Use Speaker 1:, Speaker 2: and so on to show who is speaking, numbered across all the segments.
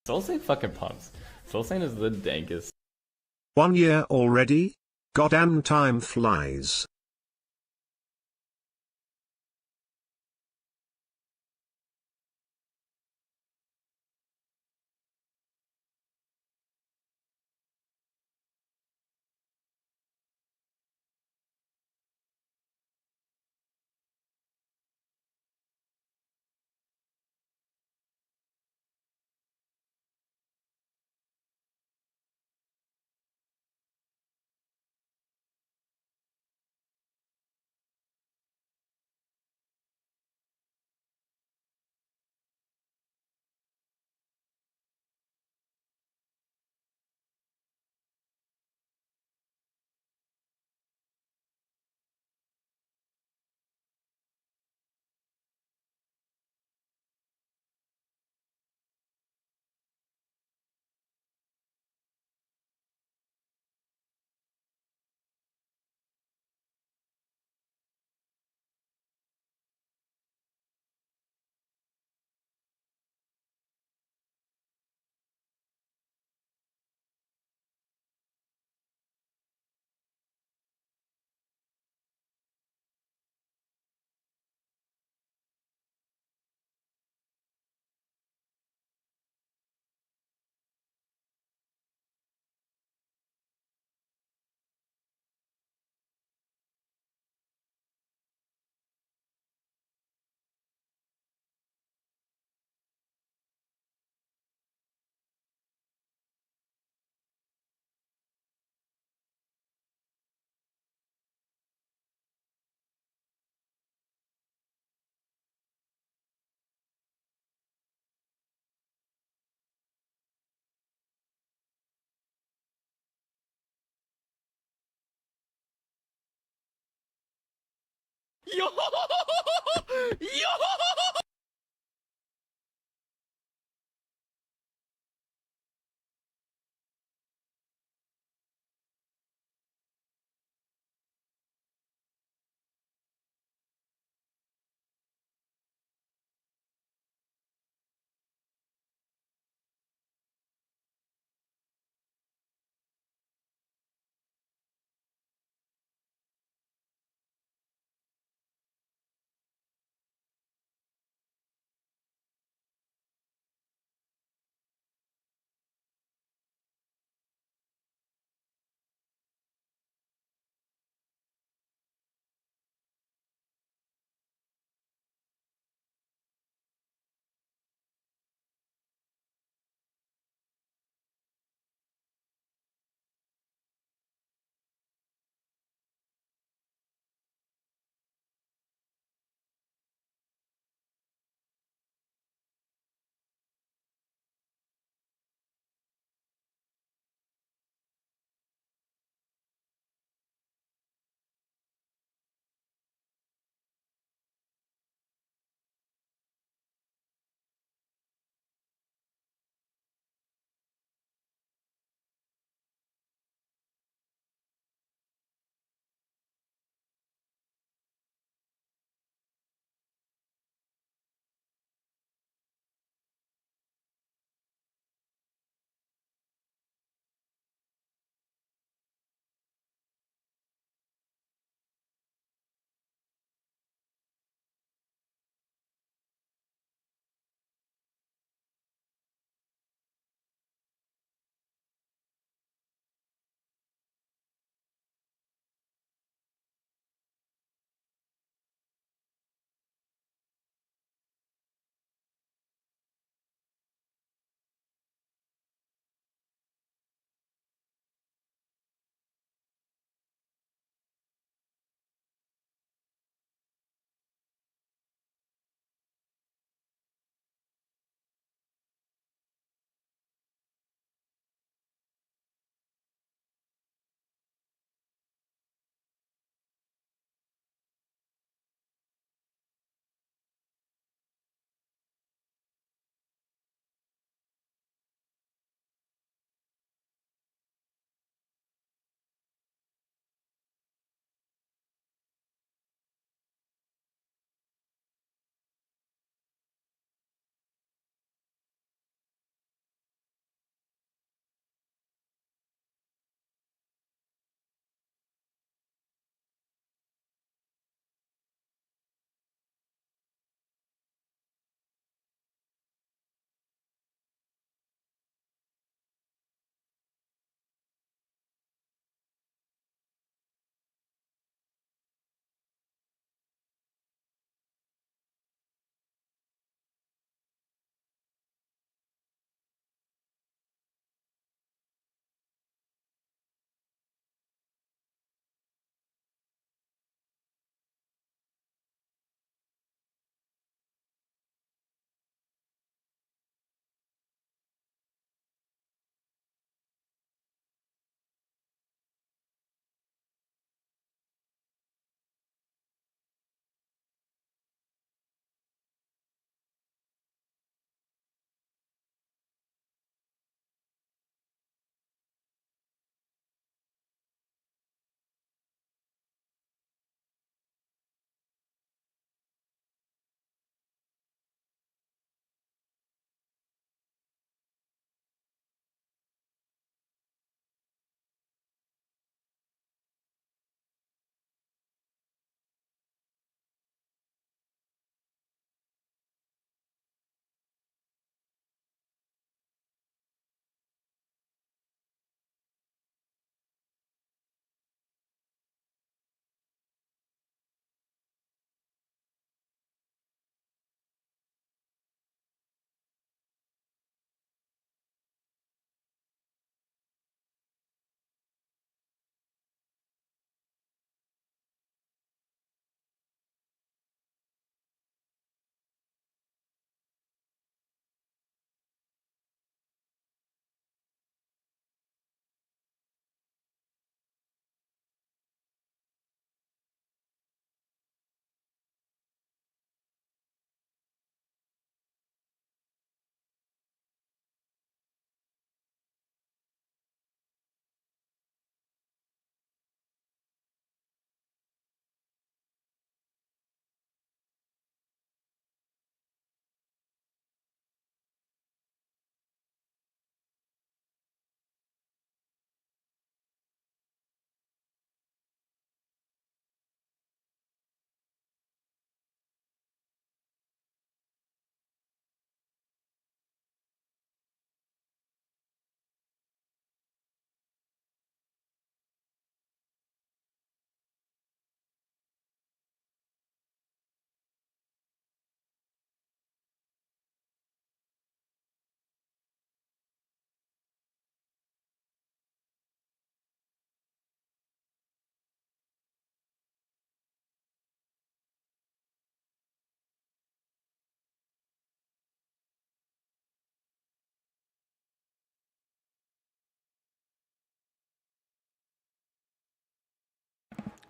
Speaker 1: SoulSaint fucking pumps. SoulSaint is the dankest.
Speaker 2: 1 year already? Goddamn time flies.
Speaker 1: Yo! Yo!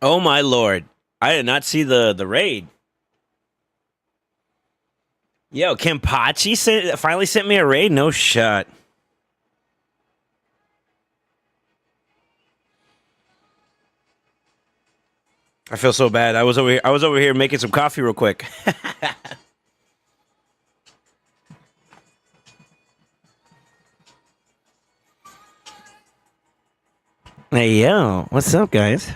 Speaker 3: Oh my lord. I did not see the raid. Yo, Kenpachi finally sent me a raid? No shot. I feel so bad. I was over here making some coffee real quick. Hey yo, what's up guys?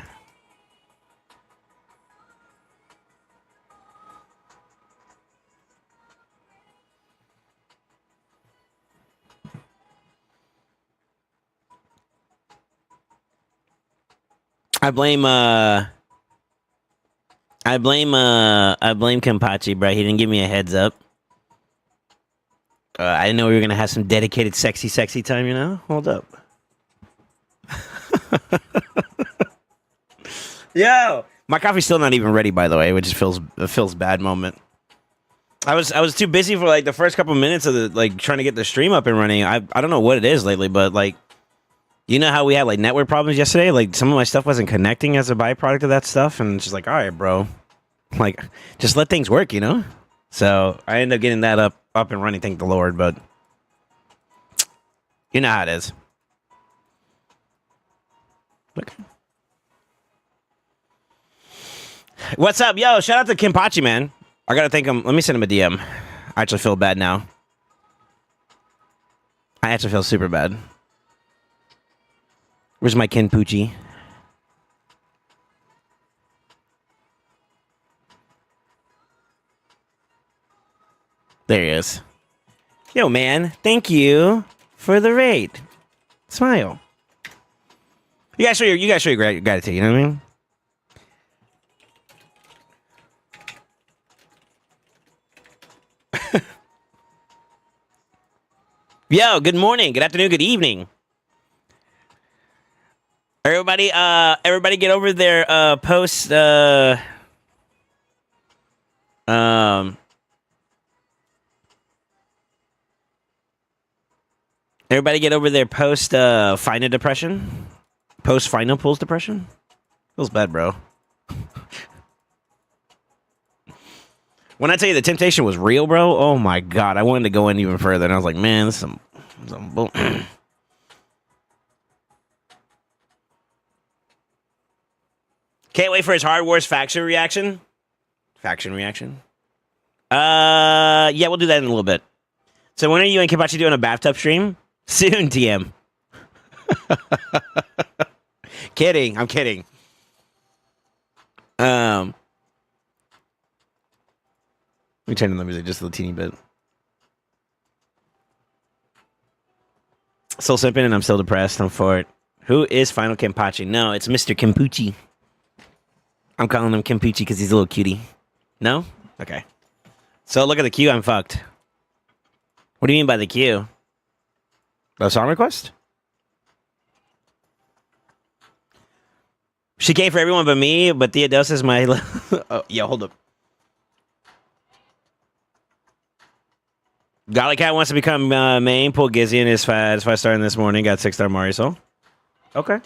Speaker 3: I blame Kenpachi, bro. He didn't give me a heads up. I didn't know we were gonna have some dedicated sexy time, you know? Hold up. Yo, my coffee's still not even ready, by the way, which feels bad moment. I was too busy for like the first couple minutes of the like trying to get the stream up and running. I don't know what it is lately, but like, you know how we had like network problems yesterday? Like some of my stuff wasn't connecting as a byproduct of that stuff, and it's just like, all right, bro, like just let things work, you know? So I ended up getting that up and running, thank the Lord, but you know how it is. Look. What's up, yo? Shout out to Kenpachi, man. I gotta thank him. Let me send him a DM. I actually feel bad now. I actually feel super bad. Where's my Kenpuchi? There he is. Yo, man. Thank you for the raid. Smile. You guys show your gratitude. You know what I mean? Yo, good morning, good afternoon, good evening. Everybody get over there, post, everybody get over there, post, Fyna depression. Post Fyna pulls depression. Feels bad, bro. When I tell you the temptation was real, bro, oh my god, I wanted to go in even further, and I was like, man, this is some bull. Can't wait for his Hard Wars faction reaction. Faction reaction? Yeah, we'll do that in a little bit. So when are you and Kenpachi doing a bathtub stream? Soon, TM. Kidding, I'm kidding. Let me turn on the music just a little teeny bit. Still simping and I'm still depressed. I'm for it. Who is Final Kenpachi? No, it's Mr. Kenpuchi. I'm calling him Kenpuchi because he's a little cutie. No? Okay. So look at the queue. I'm fucked. What do you mean by the queue? A song request? She came for everyone but me, but Theodos is my... Oh, yeah, hold up. Golly Cat wants to become main. Pull Gizzy in his 5-star this morning. Got 6-star Mario Soul. Okay.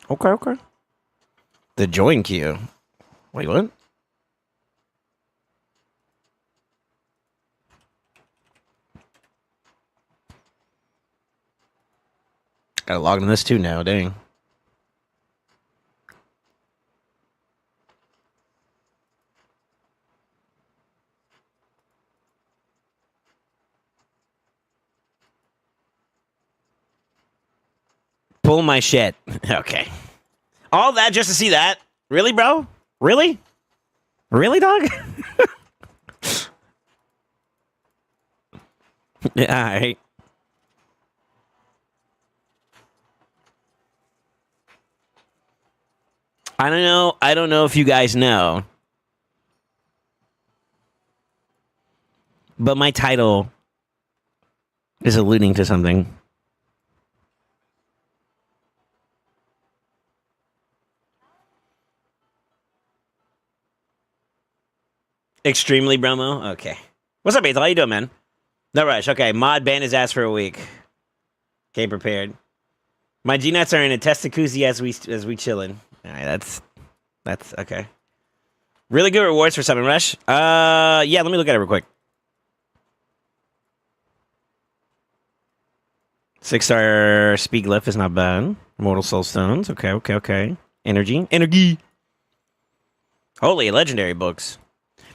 Speaker 3: Okay. The join queue. Wait, what? Gotta log into this too now, dang. Pull my shit. Okay. All that just to see that? Really, bro? Really? Really, dog? Yeah, all right. I don't know if you guys know, but my title is alluding to something. Extremely Bromo? Okay. What's up, Basil? How you doing, man? No rush. Okay, mod ban his ass for a week. Okay, prepared. My G-nuts are in a test jacuzzi as we chillin'. All right, That's okay. Really good rewards for Summon Rush. Yeah, let me look at it real quick. 6-star Speed Glyph is not bad. Mortal Soul Stones. Okay. Energy. Holy legendary books.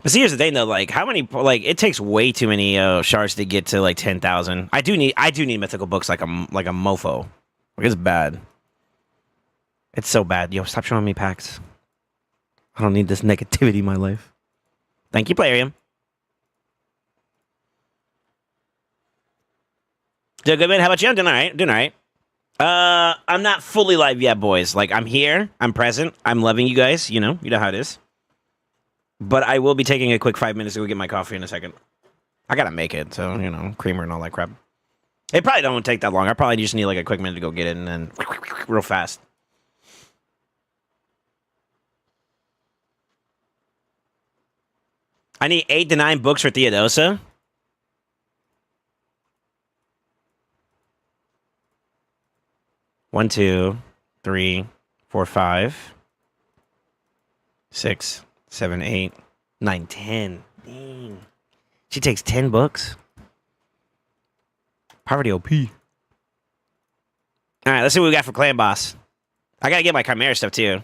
Speaker 3: But see, here's the thing though. Like, how many? Like, it takes way too many shards to get to like 10,000. I do need mythical books like a mofo. Like, it's bad. It's so bad. Yo, stop showing me packs. I don't need this negativity in my life. Thank you, Plarium. Doing good, man. How about you? I'm doing all right. I'm not fully live yet, boys. Like, I'm here. I'm present. I'm loving you guys. You know how it is. But I will be taking a quick 5 minutes to go get my coffee in a second. I gotta make it, so, creamer and all that crap. It probably don't take that long. I probably just need, like, a quick minute to go get it and then real fast. I need 8 to 9 books for Theodosa. One, 2, 3, 4, 5, 6, 7, 8, 9, 10. Dang. She takes 10 books. Poverty OP. All right, let's see what we got for Clan Boss. I gotta get my Chimera stuff too.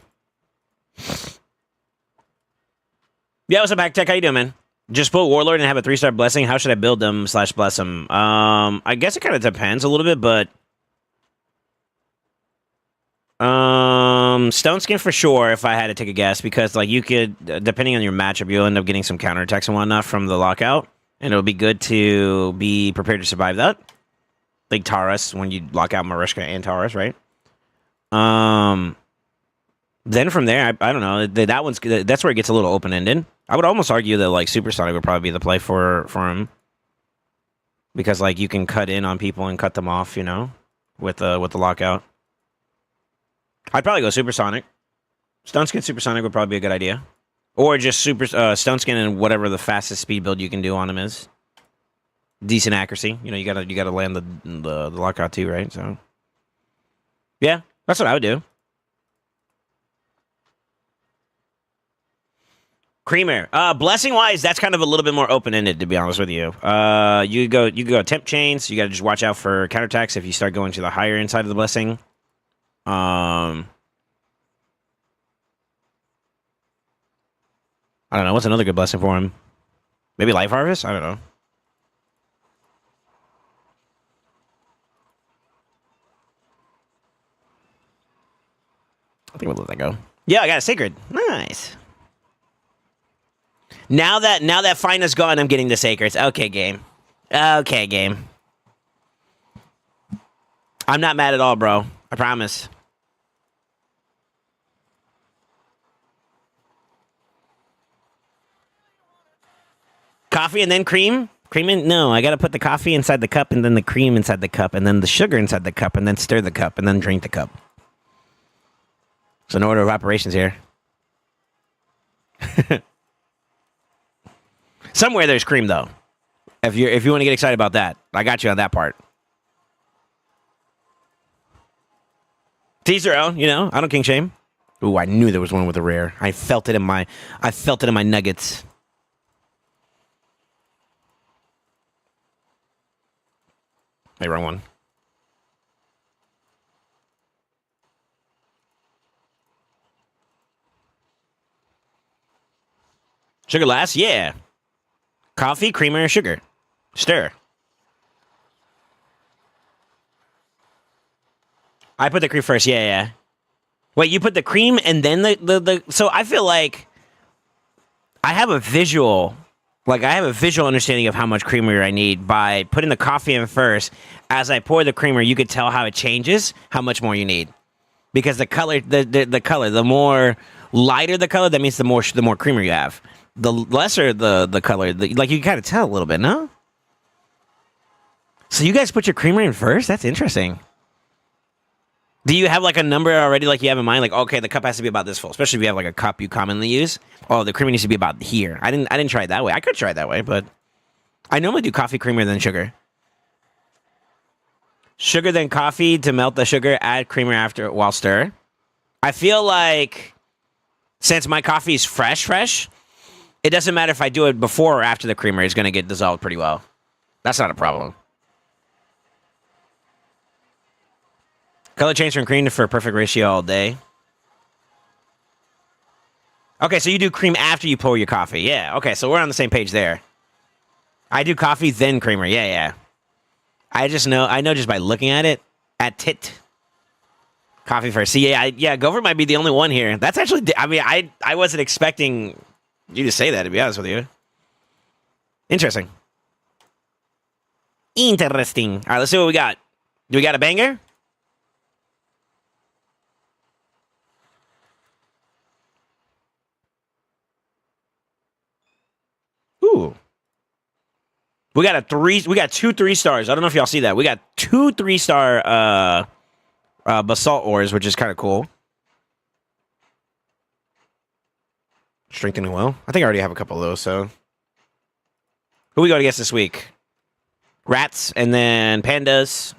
Speaker 3: Yeah, what's up, Hack Tech? How you doing, man? Just put Warlord and have a 3-star blessing. How should I build them / bless them? I guess it kind of depends a little bit, but Stone Skin for sure, if I had to take a guess, because like you could, depending on your matchup, you'll end up getting some counterattacks and whatnot from the lockout, and it'll be good to be prepared to survive that. Like Taurus, when you lock out Mariska and Taurus, right? Then from there, I don't know. That's where it gets a little open ended. I would almost argue that like Supersonic would probably be the play for him, because like you can cut in on people and cut them off, with the lockout. I'd probably go Supersonic. Stone Skin Supersonic would probably be a good idea, or just Stone Skin and whatever the fastest speed build you can do on him is. Decent accuracy, you gotta land the lockout too, right? So yeah, that's what I would do. Creamer. Blessing wise, that's kind of a little bit more open ended, to be honest with you. You go temp chains. You gotta just watch out for counterattacks if you start going to the higher inside of the blessing. I don't know. What's another good blessing for him? Maybe Life Harvest? I don't know. I think we'll let that go. Yeah, I got a Sacred. Nice. Now that Fyna's gone, I'm getting the Sacreds. Okay, game. Okay, game. I'm not mad at all, bro. I promise. Coffee and then cream? Cream in? No, I gotta put the coffee inside the cup and then the cream inside the cup and then the sugar inside the cup and then stir the cup and then drink the cup. So an order of operations here. Somewhere there's cream though. If you want to get excited about that, I got you on that part. Tease their own, I don't king shame. Ooh, I knew there was one with a rare. I felt it in my nuggets. Hey, wrong one. Sugar last? Yeah. Coffee, creamer, sugar. Stir. I put the cream first. Yeah. Wait, you put the cream and then the so I feel like I have a visual understanding of how much creamer I need by putting the coffee in first. As I pour the creamer, you could tell how it changes, how much more you need. Because the color, the more lighter the color, that means the more creamer you have. The lesser the color, like you kind of tell a little bit, no? So you guys put your creamer in first? That's interesting. Do you have like a number already, like you have in mind? Like, okay, the cup has to be about this full, especially if you have like a cup you commonly use. Oh, the creamer needs to be about here. I didn't try it that way. I could try it that way, but I normally do coffee, creamer, then sugar. Sugar, then coffee to melt the sugar. Add creamer after while stir. I feel like Since my coffee is fresh, it doesn't matter if I do it before or after the creamer. It's going to get dissolved pretty well. That's not a problem. Color change from cream for perfect ratio all day. Okay, so you do cream after you pour your coffee. Yeah, okay, so we're on the same page there. I do coffee, then creamer. Yeah. I know just by looking at it, coffee first. See, yeah, Gopher might be the only one here. That's actually, I mean, I wasn't expecting you to say that, to be honest with you. Interesting. Interesting. All right, let's see what we got. Do we got a banger? Ooh. We got two 3-stars. I don't know if y'all see that. We got 2 3-star basalt ores, which is kind of cool. Strengthening well. I think I already have a couple of those, so. Who we got against this week? Rats, and then pandas,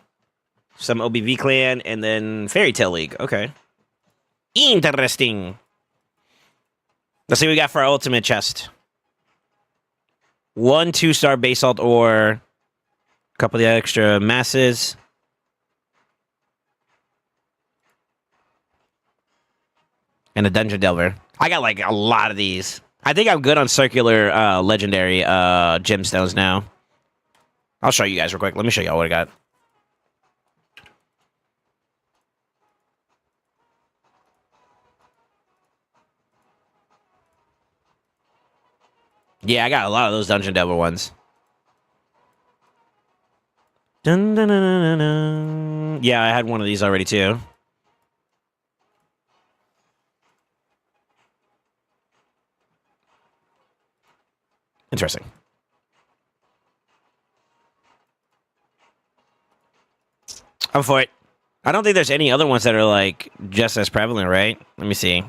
Speaker 3: some OBV clan, and then Fairy Tale League. Okay. Interesting. Let's see what we got for our ultimate chest. 1 2-star basalt ore, a couple of the extra masses. And a dungeon delver. I got like a lot of these. I think I'm good on circular legendary gemstones now. I'll show you guys real quick. Let me show y'all what I got. Yeah, I got a lot of those dungeon delver ones. Dun, dun, dun, dun, dun, dun. Yeah, I had one of these already too. Interesting. I'm for it. I don't think there's any other ones that are like just as prevalent, right? Let me see.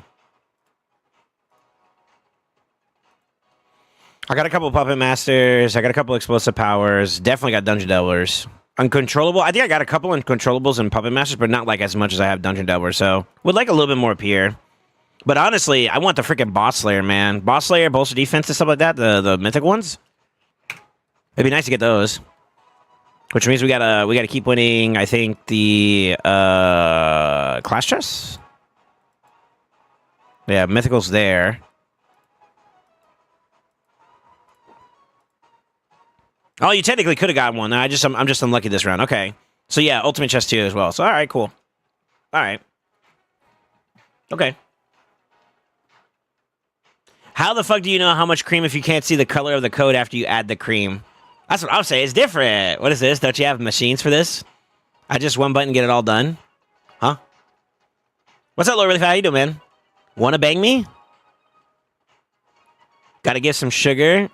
Speaker 3: I got a couple Puppet Masters. I got a couple Explosive Powers. Definitely got Dungeon Delvers. Uncontrollable. I think I got a couple Uncontrollables and Puppet Masters, but not like as much as I have Dungeon Delvers. So would like a little bit more up here. But honestly, I want the freaking Boss Slayer, man. Boss Slayer, Bolster Defense, and stuff like that. The mythic ones. It'd be nice to get those. Which means we gotta keep winning. I think the class chess. Yeah, mythical's there. Oh, you technically could have gotten one. I'm just unlucky this round. Okay. So yeah, ultimate chest 2 as well. So all right, cool. All right. Okay. How the fuck do you know how much cream if you can't see the color of the code after you add the cream? That's what I'll say. It's different. What is this? Don't you have machines for this? I just one button get it all done. Huh? What's up, Lord Really Fat? How you doing, man? Wanna bang me? Gotta give some sugar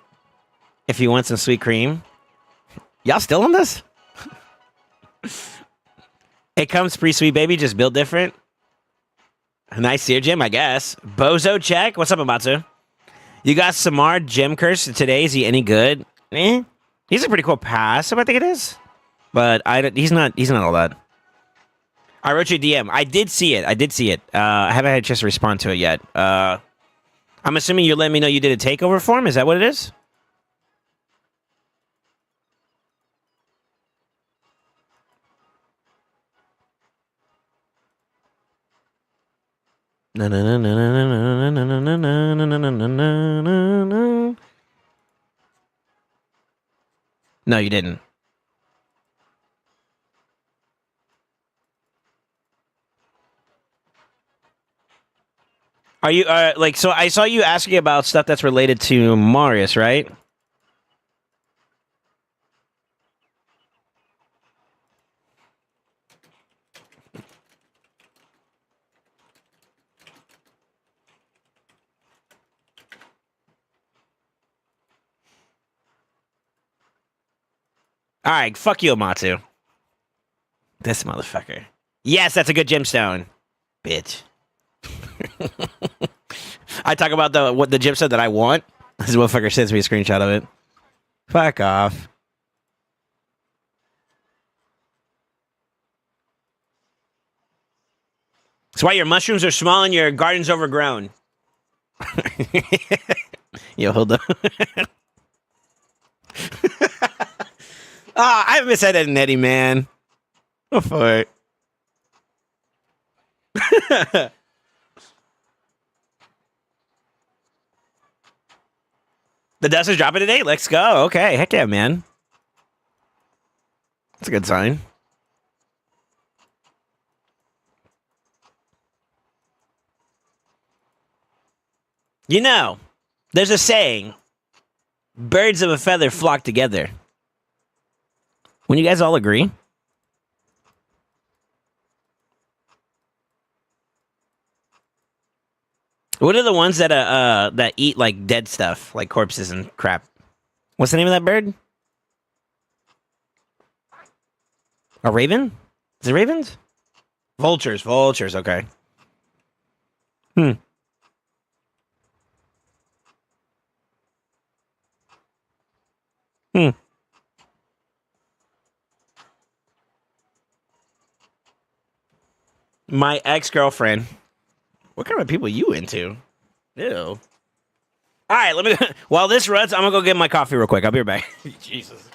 Speaker 3: if you want some sweet cream. Y'all still on this? It comes pre-sweet, baby. Just built different. A nice seer gem, I guess. Bozo check. What's up, Amatsu? You got Samar Gem Curse today. Is he any good? He's a pretty cool passive, I think it is. But he's not all that. I wrote you a DM. I did see it. I haven't had a chance to respond to it yet. I'm assuming you're letting me know you did a takeover for him. Is that what it is? No, you didn't. Are you like? So I saw you asking about stuff that's related to Marius, right? All right, fuck you, Amatu. This motherfucker. Yes, that's a good gemstone, bitch. I talk about the gemstone that I want. This motherfucker sends me a screenshot of it. Fuck off. That's why your mushrooms are small and your garden's overgrown. Yo, hold up. I miss that Ed and Eddie, man. Go for it. The dust is dropping today. Let's go. Okay, heck yeah, man. That's a good sign. You know, there's a saying, birds of a feather flock together. When you guys all agree? What are the ones that eat like dead stuff, like corpses and crap? What's the name of that bird? A raven? Is it ravens? Vultures. Vultures. Okay. Hmm. Hmm. My ex-girlfriend. What kind of people are you into? Ew. All right, let me. While this runs, I'm gonna go get my coffee real quick. I'll be right back. Jesus.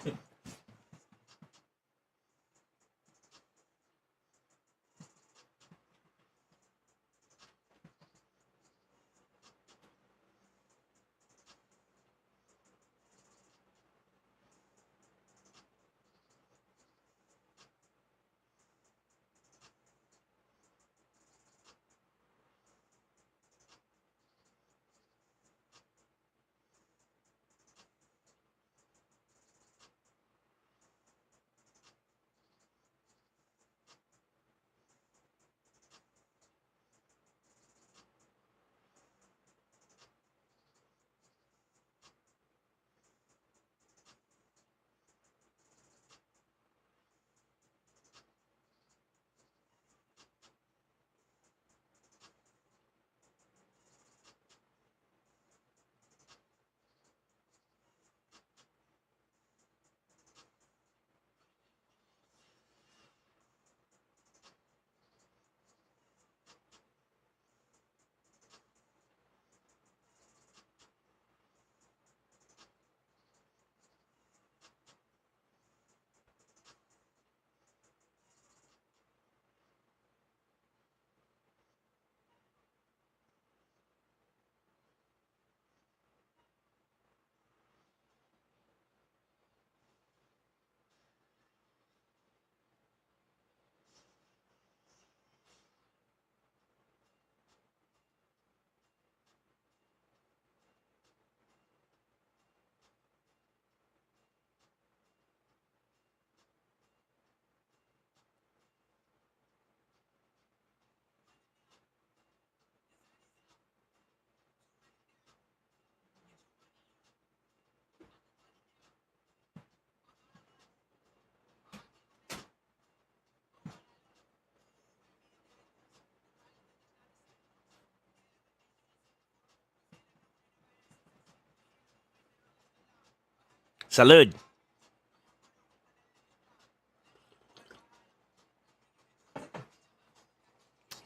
Speaker 3: Salud.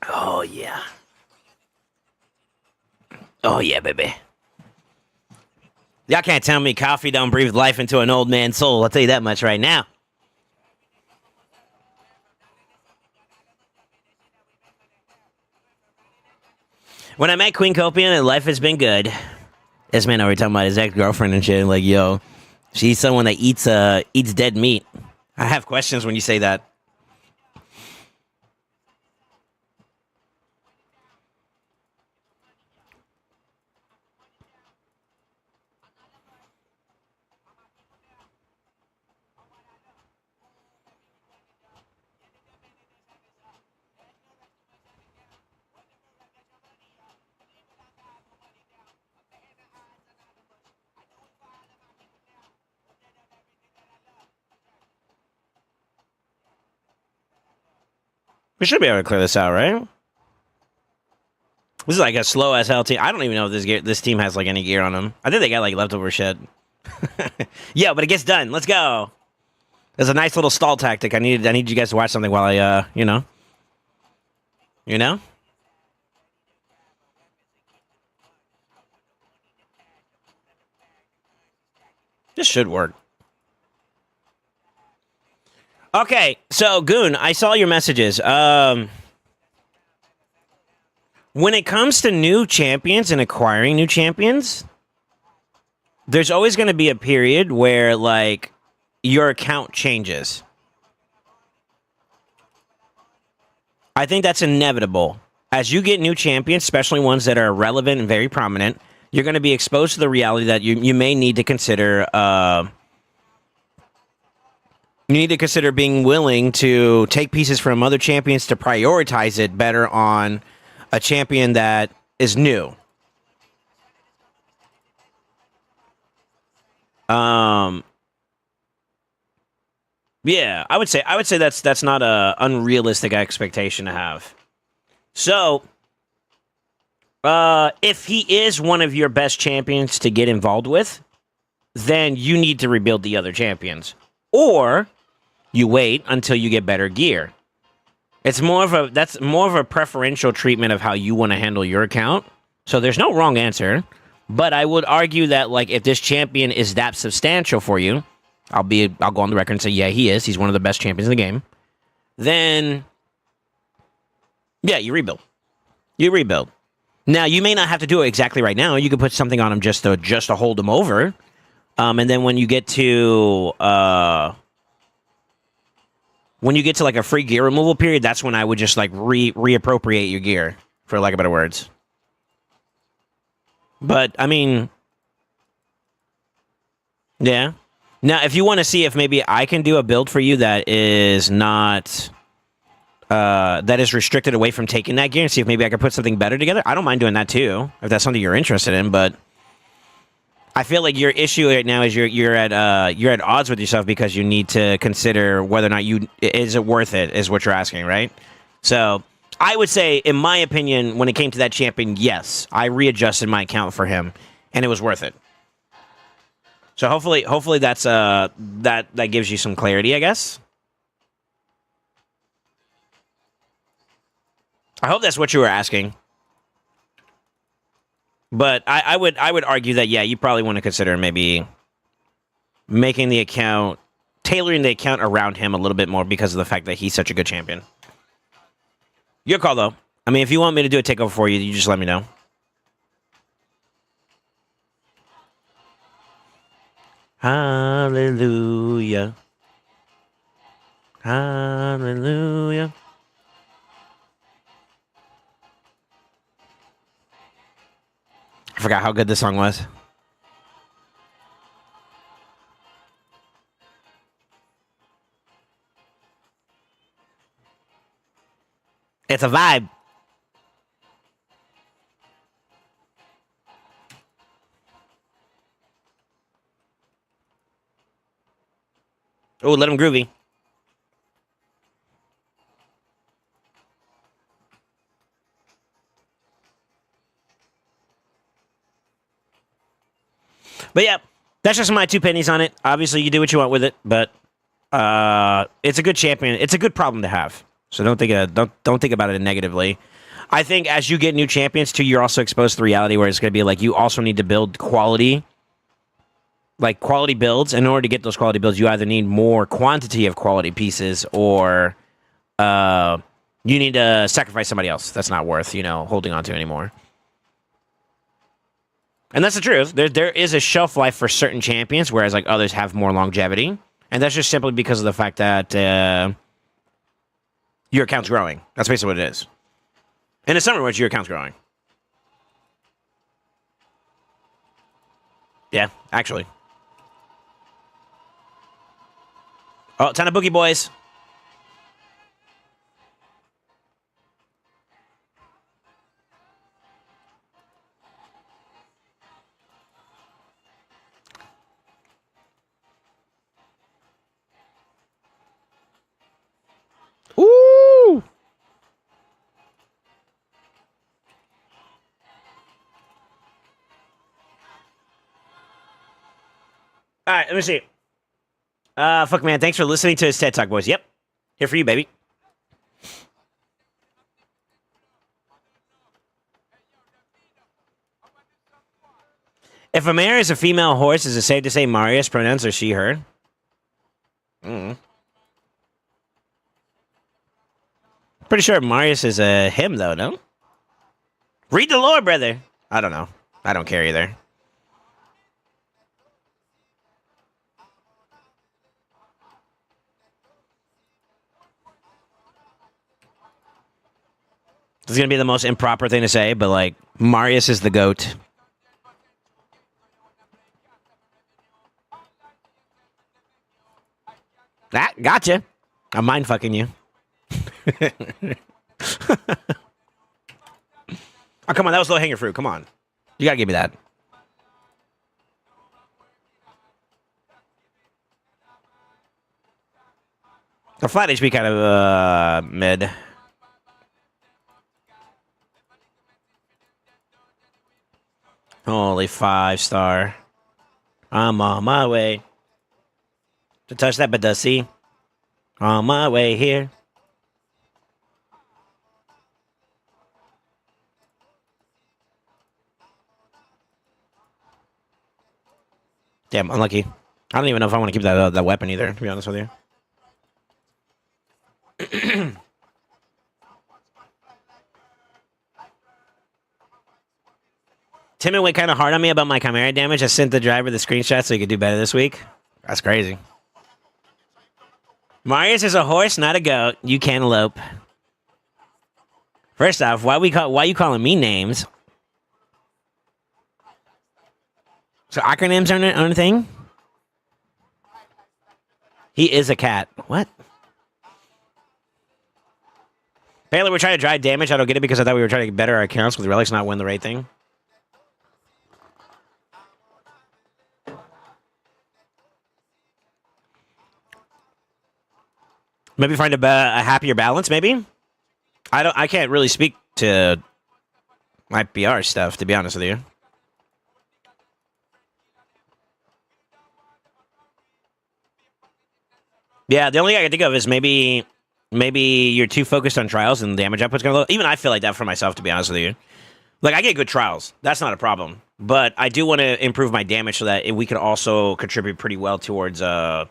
Speaker 3: Oh yeah. Oh yeah, baby. Y'all can't tell me coffee don't breathe life into an old man's soul. I'll tell you that much right now. When I met Queen Copian and life has been good, this man already talking about his ex-girlfriend and shit. Like, yo, she's someone that eats dead meat. I have questions when you say that. We should be able to clear this out, right? This is like a slow as hell team. I don't even know if this team has like any gear on them. I think they got like leftover shit. Yeah, but it gets done. Let's go. There's a nice little stall tactic. I need you guys to watch something while I you know. You know? This should work. Okay, so Goon, I saw your messages. When it comes to new champions and acquiring new champions, there's always going to be a period where, like, your account changes. I think that's inevitable. As you get new champions, especially ones that are relevant and very prominent, you're going to be exposed to the reality that you may need to consider. You need to consider being willing to take pieces from other champions to prioritize it better on a champion that is new. Yeah, I would say that's not a unrealistic expectation to have. So, if he is one of your best champions to get involved with, then you need to rebuild the other champions, or you wait until you get better gear. That's more of a preferential treatment of how you want to handle your account. So there's no wrong answer, but I would argue that, like, if this champion is that substantial for you, I'll go on the record and say, yeah, he is. He's one of the best champions in the game. Then, yeah, you rebuild. You rebuild. Now, you may not have to do it exactly right now. You could put something on him just to hold him over. And then when you get to like a free gear removal period, that's when I would just like reappropriate your gear, for lack of better words. But I mean, yeah. Now, if you want to see if maybe I can do a build for you that is not that is restricted away from taking that gear, and see if maybe I can put something better together, I don't mind doing that too, if that's something you're interested in. But I feel like your issue right now is you're at odds with yourself because you need to consider whether or not is it worth it, is what you're asking, right? So I would say, in my opinion, when it came to that champion, yes, I readjusted my account for him, and it was worth it. So hopefully that's that gives you some clarity, I guess. I hope that's what you were asking. But I would argue that, yeah, you probably want to consider maybe making the account, tailoring the account around him a little bit more because of the fact that he's such a good champion. Your call, though. I mean, if you want me to do a takeover for you, you just let me know. Hallelujah. Hallelujah. I forgot how good this song was. It's a vibe. Oh, let him groovy. But yeah, that's just my 2 pennies on it. Obviously, you do what you want with it, but it's a good champion. It's a good problem to have. So don't think about it negatively. I think as you get new champions too, you're also exposed to the reality where it's going to be like you also need to build quality builds. In order to get those quality builds, you either need more quantity of quality pieces, or you need to sacrifice somebody else that's not worth holding on to anymore. And that's the truth. There is a shelf life for certain champions, whereas like others have more longevity, and that's just simply because of the fact that your account's growing. That's basically what it is. In the summer, your account's growing. Yeah, actually. Oh, ton of Boogie Boys. Ooh! All right, let me see. Fuck, man, thanks for listening to his TED Talk, boys. Yep. Here for you, baby. If a mare is a female horse, is it safe to say Marius pronouns or she, her? Pretty sure Marius is a him, though, no? Read the lore, brother. I don't know. I don't care either. This is going to be the most improper thing to say, but, like, Marius is the GOAT. That gotcha. I'm mind fucking you. Oh, come on. That was low hanging fruit. Come on. You got to give me that. The flat HP kind of mid. Holy 5-star. I'm on my way to touch that Badussi. On my way here. Damn, unlucky. I don't even know if I want to keep that weapon either, to be honest with you. Timon went kind of hard on me about my Chimera damage. I sent the driver the screenshot so he could do better this week. That's crazy. Marius is a horse, not a goat. You cantaloupe. First off, why you calling me names? So acronyms aren't a thing? He is a cat. What? Apparently we're trying to drive damage. I don't get it because I thought we were trying to better our accounts with relics, not win the right thing. Maybe find a happier balance, maybe? I can't really speak to my PR stuff, to be honest with you. Yeah, the only thing I can think of is maybe you're too focused on trials and the damage output's gonna low. Even I feel like that for myself, to be honest with you. Like, I get good trials. That's not a problem. But I do want to improve my damage so that we can also contribute pretty well towards the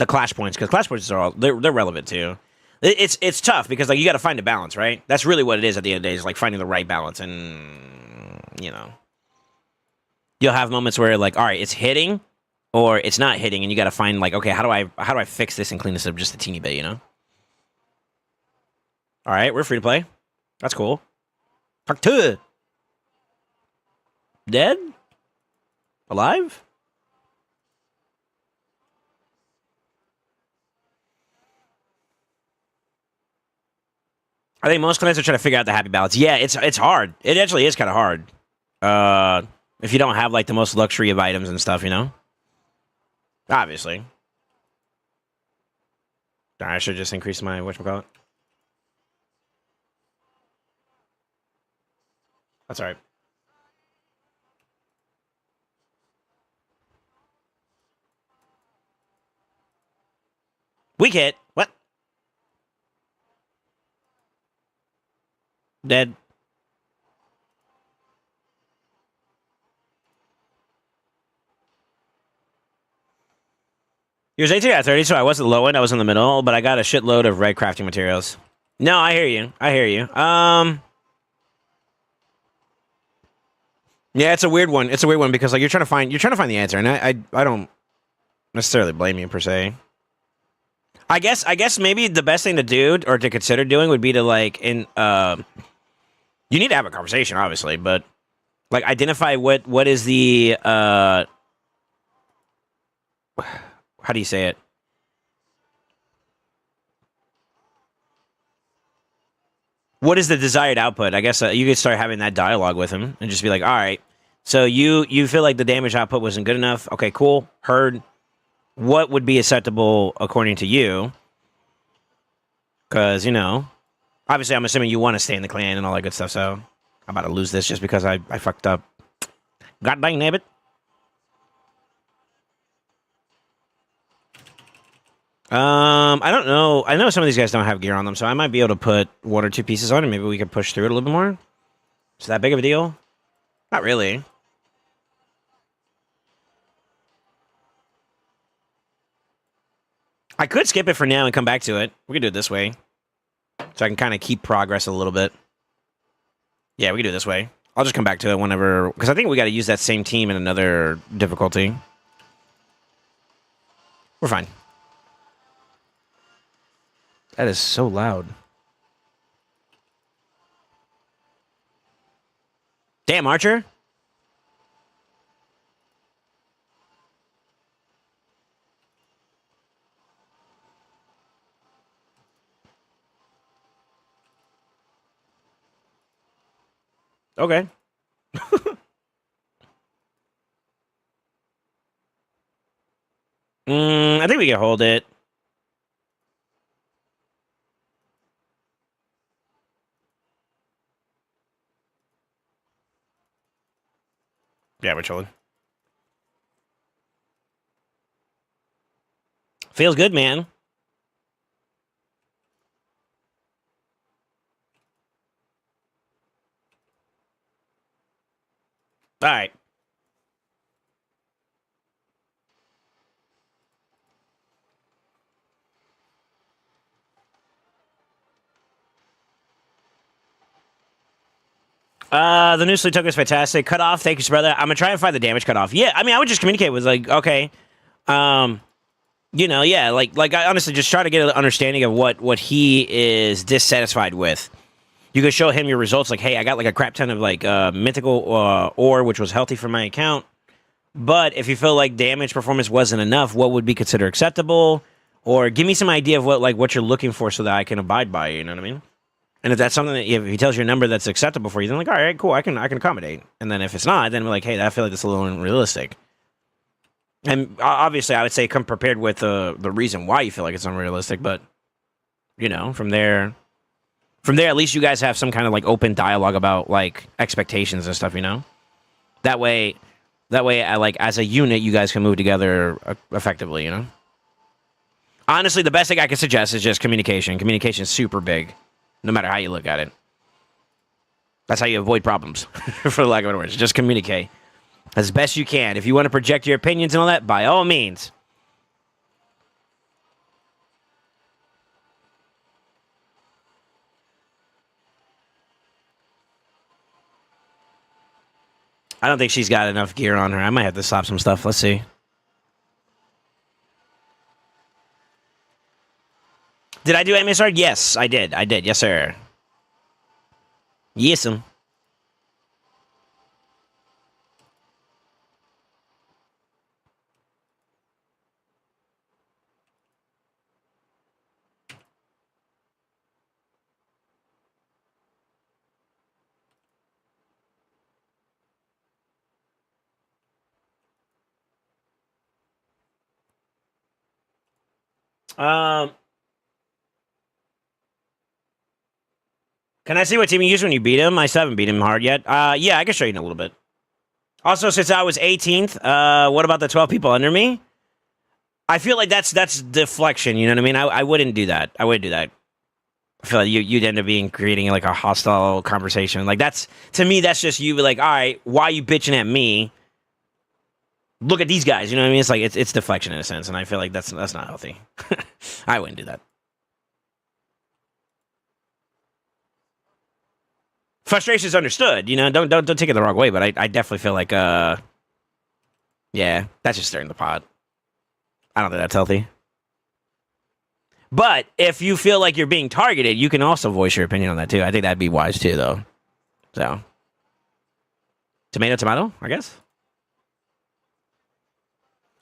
Speaker 3: clash points, because clash points are they're relevant too. It's tough because, like, you got to find a balance, right? That's really what it is at the end of the day, is like finding the right balance. And, you know, you'll have moments where, like, all right, it's hitting or it's not hitting, and you got to find, like, okay, how do I fix this and clean this up just a teeny bit, you know? All right, we're free to play. That's cool. Fuck two. Dead? Alive? I think most clients are trying to figure out the happy balance. Yeah, it's hard. It actually is kind of hard. If you don't have, like, the most luxury of items and stuff, you know? Obviously. I should just increase my whatchamacallit. That's all right. Weak hit. What? Dead. He was 18 at 30, so I wasn't low end. I was in the middle, but I got a shitload of red crafting materials. No, I hear you. I hear you. Yeah, it's a weird one. It's a weird one because, like, you're trying to find the answer, and I don't necessarily blame you per se. I guess maybe the best thing to do or to consider doing would be to, like, you need to have a conversation, obviously, but, like, identify what is the how do you say it? What is the desired output? I guess you could start having that dialogue with him and just be like, all right, so you feel like the damage output wasn't good enough. Okay, cool. Heard. What would be acceptable according to you? Because, you know, obviously I'm assuming you want to stay in the clan and all that good stuff, so I'm about to lose this just because I fucked up. God dang nabbit. I don't know. I know some of these guys don't have gear on them, so I might be able to put 1 or 2 pieces on, and maybe we could push through it a little bit more. Is that big of a deal? Not really. I could skip it for now and come back to it. We could do it this way. So I can kind of keep progress a little bit. Yeah, we can do it this way. I'll just come back to it whenever... Because I think we got to use that same team in another difficulty. We're fine. That is so loud. Damn, Archer. Okay. I think we can hold it. Yeah, we're chilling. Feels good, man. All right. The new sleep token is fantastic. Cut off, thank you, brother. I'm gonna try and find the damage cut off. Yeah, I mean, I would just communicate with like, okay, you know, yeah, like I honestly just try to get an understanding of what he is dissatisfied with. You can show him your results, like, hey, I got like a crap ton of like mythical ore, which was healthy for my account. But if you feel like damage performance wasn't enough, what would be considered acceptable? Or give me some idea of what you're looking for so that I can abide by it, you know what I mean? And if that's something that if he tells you a number that's acceptable for you, then like, all right, cool, I can accommodate. And then if it's not, then we're like, hey, I feel like that's a little unrealistic. And obviously, I would say come prepared with the reason why you feel like it's unrealistic. But you know, from there, at least you guys have some kind of like open dialogue about like expectations and stuff. You know, that way, like as a unit, you guys can move together effectively. You know, honestly, the best thing I can suggest is just communication. Communication is super big. No matter how you look at it. That's how you avoid problems, for lack of better words. Just communicate as best you can. If you want to project your opinions and all that, by all means. I don't think she's got enough gear on her. I might have to swap some stuff. Let's see. Did I do MSR? Yes, I did. I did. Yes, sir. Yes'm. Can I see what team you used when you beat him? I still haven't beat him hard yet. Yeah, I can show you in a little bit. Also, since I was 18th, what about the 12 people under me? I feel like that's deflection, you know what I mean? I wouldn't do that. I wouldn't do that. I feel like you'd end up creating like a hostile conversation. Like that's, to me, that's just you be like, all right, why are you bitching at me? Look at these guys, you know what I mean? It's like, it's deflection in a sense, and I feel like that's not healthy. I wouldn't do that. Frustration is understood, you know. Don't take it the wrong way, but I definitely feel like yeah, that's just stirring the pot. I don't think that's healthy. But if you feel like you're being targeted, you can also voice your opinion on that too. I think that'd be wise too, though. So, tomato, I guess.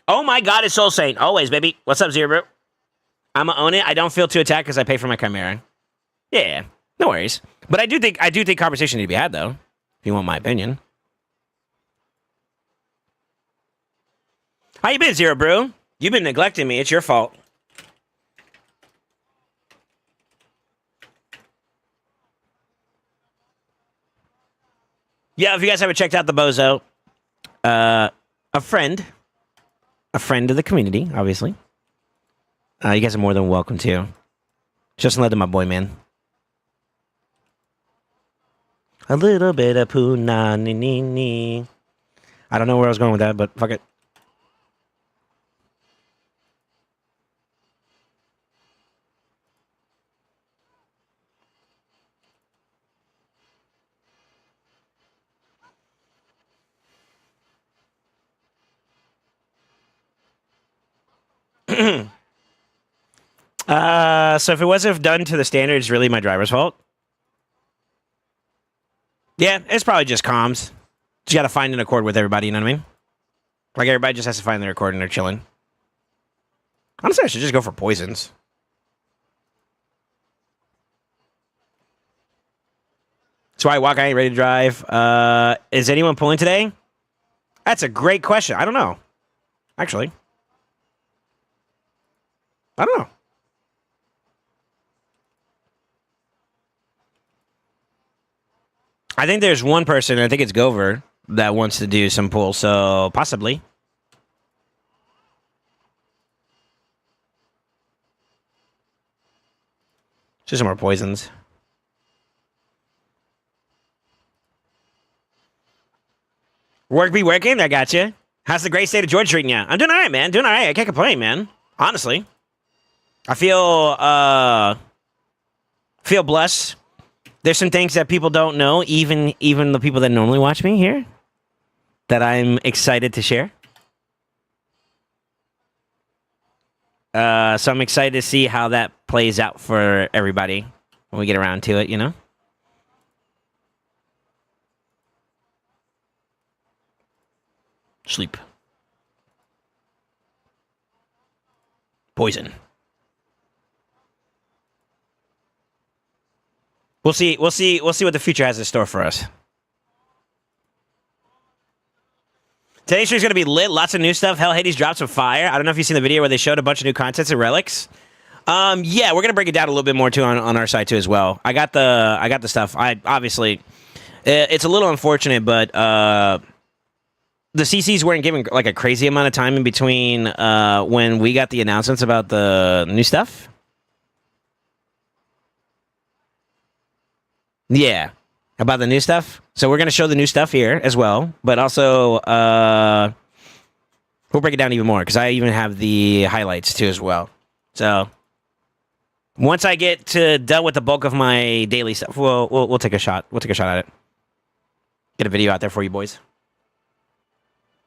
Speaker 3: Oh my God, it's SoulSaint. Always, baby. What's up, Zero Bro? I'ma own it. I don't feel too attacked because I pay for my Chimera. Yeah, no worries. But I do think conversation need to be had, though. If you want my opinion. How you been, Zero Brew? You've been neglecting me. It's your fault. Yeah, if you guys haven't checked out the Bozo, a friend of the community, obviously. You guys are more than welcome to. Just led to my boy, man. A little bit of punani. I don't know where I was going with that, but fuck it. So if it wasn't done to the standard, it's really my driver's fault. Yeah, it's probably just comms. Just gotta find an accord with everybody, you know what I mean? Like, everybody just has to find their accord and they're chilling. Honestly, I should just go for poisons. So I walk, I ain't ready to drive. Is anyone pulling today? That's a great question. I don't know. Actually. I don't know. I think there's one person, I think it's Gover, that wants to do some pull, so possibly. Just some more poisons. Work be working? I got you. How's the great state of Georgia treating you? I'm doing all right, man. Doing all right. I can't complain, man. Honestly. I feel blessed. There's some things that people don't know, even the people that normally watch me here, that I'm excited to share. So I'm excited to see how that plays out for everybody when we get around to it, you know? Sleep. Poison. We'll see what the future has in store for us. Today's stream's gonna be lit. Lots of new stuff. Hell, Hades dropped some fire. I don't know if you've seen the video where they showed a bunch of new contents and relics. Yeah, we're gonna break it down a little bit more too on our side too as well. I got the stuff. I obviously, it's a little unfortunate, but the CCs weren't given like a crazy amount of time in between when we got the announcements about the new stuff. Yeah, about the new stuff. So we're going to show the new stuff here as well, but also we'll break it down even more because I even have the highlights too as well. So once I get done with the bulk of my daily stuff, we'll take a shot. We'll take a shot at it. Get a video out there for you boys.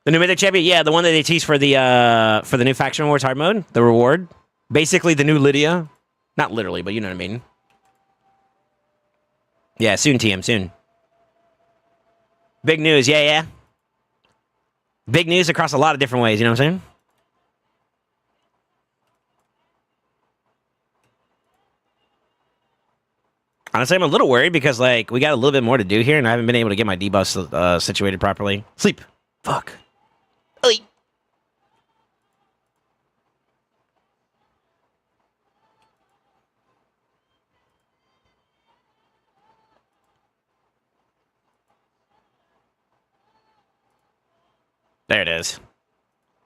Speaker 3: The new Mythic Champion, yeah, the one that they teased for the new Faction Wars hard mode, the reward, basically the new Lydia, not literally, but you know what I mean. Yeah, soon, TM, soon. Big news, yeah. Big news across a lot of different ways, you know what I'm saying? Honestly, I'm a little worried because, like, we got a little bit more to do here, and I haven't been able to get my debuffs situated properly. Sleep. Fuck. Oy. There it is.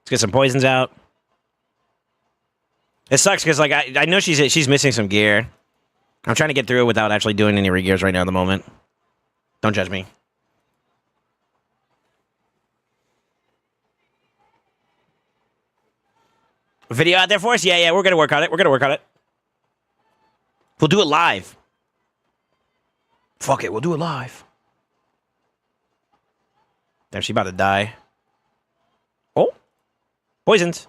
Speaker 3: Let's get some poisons out. It sucks because, like, I know she's missing some gear. I'm trying to get through it without actually doing any re-gears right now at the moment. Don't judge me. Video out there for us? Yeah, we're going to work on it. We'll do it live. Fuck it, we'll do it live. There, she about to die. Oh. Poisons.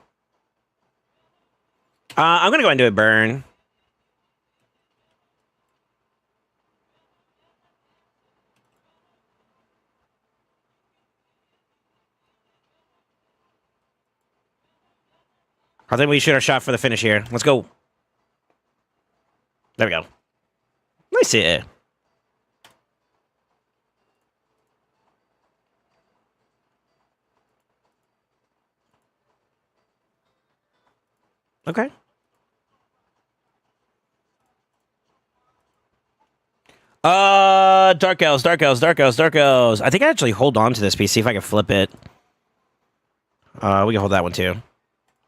Speaker 3: I'm going to go ahead and do a burn. I think we shoot our shot for the finish here. Let's go. There we go. Nice hit. Okay. Dark Elves. I think I actually hold on to this piece, see if I can flip it. We can hold that one too.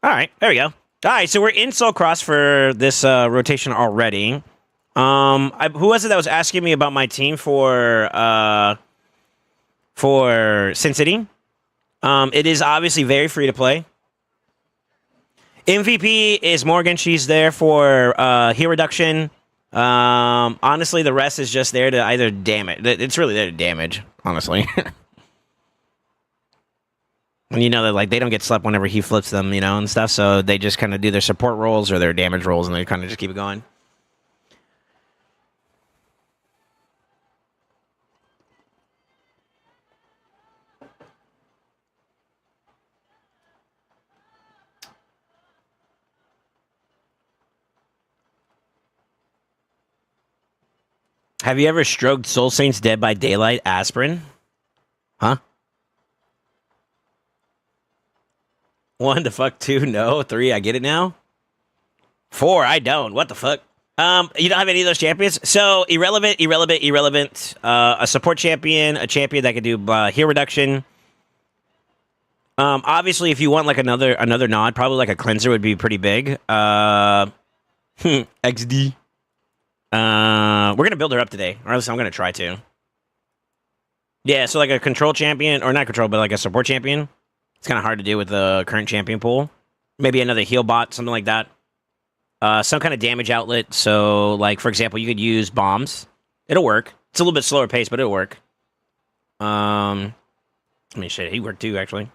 Speaker 3: All right, there we go. All right, so we're in Soul Cross for this rotation already. Who was it that was asking me about my team for Sin City? It is obviously very free to play. MVP is Morgan. She's there for heal reduction. Honestly, the rest is just there to either damage. It's really there to damage, honestly. And you know that like they don't get slept whenever he flips them, you know, and stuff. So they just kind of do their support rolls or their damage rolls, and they kind of just keep it going. Have you ever stroked SoulSaint's Dead by Daylight aspirin? Huh? 1, the fuck 2, no. 3, I get it now. 4, I don't. What the fuck? You don't have any of those champions? So, irrelevant. A support champion, a champion that can do heal reduction. Obviously, if you want like another nod, probably like a cleanser would be pretty big. XD. We're gonna build her up today, or else I'm gonna try to. Yeah, so like a control champion, or not control, but like a support champion. It's kind of hard to do with the current champion pool. Maybe another heal bot, something like that. Some kind of damage outlet. So, like for example, you could use bombs. It'll work. It's a little bit slower pace, but it'll work. I mean, shit, he worked too, actually.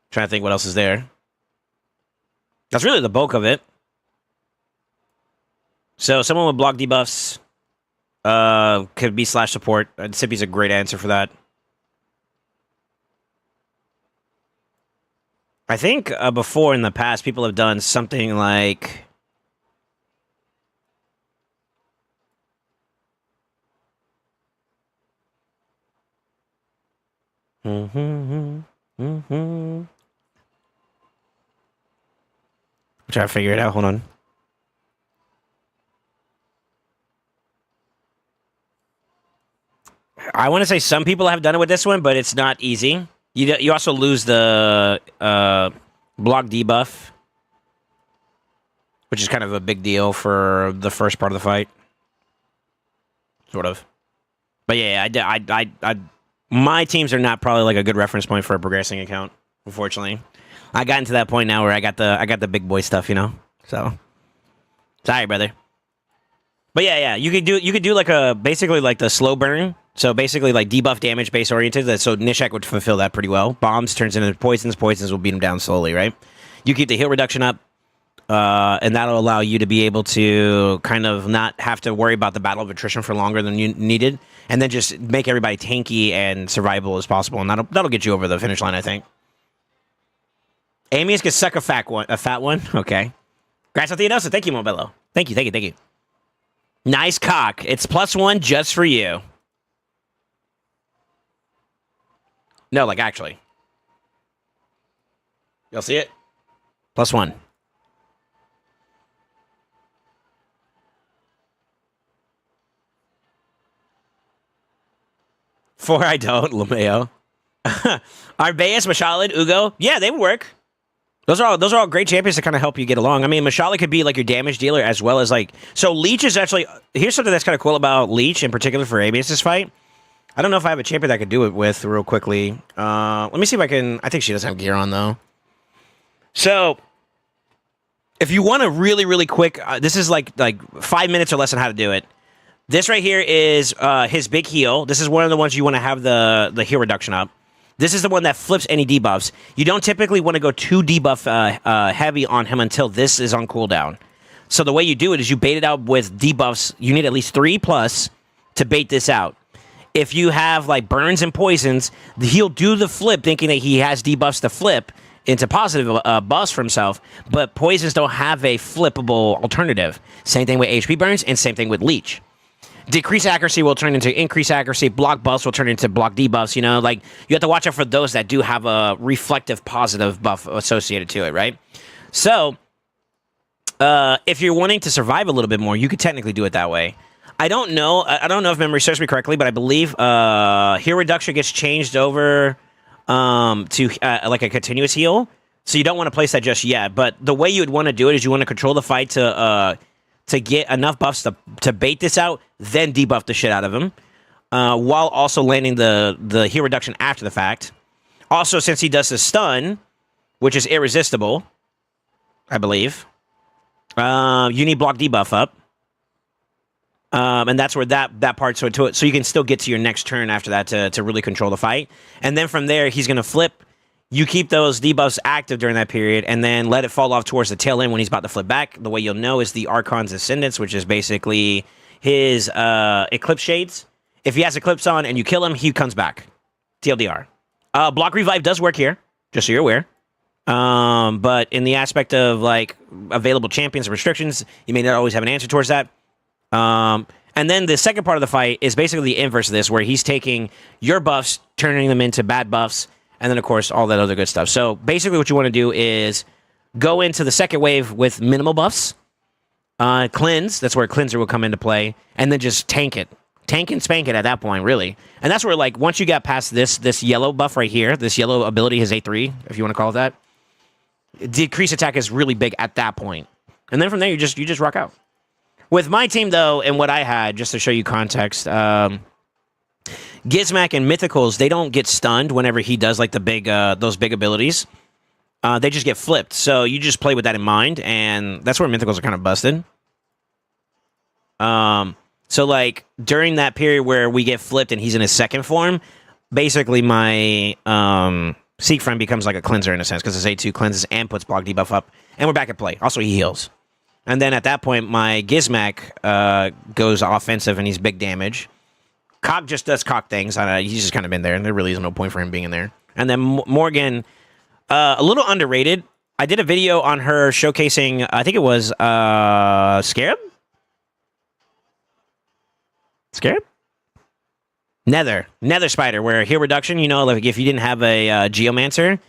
Speaker 3: Trying to think what else is there. That's really the bulk of it. So someone with block debuffs could be slash support. Sippy's a great answer for that. I think before in the past, people have done something like... I'm trying to figure it out. Hold on. I want to say some people have done it with this one, but it's not easy. You also lose the block debuff, which is kind of a big deal for the first part of the fight, sort of. But yeah, my teams are not probably like a good reference point for a progressing account. Unfortunately, I got into that point now where I got the big boy stuff, you know. So sorry, brother. But yeah, you could do like basically like the slow burn. So basically, like debuff damage base oriented. So Nishak would fulfill that pretty well. Bombs turns into poisons. Poisons will beat him down slowly, right? You keep the heal reduction up, and that'll allow you to be able to kind of not have to worry about the battle of attrition for longer than you needed, and then just make everybody tanky and survivable as possible, and that'll get you over the finish line, I think. Amius could suck a fat one. Okay. Gracias, Theodosa. Thank you, Mobello. Thank you. Nice cock. It's +1 just for you. No, like actually. Y'all see it? +1. Four, I don't, Lameo. Arbeus, Mashalid, Ugo. Yeah, they would work. Those are all great champions to kind of help you get along. I mean, Mashalid could be like your damage dealer as well as like... So Leech is actually... Here's something that's kind of cool about Leech, in particular for Arbeus' fight. I don't know if I have a champion that I could do it with real quickly. Let me see if I can... I think she doesn't have gear on, though. So, if you want a really, really quick... this is like 5 minutes or less on how to do it. This right here is his big heal. This is one of the ones you want to have the heal reduction up. This is the one that flips any debuffs. You don't typically want to go too debuff heavy on him until this is on cooldown. So the way you do it is you bait it out with debuffs. You need at least 3+ to bait this out. If you have like burns and poisons, he'll do the flip thinking that he has debuffs to flip into positive buffs for himself, but poisons don't have a flippable alternative. Same thing with HP burns and same thing with Leech. Decrease accuracy will turn into increase accuracy. Block buffs will turn into block debuffs. You know, like you have to watch out for those that do have a reflective positive buff associated to it, right? So, if you're wanting to survive a little bit more, you could technically do it that way. I don't know if memory serves me correctly, but I believe heal reduction gets changed over to like a continuous heal. So you don't want to place that just yet. But the way you would want to do it is you want to control the fight to to get enough buffs to bait this out, then debuff the shit out of him, while also landing the heal reduction after the fact. Also, since he does the stun, which is irresistible, I believe, you need block debuff up. And that's where that part so you can still get to your next turn after that to really control the fight. And then from there, he's going to flip. You keep those debuffs active during that period, and then let it fall off towards the tail end when he's about to flip back. The way you'll know is the Archon's Ascendance, which is basically his Eclipse Shades. If he has Eclipse on and you kill him, he comes back. TLDR. Block Revive does work here, just so you're aware. But in the aspect of like available champions and restrictions, you may not always have an answer towards that. And then the second part of the fight is basically the inverse of this, where he's taking your buffs, turning them into bad buffs, and then, of course, all that other good stuff. So basically what you want to do is go into the second wave with minimal buffs, cleanse, that's where Cleanser will come into play, and then just tank it. Tank and spank it at that point, really. And that's where, like, once you got past this yellow buff right here, this yellow ability, his A3, if you want to call it that, decrease attack is really big at that point. And then from there, you just rock out. With my team, though, and what I had, just to show you context, Gizmac and Mythicals, they don't get stunned whenever he does like the big those big abilities. They just get flipped. So you just play with that in mind, and that's where Mythicals are kind of busted. So like during that period where we get flipped and he's in his second form, basically my Seek Friend becomes like a cleanser in a sense, because his A2 cleanses and puts block debuff up, and we're back at play. Also, he heals. And then at that point, my Gizmac goes offensive, and he's big damage. Cock just does cock things. He's just kind of been there, and there really is no point for him being in there. And then Morgan, a little underrated. I did a video on her showcasing, I think it was Scarab? Scarab? Nether Spider, where heal reduction, you know, like if you didn't have a Geomancer,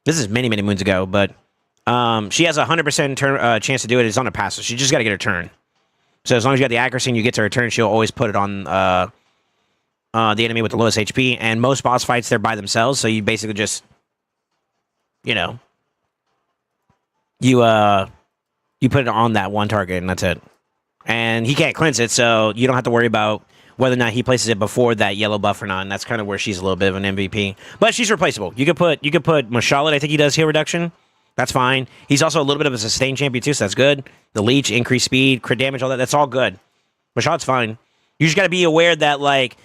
Speaker 3: this is many, many moons ago, but she has a 100% chance to do it. It's on a pass, so she just got to get her turn. So as long as you got the accuracy and you get to her turn, she'll always put it on the enemy with the lowest HP, and most boss fights, they're by themselves, so you basically just, you know, you put it on that one target, and that's it. And he can't cleanse it, so you don't have to worry about whether or not he places it before that yellow buff or not, and that's kind of where she's a little bit of an MVP. But she's replaceable. You could put Mashalit, I think he does heal reduction. That's fine. He's also a little bit of a sustain champion, too, so that's good. The leech, increased speed, crit damage, all that, that's all good. Mashalit's fine. You just got to be aware that, like,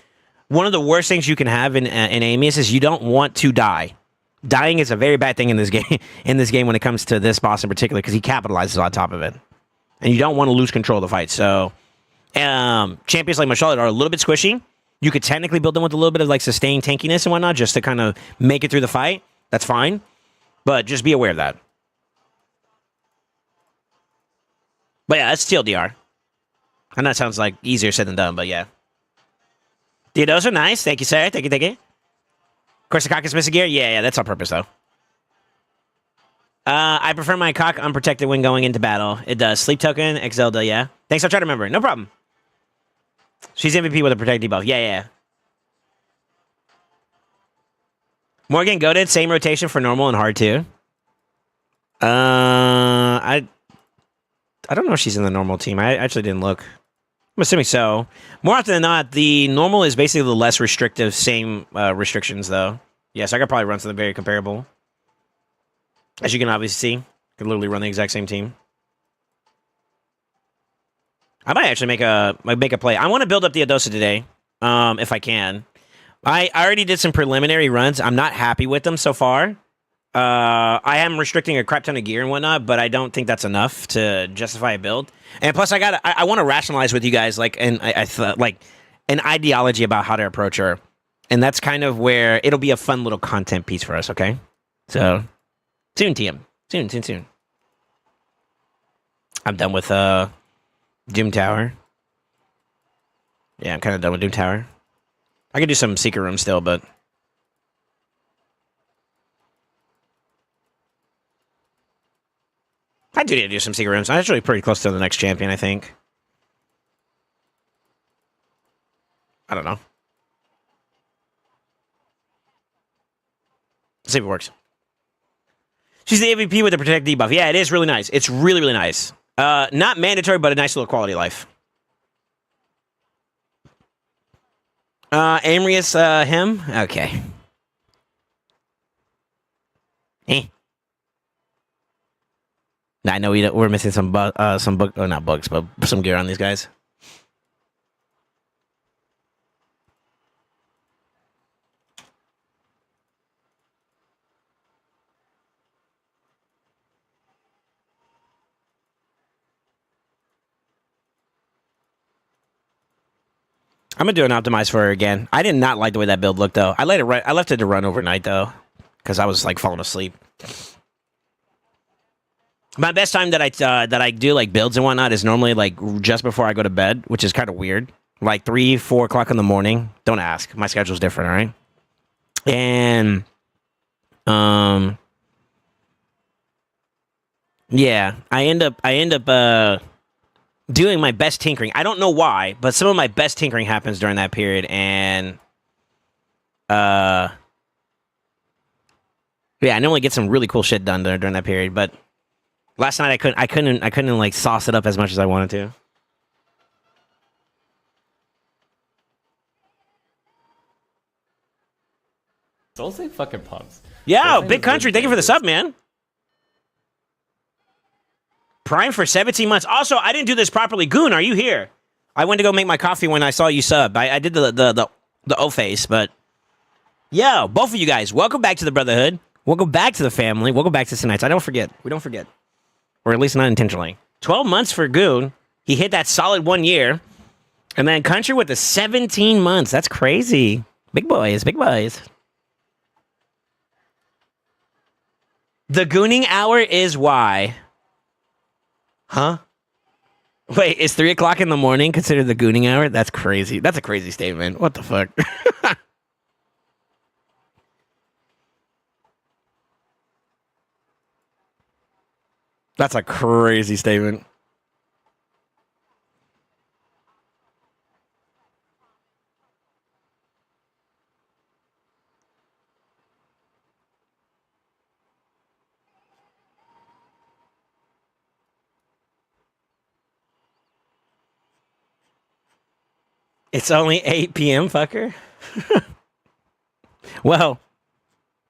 Speaker 3: one of the worst things you can have in Amius is you don't want to die. Dying is a very bad thing in this game when it comes to this boss in particular, because he capitalizes on top of it. And you don't want to lose control of the fight. So champions like Mashalit are a little bit squishy. You could technically build them with a little bit of like sustained tankiness and whatnot, just to kind of make it through the fight. That's fine. But just be aware of that. But yeah, that's TLDR. I know it sounds like easier said than done, but yeah. Dude, those are nice. Thank you, sir. Thank you. Of course, the cock is missing gear. Yeah, that's on purpose, though. I prefer my cock unprotected when going into battle. It does. Sleep token, Exelda, yeah. Thanks, I'll try to remember it. No problem. She's MVP with a protect debuff. Yeah. Morgan goated, same rotation for normal and hard, too. I don't know if she's in the normal team. I actually didn't look. I'm assuming so. More often than not, the normal is basically the less restrictive, same restrictions, though. Yeah, so I could probably run something very comparable. As you can obviously see, could literally run the exact same team. I might actually make a play. I want to build up the Adosa today, if I can. I already did some preliminary runs. I'm not happy with them so far. I am restricting a crap ton of gear and whatnot, but I don't think that's enough to justify a build. And plus, I want to rationalize with you guys like an ideology about how to approach her, and that's kind of where it'll be a fun little content piece for us. Okay, so soon, TM, soon. I'm done with Doom Tower. Yeah, I'm kind of done with Doom Tower. I could do some secret room still, but. I do need to do some secret rooms. I'm actually pretty close to the next champion, I think. I don't know. Let's see if it works. She's the MVP with the Protect debuff. Yeah, it is really nice. It's really, really nice. Not mandatory, but a nice little quality of life. Amrius, him? Okay. Eh. I know we're missing some not bugs, but some gear on these guys. I'm gonna do an optimize for her again. I did not like the way that build looked though. I left it to run overnight though, because I was like falling asleep. My best time that I do like builds and whatnot is normally like just before I go to bed, which is kind of weird. Like 3, 4 o'clock in the morning. Don't ask. My schedule's different, all right? And yeah, I end up doing my best tinkering. I don't know why, but some of my best tinkering happens during that period, and yeah, I normally get some really cool shit done during that period, but last night I couldn't like sauce it up as much as I wanted to.
Speaker 1: SoulSaint fucking pumps.
Speaker 3: Yo,
Speaker 1: SoulSaint
Speaker 3: Big
Speaker 1: is
Speaker 3: Country,
Speaker 1: the
Speaker 3: thank you for the
Speaker 1: dankest.
Speaker 3: sub, man. Prime for 17 months. Also, I didn't do this properly. Goon, are you here? I went to go make my coffee when I saw you sub. I did the O face, but yo, both of you guys, welcome back to the Brotherhood. Welcome back to the family. Welcome back to tonight's. We don't forget, or at least not intentionally. 12 months for Goon. He hit that solid 1 year, and then Country with the 17 months. That's crazy. Big boys, big boys. The Gooning hour is why. Huh? Wait, is 3 o'clock in the morning considered the Gooning hour? That's crazy. That's a crazy statement. What the fuck? That's a crazy statement. It's only 8 p.m., fucker. Well,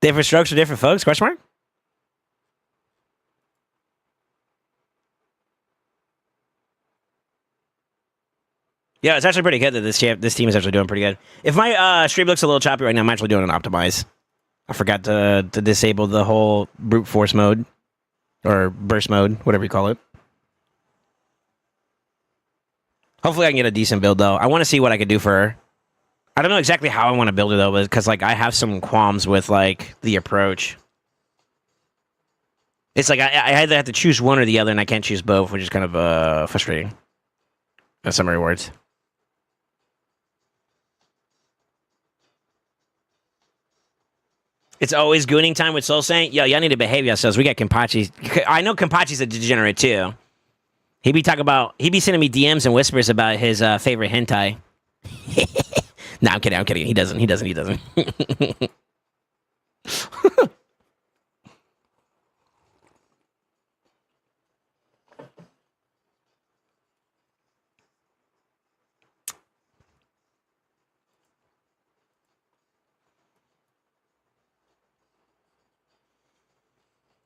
Speaker 3: different strokes for different folks, question mark? Yeah, it's actually pretty good that this team is actually doing pretty good. If my stream looks a little choppy right now, I'm actually doing an optimize. I forgot to disable the whole brute force mode, or burst mode, whatever you call it. Hopefully I can get a decent build, though. I want to see what I can do for her. I don't know exactly how I want to build her, though, because like I have some qualms with like the approach. It's like I either have to choose one or the other, and I can't choose both, which is kind of frustrating. In summary words. It's always gooning time with SoulSaint. Yo, y'all need to behave yourselves. We got Kenpachi. I know Kenpachi's a degenerate too. He be sending me DMs and whispers about his favorite hentai. No, I'm kidding. He doesn't.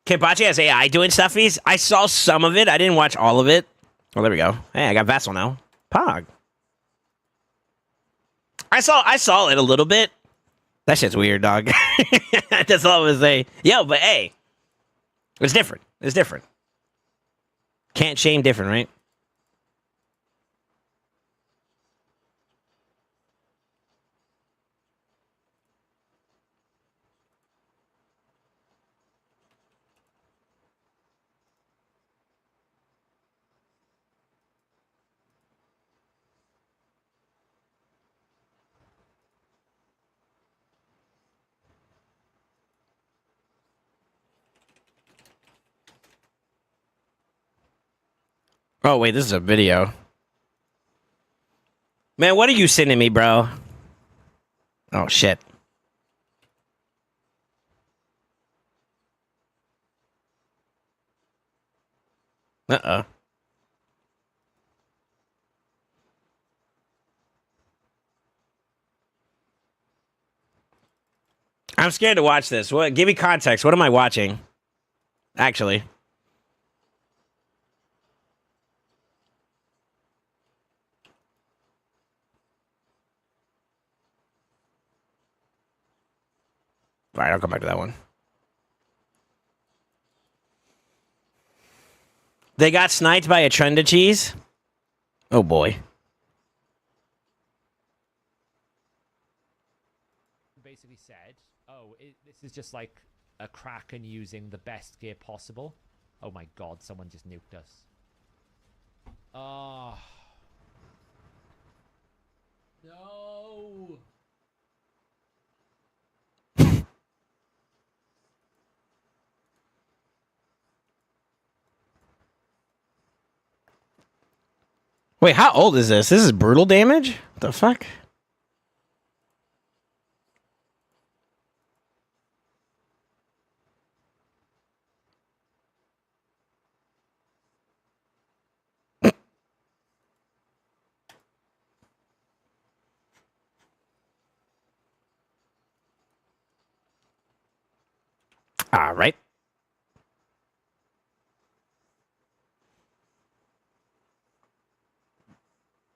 Speaker 3: Kenpachi has AI doing stuffies. I saw some of it. I didn't watch all of it. Oh, there we go. Hey, I got Vassal now. Pog. I saw it a little bit. That shit's weird, dog. That's all I was say. Yo, but hey, it's different. It's different. Can't shame different, right? Oh, wait, this is a video. Man, what are you sending me, bro? Oh, shit. Uh-oh. I'm scared to watch this. What? Give me context. What am I watching? Actually. All right, I'll come back to that one. They got sniped by a Trenda cheese. Oh boy.
Speaker 1: Basically said, "Oh, this is just like a Kraken using the best gear possible." Oh my god, someone just nuked us. Oh. No.
Speaker 3: Wait, how old is this? This is brutal damage? What the fuck? All right.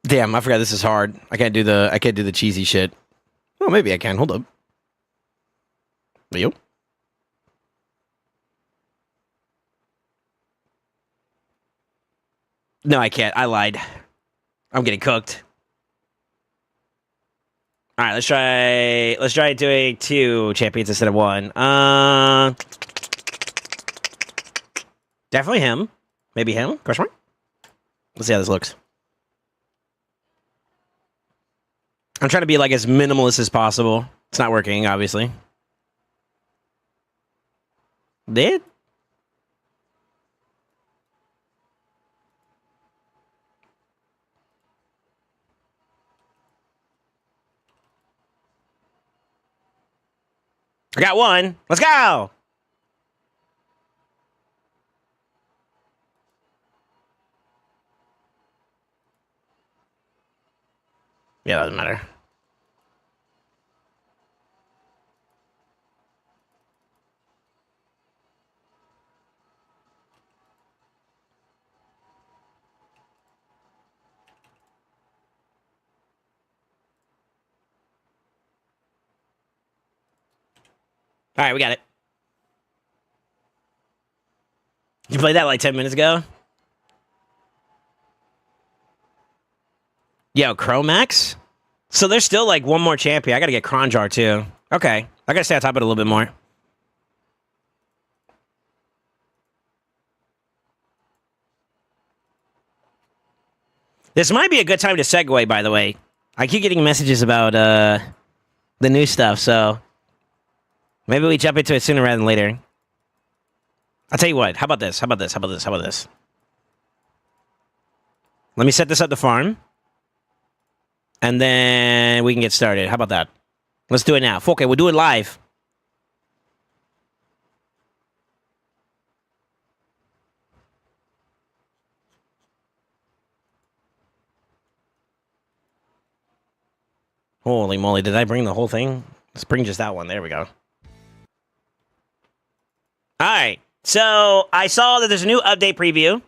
Speaker 3: Damn, I forgot this is hard. I can't do the cheesy shit. Oh, maybe I can. Hold up. Yo. No, I can't. I lied. I'm getting cooked. All right, let's try doing 2 champions instead of 1. Definitely him. Maybe him? Question mark? Let's see how this looks. I'm trying to be like as minimalist as possible. It's not working, obviously. Did? I got 1. Let's go! Yeah, doesn't matter. All right, we got it. You played that like 10 minutes ago? Yo, Chromax? So there's still like 1 more champion. I gotta get Kronjar too. Okay. I gotta stay on top of it a little bit more. This might be a good time to segue, by the way. I keep getting messages about the new stuff, so maybe we jump into it sooner rather than later. I'll tell you what. How about this? How about this? How about this? How about this? Let me set this up to farm. And then we can get started. How about that? Let's do it now. Okay, we'll do it live. Holy moly, did I bring the whole thing? Let's bring just that one. There we go. Alright, so I saw that there's a new update preview.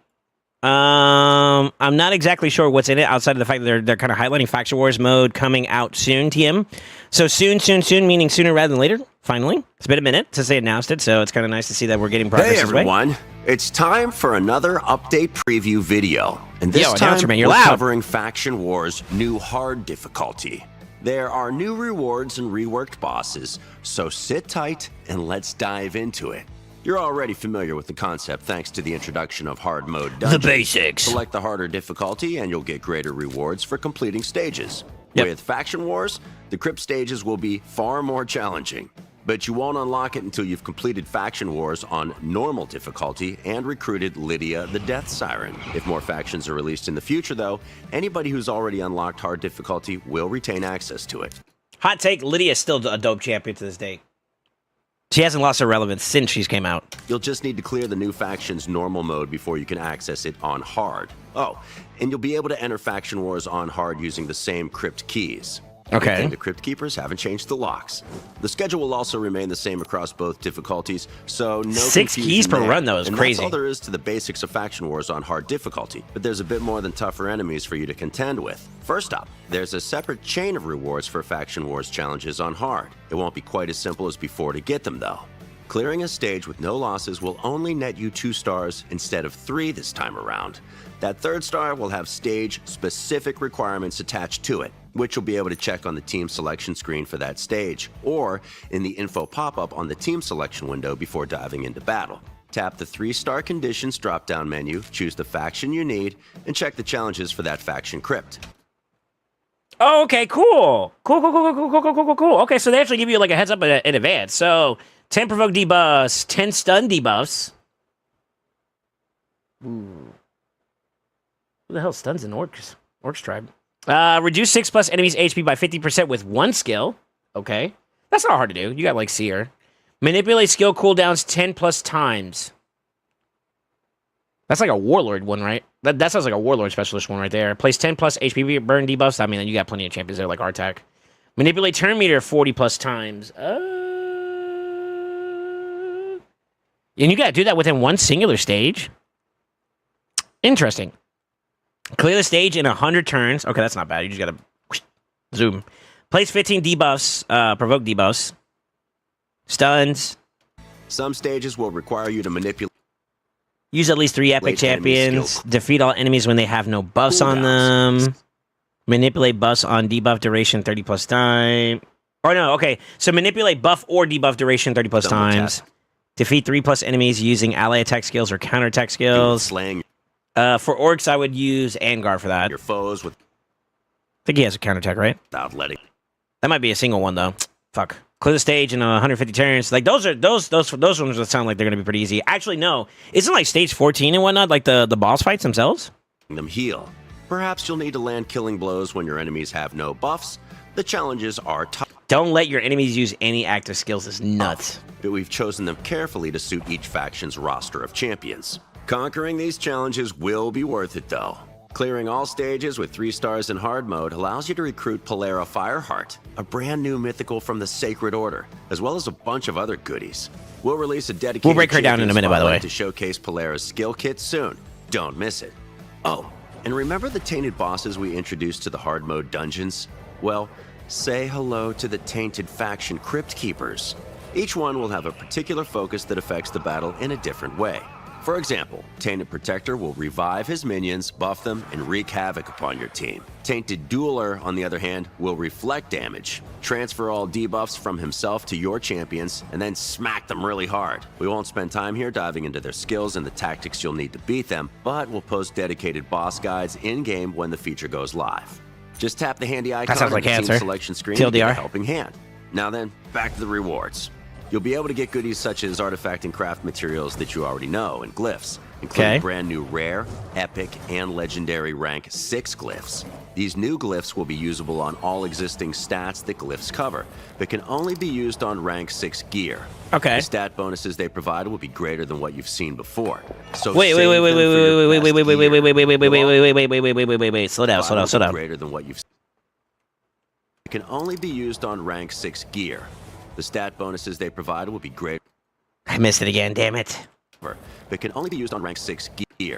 Speaker 3: I'm not exactly sure what's in it outside of the fact that they're kind of highlighting Faction Wars mode coming out soon, TM. So soon, meaning sooner rather than later, finally. It's been a minute since they announced it, so it's kind of nice to see that we're getting progress
Speaker 4: Hey
Speaker 3: this way.
Speaker 4: everyone, it's time for another update preview video. And this
Speaker 3: Yo,
Speaker 4: time
Speaker 3: announcer man, you're
Speaker 4: we're
Speaker 3: loud.
Speaker 4: covering Faction Wars' new hard difficulty. There are new rewards and reworked bosses, so sit tight and let's dive into it. You're already familiar with the concept thanks to the introduction of hard mode dungeons.
Speaker 3: The basics.
Speaker 4: Select the harder difficulty and you'll get greater rewards for completing stages.
Speaker 3: Yep.
Speaker 4: With Faction Wars, the crypt stages will be far more challenging, but you won't unlock it until you've completed Faction Wars on normal difficulty and recruited Lydia the Death Siren. If more factions are released in the future though, anybody who's already unlocked hard difficulty will retain access to it.
Speaker 3: Hot take, Lydia is still a dope champion to this day. She hasn't lost her relevance since she's came out.
Speaker 4: You'll just need to clear the new faction's normal mode before you can access it on hard. Oh, and you'll be able to enter Faction Wars on hard using the same crypt keys.
Speaker 3: Okay.
Speaker 4: Good thing the Crypt Keepers haven't changed the locks. The schedule will also remain the same across both difficulties, so no
Speaker 3: 6
Speaker 4: confusion
Speaker 3: keys per
Speaker 4: there.
Speaker 3: run, though, is
Speaker 4: and
Speaker 3: crazy.
Speaker 4: That's all there is to the basics of Faction Wars on hard difficulty, but there's a bit more than tougher enemies for you to contend with. First up, there's a separate chain of rewards for Faction Wars challenges on hard. It won't be quite as simple as before to get them, though. Clearing a stage with no losses will only net you 2 stars instead of 3 this time around. That 3rd star will have stage-specific requirements attached to it, which you'll be able to check on the team selection screen for that stage, or in the info pop-up on the team selection window before diving into battle. Tap the 3-star conditions drop-down menu, choose the faction you need, and check the challenges for that faction crypt.
Speaker 3: Oh, okay, cool. Cool. Okay, so they actually give you like a heads up in advance. So 10 provoke debuffs, 10 stun debuffs. Ooh. Who the hell stuns in Orcs tribe? Reduce 6+ enemies' HP by 50% with 1 skill. Okay. That's not hard to do. You got like Seer. Manipulate skill cooldowns 10+ times. That's like a Warlord one, right? That sounds like a Warlord specialist one right there. Place 10+ HP burn debuffs. I mean, you got plenty of champions there like Artak. Manipulate turn meter 40+ times. And you gotta do that within 1 singular stage. Interesting. Clear the stage in 100 turns. Okay, that's not bad. You just gotta zoom. Place 15 debuffs, provoke debuffs. Stuns.
Speaker 4: Some stages will require you to manipulate.
Speaker 3: Use at least 3 epic champions. Defeat all enemies when they have no buffs on them. Manipulate buffs on debuff duration 30+ time. Oh no, okay. So manipulate buff or debuff duration 30+ times. Defeat 3+ enemies using ally attack skills or counter attack skills.
Speaker 4: Slaying
Speaker 3: for orcs, I would use Angar for that.
Speaker 4: your foes
Speaker 3: I think he has a counter attack, right?
Speaker 4: without letting.
Speaker 3: That might be a single one though. Fuck. Clear the stage in 150 turns. Like those ones that sound like they're gonna be pretty easy. Actually, no. Isn't like stage 14 and whatnot like the boss fights themselves?
Speaker 4: Them heal. Perhaps you'll need to land killing blows when your enemies have no buffs. The challenges are tough,
Speaker 3: Don't let your enemies use any active skills. It's nuts.
Speaker 4: but we've chosen them carefully to suit each faction's roster of champions. Conquering these challenges will be worth it, though. Clearing all stages with 3 stars in hard mode allows you to recruit Polera Fireheart, a brand new mythical from the Sacred Order, as well as a bunch of other goodies. We'll release a dedicated
Speaker 3: We'll break her down in a minute, by the way.
Speaker 4: to showcase Polera's skill kit soon. Don't miss it. Oh, and remember the tainted bosses we introduced to the hard mode dungeons? Well, say hello to the tainted faction Crypt Keepers. Each one will have a particular focus that affects the battle in a different way. For example, Tainted Protector will revive his minions, buff them, and wreak havoc upon your team. Tainted Dueler, on the other hand, will reflect damage, transfer all debuffs from himself to your champions, and then smack them really hard. We won't spend time here diving into their skills and the tactics you'll need to beat them, but we'll post dedicated boss guides in-game when the feature goes live. Just tap the handy icon
Speaker 3: sounds like
Speaker 4: on the
Speaker 3: cancer.
Speaker 4: team selection screen to get
Speaker 3: TLDR.
Speaker 4: a helping hand. Now then, back to the rewards. You'll be able to get goodies such as artifact and craft materials that you already know, and glyphs, including brand new rare, epic, and legendary rank 6 glyphs. These new glyphs will be usable on all existing stats that glyphs cover, but can only be used on rank 6 gear.
Speaker 3: Okay.
Speaker 4: The stat bonuses they provide will be greater than what you've seen before. So
Speaker 3: Wait. Slow down.
Speaker 4: Greater than what you've seen. It can only be used on rank 6 gear. The stat bonuses they provide will be greater.
Speaker 3: I missed it again, damn it.
Speaker 4: But can only be used on rank 6 gear.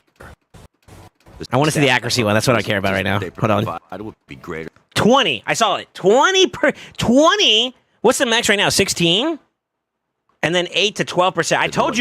Speaker 3: I want to see the accuracy one. That's what I care about right now. Hold on.
Speaker 4: Will be greater.
Speaker 3: 20. I saw it. 20? What's the max right now? 16? And then 8 to 12%. I told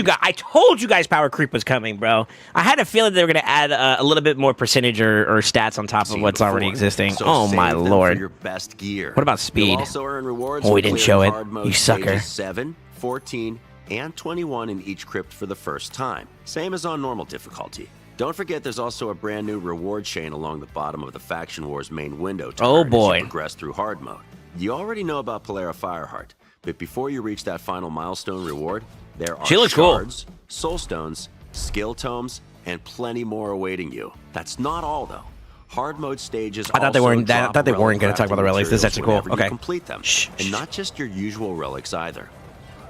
Speaker 3: you guys power creep was coming, bro. I had a feeling they were going to add a little bit more percentage or stats on top of what's already existing.
Speaker 4: So
Speaker 3: oh my lord.
Speaker 4: Your best gear.
Speaker 3: What about speed?
Speaker 4: You'll also earn rewards
Speaker 3: Oh, we
Speaker 4: for
Speaker 3: didn't
Speaker 4: clearing
Speaker 3: show it.
Speaker 4: hard mode
Speaker 3: You sucker.
Speaker 4: stages 7, 14, and 21 in each crypt for the first time. Same as on normal difficulty. Don't forget there's also a brand new reward chain along the bottom of the Faction Wars main window to
Speaker 3: Oh,
Speaker 4: earn
Speaker 3: boy.
Speaker 4: as you progress through hard mode. You already know about Polera Fireheart, but before you reach that final milestone reward, there are
Speaker 3: She looks cool.
Speaker 4: shards, soul stones, skill tomes, and plenty more awaiting you. That's not all, though. Hard mode stages.
Speaker 3: I thought they
Speaker 4: also
Speaker 3: weren't. I
Speaker 4: drop
Speaker 3: thought they weren't
Speaker 4: relic
Speaker 3: going to talk about the
Speaker 4: crafting
Speaker 3: relics. This is actually cool.
Speaker 4: materials whenever you
Speaker 3: Okay.
Speaker 4: complete them,
Speaker 3: Shh,
Speaker 4: and not just your usual relics either.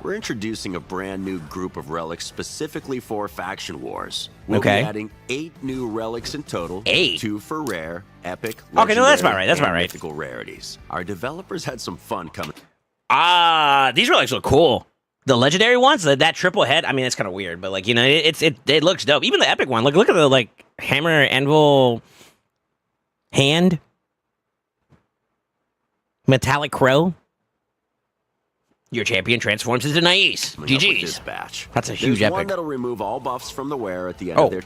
Speaker 4: we're introducing a brand new group of relics specifically for Faction Wars. We'll
Speaker 3: Okay.
Speaker 4: be adding 8 new relics in total.
Speaker 3: 8?
Speaker 4: 2 for rare, epic,
Speaker 3: Okay, no, that's about
Speaker 4: legendary,
Speaker 3: right. That's
Speaker 4: and
Speaker 3: about right.
Speaker 4: mythical rarities. Our developers had some fun coming.
Speaker 3: These relics look cool. The legendary ones, that triple head. I mean, it's kind of weird, but like you know, it looks dope. Even the epic one. Look at the like hammer anvil hand, metallic crow. Your champion transforms into Nais.
Speaker 4: Coming up with this
Speaker 3: GG's.
Speaker 4: batch.
Speaker 3: That's a huge
Speaker 4: There's one
Speaker 3: epic.
Speaker 4: that'll remove all buffs from the wearer at the end of their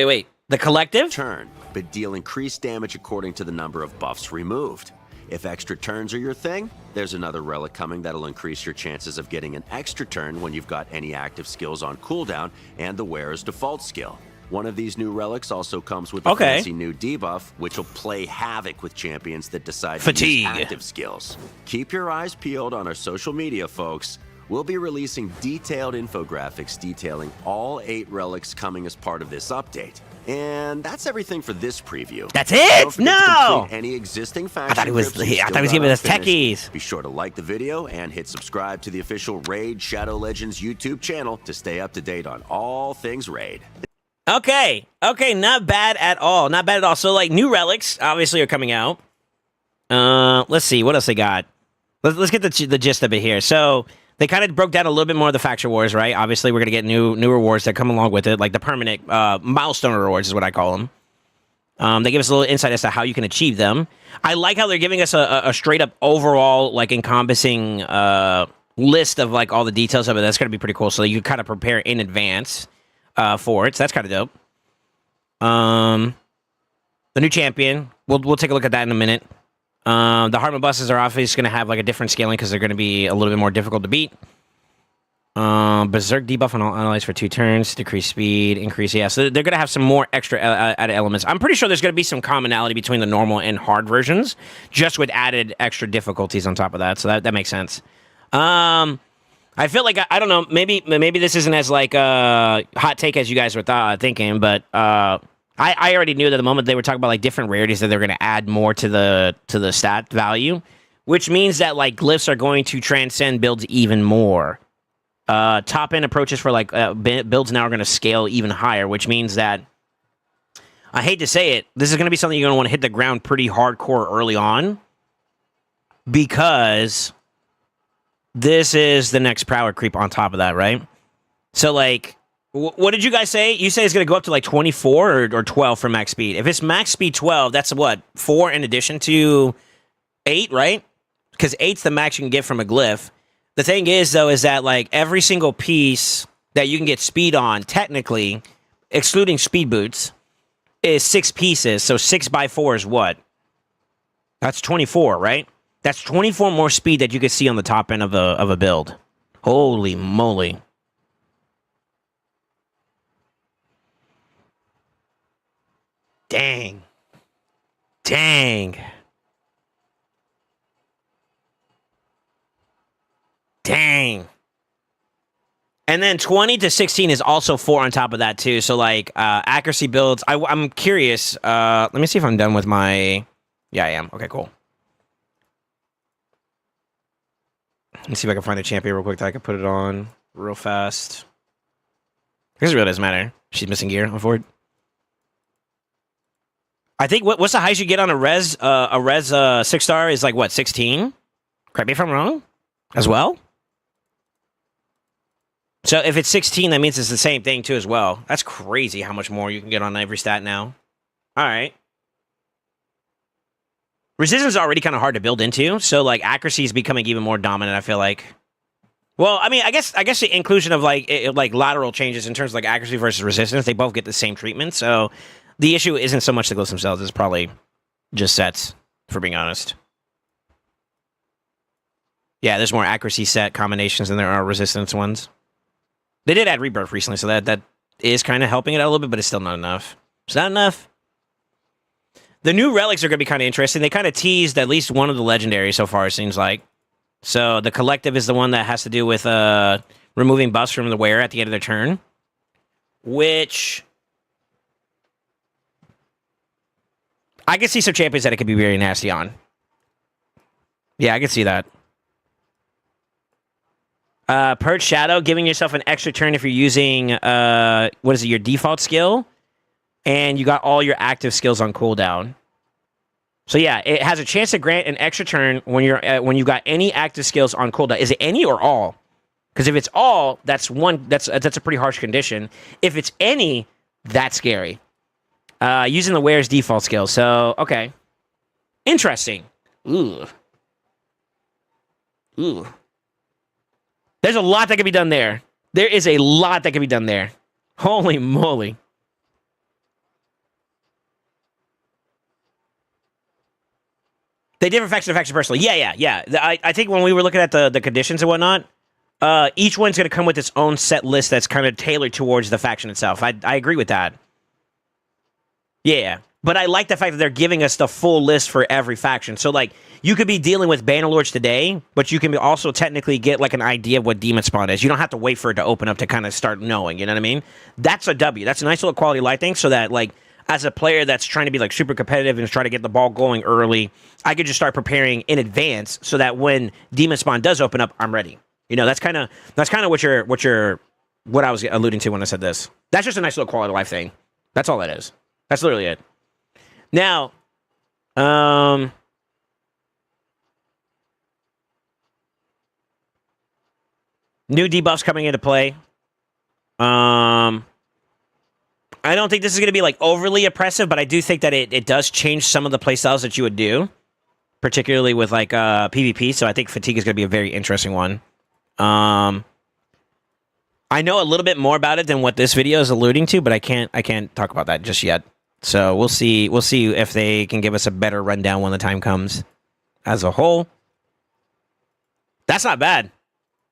Speaker 3: Wait. The collective?
Speaker 4: turn, but deal increased damage according to the number of buffs removed. If extra turns are your thing, there's another relic coming that'll increase your chances of getting an extra turn when you've got any active skills on cooldown and the wearer's default skill. One of these new relics also comes with a fancy new debuff, which will play havoc with champions that decide to use active skills. Keep your eyes peeled on our social media, folks. We'll be releasing detailed infographics detailing all 8 relics coming as part of this update. And that's everything for this preview.
Speaker 3: That's
Speaker 4: Don't
Speaker 3: it?
Speaker 4: forget to
Speaker 3: No!
Speaker 4: complete any existing faction
Speaker 3: I thought he was
Speaker 4: crypts you still
Speaker 3: giving
Speaker 4: got
Speaker 3: us
Speaker 4: unfinished.
Speaker 3: techies.
Speaker 4: Be sure to like the video and hit subscribe to the official Raid Shadow Legends YouTube channel to stay up to date on all things Raid.
Speaker 3: Okay, not bad at all. Not bad at all. So, like, new relics, obviously, are coming out. Let's see, what else they got? Let's get the gist of it here. So, they kind of broke down a little bit more of the faction wars, right? Obviously, we're going to get new rewards that come along with it, like the permanent milestone rewards is what I call them. They give us a little insight as to how you can achieve them. I like how they're giving us a straight-up overall, like, encompassing list of, like, all the details of it. That's going to be pretty cool, so you kind of prepare in advance for it, so that's kind of dope. The new champion, we'll take a look at that in a minute. The Hartman buses are obviously going to have like a different scaling because they're going to be a little bit more difficult to beat. Berserk debuff on all allies for 2 turns, decrease speed, increase, yeah. So they're going to have some more extra added elements. I'm pretty sure there's going to be some commonality between the normal and hard versions, just with added extra difficulties on top of that. So that makes sense. I feel like I don't know. Maybe this isn't as like hot take as you guys were thinking, but I already knew that the moment they were talking about like different rarities that they're going to add more to the stat value, which means that like glyphs are going to transcend builds even more. Top end approaches for like builds now are going to scale even higher, which means that I hate to say it, this is going to be something you're going to want to hit the ground pretty hardcore early on because this is the next power creep on top of that, right? So, like, what did you guys say? You say it's going to go up to, like, 24 or 12 for max speed. If it's max speed 12, that's what? 4 in addition to 8, right? Because 8's the max you can get from a glyph. The thing is, though, is that, like, every single piece that you can get speed on, technically, excluding speed boots, is 6 pieces. So 6 by 4 is what? That's 24, right? That's 24 more speed that you could see on the top end of a build. Holy moly. Dang. Dang. Dang. And then 20 to 16 is also 4 on top of that, too. So, like, accuracy builds. I'm curious. Let me see if I'm done with my... Yeah, I am. Okay, cool. Let me see if I can find a champion real quick that I can put it on real fast. I guess it really doesn't matter. She's missing gear on forward. I think what's the highest you get on a res 6-star is like what, 16? Correct me if I'm wrong. As well. So if it's 16, that means it's the same thing too as well. That's crazy how much more you can get on every stat now. All right. Resistance is already kind of hard to build into, so like accuracy is becoming even more dominant, I feel like. Well, I mean, I guess the inclusion of like lateral changes in terms of like accuracy versus resistance, they both get the same treatment. So the issue isn't so much the glyphs themselves; it's probably just sets, for being honest. Yeah, there's more accuracy set combinations than there are resistance ones. They did add rebirth recently, so that is kind of helping it out a little bit, but it's still not enough. It's not enough. The new relics are going to be kind of interesting. They kind of teased at least one of the legendaries so far, it seems like. So the collective is the one that has to do with removing buffs from the wearer at the end of their turn. Which... I can see some champions that it could be very nasty on. Yeah, I can see that. Purge Shadow, giving yourself an extra turn if you're using, what is it, your default skill, and you got all your active skills on cooldown. So yeah, it has a chance to grant an extra turn when you got any active skills on cooldown. Is it any or all? Because if it's all, that's a pretty harsh condition. If it's any, that's scary. Using the wearer's default skill. So okay, interesting. Ooh. There's a lot that can be done there. There is a lot that can be done there. Holy moly. They differ faction to faction personally. Yeah. I think when we were looking at the conditions and whatnot, each one's going to come with its own set list that's kind of tailored towards the faction itself. I agree with that. Yeah. But I like the fact that they're giving us the full list for every faction. So, like, you could be dealing with Bannerlords today, but you can also technically get, like, an idea of what Demon Spawn is. You don't have to wait for it to open up to kind of start knowing, you know what I mean? That's a W. That's a nice little quality of life thing so that, like, as a player that's trying to be, like, super competitive and try to get the ball going early, I could just start preparing in advance so that when Demon Spawn does open up, I'm ready. You know, that's kind of what I was alluding to when I said this. That's just a nice little quality of life thing. That's all that is. That's literally it. Now, new debuffs coming into play. I don't think this is going to be like overly oppressive, but I do think that it does change some of the playstyles that you would do, particularly with like PvP. So I think fatigue is going to be a very interesting one. I know a little bit more about it than what this video is alluding to, but I can't talk about that just yet. So we'll see if they can give us a better rundown when the time comes. As a whole, that's not bad.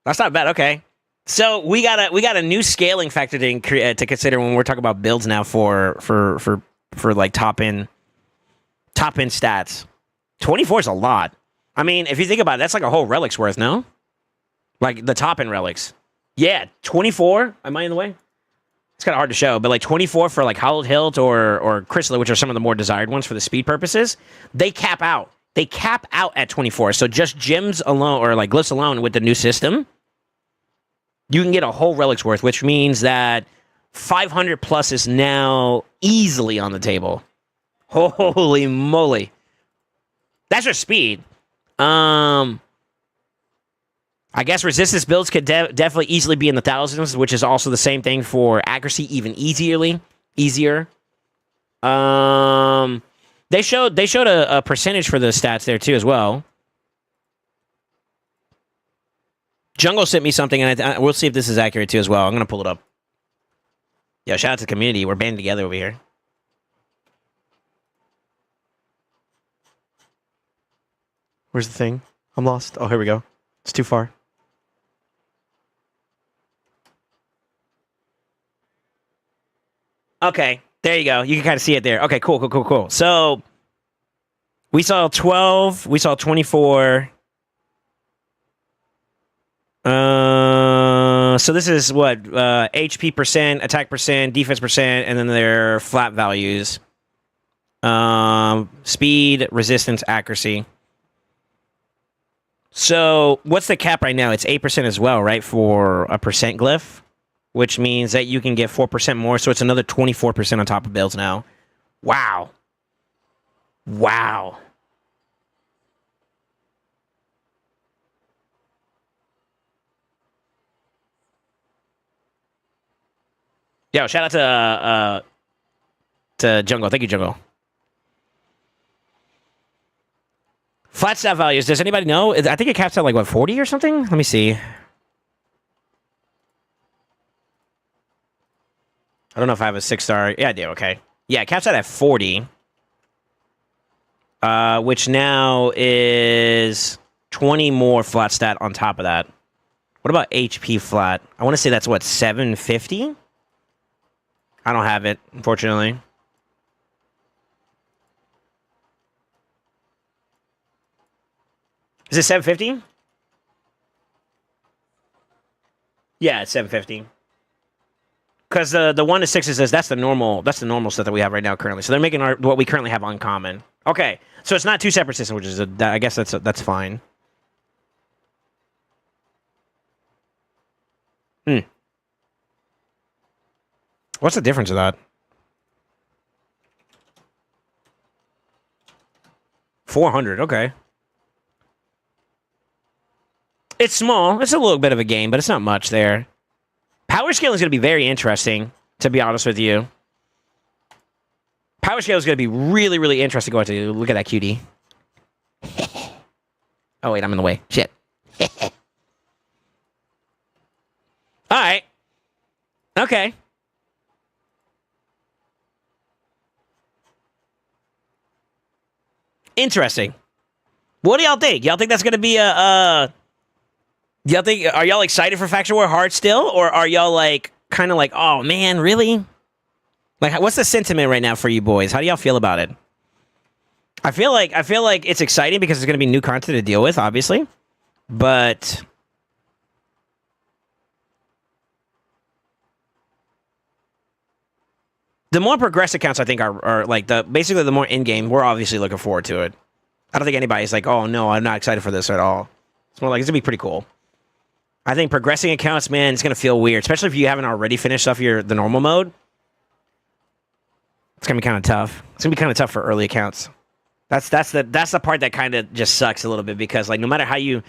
Speaker 3: Okay, so we got a new scaling factor to consider when we're talking about builds now for like top end stats. 24 is a lot. I mean, if you think about it, that's like a whole relic's worth, no? Like the top end relics. Yeah, 24. Am I in the way? It's kind of hard to show, but like 24 for like Hollowed Hilt or Chrysalis, which are some of the more desired ones for the speed purposes, they cap out. They cap out at 24. So just gems alone or like glyphs alone with the new system, you can get a whole relic's worth, which means that 500 plus is now easily on the table. Holy moly. That's your speed. I guess resistance builds could definitely easily be in the thousands, which is also the same thing for accuracy, even easier. They showed a percentage for the stats there too as well. Jungle sent me something, and we'll see if this is accurate too as well. I'm gonna pull it up. Yeah, shout out to the community. We're banding together over here. Where's the thing? I'm lost. Oh, here we go. It's too far. Okay, there you go. You can kind of see it there. Okay, cool. So, we saw 12. We saw 24. So this is what? HP percent, attack percent, defense percent, and then their flat values. Speed, resistance, accuracy. So, what's the cap right now? It's 8% as well, right? For a percent glyph, which means that you can get 4% more. So, it's another 24% on top of builds now. Wow. Yo, shout out to Jungle. Thank you, Jungle. Flat stat values. Does anybody know? I think it caps at like, what, 40 or something? Let me see. I don't know if I have a 6-star. Yeah, I do. Okay. Yeah, it caps out at 40. Which now is 20 more flat stat on top of that. What about HP flat? I want to say that's, what, 750? I don't have it, unfortunately. Is it 750? Yeah, it's 750. Because the 1 to 6 says that's the normal stuff that we have right now currently. So they're making what we currently have uncommon. Okay, so it's not two separate systems, which is I guess that's fine. What's the difference of that? 400, okay. It's small. It's a little bit of a game, but it's not much there. Power scaling is going to be very interesting, to be honest with you. Power scale is going to be really, really interesting going to look at that cutie. Oh, wait, I'm in the way. Shit. All right. Okay. Interesting. What do y'all think? Y'all think that's going to be y'all think, are y'all excited for Faction War Heart still? Or are y'all like, kind of like, oh man, really? Like, what's the sentiment right now for you boys? How do y'all feel about it? I feel like it's exciting because there's going to be new content to deal with, obviously. But the more progress accounts, I think, are like basically the more in-game. We're obviously looking forward to it. I don't think anybody's like, oh no, I'm not excited for this at all. It's more like, it's going to be pretty cool. I think progressing accounts, man, it's going to feel weird, especially if you haven't already finished off the normal mode. It's going to be kind of tough. It's going to be kind of tough for early accounts. That's the part that kind of just sucks a little bit, because like no matter how you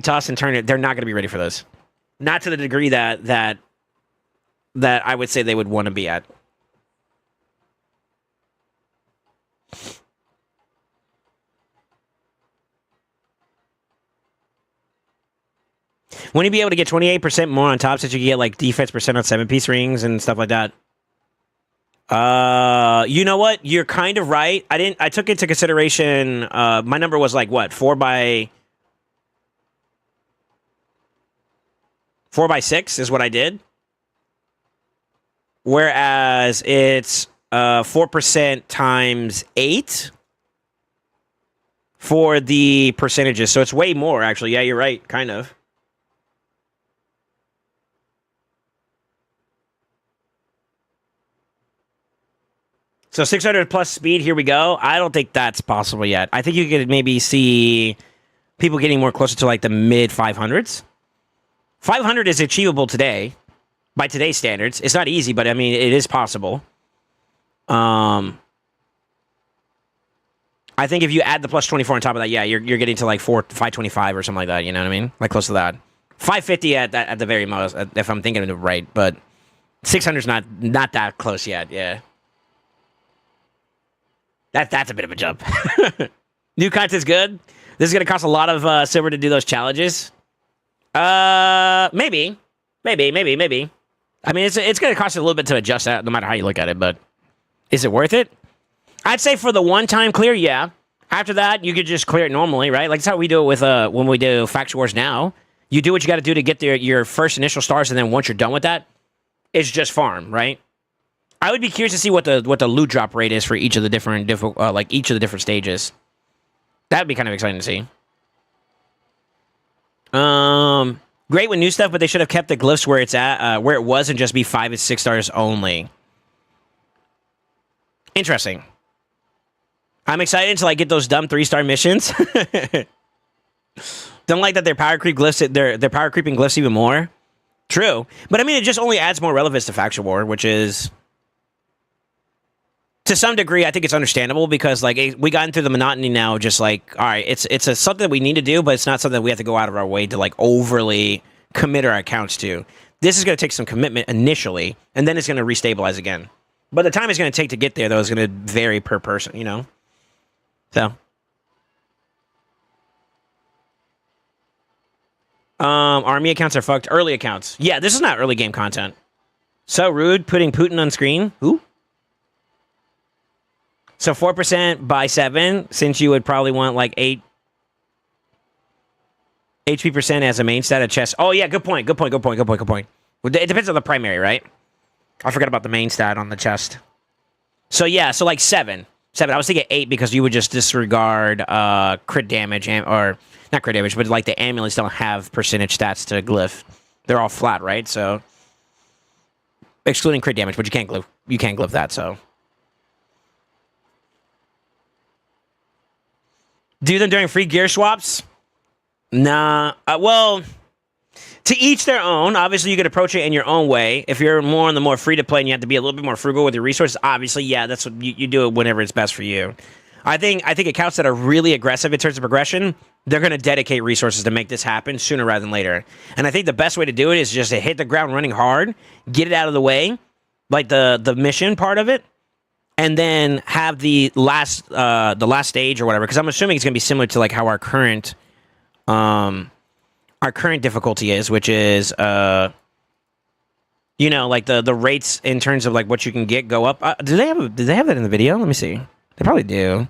Speaker 3: toss and turn it, they're not going to be ready for this. Not to the degree that I would say they would want to be at. Wouldn't you be able to get 28% more on top since you get like defense percent on 7-piece rings and stuff like that? You know what? You're kind of right. I took into consideration, my number was like what? 4 by 6 is what I did. Whereas it's 4% times 8 for the percentages. So it's way more, actually. Yeah, you're right. Kind of. So 600 plus speed, here we go. I don't think that's possible yet. I think you could maybe see people getting more closer to like the mid 500s. 500 is achievable today, by today's standards. It's not easy, but I mean, it is possible. I think if you add the plus 24 on top of that, yeah, you're getting to like 525 or something like that. You know what I mean? Like close to that. 550 at the very most, if I'm thinking of it right. But 600's not that close yet. Yeah. That's a bit of a jump. New content's good. This is going to cost a lot of silver to do those challenges. Maybe. I mean, it's going to cost a little bit to adjust that, no matter how you look at it. But is it worth it? I'd say for the one-time clear, yeah. After that, you could just clear it normally, right? Like that's how we do it with when we do Faction Wars now. You do what you got to do to get your first initial stars, and then once you're done with that, it's just farm, right? I would be curious to see what the loot drop rate is for each of the different each of the different stages. That'd be kind of exciting to see. Great with new stuff, but they should have kept the glyphs where it's at, where it was, and just be 5 and 6 stars only. Interesting. I'm excited to like get those dumb 3-star missions. Don't like that they're power creep glyphs. They're power creeping glyphs even more. True, but I mean, it just only adds more relevance to Faction War, which is, to some degree, I think it's understandable, because like we got into the monotony now. Just like, all right, it's something that we need to do, but it's not something that we have to go out of our way to like overly commit our accounts to. This is going to take some commitment initially, and then it's going to restabilize again. But the time it's going to take to get there, though, is going to vary per person, you know? So. Army accounts are fucked. Early accounts. Yeah, this is not early game content. So rude, putting Putin on screen. Ooh. So 4% by 7, since you would probably want like 8 HP percent as a main stat of chest. Oh, yeah, good point. It depends on the primary, right? I forgot about the main stat on the chest. So, yeah, so like 7. I was thinking 8 because you would just disregard crit damage, or not crit damage, but like the amulets don't have percentage stats to glyph. They're all flat, right? So, excluding crit damage, but you can't glyph that, so. Do them during free gear swaps? Nah. Well, To each their own. Obviously, you could approach it in your own way. If you're more on the more free to play and you have to be a little bit more frugal with your resources, obviously, yeah, that's what you do it whenever it's best for you. I think accounts that are really aggressive in terms of progression, they're going to dedicate resources to make this happen sooner rather than later. And I think the best way to do it is just to hit the ground running hard, get it out of the way, like the mission part of it, and then have the last stage or whatever. Because I'm assuming it's going to be similar to like how our current difficulty is, which is like the rates in terms of like what you can get go up. Do they have that in the video? Let me see. They probably do.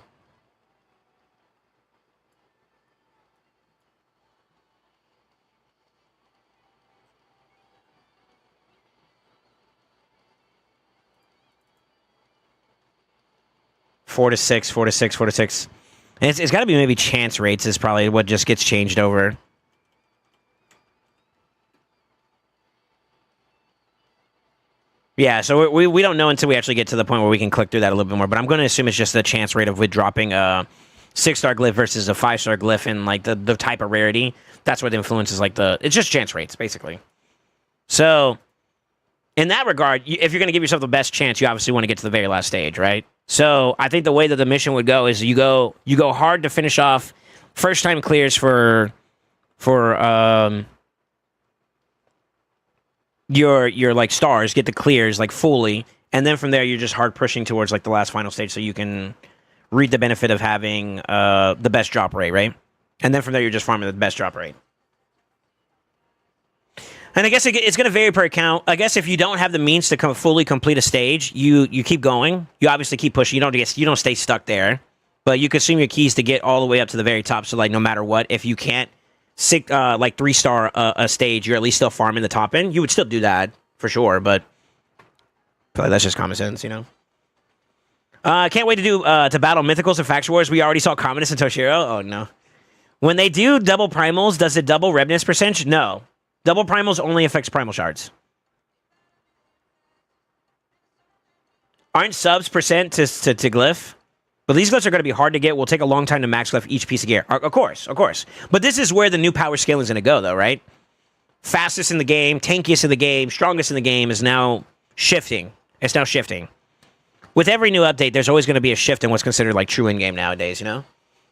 Speaker 3: Four to six. And it's got to be maybe chance rates is probably what just gets changed over. Yeah, so we don't know until we actually get to the point where we can click through that a little bit more. But I'm going to assume it's just the chance rate of with dropping a 6-star glyph versus a 5-star glyph and like the type of rarity. That's what influences like it's just chance rates basically. So in that regard, if you're going to give yourself the best chance, you obviously want to get to the very last stage, right? So I think the way that the mission would go is you go hard to finish off first time clears for your like stars, get the clears like fully, and then from there you're just hard pushing towards like the last final stage so you can reap the benefit of having the best drop rate, right? And then from there you're just farming the best drop rate. And I guess it's going to vary per account. I guess if you don't have the means to fully complete a stage, you keep going. You obviously keep pushing. You don't stay stuck there, but you consume your keys to get all the way up to the very top. So like no matter what, if you can't like 3-star a stage, you're at least still farming the top end. You would still do that for sure, but that's just common sense, you know. Can't wait to battle mythicals and faction wars. We already saw Commodus and Toshiro. Oh no. When they do double primals, does it double readiness percentage? No. Double primals only affects primal shards. Aren't subs percent to glyph? But these glyphs are going to be hard to get. Will take a long time to max glyph each piece of gear. Of course. But this is where the new power scaling is going to go, though, right? Fastest in the game, tankiest in the game, strongest in the game is now shifting. It's now shifting. With every new update, there's always going to be a shift in what's considered like true in-game nowadays, you know?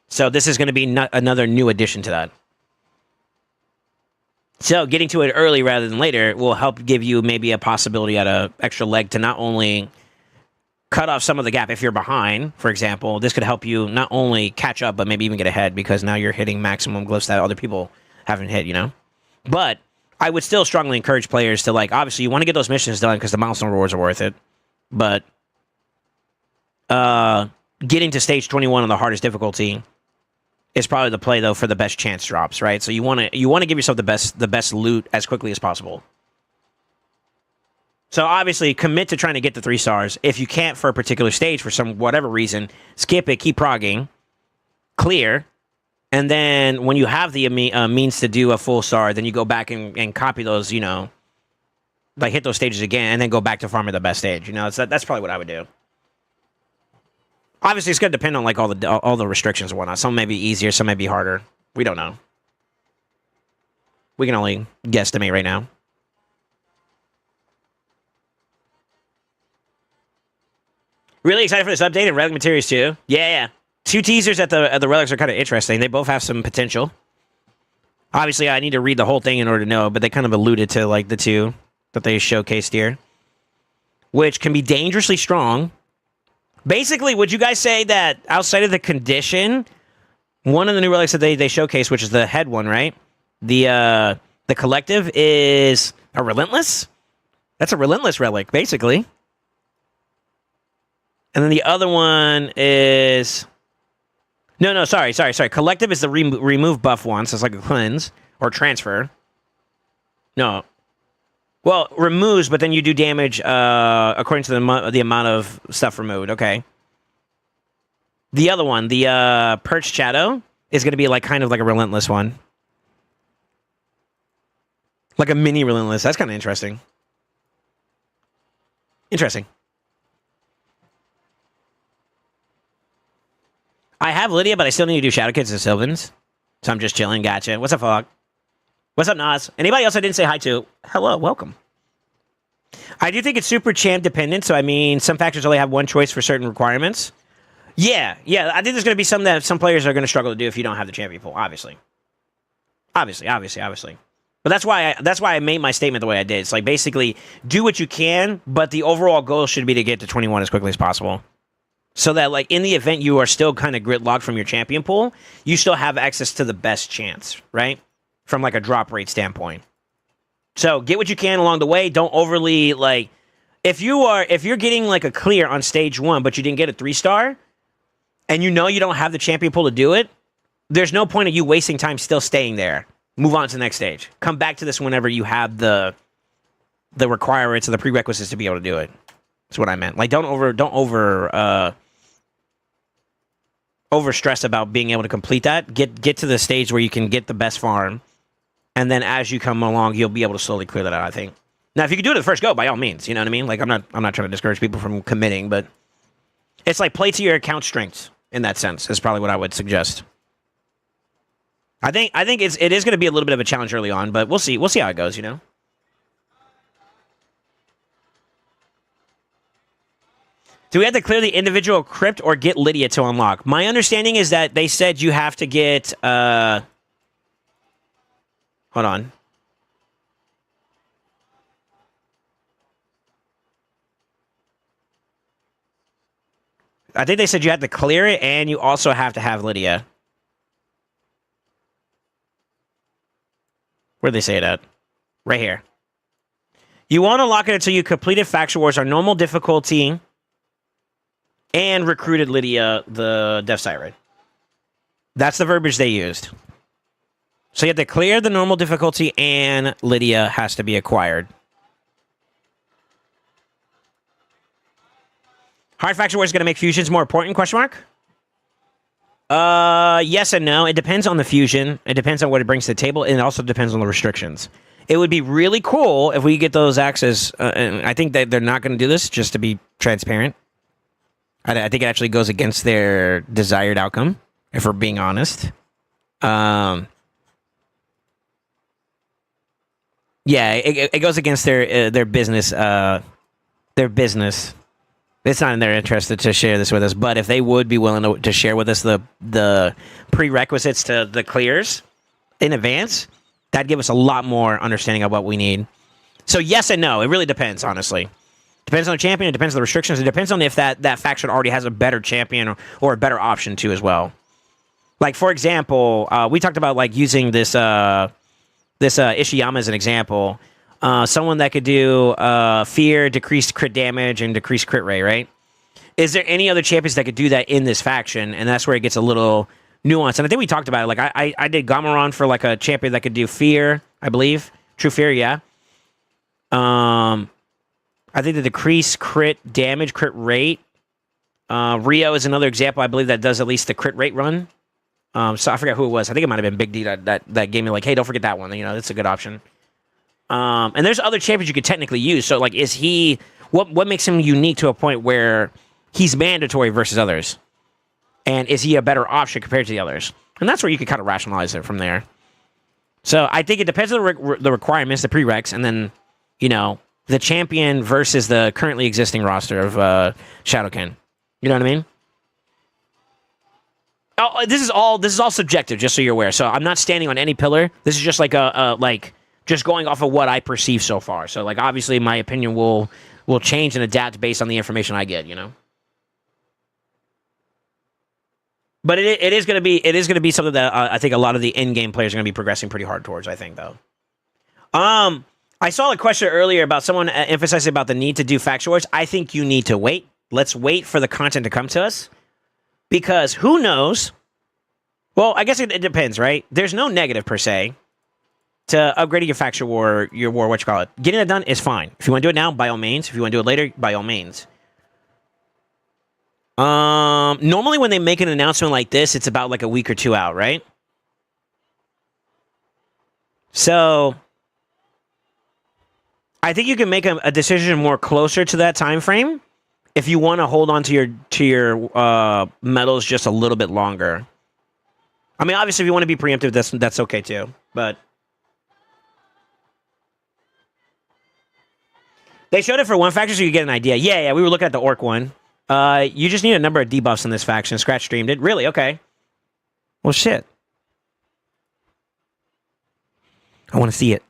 Speaker 3: So this is going to be another new addition to that. So getting to it early rather than later will help give you maybe a possibility at an extra leg to not only cut off some of the gap if you're behind, for example. This could help you not only catch up, but maybe even get ahead because now you're hitting maximum glyphs that other people haven't hit, you know? But I would still strongly encourage players to, like, obviously you want to get those missions done because the milestone rewards are worth it. But getting to stage 21 on the hardest difficulty is probably the play, though, for the best chance drops, right? So you want to give yourself the best loot as quickly as possible. So obviously, commit to trying to get the 3 stars. If you can't for a particular stage for some whatever reason, skip it, keep progging, clear, and then when you have the means to do a full star, then you go back and copy those, you know, like hit those stages again, and then go back to farming the best stage. You know, that's probably what I would do. Obviously, it's going to depend on like all the restrictions and whatnot. Some may be easier, some may be harder. We don't know. We can only guesstimate right now. Really excited for this update and relic materials too. Yeah. 2 teasers at the relics are kind of interesting. They both have some potential. Obviously, I need to read the whole thing in order to know, but they kind of alluded to like the 2 that they showcased here, which can be dangerously strong. Basically, would you guys say that outside of the condition, one of the new relics that they showcased, which is the head one, right? The collective is a relentless? That's a relentless relic, basically. And then the other one is... No, sorry. Collective is the remove buff one, so it's like a cleanse or transfer. No. Well, removes, but then you do damage according to the amount of stuff removed. Okay. The other one, the Perched Shadow, is going to be like kind of like a relentless one. Like a mini relentless. That's kind of interesting. I have Lydia, but I still need to do Shadow Kids and Sylvans. So I'm just chilling. Gotcha. What's up, Fog? What's up, Nas? Anybody else I didn't say hi to? Hello, welcome. I do think it's super champ dependent. So, I mean, some factors only have one choice for certain requirements. Yeah. I think there's going to be some that some players are going to struggle to do if you don't have the champion pool, obviously. Obviously. But that's why I made my statement the way I did. It's like basically do what you can, but the overall goal should be to get to 21 as quickly as possible. So that like in the event you are still kind of gridlocked from your champion pool, you still have access to the best chance, right? From like a drop rate standpoint. So get what you can along the way. Don't overly like if you're getting like a clear on stage 1, but you didn't get a 3-star, and you know you don't have the champion pool to do it, there's no point of you wasting time still staying there. Move on to the next stage. Come back to this whenever you have the requirements and the prerequisites to be able to do it. That's what I meant. Like don't over stress about being able to complete that. Get to the stage where you can get the best farm, and then as you come along, you'll be able to slowly clear that out, I think. Now, if you can do it at the first go, by all means, you know what I mean? Like I'm not trying to discourage people from committing, but it's like play to your account strengths in that sense. Is probably what I would suggest. I think it is going to be a little bit of a challenge early on, but we'll see. We'll see how it goes, you know? Do we have to clear the individual crypt or get Lydia to unlock? My understanding is that they said you have to get... hold on. I think they said you have to clear it, and you also have to have Lydia. Where'd they say it at? Right here. You won't unlock it until you completed Faction Wars on normal difficulty and recruited Lydia, the Death Siren. That's the verbiage they used. So you have to clear the normal difficulty and Lydia has to be acquired. Hard Faction Wars is going to make fusions more important, question mark? Yes and no. It depends on the fusion. It depends on what it brings to the table, and it also depends on the restrictions. It would be really cool if we get those access, and I think that they're not going to do this, just to be transparent. I think it actually goes against their desired outcome, if we're being honest. Yeah, it goes against their business. Their business. It's not in their interest to share this with us, but if they would be willing to share with us the prerequisites to the clears in advance, that'd give us a lot more understanding of what we need. So yes and no. It really depends, honestly. Depends on the champion. It depends on the restrictions. It depends on if that faction already has a better champion or a better option too as well. Like, for example, we talked about like using this Ishiyama as an example. Someone that could do fear, decreased crit damage, and decreased crit rate, right? Is there any other champions that could do that in this faction? And that's where it gets a little nuanced. And I think we talked about it. Like, I did Gameron for, like, a champion that could do fear, I believe. True fear, yeah. I think the decreased crit damage, crit rate. Rio is another example, I believe, that does at least the crit rate run. So I forget who it was. I think it might have been Big D that gave me, like, hey, don't forget that one. You know, that's a good option. And there's other champions you could technically use. So, like, is he... What makes him unique to a point where he's mandatory versus others? And is he a better option compared to the others? And that's where you can kind of rationalize it from there. So, I think it depends on the requirements, the prereqs, and then, you know, the champion versus the currently existing roster of Shadowkin. You know what I mean? Oh, this is all subjective, just so you're aware. So, I'm not standing on any pillar. This is just like just going off of what I perceive so far. So, like, obviously, my opinion will change and adapt based on the information I get, you know? But it is going to be something that I think a lot of the in-game players are going to be progressing pretty hard towards, I think, though. I saw a question earlier about someone emphasizing about the need to do faction wars. I think you need to wait. Let's wait for the content to come to us. Because who knows? Well, I guess it depends, right? There's no negative, per se, to upgrading your faction war, what you call it. Getting it done is fine. If you want to do it now, by all means. If you want to do it later, by all means. Normally when they make an announcement like this, it's about like a week or two out, right? So I think you can make a decision more closer to that time frame if you want to hold on to your medals just a little bit longer. I mean, obviously, if you want to be preemptive, that's okay too. But They showed it for one faction so you get an idea. Yeah, we were looking at the orc one. You just need a number of debuffs in this faction. Scratch streamed it. Really? Okay. Well, shit. I want to see it.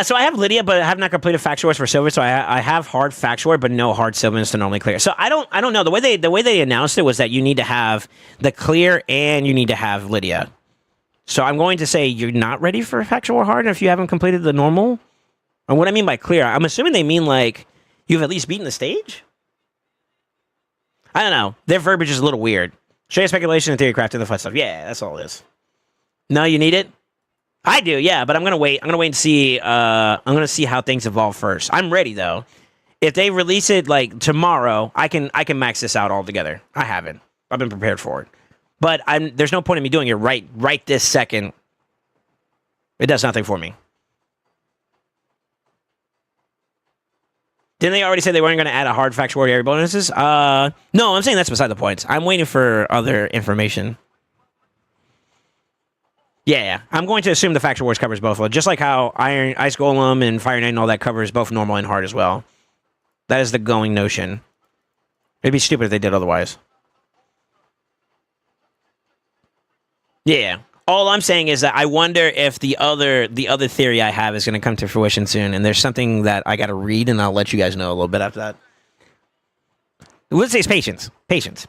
Speaker 3: So I have Lydia, but I have not completed Faction Wars for Silver. So I have hard Faction War, but no hard Sylvanus to normally clear. So I don't know. The way they announced it was that you need to have the clear and you need to have Lydia. So I'm going to say you're not ready for Faction War hard if you haven't completed the normal. And what I mean by clear, I'm assuming they mean like you've at least beaten the stage. I don't know. Their verbiage is a little weird. Show you speculation and theory craft and the fun stuff. Yeah, that's all it is. No, you need it. I do, yeah, but I'm gonna wait. I'm gonna wait and see. I'm gonna see how things evolve first. I'm ready though. If they release it like tomorrow, I can max this out altogether. I haven't. I've been prepared for it, but there's no point in me doing it right this second. It does nothing for me. Didn't they already say they weren't going to add a hard faction warrior bonuses? No, I'm saying that's beside the point. I'm waiting for other information. Yeah, I'm going to assume the Faction Wars covers both, just like how Ice Golem and Fire Knight and all that covers both normal and hard as well. That is the going notion. It'd be stupid if they did otherwise. Yeah. All I'm saying is that I wonder if the other theory I have is going to come to fruition soon, and there's something that I got to read, and I'll let you guys know a little bit after that. Let's say it's patience. Patience.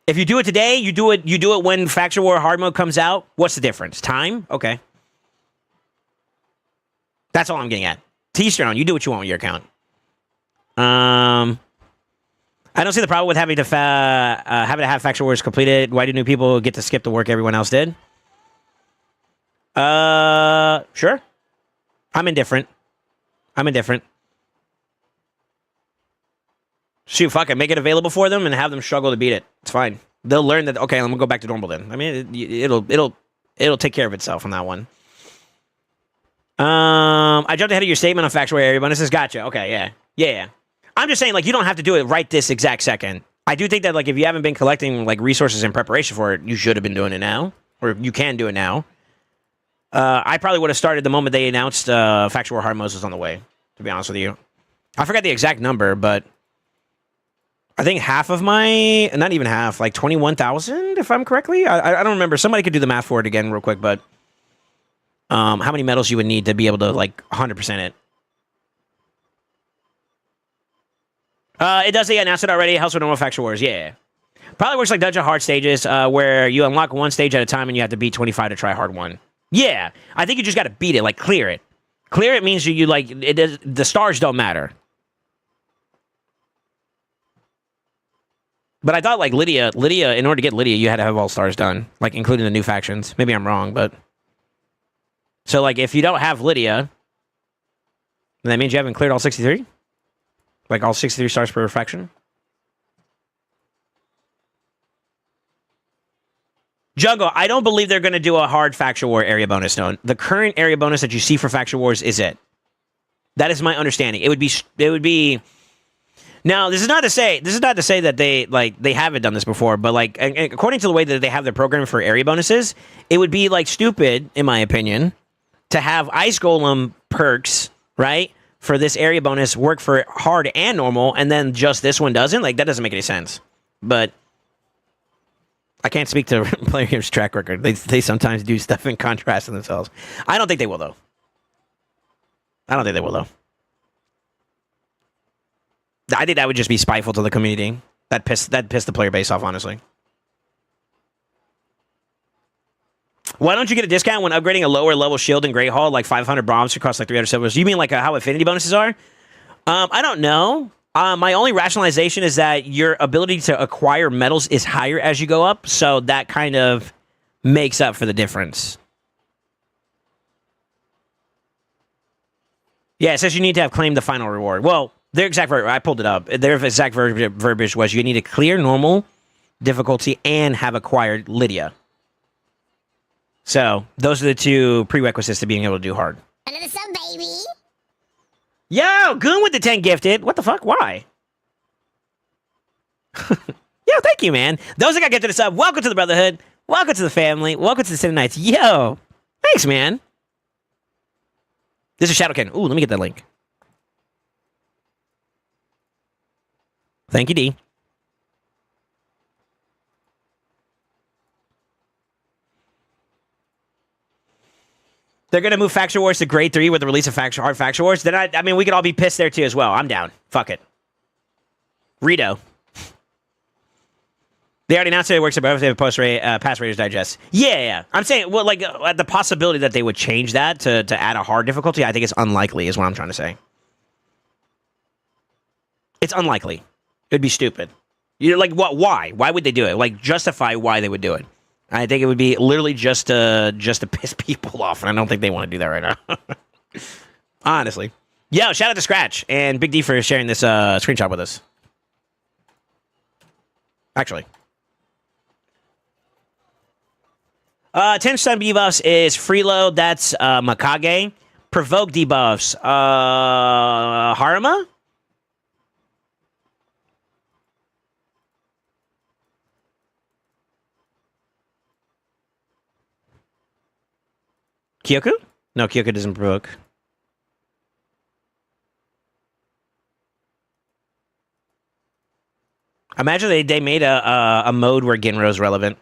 Speaker 3: If you do it today, you do it when Faction War Hard Mode comes out. What's the difference? Time? Okay. That's all I'm getting at. To each your own. You do what you want with your account. I don't see the problem with having to have Faction Wars completed. Why do new people get to skip the work everyone else did? Sure. I'm indifferent. Shoot, fuck it. Make it available for them and have them struggle to beat it. It's fine. They'll learn that, okay, I'm going to go back to normal then. I mean, it'll take care of itself on that one. I jumped ahead of your statement on Faction War area bonuses. Gotcha. Okay, yeah. I'm just saying, like, you don't have to do it right this exact second. I do think that, like, if you haven't been collecting, like, resources in preparation for it, you should have been doing it now. Or you can do it now. I probably would have started the moment they announced Faction War Hard Mode was on the way, to be honest with you. I forgot the exact number, but I think half of my, not even half, like 21,000, if I'm correctly. I don't remember. Somebody could do the math for it again real quick, but how many medals you would need to be able to, like, 100% it. It does say announced it already. Helps with normal Faction Wars. Yeah. Probably works like Dungeon Hard stages, where you unlock one stage at a time and you have to beat 25 to try hard one. Yeah. I think you just got to beat it, like, clear it. Clear it means you like, it does, the stars don't matter. But I thought, like, Lydia, in order to get Lydia, you had to have all stars done, like, including the new factions. Maybe I'm wrong, but so, like, if you don't have Lydia, then that means you haven't cleared all 63? Like, all 63 stars per faction? Jungle, I don't believe they're going to do a hard Faction War area bonus, no. The current area bonus that you see for Faction Wars is it. That is my understanding. It would be... Now, this is not to say that they haven't done this before, but, like, according to the way that they have their program for area bonuses, it would be, like, stupid, in my opinion, to have Ice Golem perks, right, for this area bonus work for hard and normal, and then just this one doesn't. Like, that doesn't make any sense. But I can't speak to Player Game's track record. They sometimes do stuff in contrast to themselves. I don't think they will, though. I think that would just be spiteful to the community. That'd piss the player base off, honestly. Why don't you get a discount when upgrading a lower level shield in Great Hall, like 500 bombs should cost like 300 silvers? You mean like how affinity bonuses are? I don't know. My only rationalization is that your ability to acquire medals is higher as you go up, so that kind of makes up for the difference. Yeah, it says you need to have claimed the final reward. Well, their exact verbiage, I pulled it up. Their exact verbiage was you need to clear normal difficulty and have acquired Lydia. So, those are the two prerequisites to being able to do hard.
Speaker 5: Another sub, baby.
Speaker 3: Yo, Goon with the 10 gifted. What the fuck? Why? Yo, thank you, man. Those that got get to the sub, welcome to the Brotherhood. Welcome to the family. Welcome to the City Knights. Yo, thanks, man. This is Shadowkin. Ooh, let me get that link. Thank you, D. They're going to move Faction Wars to Grade 3 with the release of Hard Faction Wars. Then I mean, we could all be pissed there too as well. I'm down. Fuck it. Rito. They already announced it works about Pass Raiders Digest. Yeah. I'm saying, well, like, the possibility that they would change that to add a hard difficulty, I think it's unlikely, is what I'm trying to say. It's unlikely. It would be stupid. You're like, what? Why? Why would they do it? Like, justify why they would do it. I think it would be literally just to piss people off, and I don't think they want to do that right now. Honestly. Yo, shout out to Scratch and Big D for sharing this screenshot with us. Actually. 10 stun debuffs is Freeload. That's Makage. Provoke debuffs. Haruma? Kyoku? No, Kyoku doesn't provoke. Imagine they made a mode where Ginro's relevant.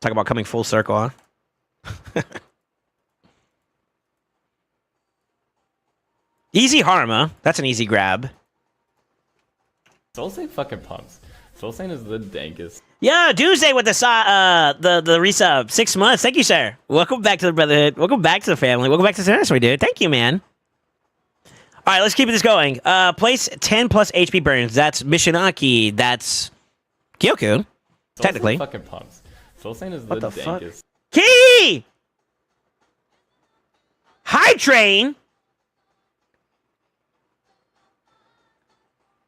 Speaker 3: Talk about coming full circle, huh? Easy Haruma. That's an easy grab.
Speaker 5: SoulSaint fucking pumps. SoulSaint is the dankest.
Speaker 3: Yo, Doomsday with the resub. 6 months. Thank you, sir. Welcome back to the Brotherhood. Welcome back to the family. Welcome back to the Nursery, dude. Thank you, man. All right, let's keep this going. Place 10 plus HP burns. That's Mishinaki. That's Kyoku. Technically.
Speaker 5: Fucking pumps. SoulSaint is the dankest.
Speaker 3: Key! High Train?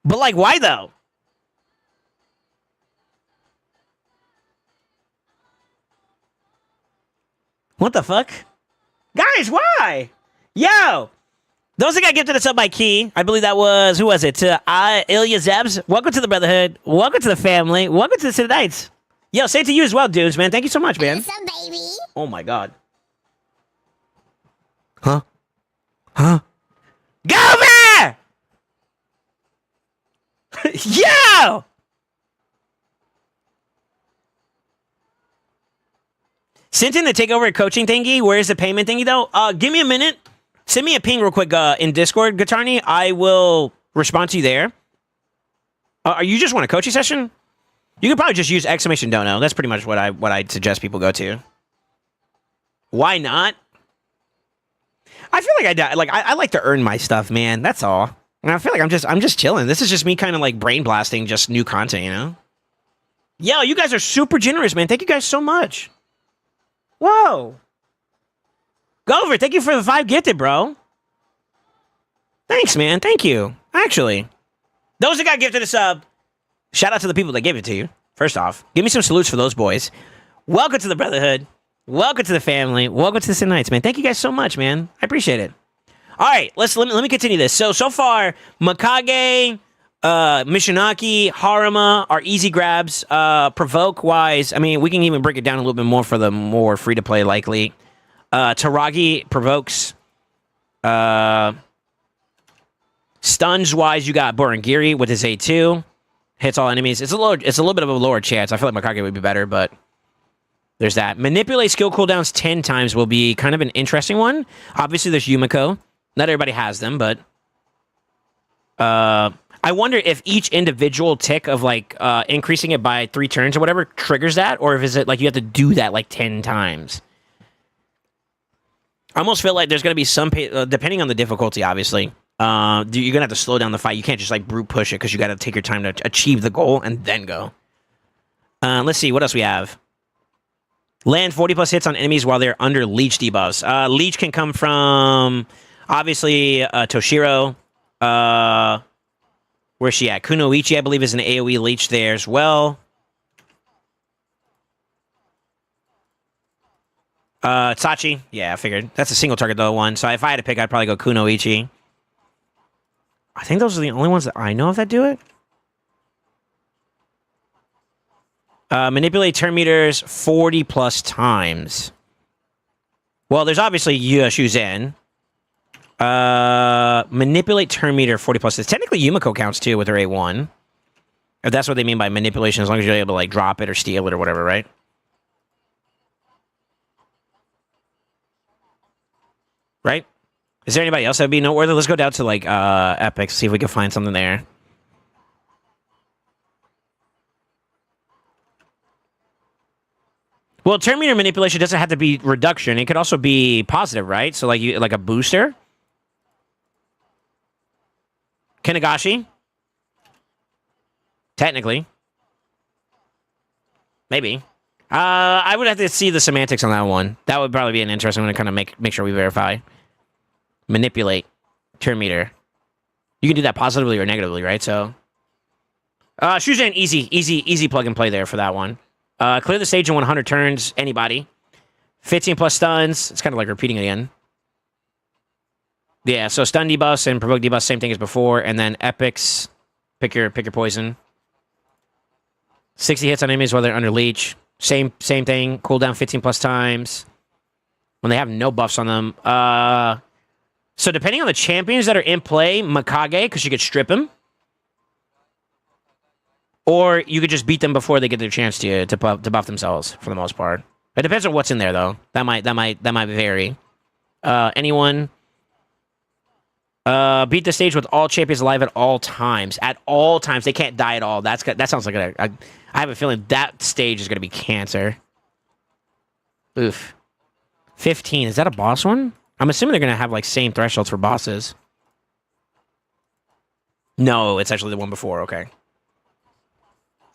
Speaker 3: But, like, why, though? What the fuck? Guys, why? Yo! Those that got gifted us up by Key, I believe that was, who was it? Ilya Zebs. Welcome to the Brotherhood. Welcome to the family. Welcome to the City Knights. Yo, say to you as well, dudes, man. Thank you so much, man.
Speaker 6: Some baby.
Speaker 3: Oh my god. Huh? Huh? Go over! Yo! Sent in the takeover coaching thingy. Where's the payment thingy, though? Give me a minute. Send me a ping real quick in Discord, Guitarni. I will respond to you there. You just want a coaching session? You could probably just use exclamation don't know. That's pretty much what I'd suggest people go to. Why not? I feel like I like to earn my stuff, man. That's all. And I feel like I'm just chilling. This is just me kind of like brain blasting just new content, you know? Yo, you guys are super generous, man. Thank you guys so much. Whoa. Gover, thank you for the 5 gifted, bro. Thanks, man. Thank you. Actually, those that got gifted a sub, shout out to the people that gave it to you. First off, give me some salutes for those boys. Welcome to the Brotherhood. Welcome to the family. Welcome to the City Knights, man. Thank you guys so much, man. I appreciate it. All right, let me continue this. So far, Makage, Mishinaki, Haruma are easy grabs. Provoke-wise, I mean, we can even break it down a little bit more for the more free-to-play likely. Taragi provokes. Stuns-wise, you got Borangiri with his A2. Hits all enemies. It's a little bit of a lower chance. I feel like Makage would be better, but there's that. Manipulate skill cooldowns 10 times will be kind of an interesting one. Obviously, there's Yumiko. Not everybody has them, but I wonder if each individual tick of like increasing it by 3 turns or whatever triggers that, or if is it like you have to do that like 10 times. I almost feel like there's going to be some, depending on the difficulty, obviously. You're going to have to slow down the fight. You can't just like brute push it because you got to take your time to achieve the goal and then go. Let's see, what else we have? Land 40 plus hits on enemies while they're under leech debuffs. Leech can come from, obviously, Toshiro. Where's she at? Kunoichi, I believe, is an AoE leech there as well. Sachi. Yeah, I figured. That's a single target, though, one. So if I had to pick, I'd probably go Kunoichi. I think those are the only ones that I know of that do it. Manipulate turn meters 40 plus times. Well, there's obviously Shuzhen. Manipulate turn meter 40 plus. Technically, Yumiko counts too with her A1. If that's what they mean by manipulation, as long as you're able to like drop it or steal it or whatever, right? Right? Is there anybody else that would be noteworthy? Let's go down to like Epic, see if we can find something there. Well, turn meter manipulation doesn't have to be reduction. It could also be positive, right? So like like a booster. Kinagashi. Technically. Maybe. I would have to see the semantics on that one. That would probably be an interesting one to kind of make sure we verify. Manipulate. Turn meter. You can do that positively or negatively, right? So, Shuzhen, easy plug and play there for that one. Clear the stage in 100 turns. Anybody. 15 plus stuns. It's kind of like repeating it again. Yeah, so stun debuffs and provoke debuffs, same thing as before. And then epics. Pick your poison. 60 hits on enemies while they're under leech. Same thing. Cooldown 15 plus times. When they have no buffs on them. So depending on the champions that are in play, Mikage, because you could strip him. Or you could just beat them before they get their chance to buff themselves, for the most part. It depends on what's in there, though. That might vary. Anyone? Beat the stage with all champions alive at all times. At all times. They can't die at all. That sounds like I have a feeling that stage is going to be cancer. Oof. 15. Is that a boss one? I'm assuming they're going to have, like, same thresholds for bosses. No, it's actually the one before. Okay.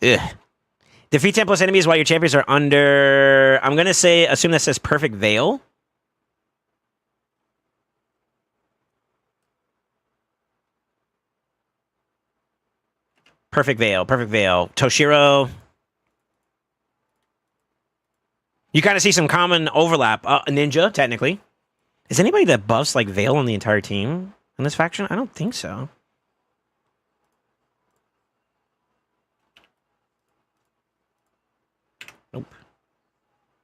Speaker 3: Ugh. Defeat 10 plus enemies while your champions are under... I'm going to assume that says Perfect Veil. Perfect Veil. Toshiro. You kind of see some common overlap. Ninja, technically. Is anybody that buffs, like, Veil on the entire team in this faction? I don't think so.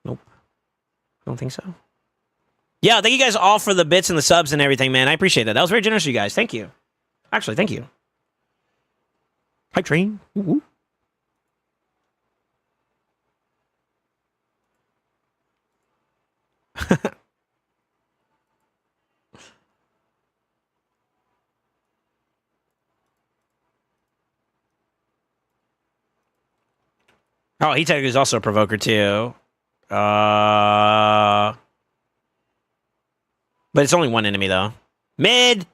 Speaker 3: Nope. Don't think so. Yeah, thank you guys all for the bits and the subs and everything, man. I appreciate that. That was very generous of you guys. Thank you. Actually, thank you. Hi, train. Ooh. Oh, he technically is also a provoker too. But it's only one enemy though. Mid.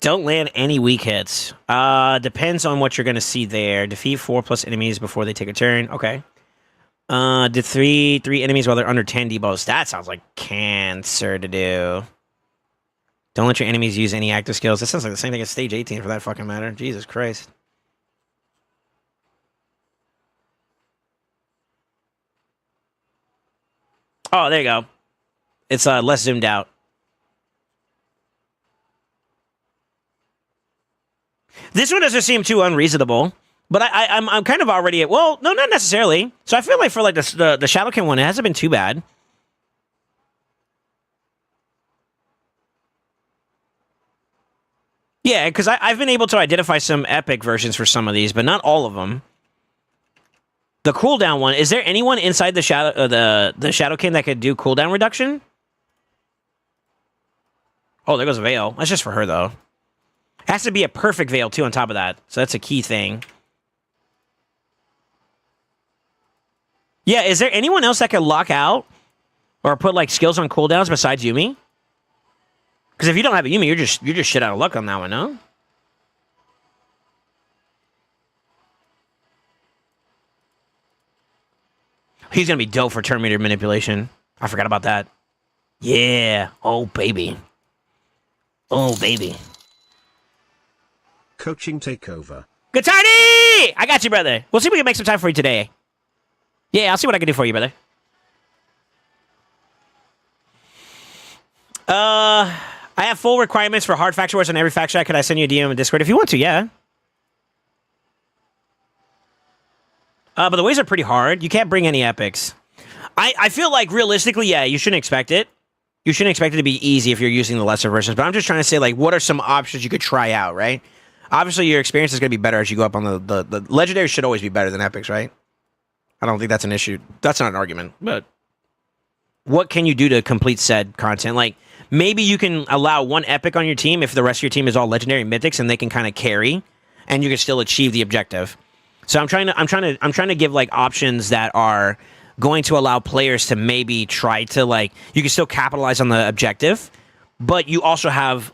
Speaker 3: Don't land any weak hits. Depends on what you're going to see there. Defeat 4 plus enemies before they take a turn. Okay. Did three enemies while they're under 10 debuffs. That sounds like cancer to do. Don't let your enemies use any active skills. That sounds like the same thing as stage 18 for that fucking matter. Jesus Christ. Oh, there you go. It's less zoomed out. This one doesn't seem too unreasonable, but I'm kind of already at, well, no, not necessarily. So I feel like for like the Shadowkin one, it hasn't been too bad. Yeah, because I've been able to identify some epic versions for some of these, but not all of them. The cooldown one, is there anyone inside the Shadowkin that could do cooldown reduction? Oh, there goes a Veil. That's just for her, though. Has to be a perfect Veil, too, on top of that. So that's a key thing. Yeah, is there anyone else that could lock out or put, like, skills on cooldowns besides Yumi? Because if you don't have a Yumi, you're just shit out of luck on that one, no? He's going to be dope for turn meter manipulation. I forgot about that. Yeah. Oh, baby. Oh, baby.
Speaker 2: Coaching takeover.
Speaker 3: Good tardy! I got you, brother. We'll see if we can make some time for you today. Yeah, I'll see what I can do for you, brother. I have full requirements for hard faction wars on every faction. Could I send you a DM in Discord if you want to? Yeah. But the ways are pretty hard. You can't bring any epics. I feel like realistically, yeah, you shouldn't expect it. You shouldn't expect it to be easy if you're using the lesser versions. But I'm just trying to say, like, what are some options you could try out, right? Obviously, your experience is going to be better as you go up on the legendaries should always be better than epics, right? I don't think that's an issue. That's not an argument. But what can you do to complete said content? Like, maybe you can allow one epic on your team if the rest of your team is all legendary mythics and they can kind of carry, and you can still achieve the objective. So I'm trying to give like options that are going to allow players to maybe try to, like, you can still capitalize on the objective, but you also have,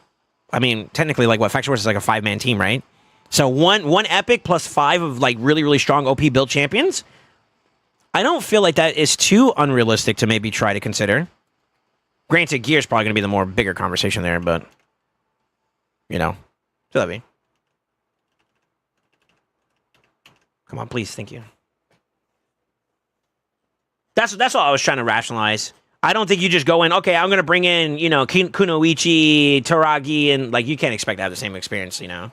Speaker 3: I mean, technically, like, what Faction Wars is like a 5-man team, right? So one epic plus 5 of like really, really strong OP build champions. I don't feel like that is too unrealistic to maybe try to consider. Granted, gear is probably going to be the more bigger conversation there, but you know, so that'd be. Come on, please, thank you. That's all I was trying to rationalize. I don't think you just go in, okay, I'm going to bring in, you know, Kunoichi, Taragi, and, like, you can't expect to have the same experience, you know?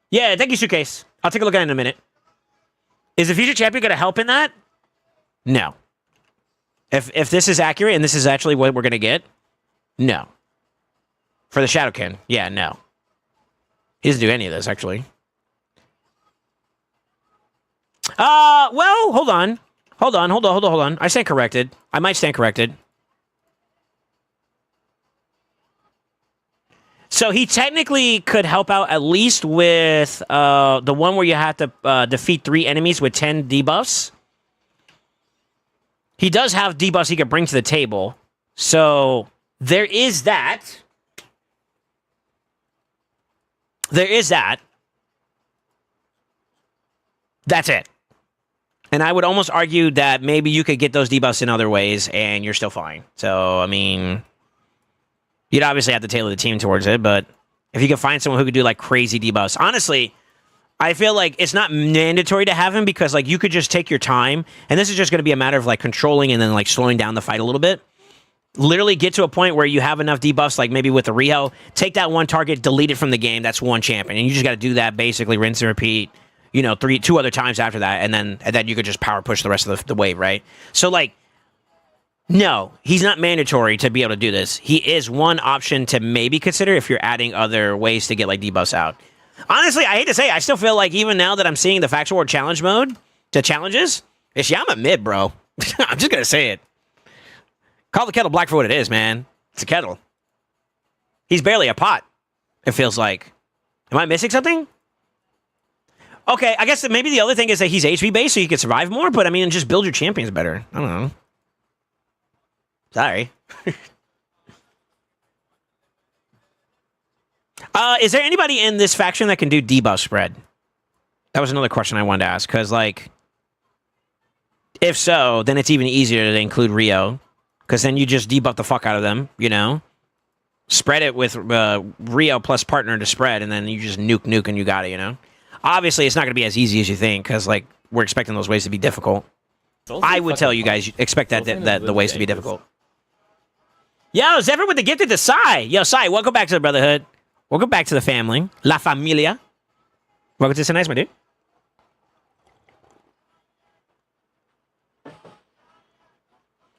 Speaker 3: Yeah, thank you, Suitcase. I'll take a look at it in a minute. Is the future champion going to help in that? No. If this is accurate and this is actually what we're going to get, no. For the Shadowkin, yeah, no. He doesn't do any of this, actually. Well, hold on. Hold on. I stand corrected. I might stand corrected. So he technically could help out at least with the one where you have to defeat 3 enemies with 10 debuffs. He does have debuffs he could bring to the table. So there is that. There is that. That's it. And I would almost argue that maybe you could get those debuffs in other ways and you're still fine. So, I mean, you'd obviously have to tailor the team towards it, but if you can find someone who could do, like, crazy debuffs. Honestly, I feel like it's not mandatory to have him because, like, you could just take your time, and this is just going to be a matter of, like, controlling and then, like, slowing down the fight a little bit. Literally get to a point where you have enough debuffs, like maybe with the Rio, take that one target, delete it from the game, that's one champion, and you just got to do that basically, rinse and repeat, you know, 2 other times after that, and then you could just power push the rest of the wave, right? So, like, no, he's not mandatory to be able to do this. He is one option to maybe consider if you're adding other ways to get, like, debuffs out. Honestly, I hate to say it, I still feel like even now that I'm seeing the Faction War challenge mode to challenges, I'm a mid, bro. I'm just going to say it. Call the kettle black for what it is, man. It's a kettle. He's barely a pot, it feels like. Am I missing something? Okay, I guess that maybe the other thing is that he's HP based, so you can survive more, but I mean, just build your champions better. I don't know. Sorry. Is there anybody in this faction that can do debuff spread? That was another question I wanted to ask, because, like, if so, then it's even easier to include Rio, because then you just debuff the fuck out of them, you know? Spread it with Rio plus partner to spread, and then you just nuke, and you got it, you know? Obviously, it's not going to be as easy as you think, because, like, we're expecting those ways to be difficult. I would tell you guys, expect that the ways to be difficult. Yo, Zephyr with the gifted to Sai. Yo, Sai, welcome back to the Brotherhood. Welcome back to the family. La Familia. Welcome to Nice, my dude.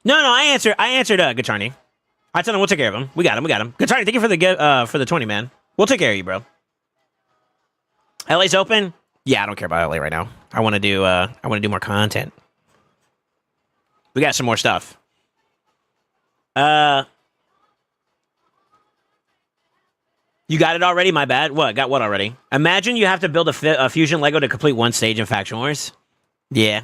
Speaker 3: No, I answered Gacharni. I told him we'll take care of him. We got him. Gacharni, thank you for the 20, man. We'll take care of you, bro. LA's open? Yeah, I don't care about LA right now. I want to do more content. We got some more stuff. You got it already? My bad. What? Got what already? Imagine you have to build a fusion Lego to complete one stage in Faction Wars. Yeah.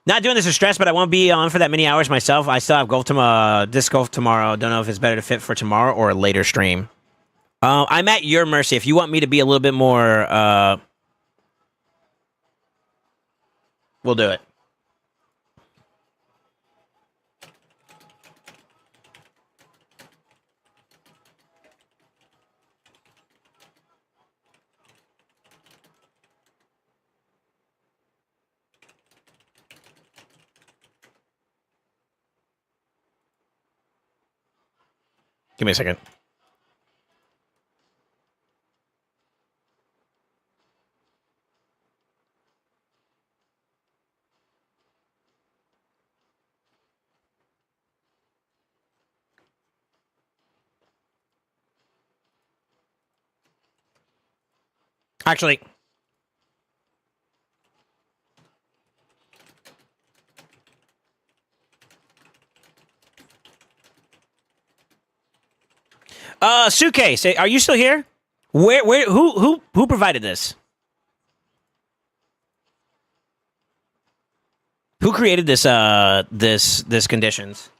Speaker 3: Not doing this in stress, but I won't be on for that many hours myself. I still have disc golf tomorrow. Don't know if it's better to fit for tomorrow or a later stream. I'm at your mercy. If you want me to be a little bit more, we'll do it. Give me a second. Actually, Suitcase, are you still here? Who provided this? Who created this conditions?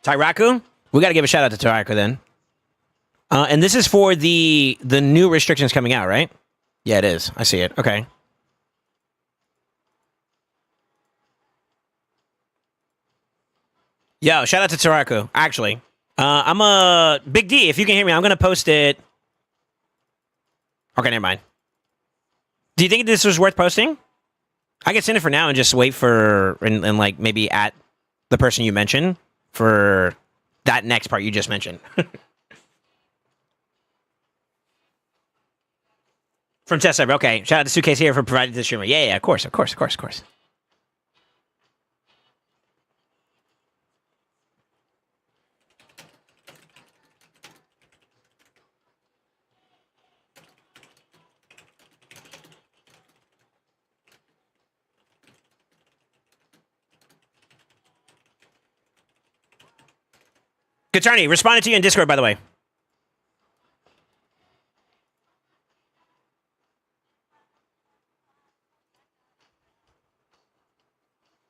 Speaker 3: Tyraku? We got to give a shout out to Tyraku then. And this is for the new restrictions coming out, right? Yeah, it is. I see it. Okay. Yo, shout out to Tyraku. Actually, I'm a Big D. If you can hear me, I'm gonna post it. Okay, never mind. Do you think this was worth posting? I can send it for now and just wait for and like maybe at the person you mentioned for that next part you just mentioned. From test server. Okay, shout out to Suitcase here for providing the streamer. Yeah, of course. Good Tony, responded to you in Discord, by the way.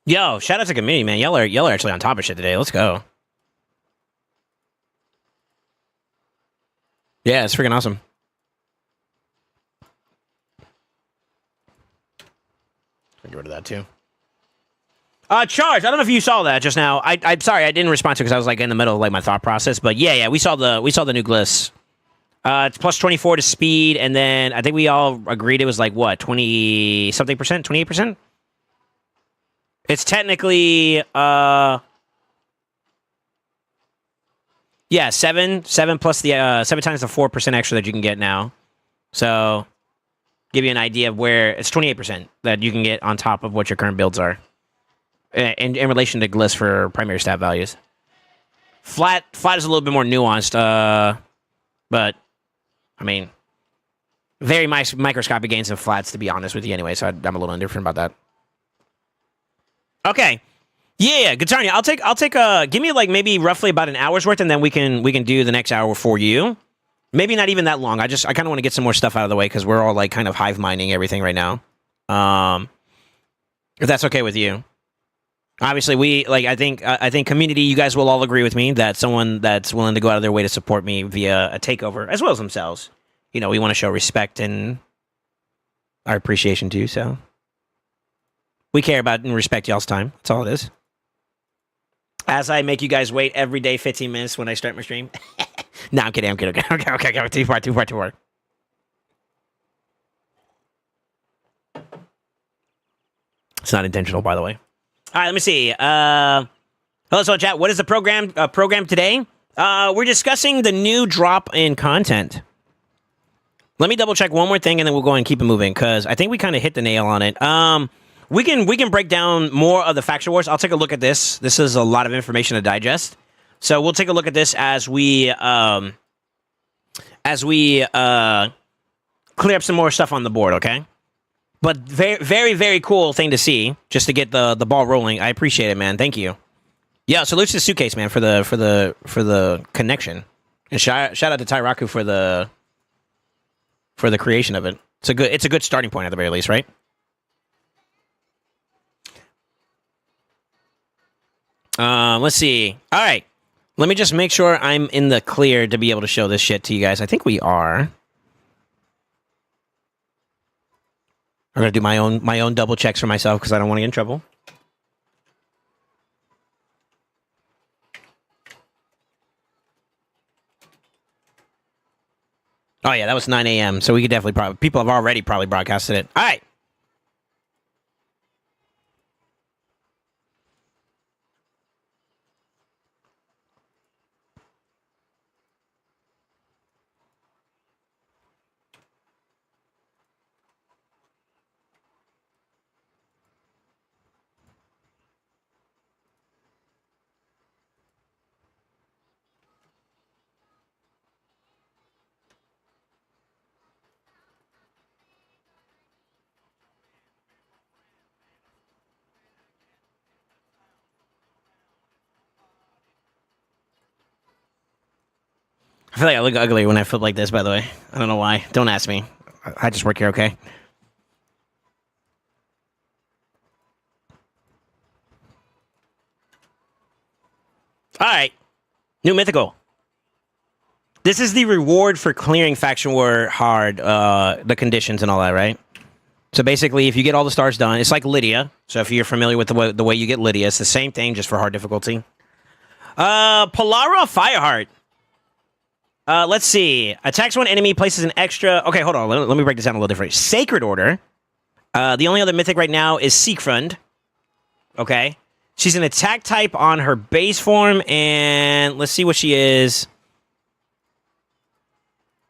Speaker 3: Yo, shout out to community, man. Y'all are actually on top of shit today. Let's go. Yeah, it's freaking awesome. Get rid of that too. Charge. I don't know if you saw that just now. I'm sorry, I didn't respond to it because I was like in the middle of like my thought process. But yeah, we saw the new gliss. It's plus 24 to speed, and then I think we all agreed it was like what 20 something percent, 28%. It's technically yeah, 7 plus the 7 times the 4% extra that you can get now. So give you an idea of where it's 28% that you can get on top of what your current builds are. In relation to gliss for primary stat values. Flat is a little bit more nuanced, but I mean, very microscopic gains of flats, to be honest with you anyway, so I'm a little indifferent about that. Okay. Yeah, Guitarnia, I'll take give me like maybe roughly about an hour's worth, and then we can do the next hour for you. Maybe not even that long. I kind of want to get some more stuff out of the way because we're all like kind of hive mining everything right now. If that's okay with you. Obviously, I think community, you guys will all agree with me that someone that's willing to go out of their way to support me via a takeover, as well as themselves, we want to show respect and our appreciation too. So we care about and respect y'all's time. That's all it is. As I make you guys wait every day 15 minutes when I start my stream. No, I'm kidding. Okay. Too far. It's not intentional, by the way. All right, let me see. Hello, chat. What is the program today? We're discussing the new drop in content. Let me double check one more thing, and then we'll go and keep it moving because I think we kind of hit the nail on it. We can break down more of the faction wars. I'll take a look at this. This is a lot of information to digest, so we'll take a look at this as we clear up some more stuff on the board. Okay. But very, very, very cool thing to see, just to get the ball rolling. I appreciate it, man. Thank you. Yeah, salute to the Suitcase, man, for the connection, and shout out to Tyraku for the creation of it. It's a good starting point at the very least, right? Let's see. All right, let me just make sure I'm in the clear to be able to show this shit to you guys. I think we are. I'm gonna do my own double checks for myself because I don't want to get in trouble. Oh yeah, that was 9 a.m. So we could definitely people have already probably broadcasted it. All right. feel like I look ugly when I flip like this, by the way. I don't know why. Don't ask me. I just work here, okay? Alright. New mythical. This is the reward for clearing Faction War hard, the conditions and all that, right? So basically, if you get all the stars done, it's like Lydia. So if you're familiar with the way you get Lydia, it's the same thing, just for hard difficulty. Polara Fireheart. Let's see. Attacks one enemy, places an extra... Okay, hold on. Let me break this down a little different. Sacred Order. The only other mythic right now is Siegfried. Okay. She's an attack type on her base form, and let's see what she is.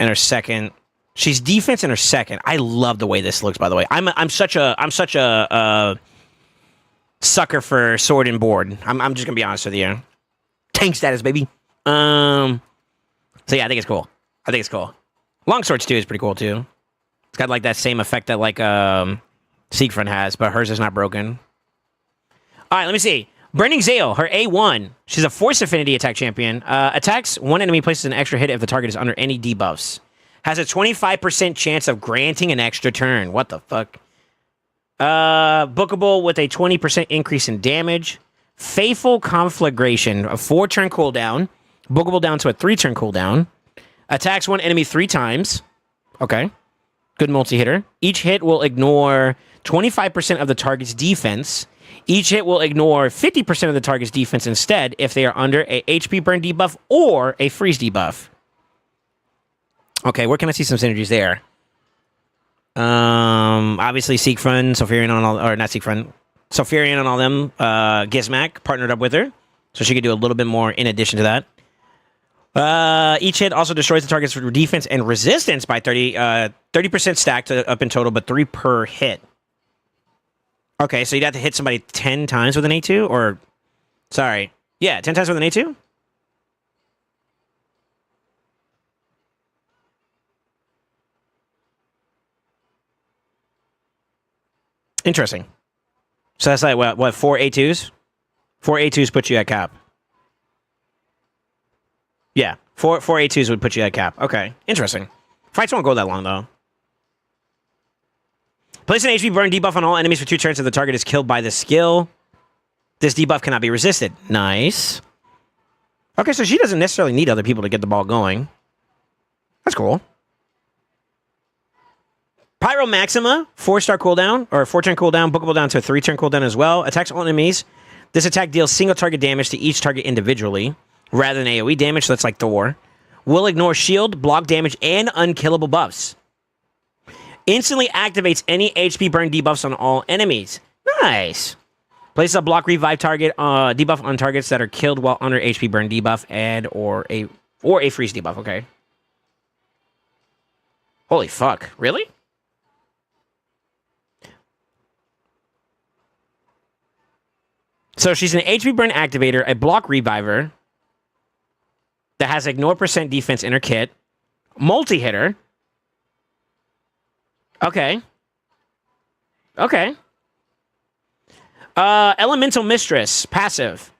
Speaker 3: And her second... She's defense in her second. I love the way this looks, by the way. I'm such a sucker for sword and board. I'm just gonna be honest with you. Tank status, baby. So yeah, I think it's cool. Long swords too is pretty cool too. It's got like that same effect that like Siegfried has, but hers is not broken. All right, let me see. Burning Zale, her A1. She's a force affinity attack champion. Attacks one enemy, places an extra hit if the target is under any debuffs. Has a 25% chance of granting an extra turn. What the fuck? Bookable with a 20% increase in damage. Faithful Conflagration, a 4-turn cooldown. Bookable down to a 3-turn cooldown. Attacks one enemy 3 times. Okay. Good multi-hitter. Each hit will ignore 25% of the target's defense. Each hit will ignore 50% of the target's defense instead if they are under a HP burn debuff or a freeze debuff. Okay, where can I see some synergies there? Obviously Siegfried, Sulfurion on all, or not Siegfried, Sulfurion on all them. Gizmak partnered up with her, so she could do a little bit more in addition to that. Each hit also destroys the target's defense and resistance by 30% stacked up in total, but 3 per hit. Okay, so you'd have to hit somebody 10 times with an A2, or sorry, yeah, 10 times with an A2. Interesting. So that's like, what 4 A2s? 4 A2s put you at cap. Yeah, 4 A2s would put you at cap. Okay, interesting. Fights won't go that long, though. Place an HP burn debuff on all enemies for 2 turns if the target is killed by the skill. This debuff cannot be resisted. Nice. Okay, so she doesn't necessarily need other people to get the ball going. That's cool. Pyro Maxima, 4-star cooldown, or 4-turn cooldown, bookable down to a 3-turn cooldown as well. Attacks all enemies. This attack deals single target damage to each target individually, rather than AoE damage, so that's like Thor. Will ignore shield, block damage, and unkillable buffs. Instantly activates any HP burn debuffs on all enemies. Nice. Places a block revive target debuff on targets that are killed while under HP burn debuff and or a freeze debuff. Okay. Holy fuck! Really? So she's an HP burn activator, a block reviver that has ignore percent defense in her kit, multi-hitter. Okay. Okay. Elemental Mistress, passive.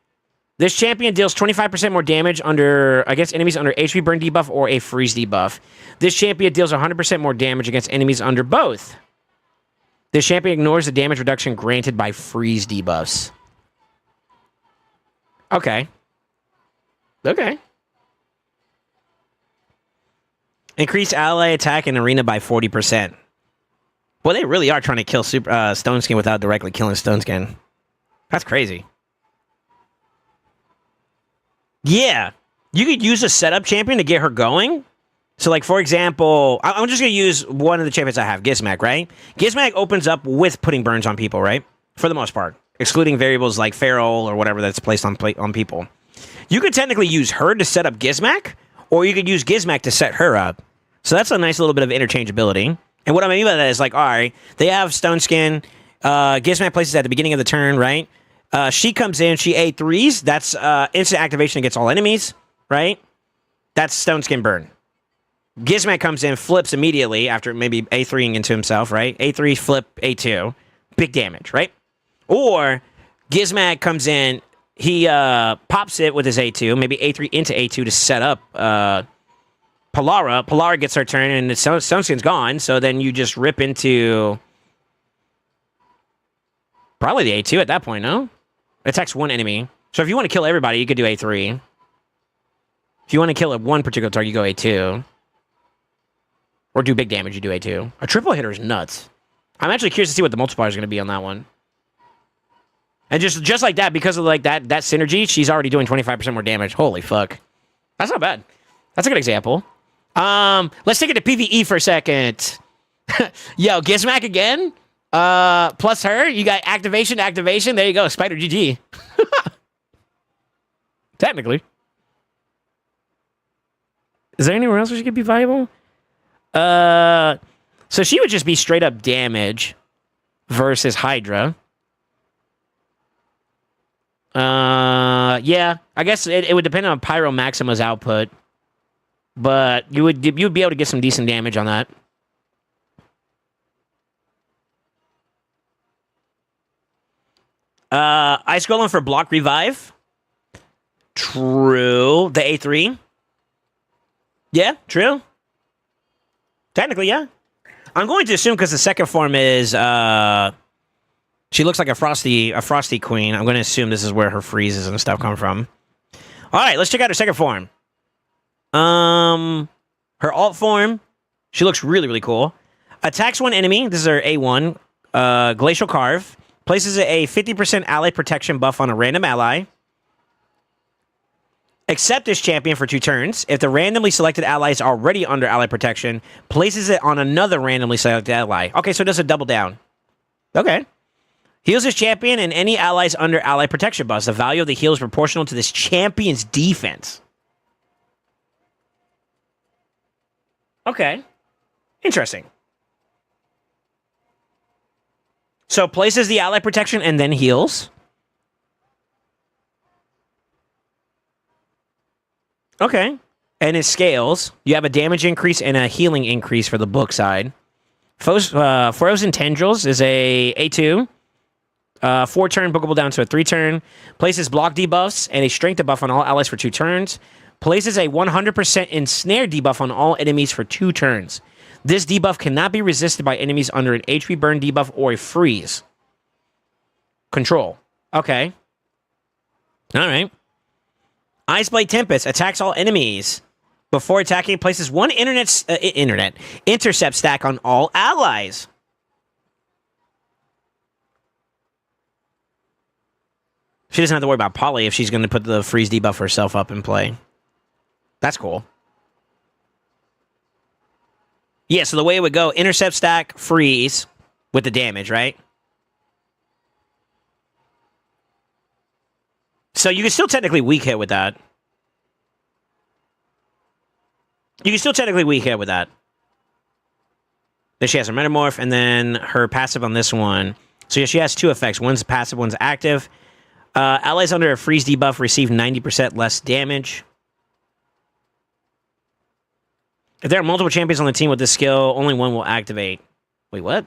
Speaker 3: This champion deals 25% more damage against enemies under HP burn debuff or a freeze debuff. This champion deals 100% more damage against enemies under both. This champion ignores the damage reduction granted by freeze debuffs. Okay. Okay. Increase ally attack in arena by 40%. Well, they really are trying to kill Stone Skin without directly killing Stone Skin. That's crazy. Yeah. You could use a setup champion to get her going. So, like, for example, I'm just going to use one of the champions I have, Gizmak, right? Gizmak opens up with putting burns on people, right? For the most part. Excluding variables like Feral or whatever that's placed on people. You could technically use her to set up Gizmak, or you could use Gizmak to set her up. So that's a nice little bit of interchangeability. And what I mean by that is, like, all right, they have Stone Skin, Gizmak places at the beginning of the turn, right? She comes in, she A3s, that's instant activation against all enemies, right? That's Stone Skin burn. Gizmak comes in, flips immediately after maybe A3ing into himself, right? A3, flip, A2. Big damage, right? Or Gizmak comes in, he pops it with his A2, maybe A3 into A2 to set up Polara gets her turn, and the Sunskin's gone, so then you just rip into probably the A2 at that point, no? It attacks one enemy. So if you want to kill everybody, you could do A3. If you want to kill one particular target, you go A2. Or do big damage, you do A2. A triple hitter is nuts. I'm actually curious to see what the multiplier is going to be on that one. And just like that, because of like that synergy, she's already doing 25% more damage. Holy fuck. That's not bad. That's a good example. Let's take it to PvE for a second. Yo, Gizmac again? Plus her, you got activation. There you go, Spider GG. Technically. Is there anywhere else where she could be viable? So she would just be straight up damage versus Hydra. Yeah, I guess it would depend on Pyro Maxima's output, but you'd be able to get some decent damage on that. Ice Golem for block revive. True. The A3. Yeah, true. Technically, yeah. I'm going to assume because the second form is she looks like a frosty queen. I'm going to assume this is where her freezes and stuff come from. All right, let's check out her second form. Her alt form, she looks really, really cool. Attacks one enemy. This is her A1. Glacial Carve. Places a 50% ally protection buff on a random ally. Accept this champion for 2 turns. If the randomly selected ally is already under ally protection, places it on another randomly selected ally. Okay, so it does a double down. Okay. Heals this champion and any allies under ally protection buffs. The value of the heal is proportional to this champion's defense. Okay. Interesting. So places the ally protection and then heals. Okay. And it scales. You have a damage increase and a healing increase for the book side. Frozen Tendrils is a A2. 4-turn bookable down to a 3-turn. Places block debuffs and a strength debuff on all allies for 2 turns. Places a 100% ensnare debuff on all enemies for 2 turns. This debuff cannot be resisted by enemies under an HP burn debuff or a freeze. Control. Okay. All right. Ice Blade Tempest attacks all enemies. Before attacking, places one intercept stack on all allies. She doesn't have to worry about Poly if she's going to put the freeze debuff herself up in play. That's cool. Yeah, so the way it would go, intercept stack, freeze with the damage, right? So you can still technically weak hit with that. Then she has her Metamorph, and then her passive on this one. So yeah, she has 2 effects. One's passive, one's active. Allies under a freeze debuff receive 90% less damage. If there are multiple champions on the team with this skill, only one will activate. Wait, what?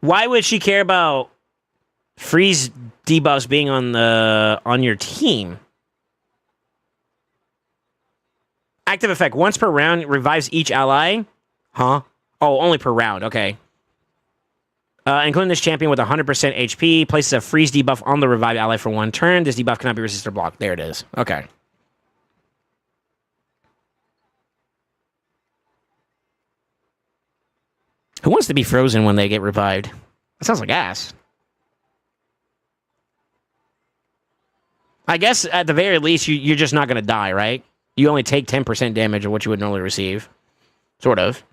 Speaker 3: Why would she care about freeze debuffs being on your team? Active effect. Once per round, revives each ally. Huh? Oh, only per round. Okay. Including this champion with 100% HP, places a freeze debuff on the revived ally for 1 turn. This debuff cannot be resisted or blocked. There it is. Okay. Who wants to be frozen when they get revived? That sounds like ass. I guess at the very least, you're just not going to die, right? You only take 10% damage of what you would normally receive. Sort of.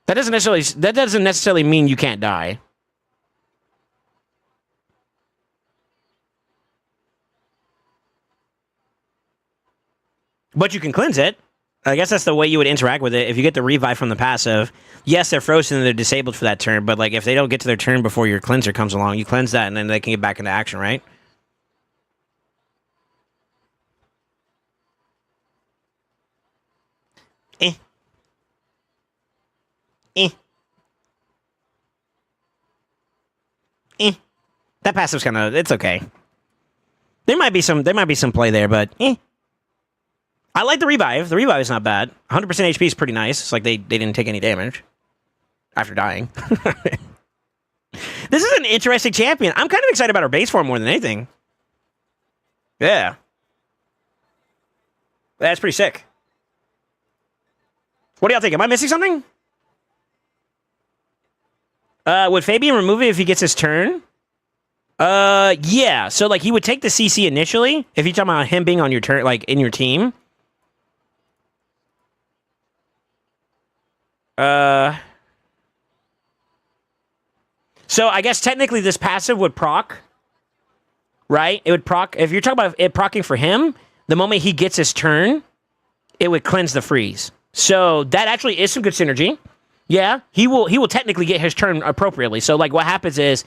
Speaker 3: That doesn't necessarily mean you can't die. But you can cleanse it. I guess that's the way you would interact with it. If you get the revive from the passive, yes, they're frozen and they're disabled for that turn, but like if they don't get to their turn before your cleanser comes along, you cleanse that and then they can get back into action, right? That passive's kind of, it's okay. There might be some play there, but I like the revive. The revive is not bad. 100% HP is pretty nice. It's like they didn't take any damage after dying. This is an interesting champion. I'm kind of excited about her base form more than anything. Yeah. That's pretty sick. What do y'all think? Am I missing something? Would Fabian remove it if he gets his turn? Yeah. So, like, he would take the CC initially, if you're talking about him being on your turn, like, in your team. So, I guess technically this passive would proc, right? It would proc. If you're talking about it procking for him, the moment he gets his turn, it would cleanse the freeze. So, that actually is some good synergy. Yeah, he will technically get his turn appropriately. So, like, what happens is,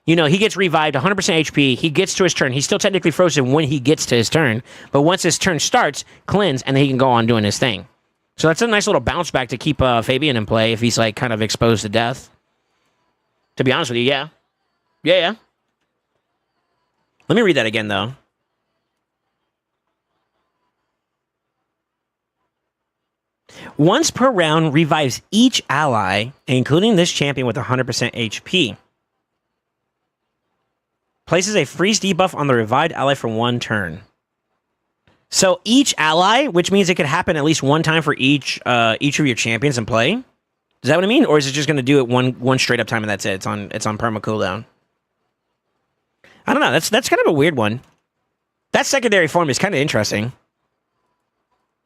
Speaker 3: you know, he gets revived, 100% HP. He gets to his turn. He's still technically frozen when he gets to his turn. But once his turn starts, cleanse, and then he can go on doing his thing. So that's a nice little bounce back to keep Fabian in play if he's, like, kind of exposed to death. To be honest with you, yeah. Yeah. Let me read that again, though. Once per round, revives each ally, including this champion with 100% HP. Places a freeze debuff on the revived ally for 1 turn. So each ally, which means it could happen at least 1 time for each of your champions in play. Is that what I mean? Or is it just going to do it one straight up time and that's it? It's on perma cooldown. I don't know. That's kind of a weird one. That secondary form is kind of interesting.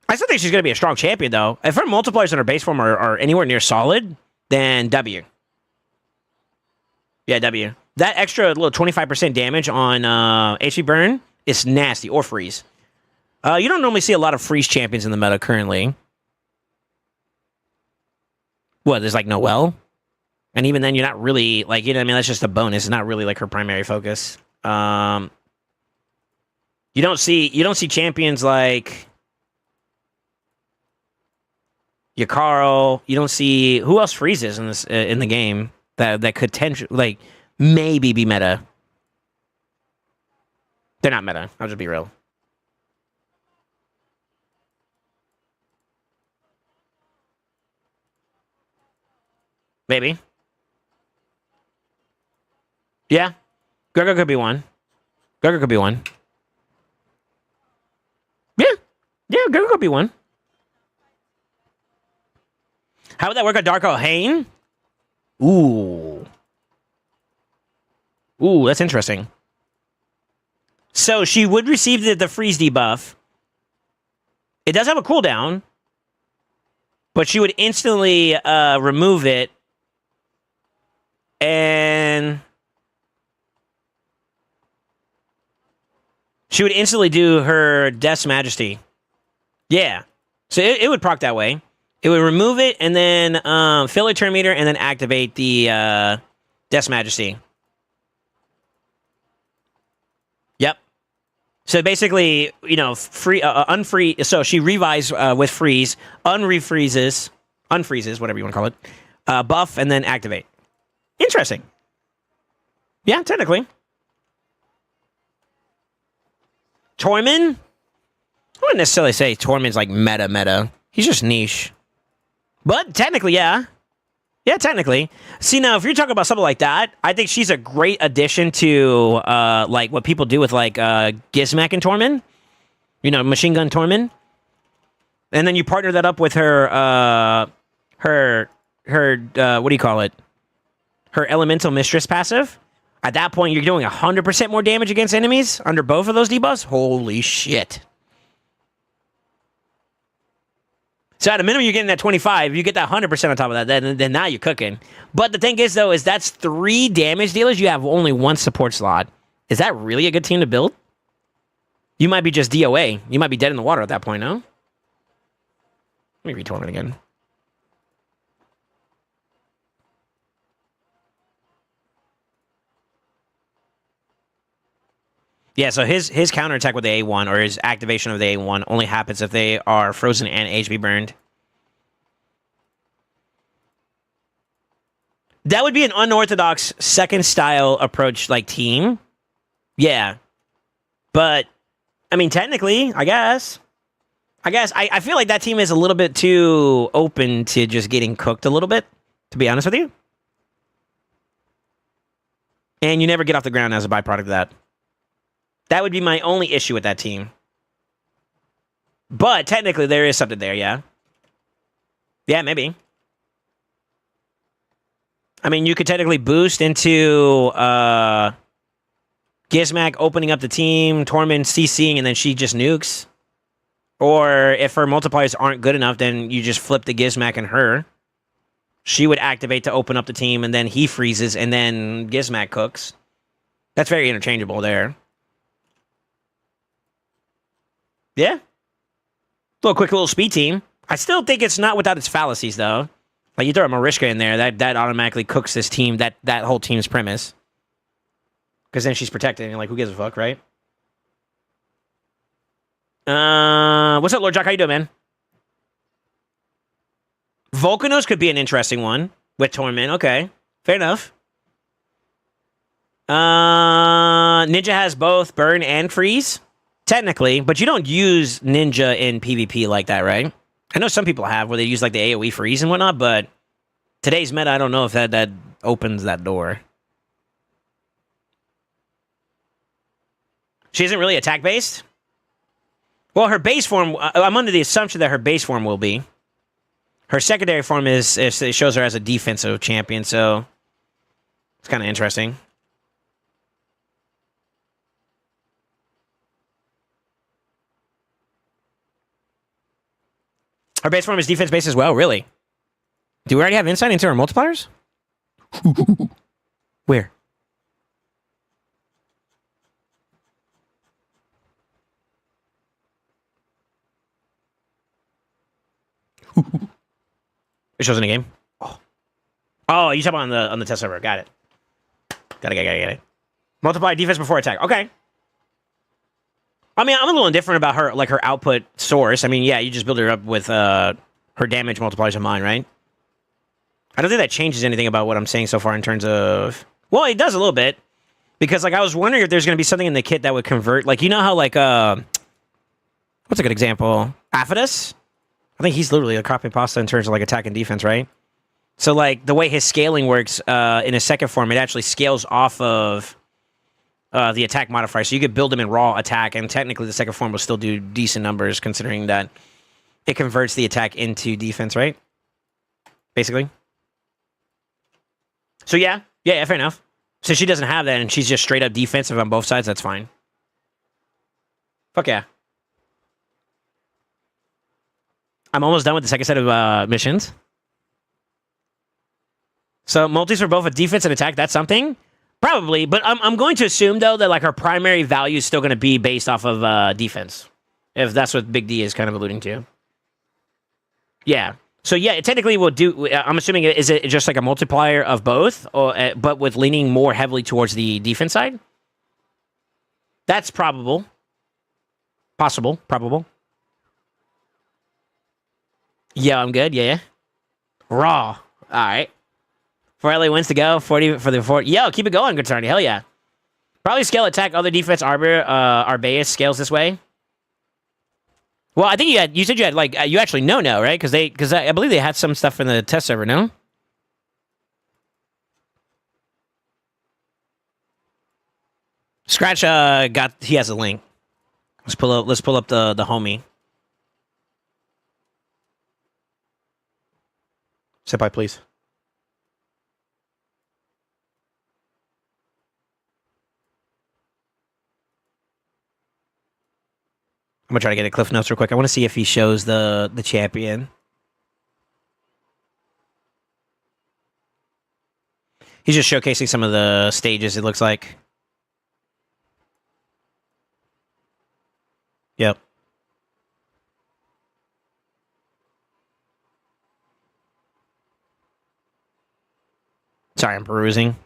Speaker 3: I still think she's going to be a strong champion, though. If her multipliers in her base form are anywhere near solid, then W. Yeah, W. That extra little 25% damage on HP burn is nasty, or freeze. You don't normally see a lot of freeze champions in the meta currently. What, there's like Noelle? And even then, you're not really, like, you know what I mean? That's just a bonus. It's not really like her primary focus. You don't see champions like Yakaro. You don't see who else freezes in this in the game that could like maybe be meta. They're not meta. I'll just be real. Maybe. Yeah. Gregor could be one. Gregor could be one. Yeah. Yeah, Gregor could be one. How would that work on Darko Hane? Ooh. Ooh, that's interesting. So she would receive the freeze debuff. It does have a cooldown, but she would instantly remove it. And she would instantly do her Death's Majesty. Yeah. So it would proc that way. It would remove it and then fill a turn meter and then activate the Death's Majesty. Yep. So basically, you know, unfreeze. So she revives with freeze, unfreezes, whatever you want to call it, buff, and then activate. Interesting. Yeah, technically. Tormund? I wouldn't necessarily say Tormund's like meta. He's just niche. But technically, yeah. Yeah, technically. See, now, if you're talking about something like that, I think she's a great addition to, like, what people do with, like, Gizmek and Tormund. You know, Machine Gun Tormund. And then you partner that up with her, what do you call it? Her Elemental Mistress passive. At that point, you're doing 100% more damage against enemies under both of those debuffs. Holy shit. So at a minimum, you're getting that 25. You get that 100% on top of that, then now you're cooking. But the thing is, though, is that's 3 damage dealers. You have only 1 support slot. Is that really a good team to build? You might be just DOA. You might be dead in the water at that point, no? Let me read Tormund again. Yeah, so his counterattack with the A1, or his activation of the A1, only happens if they are frozen and HP burned. That would be an unorthodox second style approach, like, team. Yeah. But I mean, technically, I guess I feel like that team is a little bit too open to just getting cooked a little bit, to be honest with you. And you never get off the ground as a byproduct of that. That would be my only issue with that team. But technically, there is something there, yeah. Yeah, maybe. I mean, you could technically boost into Gizmac opening up the team, Tormund CCing, and then she just nukes. Or if her multipliers aren't good enough, then you just flip the Gizmac and her. She would activate to open up the team, and then he freezes, and then Gizmac cooks. That's very interchangeable there. Yeah. Quick little speed team. I still think it's not without its fallacies, though. Like, you throw a Mariska in there, that automatically cooks this team, that whole team's premise. Because then she's protected, and you're like, who gives a fuck, right? What's up, Lord Jock? How you doing, man? Volcanos could be an interesting one with Torment. Okay, fair enough. Ninja has both burn and freeze, technically, but you don't use Ninja in PvP like that, right? I know some people have where they use like the AoE freeze and whatnot, but today's meta, I don't know if that opens that door. She isn't really attack based. Well, her base form, I'm under the assumption that her base form will be. Her secondary form it shows her as a defensive champion, so it's kind of interesting. Her base form is defense based as well, really. Do we already have insight into her multipliers? Where? It shows in the game. Oh, you talking about on the test server? Got it. Got it. Multiply defense before attack. Okay. I mean, I'm a little indifferent about her, like her output source. I mean, yeah, you just build her up with her damage multipliers in mind, right? I don't think that changes anything about what I'm saying so far in terms of. Well, it does a little bit because, like, I was wondering if there's going to be something in the kit that would convert. Like, you know how, like, what's a good example? Aphodus. I think he's literally a copy pasta in terms of like attack and defense, right? So like the way his scaling works in his second form, it actually scales off of the attack modifier. So you could build him in raw attack, and technically the second form will still do decent numbers considering that it converts the attack into defense, right? Basically. So yeah, fair enough. So she doesn't have that, and she's just straight up defensive on both sides. That's fine. Fuck yeah. I'm almost done with the second set of missions. So multis for both a defense and attack. That's something, probably. But I'm going to assume though that like her primary value is still going to be based off of defense, if that's what Big D is kind of alluding to. Yeah. So yeah, it technically will do. I'm assuming is it just like a multiplier of both, or but with leaning more heavily towards the defense side. That's probable. Possible. Probable. Yeah, I'm good. Yeah. Raw. All right. 4 LA wins to go. 40 for the 4. Yo, keep it going, good Tarny. Hell yeah. Probably scale attack, other defense, Arbor, Arbaeus scales this way. Well, I think you said you had, like, you actually know, right? Because I believe they had some stuff in the test server, no? Scratch, he has a link. Let's pull up the homie. Senpai, please. I'm gonna try to get a Cliff Notes real quick. I want to see if he shows the champion. He's just showcasing some of the stages, it looks like. Yep. Sorry, I'm perusing.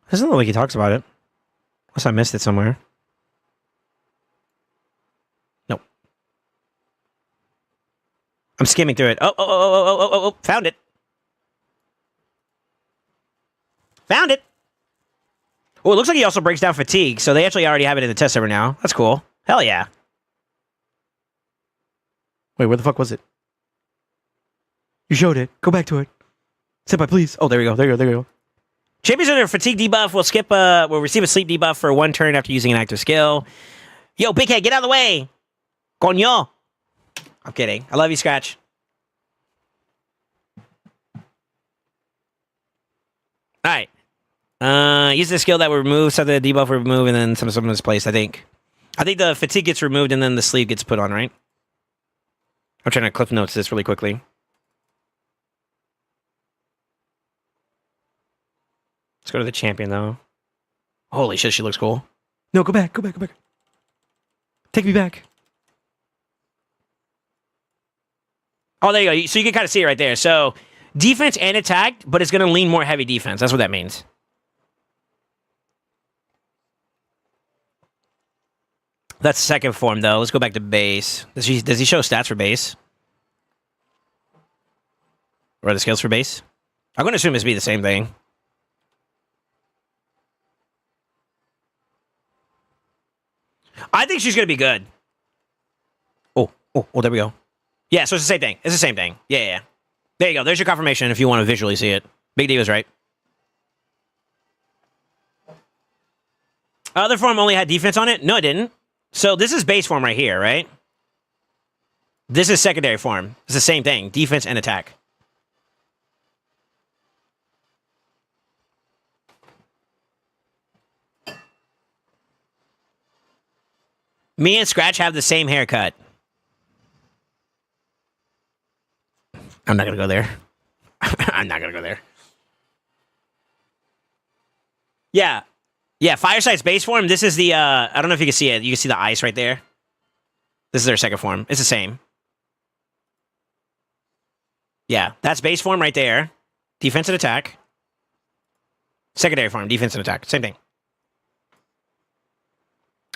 Speaker 3: Doesn't look like he talks about it. Unless I missed it somewhere. Nope. I'm skimming through it. Oh, found it. Found it. Oh, it looks like he also breaks down fatigue, so they actually already have it in the test server now. That's cool. Hell yeah. Wait, where the fuck was it? You showed it. Go back to it. Senpai, please. Oh, there we go. There we go. Champions under fatigue debuff will receive a sleep debuff for 1 turn after using an active skill. Yo, big head, get out of the way. Coño. I'm kidding. I love you, Scratch. All right. Use the skill that will remove, so the debuff will remove, and then some is placed, I think. I think the fatigue gets removed, and then the sleep gets put on, right? I'm trying to cliff notes this really quickly. Let's go to the champion, though. Holy shit, she looks cool. No, go back. Take me back. Oh, there you go. So you can kind of see it right there. So, defense and attack, but it's going to lean more heavy defense. That's what that means. That's second form, though. Let's go back to base. Does he show stats for base? Or the skills for base? I'm going to assume it's be the same thing. I think she's going to be good. Oh, there we go. Yeah, so it's the same thing. It's the same thing. Yeah. There you go. There's your confirmation if you want to visually see it. Big D was right. Other form only had defense on it? No, it didn't. So this is base form right here, right? This is secondary form. It's the same thing. Defense and attack. Me and Scratch have the same haircut. I'm not going to go there. I'm not going to go there. Yeah. Fireside's base form. This is the, I don't know if you can see it. You can see the ice right there. This is their second form. It's the same. Yeah, that's base form right there. Defense and attack. Secondary form, defense and attack. Same thing.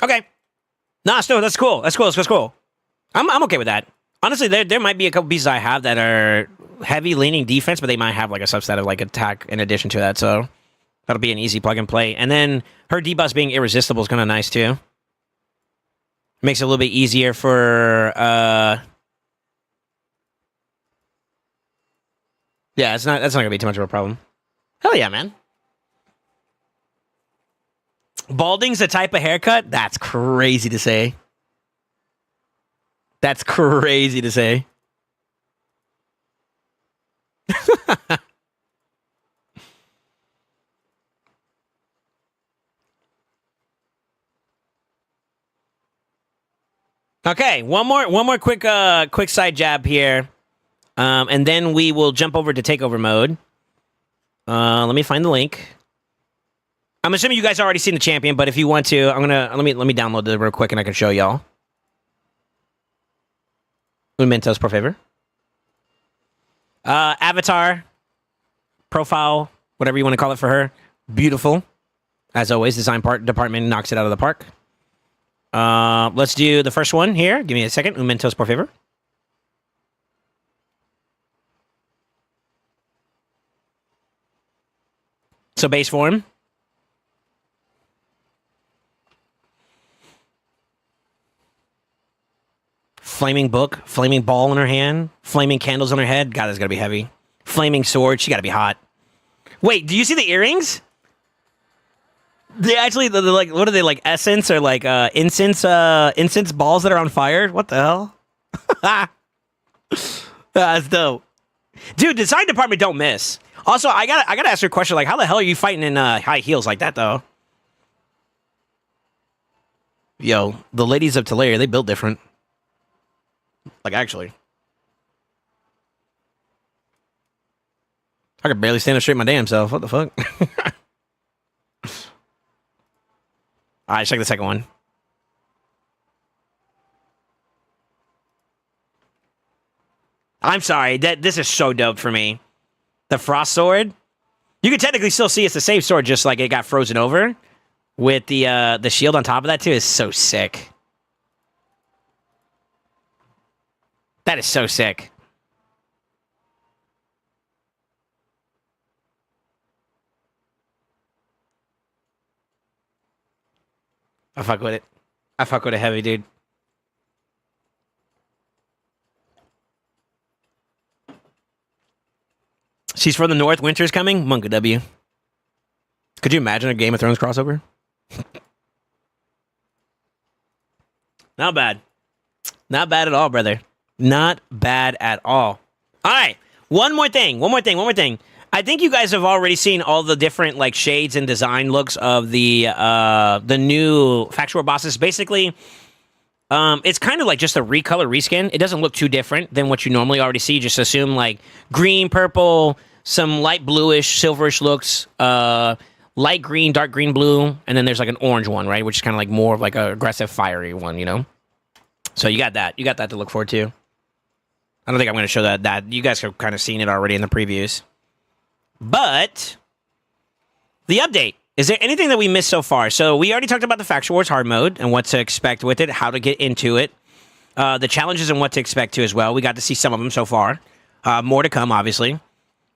Speaker 3: Okay. Nah, no, that's cool. That's cool. I'm okay with that. Honestly, there might be a couple pieces I have that are heavy leaning defense, but they might have like a subset of like attack in addition to that. So that'll be an easy plug and play. And then her debuffs being irresistible is kind of nice too. Makes it a little bit easier for yeah, that's not gonna be too much of a problem. Hell yeah, man. Balding's a type of haircut? That's crazy to say. That's crazy to say. Okay, one more quick side jab here. And then we will jump over to takeover mode. Let me find the link. I'm assuming you guys already seen the champion, but if you want to, let me download it real quick and I can show y'all. Mementos, por favor. Avatar, profile, whatever you want to call it for her. Beautiful. As always, design department knocks it out of the park. Let's do the first one here. Give me a second. Mementos, por favor. So base form. Flaming book, flaming ball in her hand, flaming candles on her head. God, that's gotta be heavy. Flaming sword, she gotta be hot. Wait, do you see the earrings? They actually, they're like, what are they, like essence or like incense balls that are on fire? What the hell? That's dope. Dude, design department don't miss. Also, I gotta ask you a question, like, how the hell are you fighting in high heels like that, though? Yo, the ladies of Teleria, they build different. Like, actually. I could barely stand up straight my damn self. What the fuck? Alright, check the second one. I'm sorry. This is so dope for me. The frost sword. You can technically still see it's the same sword, just like it got frozen over. With the shield on top of that, too, is so sick. That is so sick. I fuck with it. I fuck with it heavy, dude. She's from the North. Winter's coming. Monka W. Could you imagine a Game of Thrones crossover? Not bad. Not bad at all, brother. Not bad at all. All right. One more thing. I think you guys have already seen all the different like shades and design looks of the new Factual bosses. Basically, it's kind of like just a recolor reskin. It doesn't look too different than what you normally already see. Just assume like green, purple, some light bluish, silverish looks, light green, dark green, blue, and then there's like an orange one, right? Which is kind of like more of like a aggressive, fiery one, you know? So you got that. You got that to look forward to. I don't think I'm going to show that. You guys have kind of seen it already in the previews. But the update. Is there anything that we missed so far? So we already talked about the Factual Wars hard mode and what to expect with it, how to get into it, the challenges and what to expect to as well. We got to see some of them so far. More to come, obviously.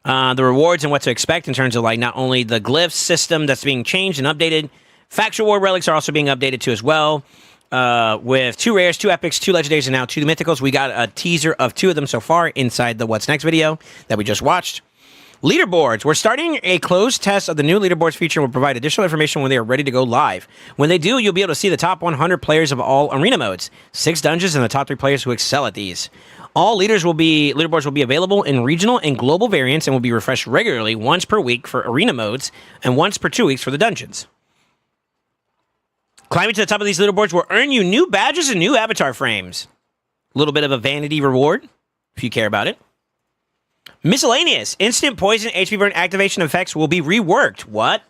Speaker 3: The rewards and what to expect in terms of like not only the glyphs system that's being changed and updated, Factual War relics are also being updated too as well. With 2 rares, 2 epics, 2 legendaries, and now 2 mythicals. We got a teaser of 2 of them so far inside the What's Next video that we just watched. Leaderboards. We're starting a closed test of the new leaderboards feature and will provide additional information when they are ready to go live. When they do, you'll be able to see the top 100 players of all arena modes, 6 dungeons, and the top 3 players who excel at these. All leaderboards will be available in regional and global variants and will be refreshed regularly once per week for arena modes and once per 2 weeks for the dungeons. Climbing to the top of these leaderboards will earn you new badges and new avatar frames. A little bit of a vanity reward, if you care about it. Miscellaneous. Instant poison HP burn activation effects will be reworked. What?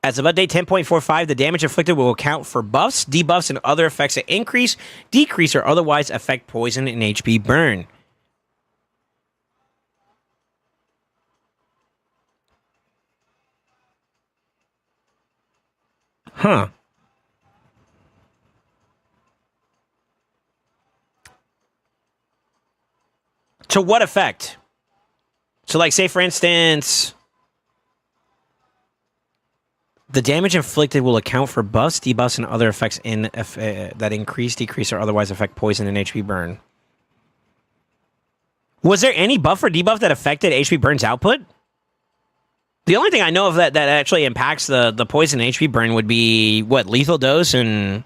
Speaker 3: As of update 10.45, the damage inflicted will account for buffs, debuffs, and other effects that increase, decrease, or otherwise affect poison and HP burn. Huh. To what effect? So, like, say, for instance, the damage inflicted will account for buffs, debuffs, and other effects that increase, decrease, or otherwise affect poison and HP burn. Was there any buff or debuff that affected HP burn's output? The only thing I know of that actually impacts the poison and HP burn would be, what, lethal dose and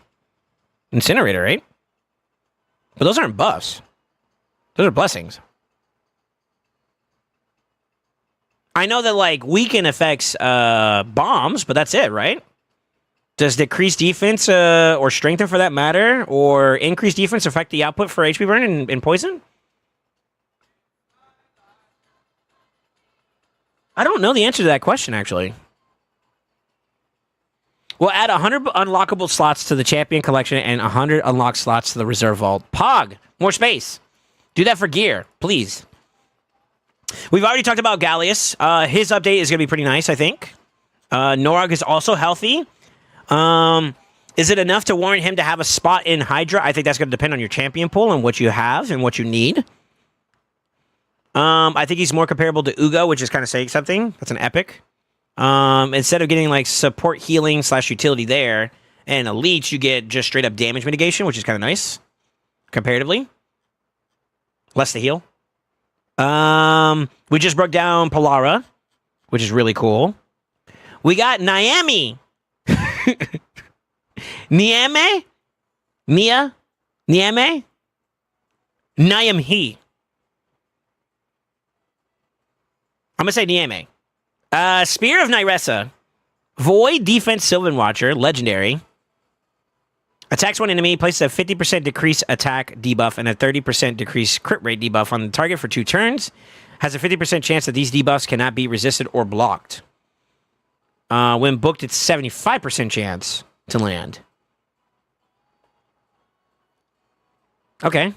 Speaker 3: incinerator, right? But those aren't buffs. Those are blessings. I know that, like, weaken affects bombs, but that's it, right? Does decreased defense, or strengthen for that matter, or increased defense affect the output for HP burn and poison? I don't know the answer to that question, actually. We'll add 100 unlockable slots to the Champion Collection and 100 unlocked slots to the Reserve Vault. Pog! More space! Do that for gear, please. We've already talked about Gallius. His update is going to be pretty nice, I think. Norog is also healthy. Is it enough to warrant him to have a spot in Hydra? I think that's going to depend on your champion pool and what you have and what you need. I think he's more comparable to Ugo, which is kind of saying something. That's an epic. Instead of getting like support healing / utility there and a leech, you get just straight up damage mitigation, which is kind of nice comparatively. Less to heal. We just broke down Polara, which is really cool. We got Niami. Niame? Nia? Niame? Niamhi. I'm going to say Niame. Spear of Nyresa. Void Defense Sylvan Watcher. Legendary. Attacks one enemy, places a 50% decrease attack debuff and a 30% decrease crit rate debuff on the target for 2 turns. Has a 50% chance that these debuffs cannot be resisted or blocked. When booked, it's 75% chance to land. Okay.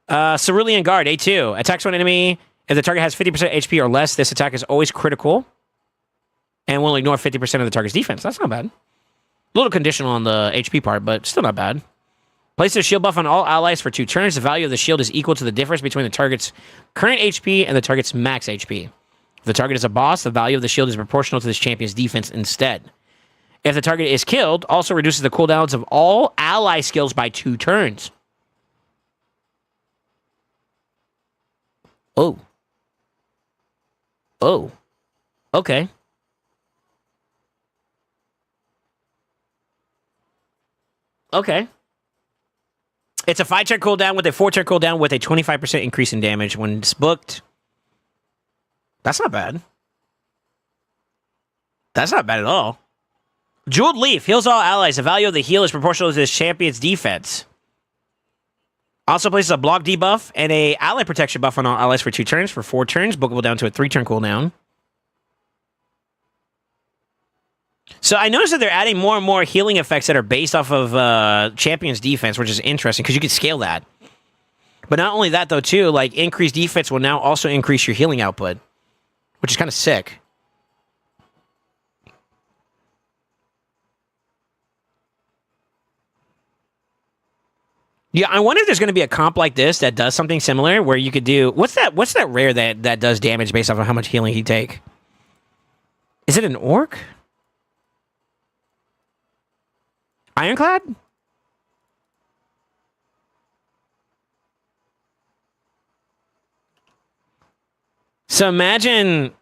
Speaker 3: Cerulean Guard, A2. Attacks one enemy. If the target has 50% HP or less, this attack is always critical and will ignore 50% of the target's defense. That's not bad. A little conditional on the HP part, but still not bad. Place a shield buff on all allies for 2 turns. The value of the shield is equal to the difference between the target's current HP and the target's max HP. If the target is a boss, the value of the shield is proportional to this champion's defense instead. If the target is killed, also reduces the cooldowns of all ally skills by 2 turns. Oh. Oh. Okay. Okay. It's a 5-turn cooldown with a 4-turn cooldown with a 25% increase in damage when it's booked. That's not bad. That's not bad at all. Jeweled Leaf heals all allies. The value of the heal is proportional to this champion's defense. Also places a block debuff and a ally protection buff on all allies for 2 turns. For 4 turns, bookable down to a 3-turn cooldown. So I noticed that they're adding more and more healing effects that are based off of champion's defense, which is interesting because you can scale that. But not only that, though, too, like increased defense will now also increase your healing output, which is kind of sick. Yeah, I wonder if there's going to be a comp like this that does something similar where you could do... What's that rare that does damage based off of how much healing he take? Is it an orc? Ironclad? So imagine...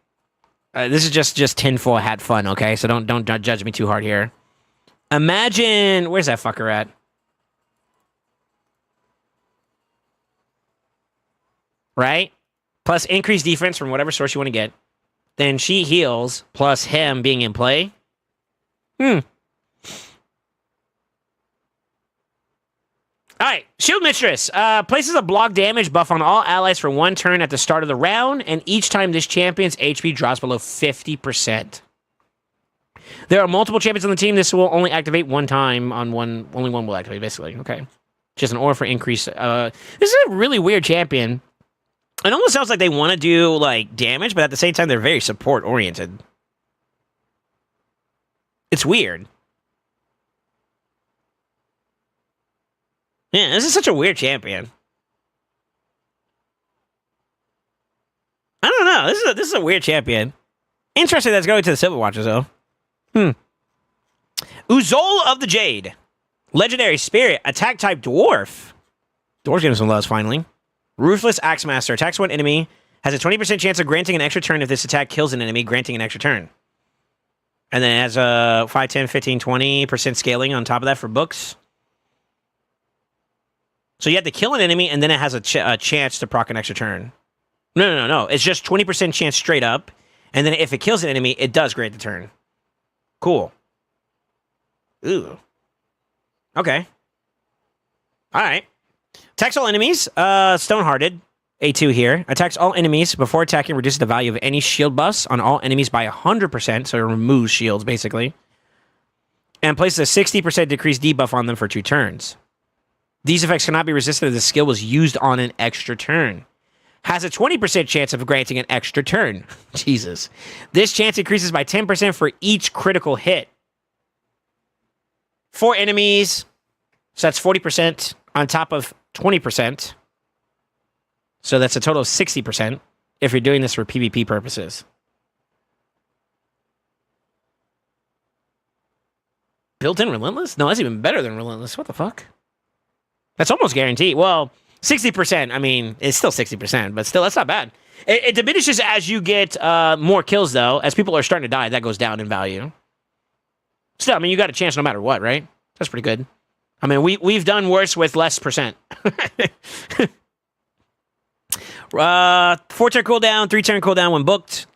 Speaker 3: this is just tinfoil hat fun, okay? So don't judge me too hard here. Imagine... Where's that fucker at? Right? Plus increased defense from whatever source you want to get. Then she heals, plus him being in play. Alright, Shield Mistress. Places a block damage buff on all allies for 1 turn at the start of the round, and each time this champion's HP drops below 50%. There are multiple champions on the team. This will only activate 1 time on one. Only one will activate, basically. Okay. Just an aura for increase. This is a really weird champion. It almost sounds like they want to do, like, damage, but at the same time, they're very support-oriented. It's weird. Yeah, this is such a weird champion. I don't know. This is a weird champion. Interesting that's going to the Silver Watchers, though. Uzol of the Jade. Legendary Spirit. Attack type Dwarf. Dwarf's getting some loves, finally. Ruthless Axemaster. Attacks one enemy. Has a 20% chance of granting an extra turn if this attack kills an enemy, granting an extra turn. And then it has a 5, 10, 15, 20% scaling on top of that for books. So you have to kill an enemy, and then it has a chance to proc an extra turn. No. It's just 20% chance straight up. And then if it kills an enemy, it does grant the turn. Cool. Ooh. Okay. Alright. Attacks all enemies. Stonehearted. A2 here. Attacks all enemies. Before attacking, reduces the value of any shield buffs on all enemies by 100%. So it removes shields, basically. And places a 60% decreased debuff on them for 2 turns. These effects cannot be resisted if the skill was used on an extra turn. Has a 20% chance of granting an extra turn. Jesus. This chance increases by 10% for each critical hit. 4 enemies. So that's 40% on top of 20%. So that's a total of 60% if you're doing this for PvP purposes. Built-in Relentless? No, that's even better than Relentless. What the fuck? That's almost guaranteed. Well, 60%, I mean, it's still 60%, but still, that's not bad. It diminishes as you get more kills, though. As people are starting to die, that goes down in value. Still, I mean, you got a chance no matter what, right? That's pretty good. I mean, we've done worse with less percent. 4-turn cooldown, 3-turn cooldown when booked,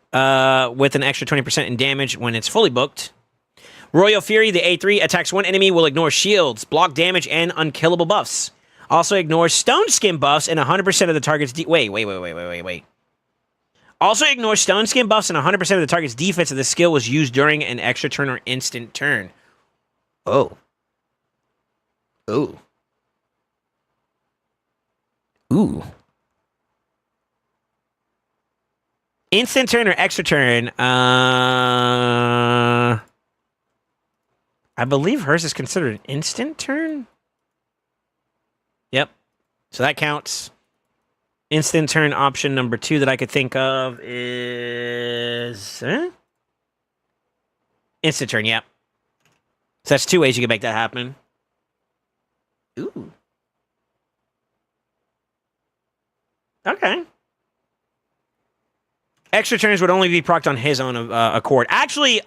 Speaker 3: with an extra 20% in damage when it's fully booked. Royal Fury, the A3, attacks one enemy, will ignore shields, block damage, and unkillable buffs. Also ignores stone skin buffs and 100% of the target's... Wait. Also ignores stone skin buffs and 100% of the target's defense if the skill was used during an extra turn or instant turn. Oh. Ooh. Instant turn or extra turn. I believe hers is considered an instant turn. Yep. So that counts. Instant turn option number 2 that I could think of is... Instant turn, yep. So that's 2 ways you can make that happen. Ooh. Okay. Extra turns would only be procced on his own accord. Actually,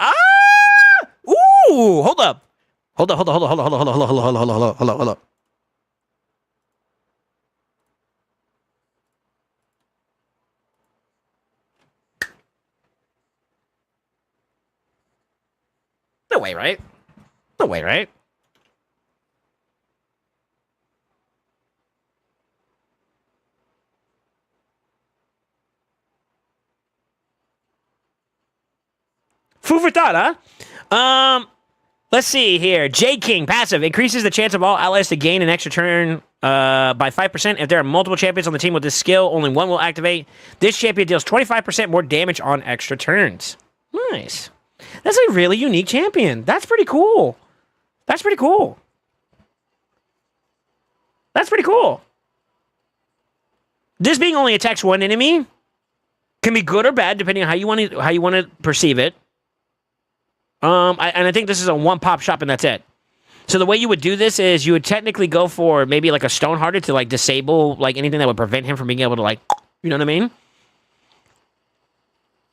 Speaker 3: ooh, hold up. Hold up. No way, right? No way, right? Food for thought, huh? Let's see here. J King, passive. Increases the chance of all allies to gain an extra turn by 5%. If there are multiple champions on the team with this skill, only one will activate. This champion deals 25% more damage on extra turns. Nice. That's a really unique champion. That's pretty cool. That's pretty cool. That's pretty cool. This being only attacks one enemy can be good or bad depending on how you want to perceive it. I think this is a one pop shop and that's it. So the way you would do this is you would technically go for maybe like a Stonehearted to like disable like anything that would prevent him from being able to like, you know what I mean?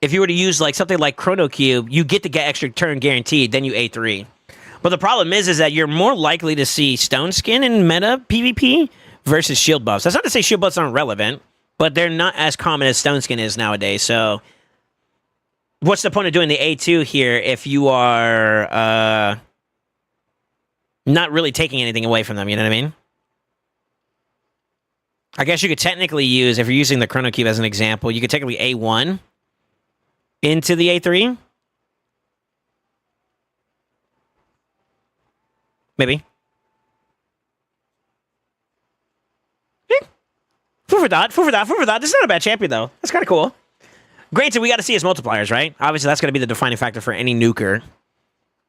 Speaker 3: If you were to use like something like Chrono Cube, you get to get extra turn guaranteed, then you A3. But the problem is that you're more likely to see Stone Skin in meta PvP versus shield buffs. That's not to say shield buffs aren't relevant, but they're not as common as Stone Skin is nowadays. So what's the point of doing the A2 here if you are not really taking anything away from them, you know what I mean? I guess you could technically use, if you're using the Chrono Cube as an example, you could technically A1 into the A3. Maybe. Food for thought. This is not a bad champion, though. That's kind of cool. Granted, we got to see his multipliers, right? Obviously, that's going to be the defining factor for any nuker.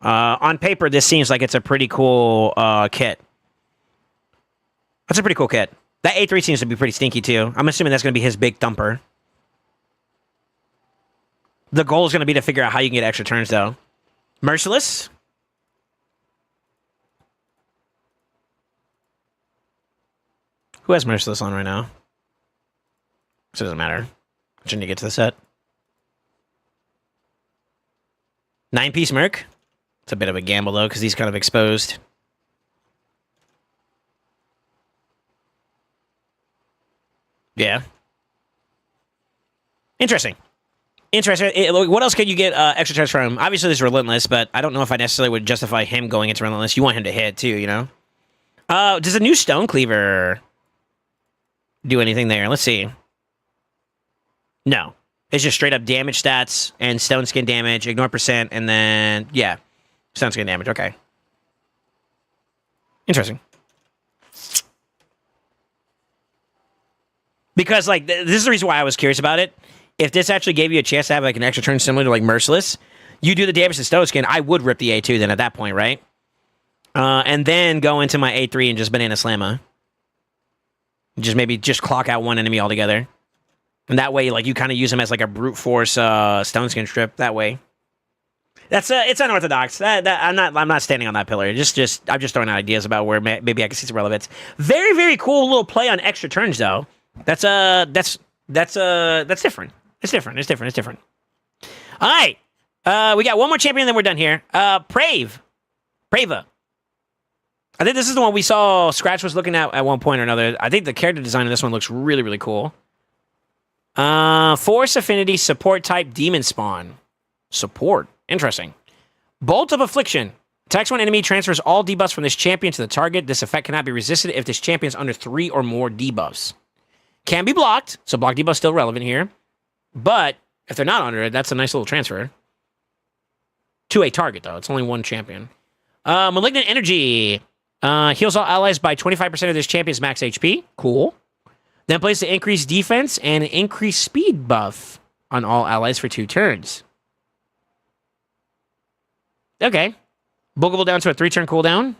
Speaker 3: On paper, this seems like it's a pretty cool kit. That's a pretty cool kit. That A3 seems to be pretty stinky, too. I'm assuming that's going to be his big thumper. The goal is going to be to figure out how you can get extra turns, though. Merciless. Who has Merciless on right now? So it doesn't matter. Shouldn't you get to the set? 9-piece Merc. It's a bit of a gamble, though, because he's kind of exposed. Yeah. Interesting. What else could you get extra turns from? Obviously, there's Relentless, but I don't know if I necessarily would justify him going into Relentless. You want him to hit, too, you know? Does a new Stone Cleaver do anything there? Let's see. No. It's just straight up damage stats and Stone Skin damage, ignore percent, and then, yeah. Stone Skin damage, okay. Interesting. Because, like, this is the reason why I was curious about it. If this actually gave you a chance to have, like, an extra turn similar to, like, Merciless, you do the damage to Stone Skin, I would rip the A2 then at that point, right? And then go into my A3 and just Banana Slamma. Just clock out one enemy altogether. And that way, like, you kind of use him as, like, a brute force Stone Skin strip that way. That's it's unorthodox. I'm not standing on that pillar. I'm just throwing out ideas about where maybe I can see some relevance. Very, very cool little play on extra turns, though. That's different. It's different. All right. We got one more champion, then we're done here. Prava. I think this is the one we saw Scratch was looking at one point or another. I think the character design of this one looks really, really cool. Force Affinity Support type Demon Spawn. Support. Interesting. Bolt of Affliction. Attacks one enemy, transfers all debuffs from this champion to the target. This effect cannot be resisted if this champion is under 3 or more debuffs. Can be blocked, so block debuff still relevant here. But if they're not under it, that's a nice little transfer. To a target, though. It's only one champion. Malignant Energy. Heals all allies by 25% of this champion's max HP. Cool. Then plays the increased defense and increased speed buff on all allies for 2 turns. Okay. Boogable down to a 3-turn cooldown.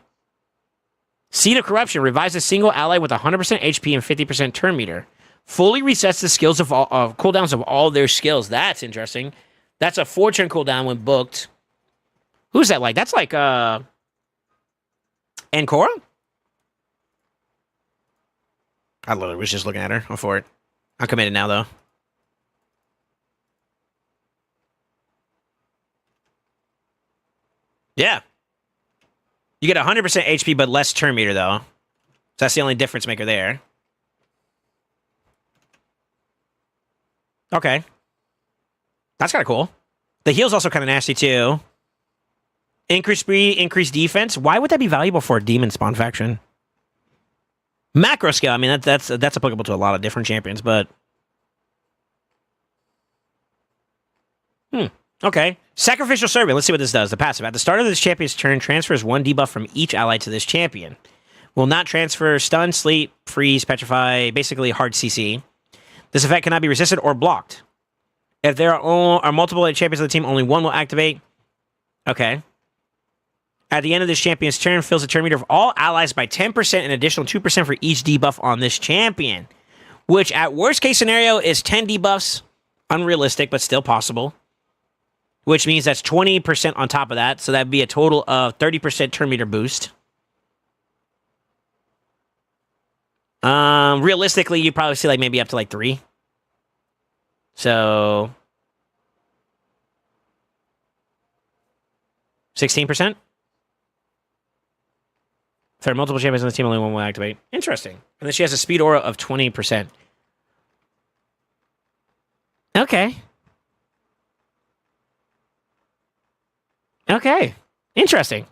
Speaker 3: Seed of Corruption revives a single ally with 100% HP and 50% turn meter. Fully resets the skills of cooldowns of all their skills. That's interesting. That's a 4-turn cooldown when booked. Who's that like? That's like And Cora? I literally was just looking at her. I'm for it. I'm committed now, though. Yeah. You get 100% HP, but less turn meter, though. So that's the only difference maker there. Okay. That's kind of cool. The heal's also kind of nasty, too. Increased speed, increased defense. Why would that be valuable for a demon spawn faction? Macro scale. I mean, that's applicable to a lot of different champions, but... Okay. Sacrificial Servant. Let's see what this does. The passive. At the start of this champion's turn, transfers 1 debuff from each ally to this champion. Will not transfer stun, sleep, freeze, petrify, basically hard CC. This effect cannot be resisted or blocked. If there are multiple champions of the team, only one will activate. Okay. At the end of this champion's turn, fills the turn meter of all allies by 10% and additional 2% for each debuff on this champion. Which, at worst case scenario, is 10 debuffs. Unrealistic, but still possible. Which means that's 20% on top of that. So that'd be a total of 30% turn meter boost. Realistically, you'd probably see like maybe up to like 3. So 16%. If there are multiple champions on the team, only one will activate. Interesting. And then she has a speed aura of 20%. Okay. Okay. Interesting.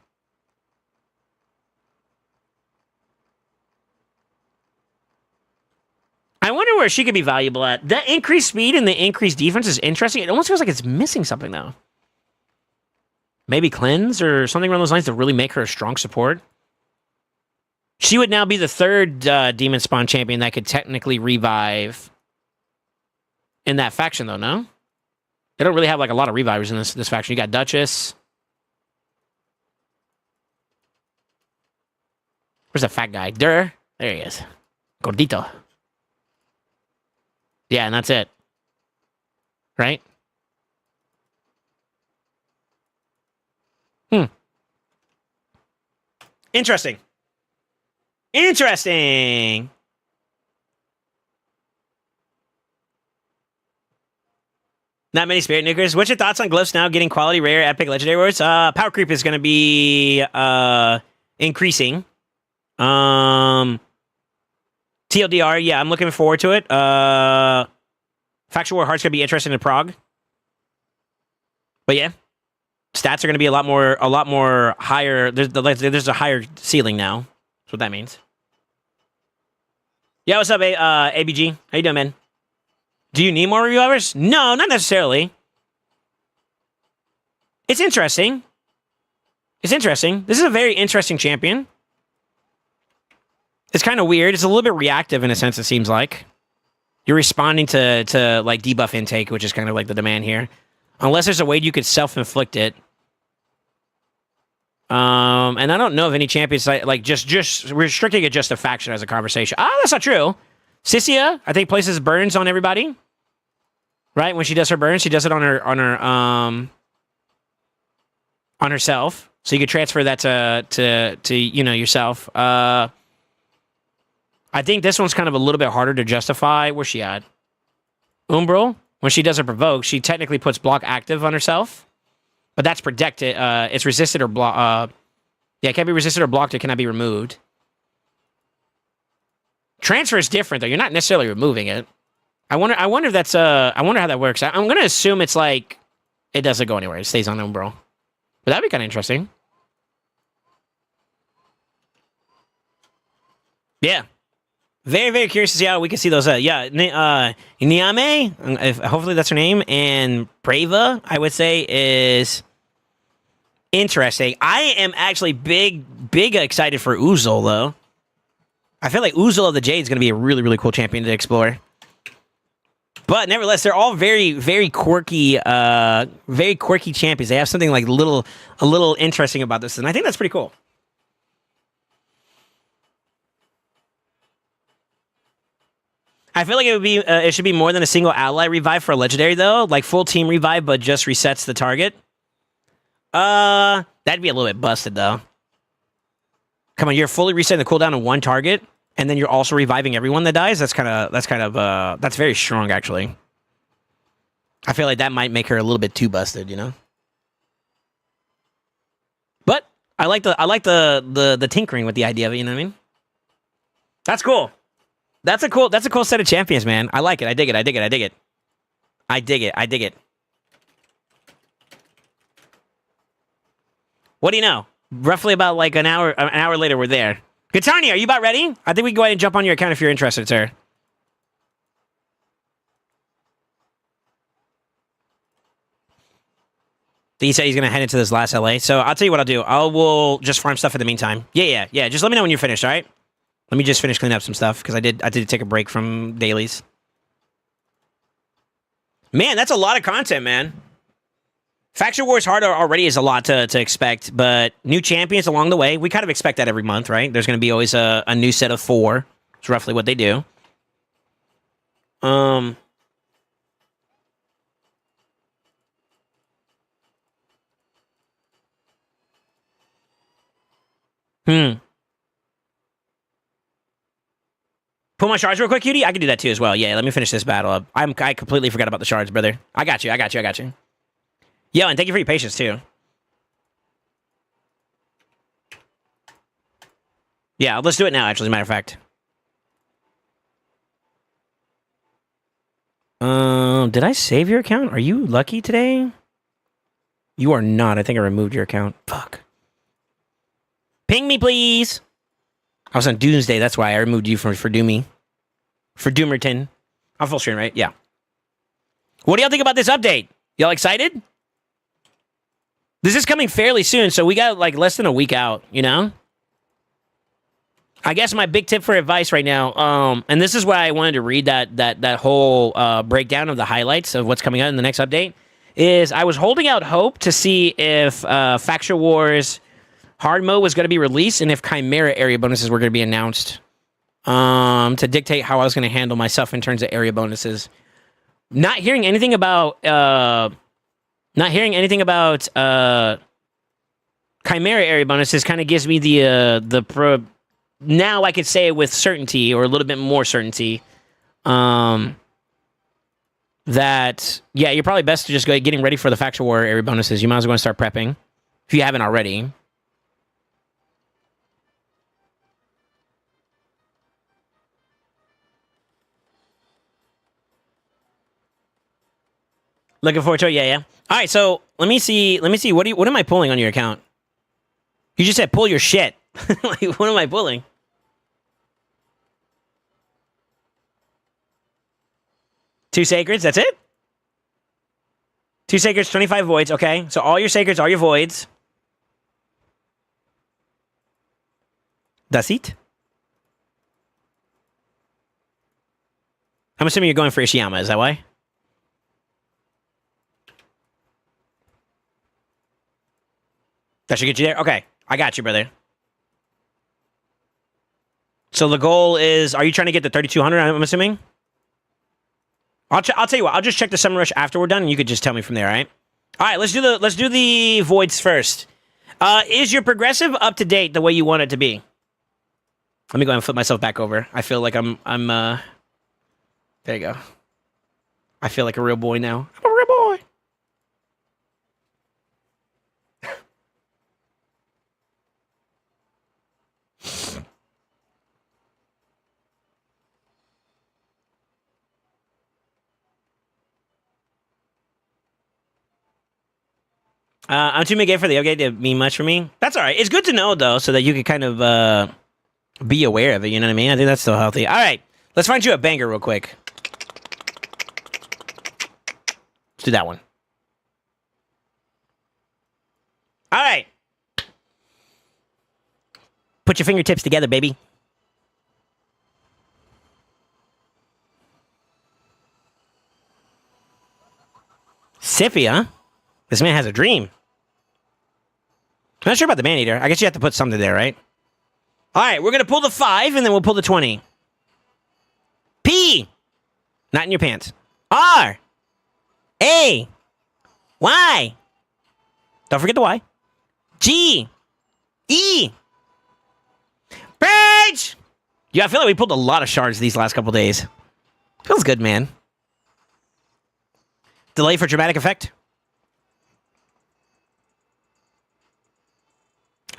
Speaker 3: I wonder where she could be valuable at. The increased speed and the increased defense is interesting. It almost feels like it's missing something, though. Maybe cleanse or something along those lines to really make her a strong support. She would now be the third demon spawn champion that could technically revive in that faction, though, no? They don't really have like a lot of revivers in this faction. You got Duchess. Where's the fat guy? There he is. Gordito. Yeah, and that's it. Right? Interesting. Interesting. Not many spirit nukers. What's your thoughts on glyphs now getting quality, rare, epic, legendary words? Power creep is going to be increasing. TLDR, yeah, I'm looking forward to it. Faction War Heart's going to be interesting in Prague. But yeah, stats are going to be a lot more higher. There's a higher ceiling now. That's what that means. Yeah, what's up, ABG? How you doing, man? Do you need more revivers? No, not necessarily. It's interesting. It's interesting. This is a very interesting champion. It's kind of weird. It's a little bit reactive in a sense, it seems like. You're responding to like debuff intake, which is kind of like the demand here. Unless there's a way you could self-inflict it. And I don't know of any champions like just restricting it just to faction as a conversation. That's not true. Sissia, I think, places burns on everybody. Right? When she does her burns, she does it on herself. So you could transfer that to yourself. I think this one's kind of a little bit harder to justify. Where's she at? Umbral, when she does her provoke, she technically puts block active on herself. But that's protected. It's resisted or blocked. Yeah, it can't be resisted or blocked. It cannot be removed. Transfer is different, though. You're not necessarily removing it. I wonder if that's I wonder how that works. I'm gonna assume it's like it doesn't go anywhere. It stays on Umbral. But that'd be kind of interesting. Yeah. Very, very curious to see how we can see those. Niame, hopefully that's her name, and Brava, I would say, is interesting. I am actually big excited for Uzul, though. I feel like Uzul of the Jade is going to be a really, really cool champion to explore. But nevertheless, they're all very, very quirky champions. They have something like a little interesting about this, and I think that's pretty cool. I feel like it should be more than a single ally revive for a legendary, though. Like full team revive, but just resets the target. That'd be a little bit busted, though. Come on, you're fully resetting the cooldown on one target, and then you're also reviving everyone that dies. That's very strong, actually. I feel like that might make her a little bit too busted, you know. But I like the tinkering with the idea of it. You know what I mean? That's cool. That's a cool set of champions, man. I like it. I dig it. What do you know? Roughly about like an hour later, we're there. Katani, are you about ready? I think we can go ahead and jump on your account if you're interested, sir. He said he's going to head into this last LA. So I'll tell you what I'll do. We'll just farm stuff in the meantime. Yeah. Just let me know when you're finished, all right? Let me just finish cleaning up some stuff because I did take a break from dailies. Man, that's a lot of content, man. Faction Wars Hard already is a lot to expect, but new champions along the way. We kind of expect that every month, right? There's going to be always a new set of 4. It's roughly what they do. Pull my shards real quick, cutie? I can do that too as well. Yeah, let me finish this battle up. I completely forgot about the shards, brother. I got you. Yo, and thank you for your patience too. Yeah, let's do it now, actually, as a matter of fact. Did I save your account? Are you lucky today? You are not. I think I removed your account. Fuck. Ping me, please. I was on Doomsday. That's why I removed you for Doomy. For Doomerton. I'm full screen, right? Yeah. What do y'all think about this update? Y'all excited? This is coming fairly soon, so we got like less than a week out, you know? I guess my big tip for advice right now, and this is why I wanted to read that whole breakdown of the highlights of what's coming out in the next update, is I was holding out hope to see if Faction Wars Hard Mode was going to be released and if Chimera area bonuses were going to be announced to dictate how I was going to handle myself in terms of area bonuses. Not hearing anything about Chimera area bonuses kind of gives me now I could say it with certainty, or a little bit more certainty, that, yeah, you're probably best to just go getting ready for the Faction War area bonuses. You might as well start prepping, if you haven't already. Looking forward to it, yeah. All right, so let me see. What am I pulling on your account? You just said pull your shit. Like, what am I pulling? Two sacreds, that's it? 2 sacreds, 25 voids, okay. So all your sacreds, all your voids. That's it? I'm assuming you're going for Ishiyama, is that why? That should get you there? Okay, I got you, brother. So the goal is, are you trying to get the 3,200, I'm assuming? I'll tell you what, I'll just check the Summer Rush after we're done, and you could just tell me from there, all right? All right, let's do the voids first. Is your progressive up to date the way you want it to be? Let me go ahead and flip myself back over. I feel like I'm there you go. I feel like a real boy now. I'm a real boy. I'm too mid for the update to mean much for me. That's all right. It's good to know, though, so that you can kind of be aware of it. You know what I mean? I think that's still healthy. All right. Let's find you a banger real quick. Let's do that one. All right. Put your fingertips together, baby. Sippy, huh? This man has a dream. I'm not sure about the man-eater. I guess you have to put something there, right? All right, we're going to pull the 5, and then we'll pull the 20. P. Not in your pants. R. A. Y. Don't forget the Y. G. E. Page! Yeah, I feel like we pulled a lot of shards these last couple days. Feels good, man. Delay for dramatic effect.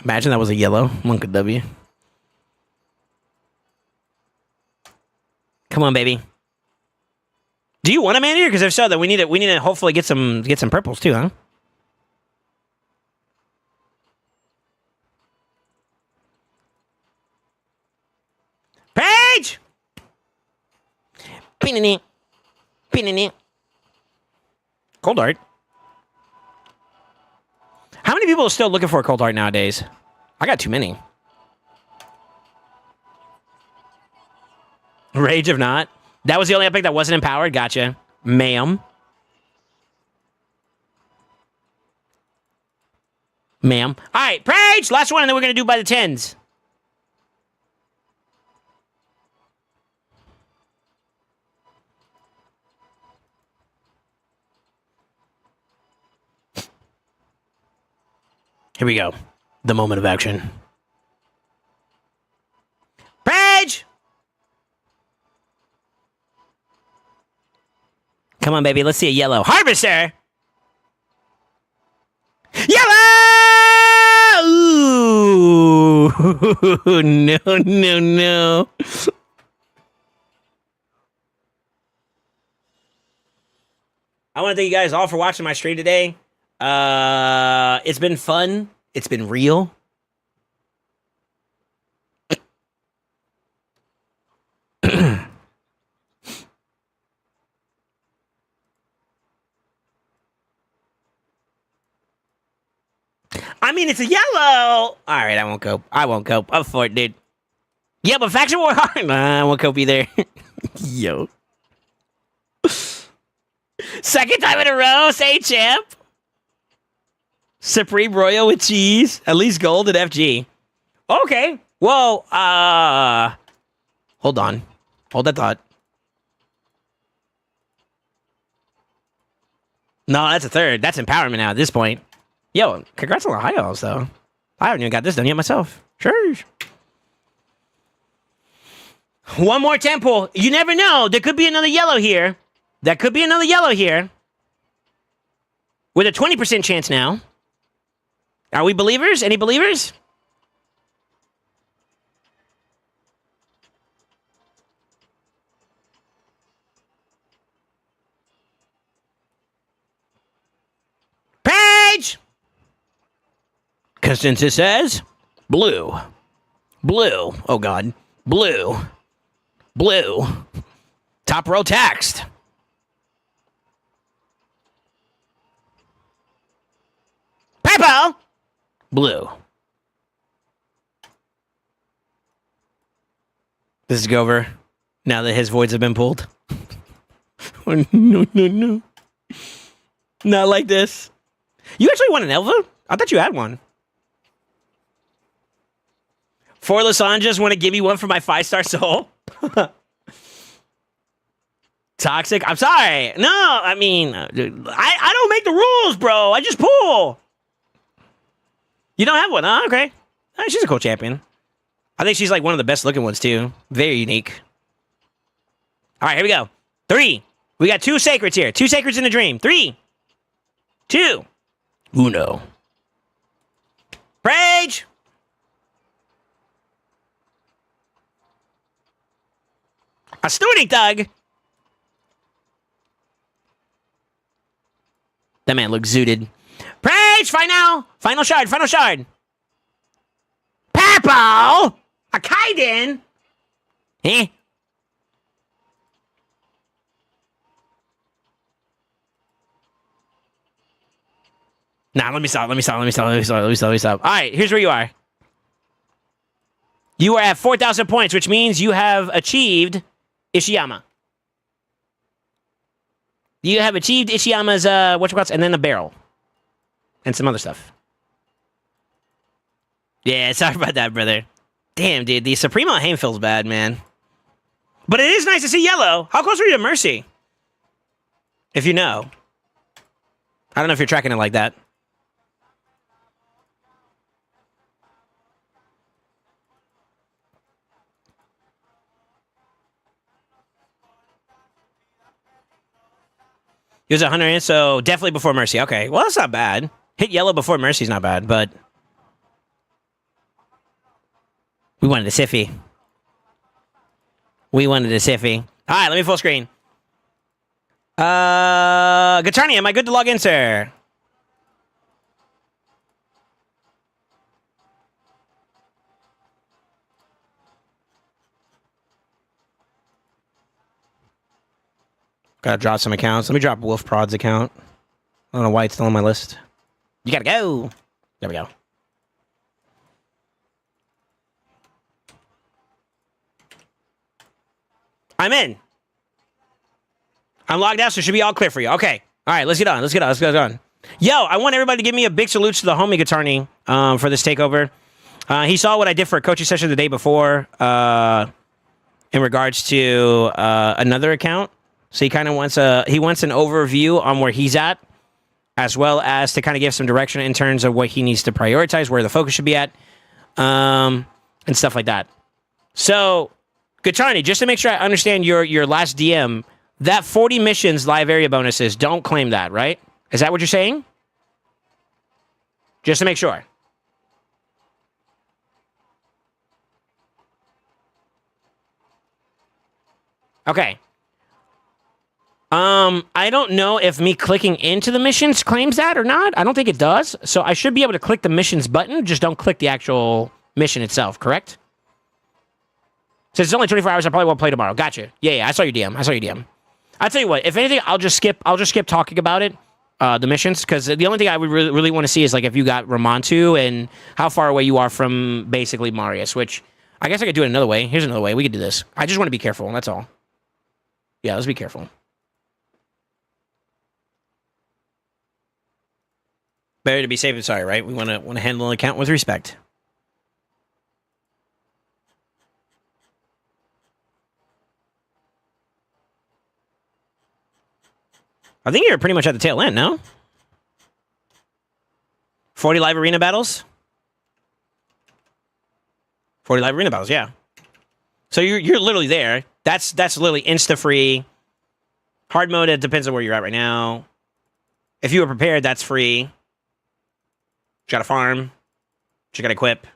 Speaker 3: Imagine that was a yellow. Monk of W. Come on, baby. Do you want a man here? Because if so, then we need to hopefully get some purples too, huh? Page! Pinini. Pinini. Cold art. How many people are still looking for a cold art nowadays? I got too many. Rage of Not. That was the only epic that wasn't empowered. Gotcha. Ma'am. Ma'am. All right, Page! Last one, and then we're going to do by the tens. Here we go. The moment of action. Page! Come on, baby. Let's see a yellow. Harvester! Yellow! Ooh! No, no, no. I want to thank you guys all for watching my stream today. It's been fun. It's been real. I mean, it's a yellow. All right, I won't cope. I won't cope. Up for it, dude. Yeah, but Faction War hard. Nah, I won't cope either. Yo. Second time in a row, say champ. Supreme Royal with cheese. At least gold at FG. Okay. Whoa. Hold on. Hold that thought. No, that's a third. That's empowerment now at this point. Yo, congrats on the high elves, though. I haven't even got this done yet myself. Sure. One more temple. You never know. There could be another yellow here. That could be another yellow here. With a 20% chance now. Are we believers? Any believers? Page! Consensus says blue. Blue. Oh, God. Blue. Blue. Top row text. Purple. Blue. This is Gover. Now that his voids have been pulled. Oh, no, no, no. Not like this. You actually want an Elva? I thought you had one. Four Lasanjas want to give me one for my 5-star soul? Toxic? I'm sorry. No, I mean, I don't make the rules, bro. I just pull. You don't have one, huh? Okay. She's a cool champion. I think she's like one of the best looking ones, too. Very unique. All right, here we go. 3. We got 2 sacreds here. 2 sacreds in a dream. 3, 2, 1. Rage! A stewarding thug! That man looks zooted. Rage! Final! Final shard! Final shard! Purple! A Kaiden! Eh? Nah, let me stop. All right, here's where you are. You are at 4,000 points, which means you have achieved Ishiyama. You have achieved Ishiyama's, whatchamacallits, and then a barrel. And some other stuff. Yeah, sorry about that, brother. Damn, dude, the Supremo Haim feels bad, man. But it is nice to see yellow. How close were you to Mercy? If you know. I don't know if you're tracking it like that. He was 100 in, so definitely before Mercy. Okay, well, that's not bad. Hit yellow before Mercy's not bad, but we wanted a Siffy. We wanted a Siffy. All right, let me full screen. Gatarni, am I good to log in, sir? Gotta drop some accounts. Let me drop Wolf Prod's account. I don't know why it's still on my list. You gotta go. There we go. I'm in. I'm logged out, so it should be all clear for you. Okay. All right, let's get on. Let's get on. Yo, I want everybody to give me a big salute to the homie Gatarni for this takeover. He saw what I did for a coaching session the day before in regards to another account. So he kind of wants an overview on where he's at, as well as to kind of give some direction in terms of what he needs to prioritize, where the focus should be at, and stuff like that. So, Gatarni, just to make sure I understand your last DM, that 40 missions live area bonuses, don't claim that, right? Is that what you're saying? Just to make sure. Okay. I don't know if me clicking into the missions claims that or not. I don't think it does. So I should be able to click the missions button, just don't click the actual mission itself, correct? Since it's only 24 hours, I probably won't play tomorrow. Gotcha. Yeah, I saw your DM. I'll tell you what, if anything, I'll just skip talking about it, the missions, because the only thing I would really want to see is like if you got Ramontu and how far away you are from basically Marius, which I guess I could do it another way. Here's another way. We could do this. I just want to be careful, that's all. Yeah, let's be careful. Better to be safe than sorry, right? We want to handle an account with respect. I think you're pretty much at the tail end, no? 40 live arena battles? 40 live arena battles, yeah. So you're literally there. That's literally insta-free. Hard mode, it depends on where you're at right now. If you were prepared, that's free. You gotta farm. You gotta equip.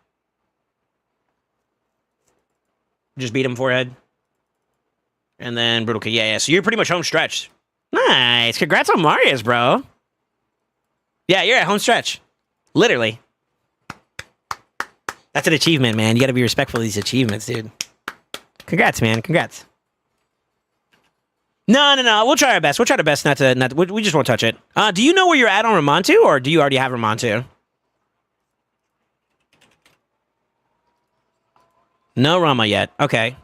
Speaker 3: Just beat him forehead. And then brutal kick. Yeah. So you're pretty much home stretch. Nice. Congrats on Marius, bro. Yeah, you're at home stretch. Literally. That's an achievement, man. You gotta be respectful of these achievements, dude. Congrats, man. Congrats. No. We'll try our best. We'll try our best not to we just won't touch it. Do you know where you're at on Ramontu, or do you already have Ramontu? No Rama yet. Okay.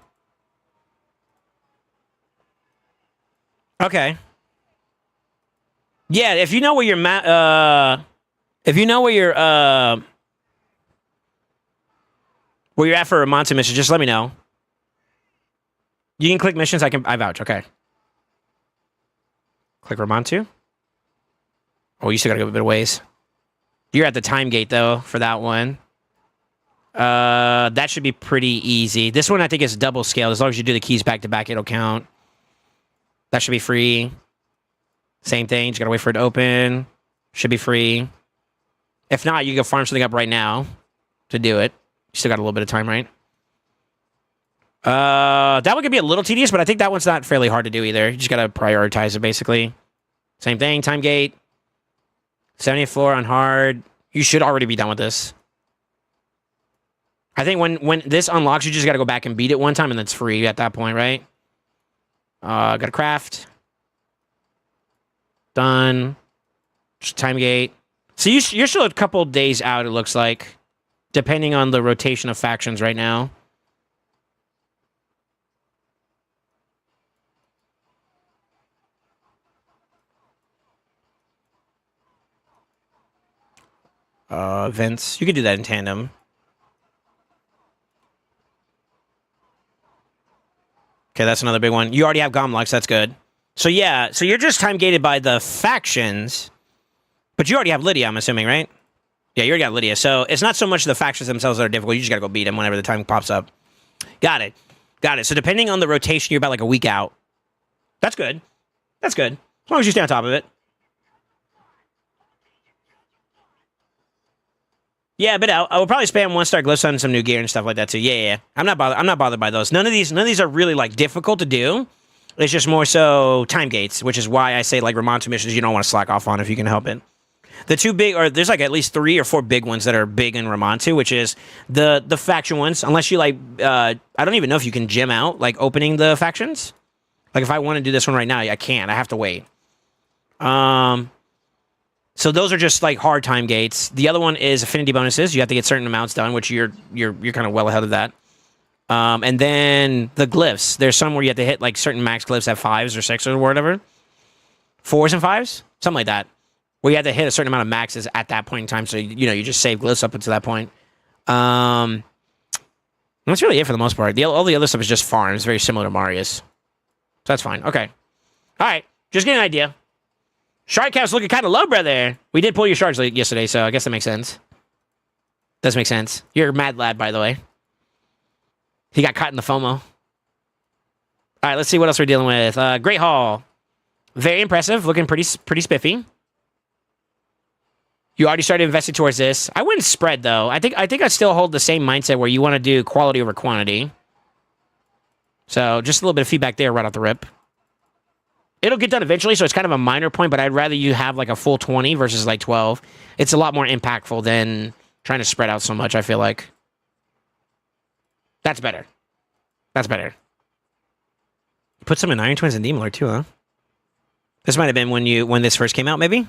Speaker 3: Okay. Yeah, if you know where you're if you know where you're at for Ramontu mission, just let me know. You can click missions. I vouch. Okay. Click Ramontu. Oh, you still gotta go a bit of ways. You're at the time gate though for that one. That should be pretty easy. This one I think is double scale. As long as you do the keys back to back, it'll count. That should be free. Same thing. Just gotta wait for it to open. Should be free. If not, you can farm something up right now to do it. You still got a little bit of time, right? That one could be a little tedious, but I think that one's not fairly hard to do either. You just gotta prioritize it, basically. Same thing. Time gate. 70th floor on hard. You should already be done with this. I think when this unlocks, you just got to go back and beat it one time, and that's free at that point, right? Got to craft. Done. Just time gate. So you're still a couple days out, it looks like, depending on the rotation of factions right now. Events. You could do that in tandem. Okay, that's another big one. You already have Gomlux, that's good. So yeah, so you're just time gated by the factions, but you already have Lydia, I'm assuming, right? Yeah, you already got Lydia. So it's not so much the factions themselves that are difficult. You just gotta go beat them whenever the time pops up. Got it. So depending on the rotation, you're about like a week out. That's good. As long as you stay on top of it. Yeah, but I will probably spam 1-star glyphs on some new gear and stuff like that too. Yeah. I'm not bothered by those. None of these are really like difficult to do. It's just more so time gates, which is why I say like Ramontu missions you don't want to slack off on if you can help it. The two big, or there's like at least 3 or 4 big ones that are big in Ramontu, which is the faction ones. Unless you like, I don't even know if you can gem out like opening the factions. Like if I want to do this one right now, I can't. I have to wait. So those are just like hard time gates. The other one is affinity bonuses. You have to get certain amounts done, which you're kind of well ahead of that. And then the glyphs. There's some where you have to hit like certain max glyphs at 5s or 6s or whatever. 4s and 5s, something like that. Where you have to hit a certain amount of maxes at that point in time. So you just save glyphs up until that point. That's really it for the most part. All the other stuff is just farms, very similar to Marius. So that's fine. Okay. All right. Just get an idea. Shard count's looking kind of low, brother. We did pull your shards yesterday, so I guess that makes sense. Does make sense. You're a mad lad, by the way. He got caught in the FOMO. All right, let's see what else we're dealing with. Great Hall. Very impressive. Looking pretty spiffy. You already started investing towards this. I wouldn't spread, though. I think I still hold the same mindset where you want to do quality over quantity. So just a little bit of feedback there right off the rip. It'll get done eventually, so it's kind of a minor point, but I'd rather you have like a full 20 versus like 12. It's a lot more impactful than trying to spread out so much, I feel like. That's better. That's better. Put some in Iron Twins and Demon Lord too, huh? This might have been when this first came out, maybe?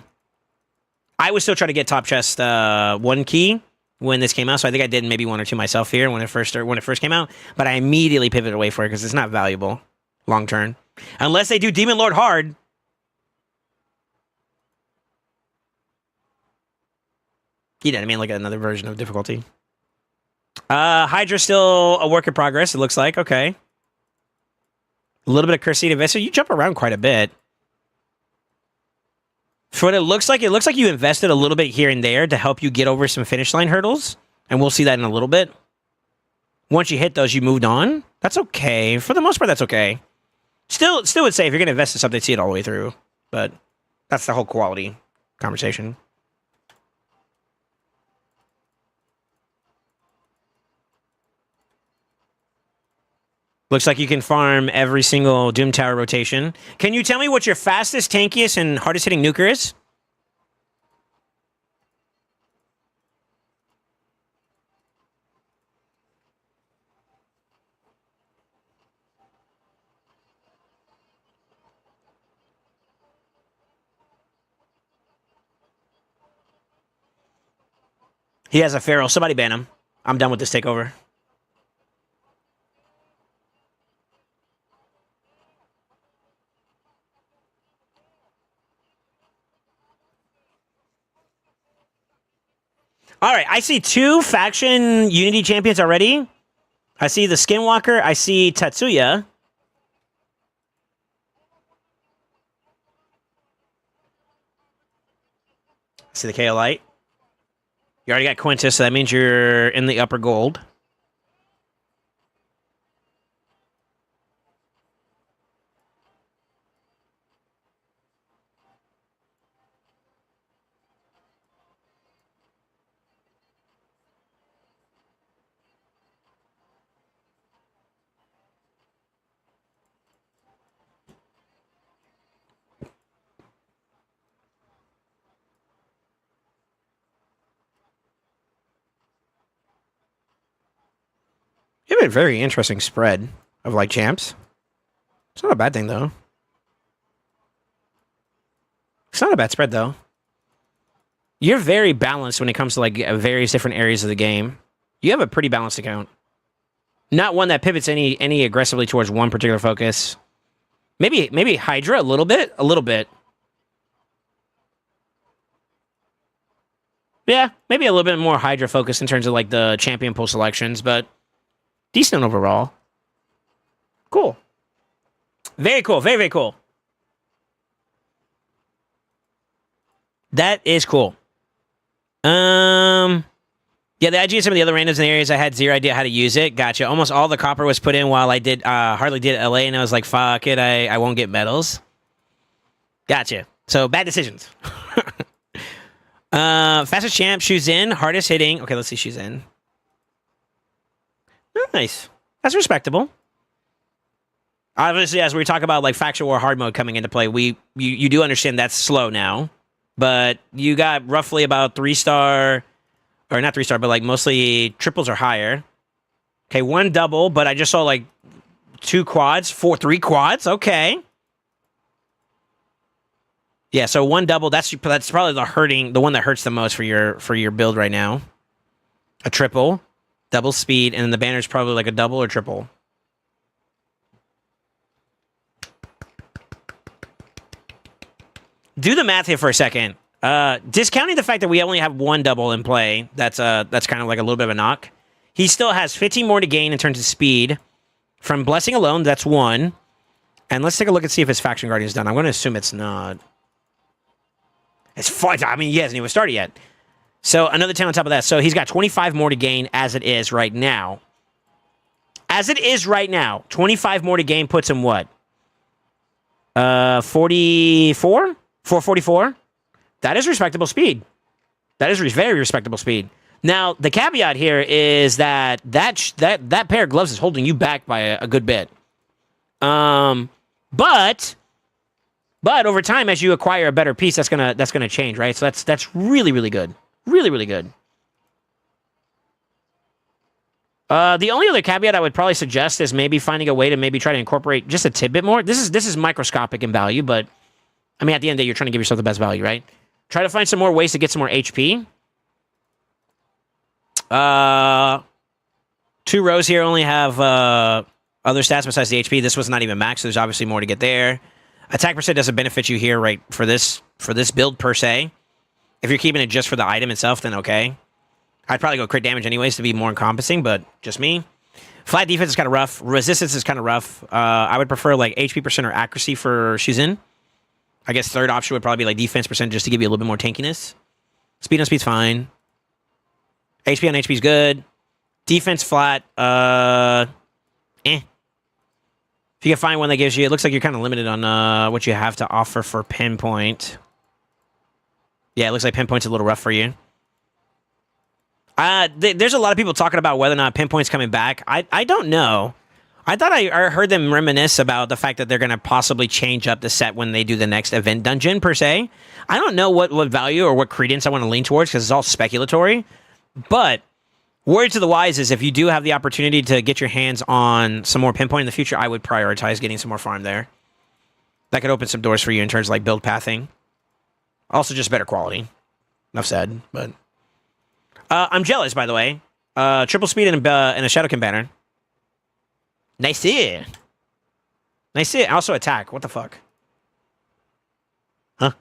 Speaker 3: I was still trying to get top chest 1 key when this came out, so I think I did maybe 1 or 2 myself here when it first came out, but I immediately pivoted away for it because it's not valuable long term. Unless they do Demon Lord hard. You know what I mean? Like another version of difficulty. Hydra's still a work in progress, it looks like. Okay. A little bit of Cursed Investor. You jump around quite a bit. For what it looks like you invested a little bit here and there to help you get over some finish line hurdles. And we'll see that in a little bit. Once you hit those, you moved on. That's okay. For the most part, that's okay. Still would say if you're going to invest in something, see it all the way through. But that's the whole quality conversation. Looks like you can farm every single Doom Tower rotation. Can you tell me what your fastest, tankiest, and hardest hitting nuker is? He has a feral. Somebody ban him. I'm done with this takeover. All right, I see 2 faction Unity champions already. I see the Skinwalker. I see Tatsuya. I see the Kaolite. You already got Quintus, so that means you're in the upper gold. You have a very interesting spread of like champs. It's not a bad thing though. It's not a bad spread though. You're very balanced when it comes to like various different areas of the game. You have a pretty balanced account. Not one that pivots any aggressively towards one particular focus. Maybe Hydra a little bit. Yeah, maybe a little bit more Hydra focus in terms of like the champion pool selections, but decent overall. Cool. Very cool. Very, very cool. That is cool. Yeah, the IG of some of the other randoms in the areas, I had zero idea how to use it. Gotcha. Almost all the copper was put in while I did hardly did LA, and I was like, fuck it, I won't get medals. Gotcha. So bad decisions. Fastest champ, shoes in, hardest hitting. Okay, let's see shoes in. Nice. That's respectable. Obviously, as we talk about like faction war hard mode coming into play, you do understand that's slow now. But you got roughly about 3-star, or not 3-star, but like mostly triples or higher. Okay, 1 double, but I just saw like 2 quads, 3 quads. Okay. Yeah, so 1 double. That's probably the one that hurts the most for your build right now. A triple, double speed, and then the banner's probably like a double or triple. Do the math here for a second. Discounting the fact that we only have 1 double in play, that's kind of like a little bit of a knock. He still has 15 more to gain in terms of speed. From Blessing alone, that's 1. And let's take a look and see if his Faction Guardian is done. I'm going to assume it's not. It's fun. I mean, he hasn't even started yet. So another 10 on top of that. So he's got 25 more to gain as it is right now. As it is right now, 25 more to gain puts him what? 44? 444? That is respectable speed. That is very respectable speed. Now, the caveat here is that pair of gloves is holding you back by a good bit. But over time, as you acquire a better piece, that's gonna change, right? So that's really, really good. Really, really good. The only other caveat I would probably suggest is maybe finding a way to maybe try to incorporate just a tidbit more. This is microscopic in value, but I mean, at the end of the day, you're trying to give yourself the best value, right? Try to find some more ways to get some more HP. 2 rows here only have other stats besides the HP. This was not even max, so there's obviously more to get there. Attack percent doesn't benefit you here, right, for this build per se. If you're keeping it just for the item itself, then okay. I'd probably go crit damage anyways to be more encompassing, but just me. Flat defense is kind of rough. Resistance is kind of rough. I would prefer like HP percent or accuracy for Shuzin. I guess third option would probably be like defense percent just to give you a little bit more tankiness. Speed on speed's fine. HP on HP is good. Defense flat. If you can find one that gives you, it looks like you're kind of limited on what you have to offer for pinpoint. Yeah, it looks like pinpoint's a little rough for you. There's a lot of people talking about whether or not pinpoint's coming back. I don't know. I thought I heard them reminisce about the fact that they're going to possibly change up the set when they do the next event dungeon, per se. I don't know what value or what credence I want to lean towards, because it's all speculatory. But word to the wise is if you do have the opportunity to get your hands on some more pinpoint in the future, I would prioritize getting some more farm there. That could open some doors for you in terms of like build pathing. Also just better quality. Enough said, but... I'm jealous, by the way. Triple speed and a Shadowkin banner. Nice here. Nice here. Also attack. What the fuck? Huh?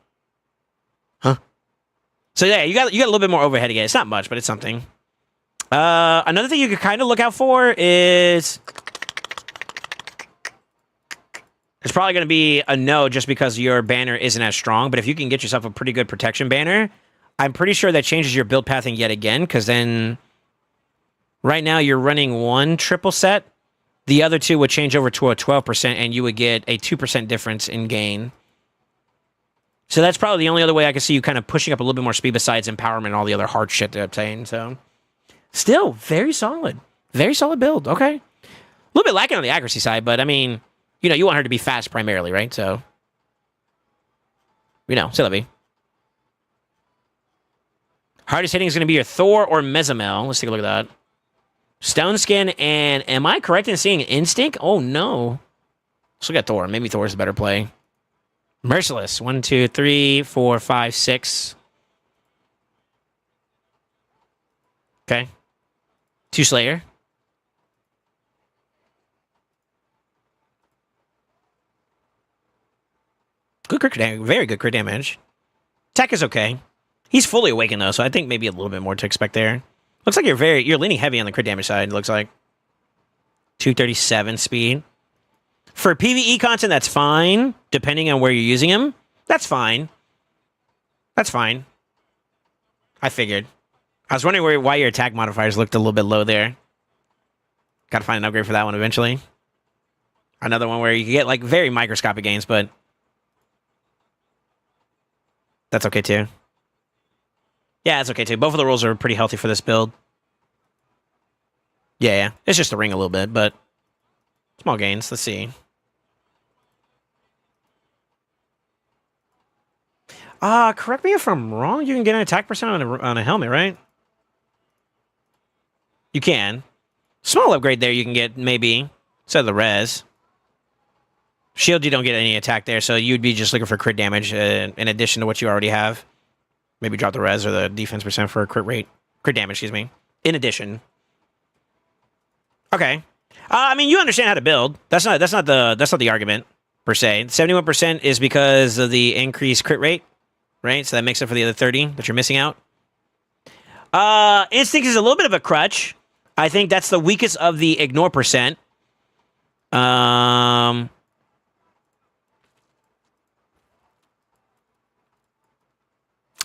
Speaker 3: So yeah, you got a little bit more overhead again. It's not much, but it's something. Another thing you could kind of look out for is... It's probably going to be a no just because your banner isn't as strong, but if you can get yourself a pretty good protection banner, I'm pretty sure that changes your build pathing yet again, because then right now you're running 1 triple set. The other 2 would change over to a 12%, and you would get a 2% difference in gain. So that's probably the only other way I can see you kind of pushing up a little bit more speed besides empowerment and all the other hard shit to obtain. So still, very solid. Very solid build. Okay. A little bit lacking on the accuracy side, but I mean, you know, you want her to be fast primarily, right? So, you know, say that be. Hardest hitting is going to be your Thor or Mezamel. Let's take a look at that. Stone Skin, and am I correct in seeing Instinct? Oh, no. Let's look at Thor. Maybe Thor is a better play. Merciless. 1, 2, 3, 4, 5, 6. Okay. 2 Slayer. Good crit damage. Very good crit damage. Tech is okay. He's fully awakened, though, so I think maybe a little bit more to expect there. Looks like you're leaning heavy on the crit damage side, it looks like. 237 speed. For PvE content, that's fine, depending on where you're using him. That's fine. That's fine. I figured. I was wondering why your attack modifiers looked a little bit low there. Gotta find an upgrade for that one eventually. Another one where you can get, like, very microscopic gains, but... That's okay too. Yeah, that's okay too. Both of the rolls are pretty healthy for this build. Yeah. It's just a ring a little bit, but small gains. Let's see. Correct me if I'm wrong. You can get an attack percent on a helmet, right? You can. Small upgrade there you can get, maybe. Instead of the res. Shield, you don't get any attack there, so you'd be just looking for crit damage in addition to what you already have. Maybe drop the res or the defense percent for a crit rate. Crit damage, excuse me. In addition. Okay. I mean, you understand how to build. That's not the argument, per se. 71% is because of the increased crit rate, right? So that makes up for the other 30 that you're missing out. Instinct is a little bit of a crutch. I think that's the weakest of the ignore percent.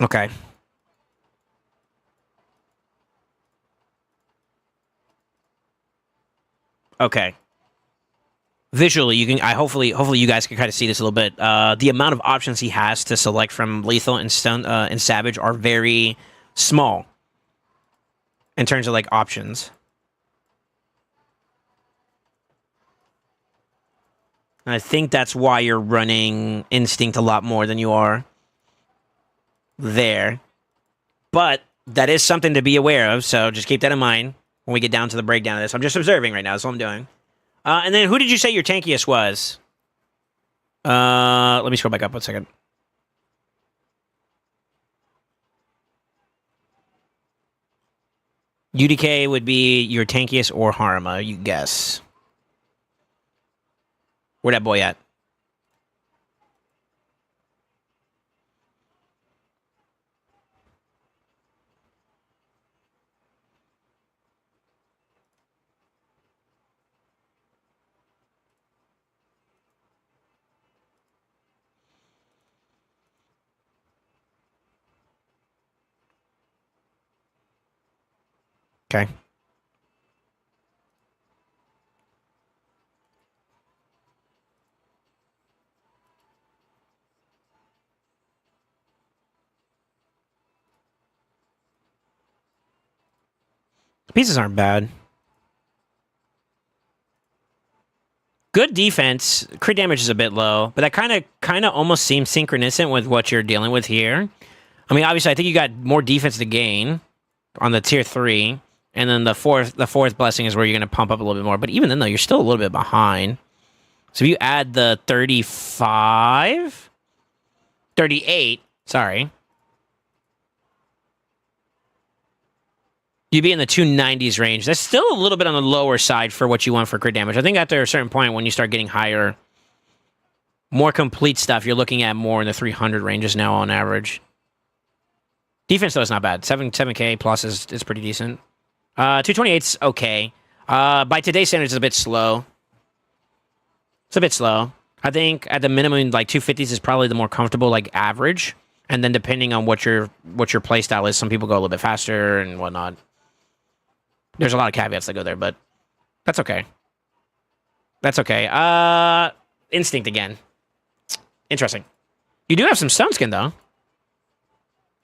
Speaker 3: Okay. Okay. Visually, you can. Hopefully, you guys can kind of see this a little bit. The amount of options he has to select from lethal and stun and savage are very small in terms of like options. And I think that's why you're running instinct a lot more than you are there. But that is something to be aware of, so just keep that in mind when we get down to the breakdown of this. I'm just observing right now. That's what I'm doing. And then who did you say your tankiest was? Let me scroll back up 1 second. UDK would be your tankiest or Harma, you guess. Where that boy at? Okay. Pieces aren't bad. Good defense. Crit damage is a bit low, but that kind of almost seems synchronisant with what you're dealing with here. I mean, obviously, I think you got more defense to gain on the tier 3, and then the fourth blessing is where you're going to pump up a little bit more. But even then, though, you're still a little bit behind. So if you add the 38, sorry. You'd be in the 290s range. That's still a little bit on the lower side for what you want for crit damage. I think after a certain point, when you start getting higher, more complete stuff, you're looking at more in the 300 ranges now on average. Defense, though, is not bad. 7K plus is pretty decent. 228's okay. By today's standards, it's a bit slow. It's a bit slow. I think at the minimum, like 250s is probably the more comfortable, like average. And then depending on what your playstyle is, some people go a little bit faster and whatnot. There's a lot of caveats that go there, but that's okay. That's okay. Instinct again. Interesting. You do have some stone skin, though.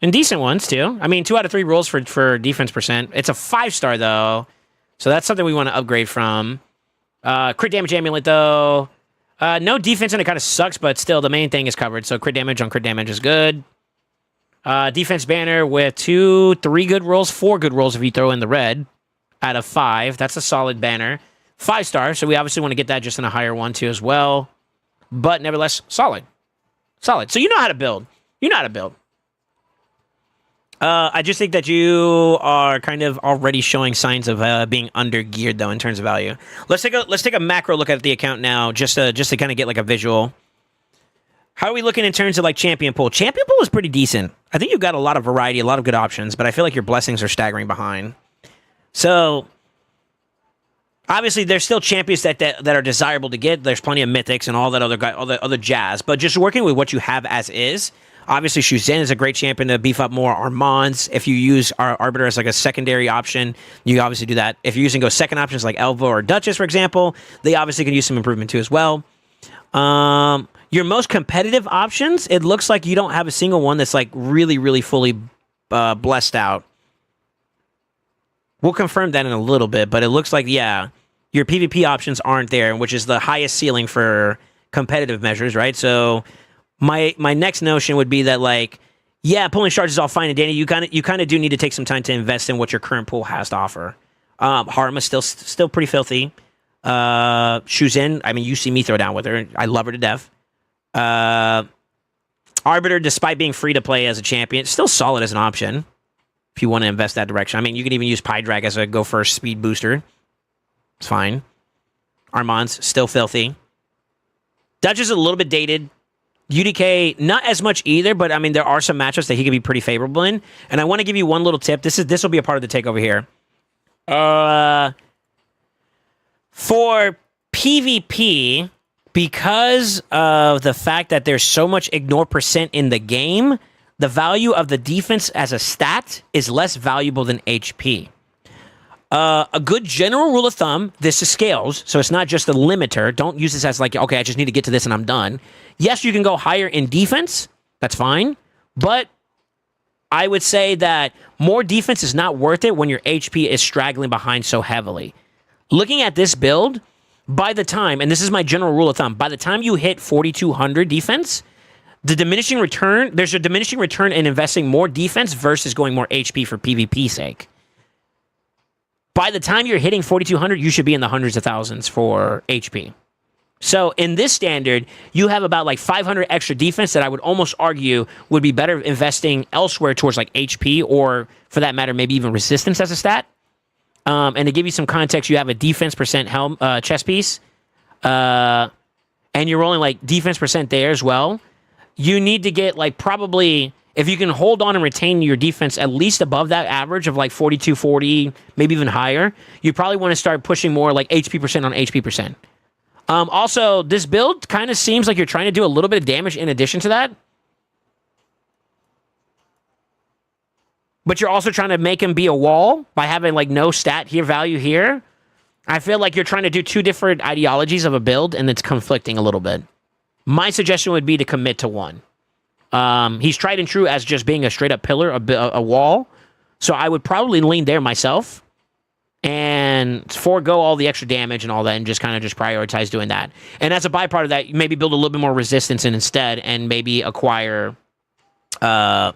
Speaker 3: And decent ones, too. I mean, 2 out of 3 rolls for defense percent. It's a 5-star, though. So that's something we want to upgrade from. Crit damage amulet, though. No defense, and it kind of sucks, but still, the main thing is covered. So crit damage on crit damage is good. Defense banner with 2, 3 good rolls, 4 good rolls if you throw in the red out of 5. That's a solid banner. 5-star, so we obviously want to get that just in a higher one, too, as well. But nevertheless, solid. Solid. So you know how to build. You know how to build. I just think that you are kind of already showing signs of being under-geared, though, in terms of value. Let's take a macro look at the account now, just to kind of get like a visual. How are we looking in terms of like champion pool? Champion pool is pretty decent. I think you've got a lot of variety, a lot of good options, but I feel like your blessings are staggering behind. So obviously, there's still champions that are desirable to get. There's plenty of mythics and all that other jazz. But just working with what you have as is. Obviously, Shuzhen is a great champion to beef up more. Armands, if you use Arbiter as like a secondary option, you obviously do that. If you're using second options like Elva or Duchess, for example, they obviously can use some improvement too as well. Your most competitive options, it looks like you don't have a single one that's like really, really fully blessed out. We'll confirm that in a little bit, but it looks like, yeah, your PvP options aren't there, which is the highest ceiling for competitive measures, right? So my next notion would be that, like, yeah, pulling shards is all fine and dandy. You kind of do need to take some time to invest in what your current pool has to offer. Harma's still pretty filthy. Shuzhen, I mean, you see me throw down with her. I love her to death. Arbiter, despite being free to play as a champion, still solid as an option if you want to invest that direction. I mean, you can even use Pydrag as a go first speed booster. It's fine. Armand's still filthy. Dutch is a little bit dated. UDK, not as much either, but I mean, there are some matchups that he could be pretty favorable in. And I want to give you one little tip. This will be a part of the takeover here. For PvP, because of the fact that there's so much ignore percent in the game, the value of the defense as a stat is less valuable than HP. A good general rule of thumb, this is scales, so it's not just a limiter. Don't use this as like, okay, I just need to get to this and I'm done. Yes, you can go higher in defense. That's fine. But I would say that more defense is not worth it when your HP is straggling behind so heavily. Looking at this build, by the time, and this is my general rule of thumb, by the time you hit 4,200 defense, there's a diminishing return in investing more defense versus going more HP for PvP sake. By the time you're hitting 4,200, you should be in the hundreds of thousands for HP. So in this standard, you have about like 500 extra defense that I would almost argue would be better investing elsewhere towards like HP or, for that matter, maybe even resistance as a stat. And to give you some context, you have a defense percent chest piece, and you're rolling like defense percent there as well. You need to get like probably, if you can hold on and retain your defense at least above that average of like 42, 40, maybe even higher, you probably want to start pushing more like HP percent on HP percent. Also, this build kind of seems like you're trying to do a little bit of damage in addition to that. But you're also trying to make him be a wall by having like no stat here value here. I feel like you're trying to do two different ideologies of a build and it's conflicting a little bit. My suggestion would be to commit to one. He's tried and true as just being a straight up pillar, a wall. So I would probably lean there myself and forego all the extra damage and all that and just kind of just prioritize doing that. And as a byproduct of that, maybe build a little bit more resistance in instead and maybe acquire a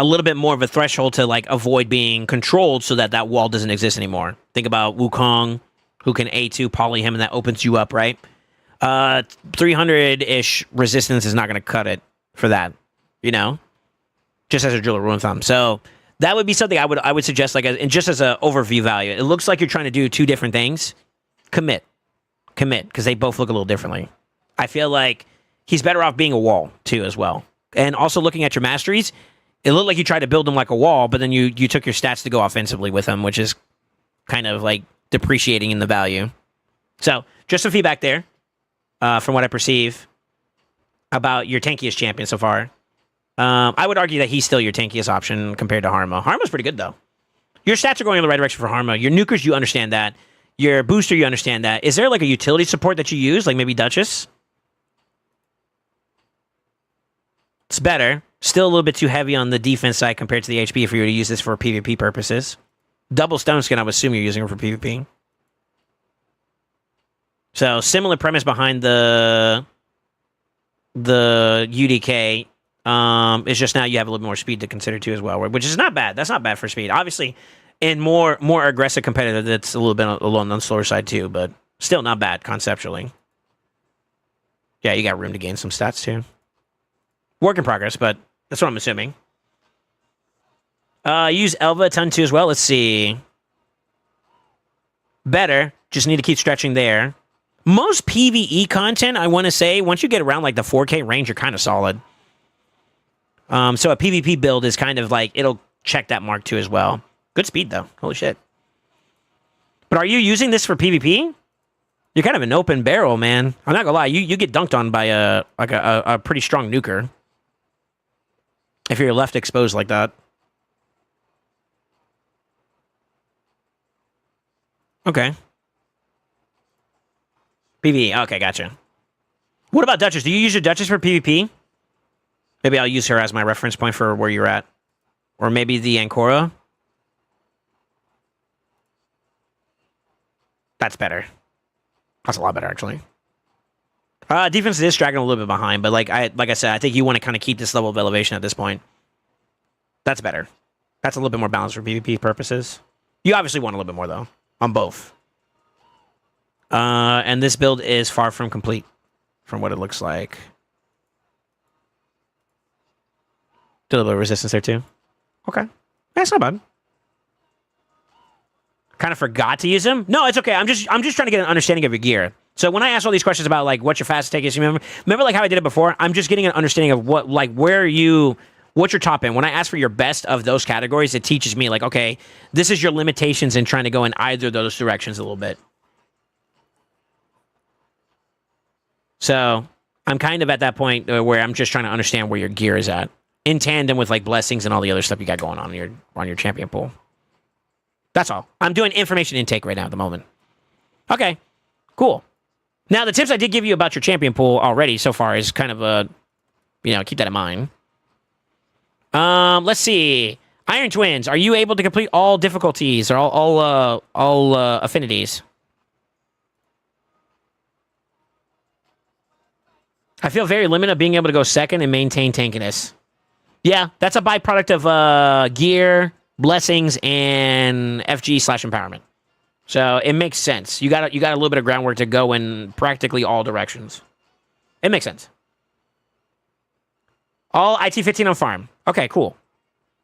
Speaker 3: little bit more of a threshold to like avoid being controlled so that that wall doesn't exist anymore. Think about Wukong, who can A2 poly him and that opens you up, right? 300-ish resistance is not going to cut it for that, you know? Just as a drill rule of thumb. So that would be something I would suggest, like, and just as an overview value. It looks like you're trying to do two different things. Commit, because they both look a little differently. I feel like he's better off being a wall, too, as well. And also looking at your masteries, it looked like you tried to build him like a wall, but then you took your stats to go offensively with him, which is kind of like depreciating in the value. So just some feedback there. From what I perceive about your tankiest champion so far. I would argue that he's still your tankiest option compared to Harma. Harma's pretty good, though. Your stats are going in the right direction for Harma. Your nukers, you understand that. Your booster, you understand that. Is there like a utility support that you use, like maybe Duchess? It's better. Still a little bit too heavy on the defense side compared to the HP if you were to use this for PvP purposes. Double Stone Skin, I would assume you're using her for PvP. So similar premise behind the UDK. It's just now you have a little more speed to consider too as well, which is not bad. That's not bad for speed. Obviously, in more aggressive competitive, that's a little bit on the slower side too, but still not bad conceptually. Yeah, you got room to gain some stats too. Work in progress, but that's what I'm assuming. Use Elva a ton too as well. Let's see. Better. Just need to keep stretching there. Most PvE content, I want to say, once you get around like the 4K range, you're kind of solid. So a PvP build is kind of like, it'll check that mark too as well. Good speed though. Holy shit. But are you using this for PvP? You're kind of an open barrel, man. I'm not gonna lie, you get dunked on by a pretty strong nuker. If you're left exposed like that. Okay. PvE, okay, gotcha. What about Duchess? Do you use your Duchess for PvP? Maybe I'll use her as my reference point for where you're at. Or maybe the Ancora. That's better. That's a lot better, actually. Defense is dragging a little bit behind, but like I said, I think you want to kind of keep this level of elevation at this point. That's better. That's a little bit more balanced for PvP purposes. You obviously want a little bit more, though, on both. And this build is far from complete, from what it looks like. Do a little bit of resistance there, too. Okay. That's not bad. Kind of forgot to use him. No, it's okay. I'm just trying to get an understanding of your gear. So when I ask all these questions about like what your fastest take is, you remember like how I did it before? I'm just getting an understanding of what like what's your top end. When I ask for your best of those categories, it teaches me like, okay, this is your limitations in trying to go in either of those directions a little bit. So I'm kind of at that point where I'm just trying to understand where your gear is at in tandem with like blessings and all the other stuff you got going on your champion pool. That's all. I'm doing information intake right now at the moment. Okay, cool. Now, the tips I did give you about your champion pool already so far is kind of keep that in mind. Let's see. Iron Twins, are you able to complete all difficulties or all affinities? I feel very limited of being able to go second and maintain tankiness. Yeah, that's a byproduct of gear, blessings, and FG/empowerment. So it makes sense. You got a little bit of groundwork to go in practically all directions. It makes sense. All IT-15 on farm. Okay, cool.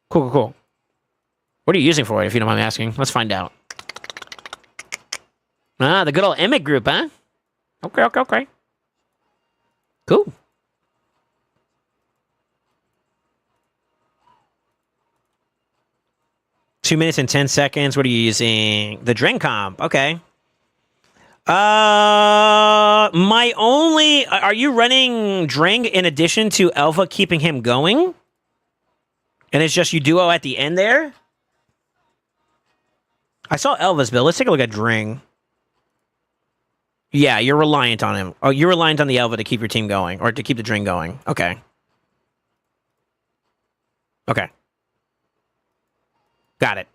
Speaker 3: Cool. What are you using for it, if you don't mind me asking? Let's find out. Ah, the good old Emic group, huh? Okay. Cool. Two minutes and 10 seconds. What are you using? The Dren comp. Okay. Are you running Drang in addition to Elva keeping him going? And it's just you duo at the end there? I saw Elva's build. Let's take a look at Drang. Yeah, you're reliant on him. Oh, you're reliant on the Elva to keep your team going, or to keep the Drang going. Okay. Got it.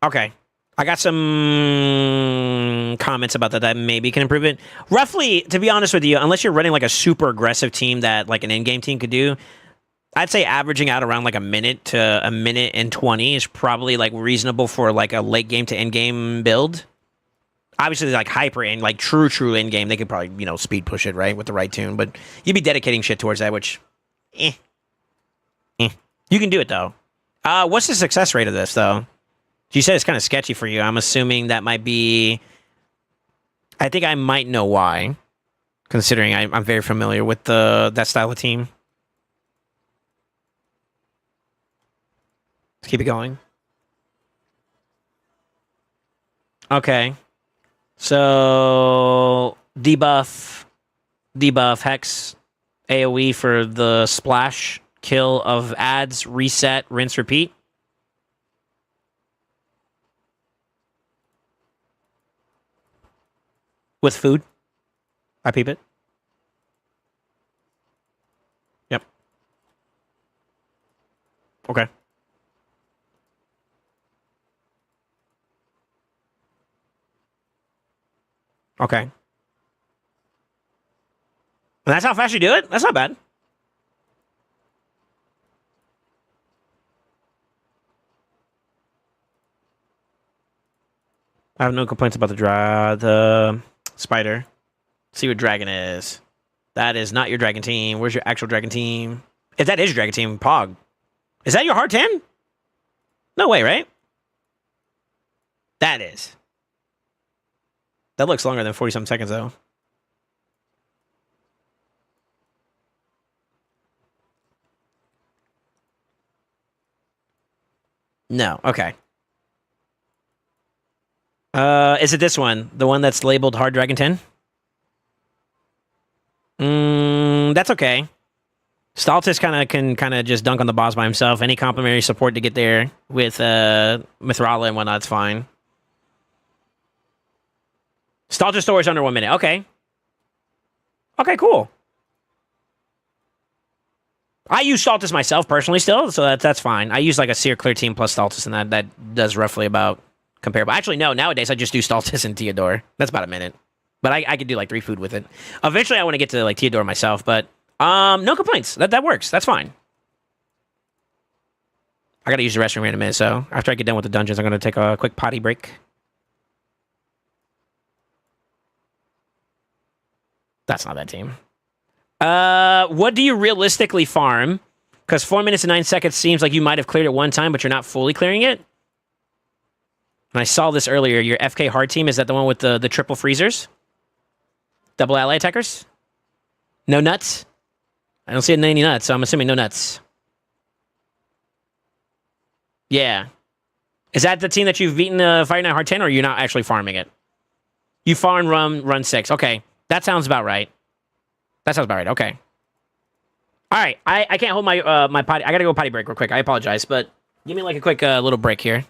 Speaker 3: Okay. I got some comments about that maybe can improve it. Roughly, to be honest with you, unless you're running like a super aggressive team that like an in-game team could do, I'd say averaging out around like a minute to a minute and 20 is probably like reasonable for like a late game to end game build. Obviously, like hyper and like true end game, they could probably speed push it right with the right tune, but you'd be dedicating shit towards that, which, you can do it though. What's the success rate of this though? You said it's kind of sketchy for you. I'm assuming that might be. I think I might know why, considering I'm very familiar with that style of team. Let's keep it going. Okay. So, debuff, Hex, AoE for the splash, kill of ads, reset, rinse, repeat. With food. I peep it. Yep. Okay. Okay. And that's how fast you do it? That's not bad. I have no complaints about the spider. See what dragon is. That is not your dragon team. Where's your actual dragon team? If that is your dragon team, Pog. Is that your hard 10? No way, right? That is. That looks longer than 40-something seconds, though. No, okay. Is it this one? The one that's labeled Hard Dragon 10? That's okay. Stultus can just dunk on the boss by himself. Any complimentary support to get there with Mithrala and whatnot, it's fine. Stultus storage under 1 minute. Okay. Okay, cool. I use Stultus myself personally still, so that's fine. I use like a Seer Clear Team plus Stultus, and that does roughly about comparable. Actually, no, nowadays I just do Stultus and Theodore. That's about a minute. But I could do like 3 food with it. Eventually I want to get to like Theodore myself, but no complaints. That works. That's fine. I gotta use the restroom here in a minute, so after I get done with the dungeons, I'm gonna take a quick potty break. That's not that team. What do you realistically farm? Because 4 minutes and 9 seconds seems like you might have cleared it one time, but you're not fully clearing it. And I saw this earlier. Your FK hard team, is that the one with the triple freezers? Double ally attackers? No nuts? I don't see any nuts, so I'm assuming no nuts. Yeah. Is that the team that you've beaten Fire Night Hard 10, or you're not actually farming it? You farm run 6. Okay. That sounds about right. That sounds about right. Okay. All right. I can't hold my my potty. I gotta go potty break real quick. I apologize, but give me like a quick little break here.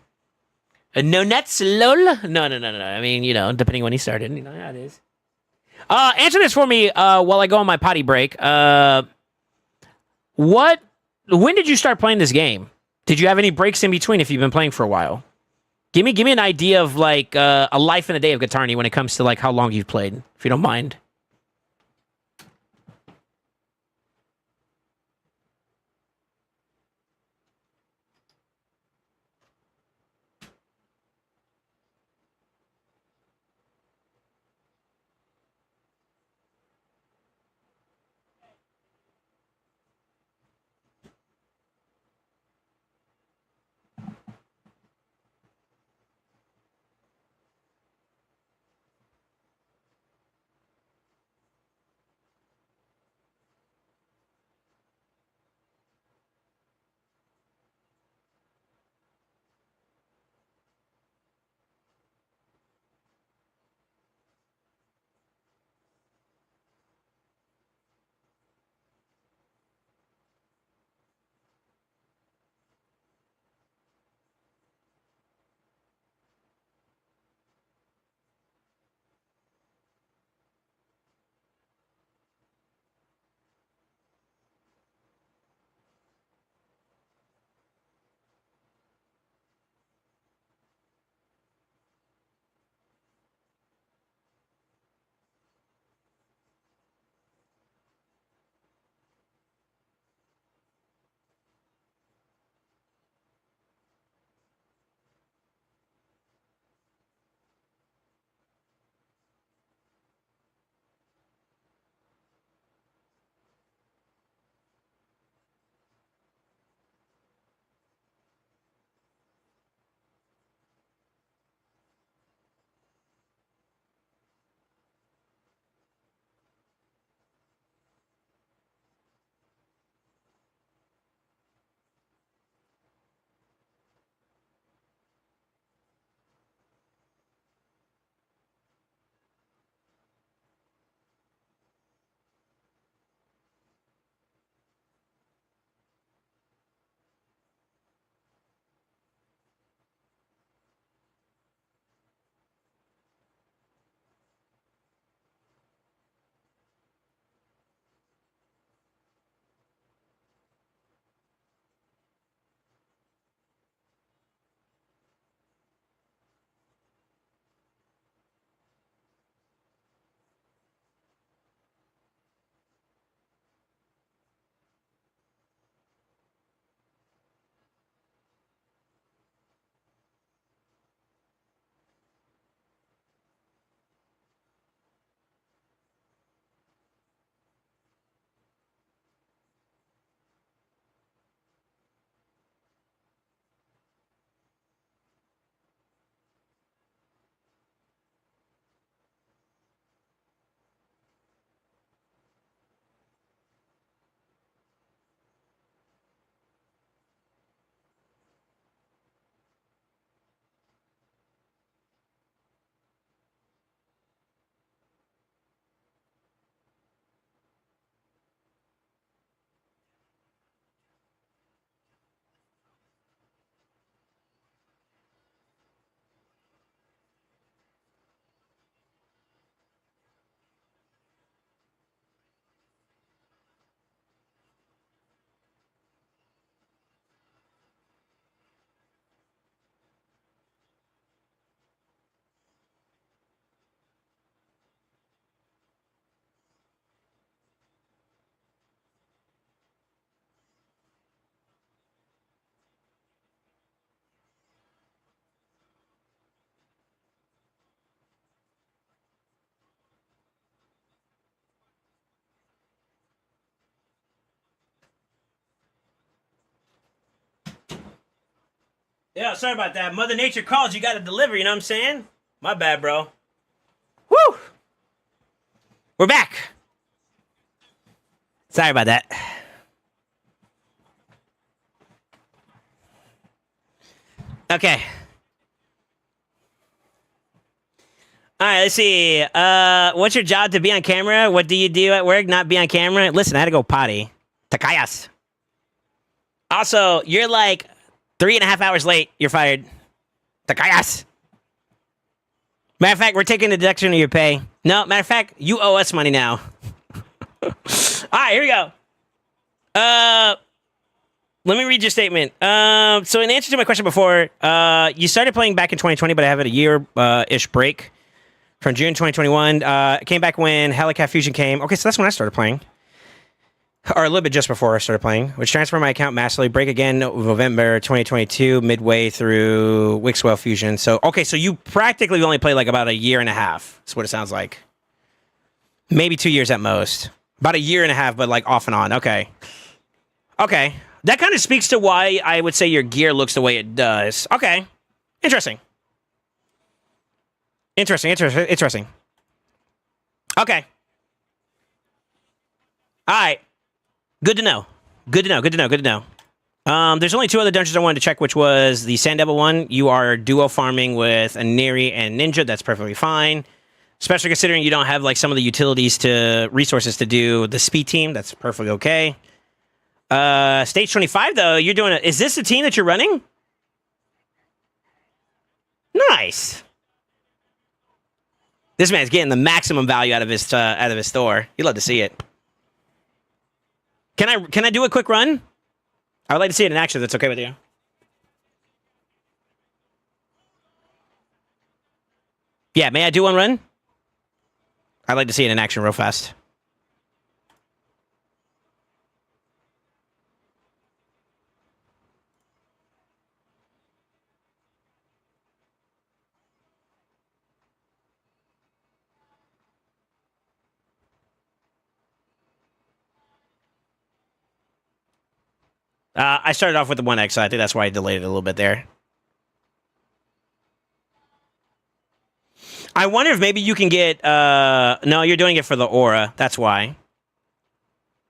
Speaker 3: No nuts, lol. No. I mean, you know, depending when he started, you know how it is. Answer this for me while I go on my potty break. When did you start playing this game? Did you have any breaks in between if you've been playing for a while? Give me an idea of like a life in a day of Guitarny when it comes to like how long you've played, if you don't mind. Yeah, sorry about that. Mother Nature calls, you gotta deliver, you know what I'm saying? My bad, bro. Woo! We're back. Sorry about that. Okay. All right, let's see. What's your job to be on camera? What do you do at work? Not be on camera? Listen, I had to go potty. Takayas. Also, you're like 3.5 hours late. You're fired. Takayas. Matter of fact, we're taking a deduction of your pay. No, matter of fact, you owe us money now. All right, here we go. Let me read your statement. So in answer to my question before, you started playing back in 2020, but I have a year-ish break from June 2021. Came back when Helicat Fusion came. Okay, so that's when I started playing. Or a little bit just before I started playing, which transferred my account massively. Break again November 2022, midway through Wixwell Fusion. So, okay, so you practically only played like about a year and a half. That's what it sounds like. Maybe 2 years at most. About a year and a half, but like off and on. Okay. Okay. That kind of speaks to why I would say your gear looks the way it does. Okay. Interesting. Interesting. Okay. All right. Good to know. There's only 2 other dungeons I wanted to check, which was the Sand Devil one. You are duo farming with a Neri and Ninja. That's perfectly fine. Especially considering you don't have like some of the resources to do the speed team. That's perfectly okay. Stage 25 though, you're doing is this the team that you're running? Nice. This man's getting the maximum value out of his store. You'd love to see it. Can I do a quick run? I would like to see it in action if that's okay with you. Yeah, may I do one run? I'd like to see it in action real fast. I started off with the 1x, so I think that's why I delayed it a little bit there. I wonder if maybe you can get... no, you're doing it for the aura. That's why.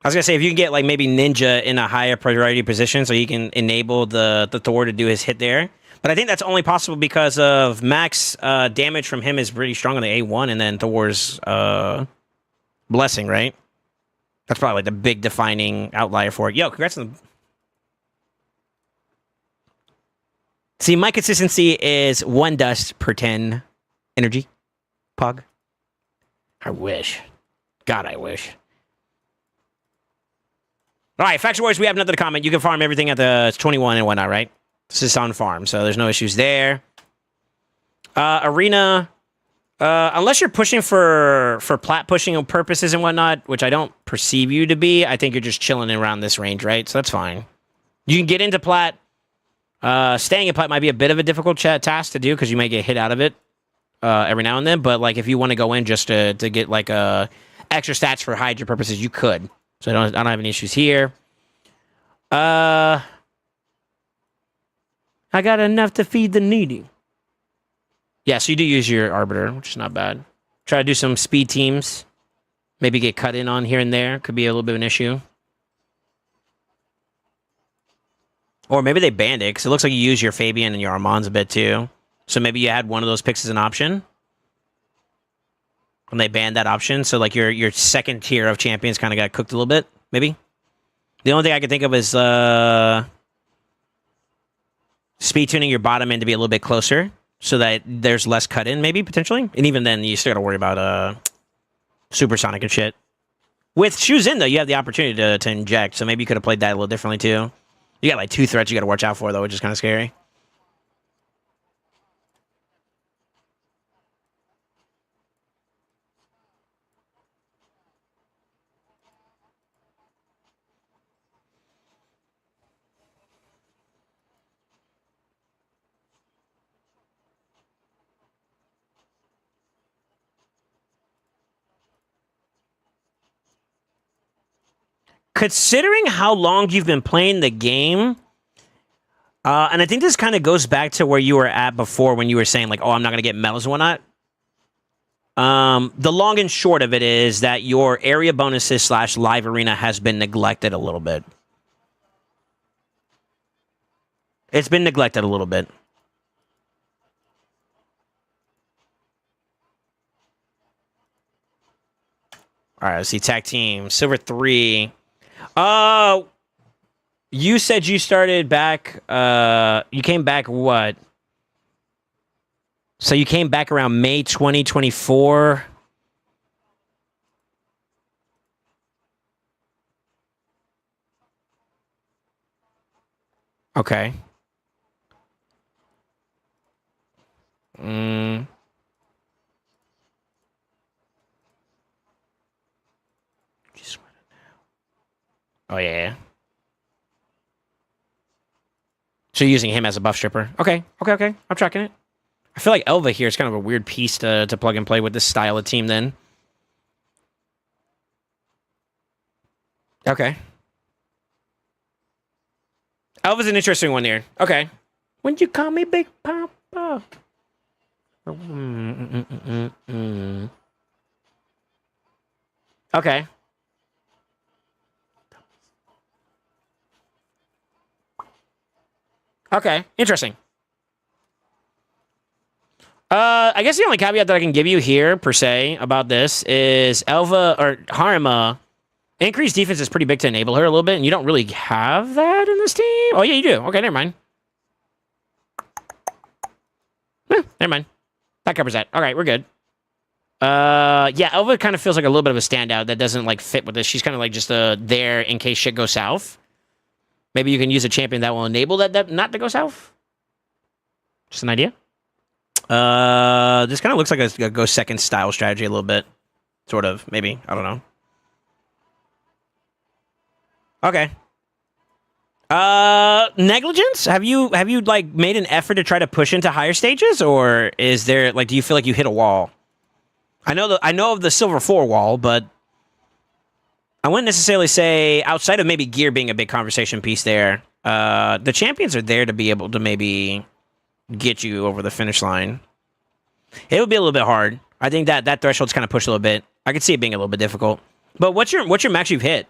Speaker 3: I was going to say, if you can get like maybe Ninja in a higher priority position so you can enable the Thor to do his hit there. But I think that's only possible because of Max damage from him is pretty strong on the A1, and then Thor's blessing, right? That's probably like the big defining outlier for it. Yo, congrats on the... See, my consistency is 1 dust per 10 energy. Pog. I wish. God, I wish. All right, Faction Wars, we have nothing to comment. You can farm everything at the 21 and whatnot, right? This is on farm, so there's no issues there. Arena, unless you're pushing for plat pushing purposes and whatnot, which I don't perceive you to be, I think you're just chilling around this range, right? So that's fine. You can get into plat. Staying in plat might be a bit of a difficult task to do because you may get hit out of it every now and then. But like if you want to go in just to get like extra stats for Hydra purposes, you could. So I don't have any issues here. I got enough to feed the needy. Yeah, so you do use your Arbiter, which is not bad. Try to do some speed teams. Maybe get cut in on here and there. Could be a little bit of an issue. Or maybe they banned it, because it looks like you use your Fabian and your Armands a bit, too. So maybe you had one of those picks as an option. And they banned that option, so like your second tier of champions kind of got cooked a little bit, maybe. The only thing I can think of is speed tuning your bottom end to be a little bit closer, so that there's less cut in, maybe, potentially. And even then, you still got to worry about supersonic and shit. With shoes in, though, you have the opportunity to inject, so maybe you could have played that a little differently, too. You got like 2 threats you got to watch out for, though, which is kind of scary. Considering how long you've been playing the game, And I think this kind of goes back to where you were at before when you were saying, like, oh, I'm not going to get medals and whatnot. The long and short of it is that your area bonuses / live arena has been neglected a little bit. It's been neglected a little bit. All right, let's see. Tag team. Silver 3. You said you started back, you came back what? So you came back around May 2024. Okay. Oh, yeah. So you're using him as a buff stripper. Okay. I'm tracking it. I feel like Elva here is kind of a weird piece to plug and play with this style of team then. Okay. Elva's an interesting one here. Okay. When you call me Big Papa. Okay. Okay, interesting. I guess the only caveat that I can give you here, per se, about this is Elva, or Harima, increased defense is pretty big to enable her a little bit, and you don't really have that in this team. Oh, yeah, you do. Okay, never mind. Never mind. That covers that. All right, we're good. Yeah, Elva kind of feels like a little bit of a standout that doesn't, like, fit with this. She's kind of, like, just there in case shit goes south. Maybe you can use a champion that will enable that not to go south. Just an idea. This kind of looks like a go second style strategy a little bit. Sort of, maybe. I don't know. Okay. Negligence? Have you like made an effort to try to push into higher stages, or is there like do you feel like you hit a wall? I know of the Silver 4 wall, but I wouldn't necessarily say outside of maybe gear being a big conversation piece there. The champions are there to be able to maybe get you over the finish line. It would be a little bit hard. I think that threshold's kind of pushed a little bit. I could see it being a little bit difficult. But what's your max you've hit?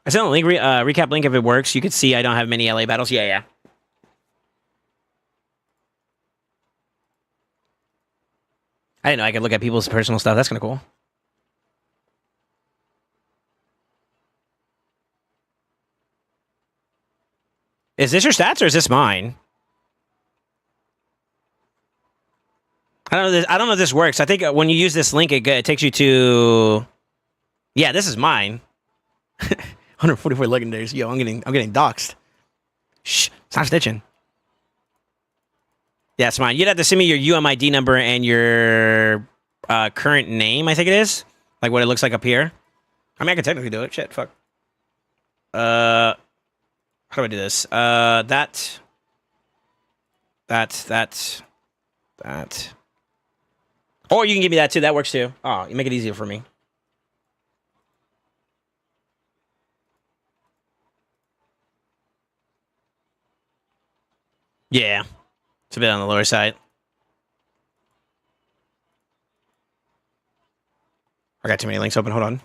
Speaker 3: I sent a link, recap link if it works. You could see I don't have many LA battles. Yeah. I didn't know I could look at people's personal stuff. That's kind of cool. Is this your stats or is this mine? I don't know if this works. I think when you use this link, it takes you to. Yeah, this is mine. 144 legendaries. Yo, I'm getting doxxed. Shh, stop snitching. Yeah, it's mine. You'd have to send me your UMID number and your current name, I think it is. Like what it looks like up here. I mean, I can technically do it. Shit, fuck. How do I do this? That. Or you can give me that too. That works too. Oh, you make it easier for me. Yeah. It's a bit on the lower side. I got too many links open. Hold on.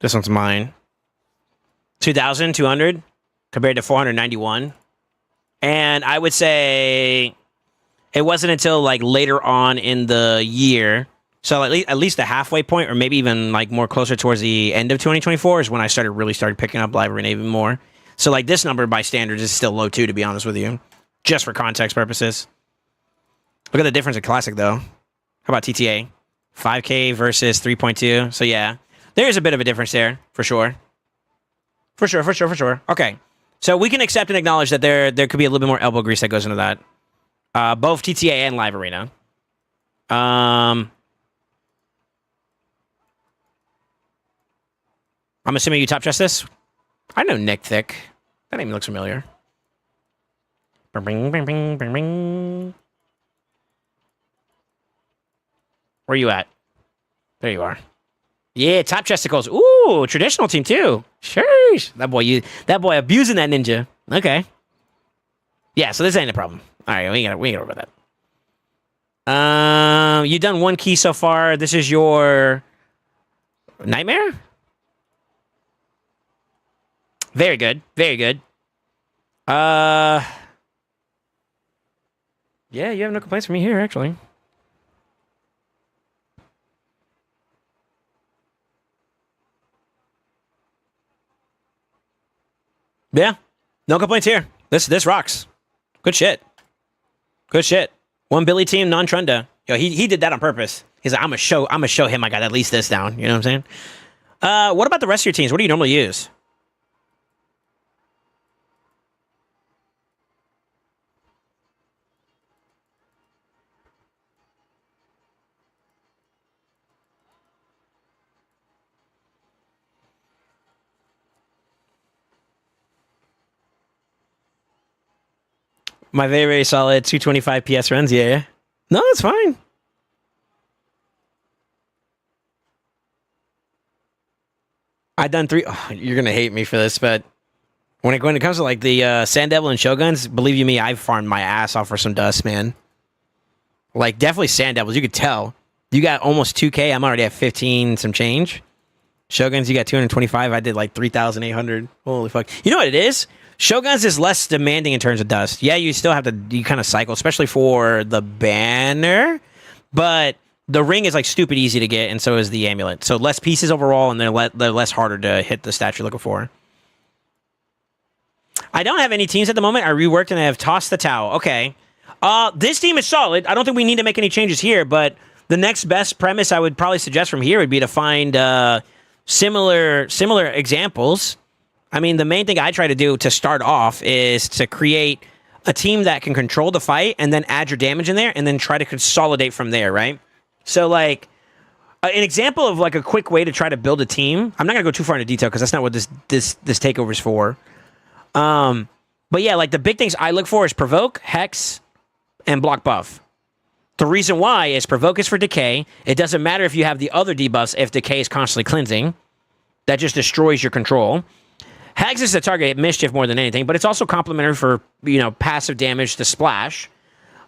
Speaker 3: This one's mine. 2,200 compared to 491. And I would say it wasn't until like later on in the year, so at least the halfway point, or maybe even like more closer towards the end of 2024 is when I started picking up Live Arena even more. So like this number by standards is still low too, to be honest with you, just for context purposes. Look at the difference in Classic though. How about TTA? 5K versus 3.2. So yeah, there's a bit of a difference there for sure. For sure. Okay, so we can accept and acknowledge that there could be a little bit more elbow grease that goes into that. Both TTA and Live Arena. I'm assuming you top chest this? I know Nick Thick. That name looks familiar. Bing, bing, bing, bing, bing. Where you at? There you are. Yeah, top chesticles. Ooh, traditional team too. Sheesh. That boy abusing that ninja. Okay. Yeah, so this ain't a problem. All right, we ain't gotta worry about that. You done one key so far. This is your nightmare? Very good. Very good. Yeah, you have no complaints from me here, actually. Yeah, no complaints here. This rocks. Good shit. Good shit. One Billy team, non-Trunda. Yo, he did that on purpose. He's like, I'm gonna show him I got at least this down. You know what I'm saying? What about the rest of your teams? What do you normally use? My very, very solid 225 PS runs, yeah. No, it's fine. I done 3. Oh, you're going to hate me for this, but when it comes to like the Sand Devil and Shoguns, believe you me, I've farmed my ass off for some dust, man. Like, definitely Sand Devils. You could tell. You got almost 2K. I'm already at 15 some change. Shoguns, you got 225. I did like 3,800. Holy fuck. You know what it is? Shoguns is less demanding in terms of dust. Yeah, you still have to kind of cycle, especially for the banner, but the ring is like stupid easy to get, and so is the amulet. So less pieces overall, and they're less harder to hit the stat you're looking for. I don't have any teams at the moment. I reworked and I have tossed the towel. Okay. This team is solid. I don't think we need to make any changes here, but the next best premise I would probably suggest from here would be to find similar examples. I mean, the main thing I try to do to start off is to create a team that can control the fight and then add your damage in there and then try to consolidate from there, right? So, like, an example of, like, a quick way to try to build a team. I'm not going to go too far into detail because that's not what this takeover is for. But, yeah, like, the big things I look for is Provoke, Hex, and Block Buff. The reason why is Provoke is for Decay. It doesn't matter if you have the other debuffs if Decay is constantly cleansing. That just destroys your control. Hex is to target mischief more than anything, but it's also complementary for, passive damage to splash.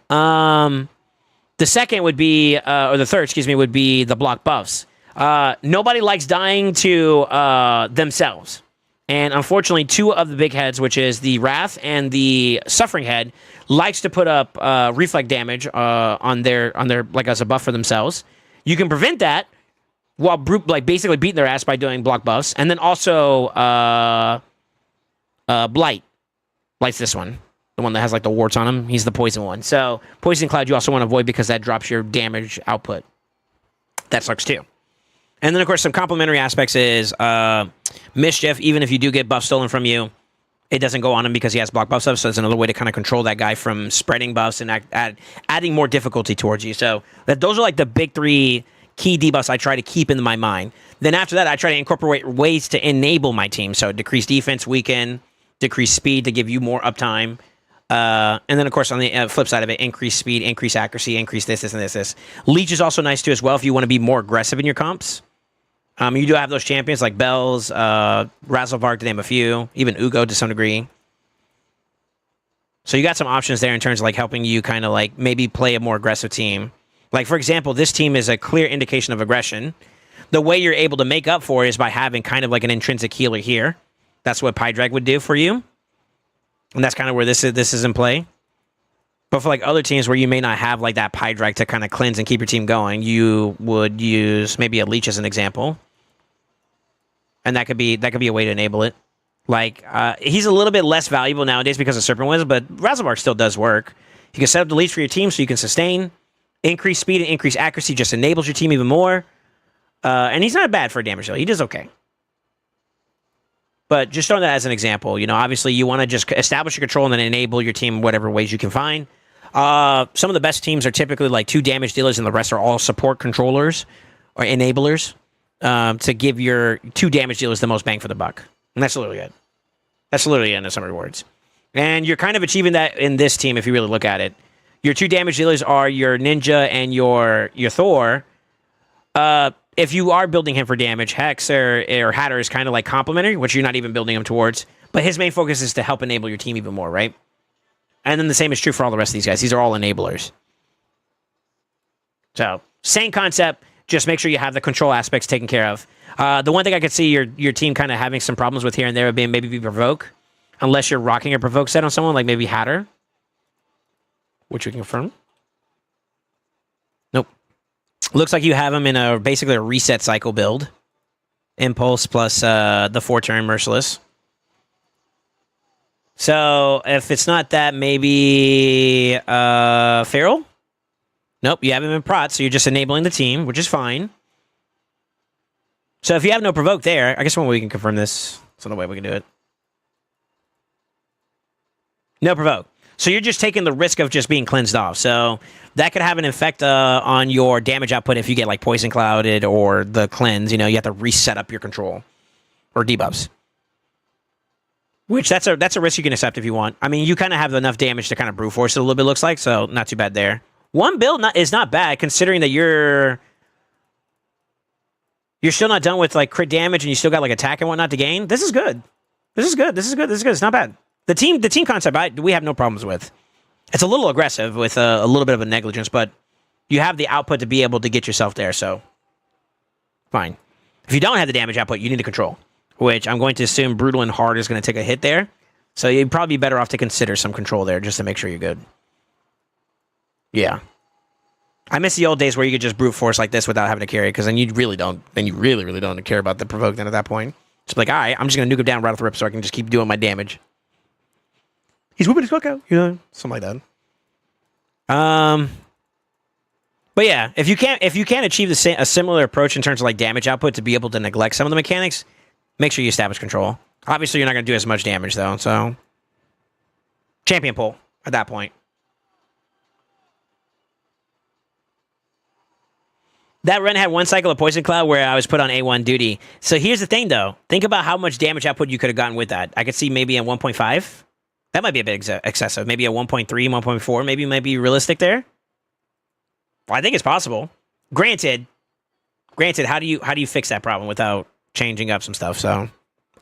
Speaker 3: The second would be, or the third, excuse me, would be the block buffs. Nobody likes dying to themselves. And unfortunately, two of the big heads, which is the Wrath and the Suffering head, likes to put up reflect damage on their like as a buff for themselves. You can prevent that while basically beating their ass by doing block buffs, and then also Blight. Blight's this one, the one that has like the warts on him. He's the poison one. So Poison Cloud you also want to avoid because that drops your damage output. That sucks too. And then of course some complementary aspects is Mischief. Even if you do get buff stolen from you, it doesn't go on him because he has block buffs up. So it's another way to kind of control that guy from spreading buffs and adding more difficulty towards you. So those are like the big three key debuffs I try to keep in my mind. Then after that, I try to incorporate ways to enable my team. So decrease defense, weaken, decrease speed to give you more uptime. And then, of course, on the flip side of it, increase speed, increase accuracy, increase this, and this. Leech is also nice, too, as well, if you want to be more aggressive in your comps. You do have those champions like Bells, Razzlevark, to name a few, even Ugo to some degree. So you got some options there in terms of like helping you kind of like maybe play a more aggressive team. Like, for example, this team is a clear indication of aggression. The way you're able to make up for it is by having kind of like an intrinsic healer here. That's what Pydrag would do for you. And that's kind of where this is in play. But for like other teams where you may not have like that Pydrag to kind of cleanse and keep your team going, you would use maybe a Leech as an example. And that could be a way to enable it. Like, he's a little bit less valuable nowadays because of Serpent Wings, but Razzlevark still does work. You can set up the Leech for your team so you can sustain. Increase speed and increase accuracy just enables your team even more. And he's not bad for damage, though. He does okay. But just throwing that as an example, obviously you want to just establish your control and then enable your team in whatever ways you can find. Some of the best teams are typically like 2 damage dealers and the rest are all support controllers or enablers. to give your 2 damage dealers the most bang for the buck. And that's literally it. That's literally it in some rewards. And you're kind of achieving that in this team if you really look at it. Your 2 damage dealers are your Ninja and your Thor. If you are building him for damage, Hex or Hatter is kind of like complementary, which you're not even building him towards. But his main focus is to help enable your team even more, right? And then the same is true for all the rest of these guys. These are all enablers. So, same concept. Just make sure you have the control aspects taken care of. The one thing I could see your team kind of having some problems with here and there would be maybe Provoke. Unless you're rocking a Provoke set on someone, like maybe Hatter. Which we can confirm. Nope. Looks like you have him in basically a reset cycle build. Impulse plus the 4-turn Merciless. So, if it's not that, maybe Feral? Nope, you have him in Prot, so you're just enabling the team, which is fine. So, if you have no Provoke there, I guess one way we can confirm this. That's another way we can do it. No Provoke. So, you're just taking the risk of just being cleansed off. So, that could have an effect on your damage output if you get, like, Poison Clouded or the Cleanse. You know, you have to reset up your control. Or debuffs. Which, that's a risk you can accept if you want. I mean, you kind of have enough damage to kind of brute force it a little bit, looks like, so not too bad there. One build is not bad, considering that you're still not done with, like, crit damage and you still got, like, attack and whatnot to gain. This is good. This is good. This is good. This is good. It's not bad. The team concept, we have no problems with. It's a little aggressive with a little bit of a negligence, but you have the output to be able to get yourself there, so fine. If you don't have the damage output, you need to control. Which I'm going to assume Brutal and Hard is going to take a hit there. So you'd probably be better off to consider some control there just to make sure you're good. Yeah. I miss the old days where you could just brute force like this without having to carry, because then you really don't care about the Provoke then at that point. Just like, all right, I'm just going to nuke him down right off the rip so I can just keep doing my damage. He's whooping his cook out, you know, something like that. But yeah, if you can't achieve a similar approach in terms of like damage output to be able to neglect some of the mechanics, make sure you establish control. Obviously, you're not going to do as much damage, though, so... Champion pull at that point. That run had one cycle of Poison Cloud where I was put on A1 duty. So here's the thing, though. Think about how much damage output you could have gotten with that. I could see maybe a 1.5. That might be a bit excessive. Maybe a 1.3, 1.4. Maybe might be realistic there. Well, I think it's possible. Granted, how do you fix that problem without changing up some stuff? So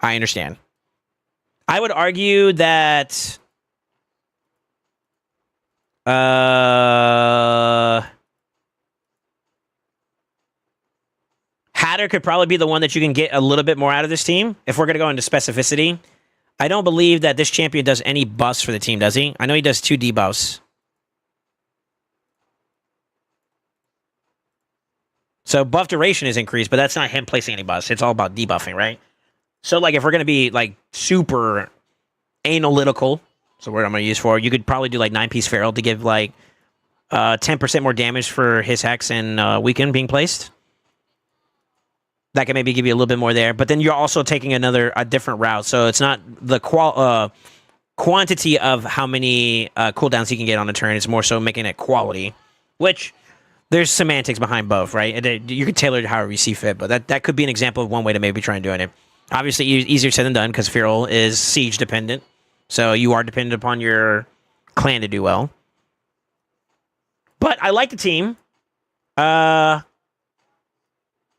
Speaker 3: I understand. I would argue that Hatter could probably be the one that you can get a little bit more out of this team. If we're going to go into specificity, I don't believe that this champion does any buffs for the team, does he? I know he does 2 debuffs. So buff duration is increased, but that's not him placing any buffs. It's all about debuffing, right? So like if we're going to be like super analytical, that's the word I'm going to use for it, you could probably do like 9-piece Feral to give like 10% more damage for his Hex and Weaken being placed. That can maybe give you a little bit more there. But then you're also taking a different route. So it's not the quantity of how many cooldowns you can get on a turn. It's more so making it quality, which there's semantics behind both, right? You can tailor it however you see fit, but that could be an example of one way to maybe try and do it. Obviously, easier said than done because Feral is siege dependent. So you are dependent upon your clan to do well. But I like the team.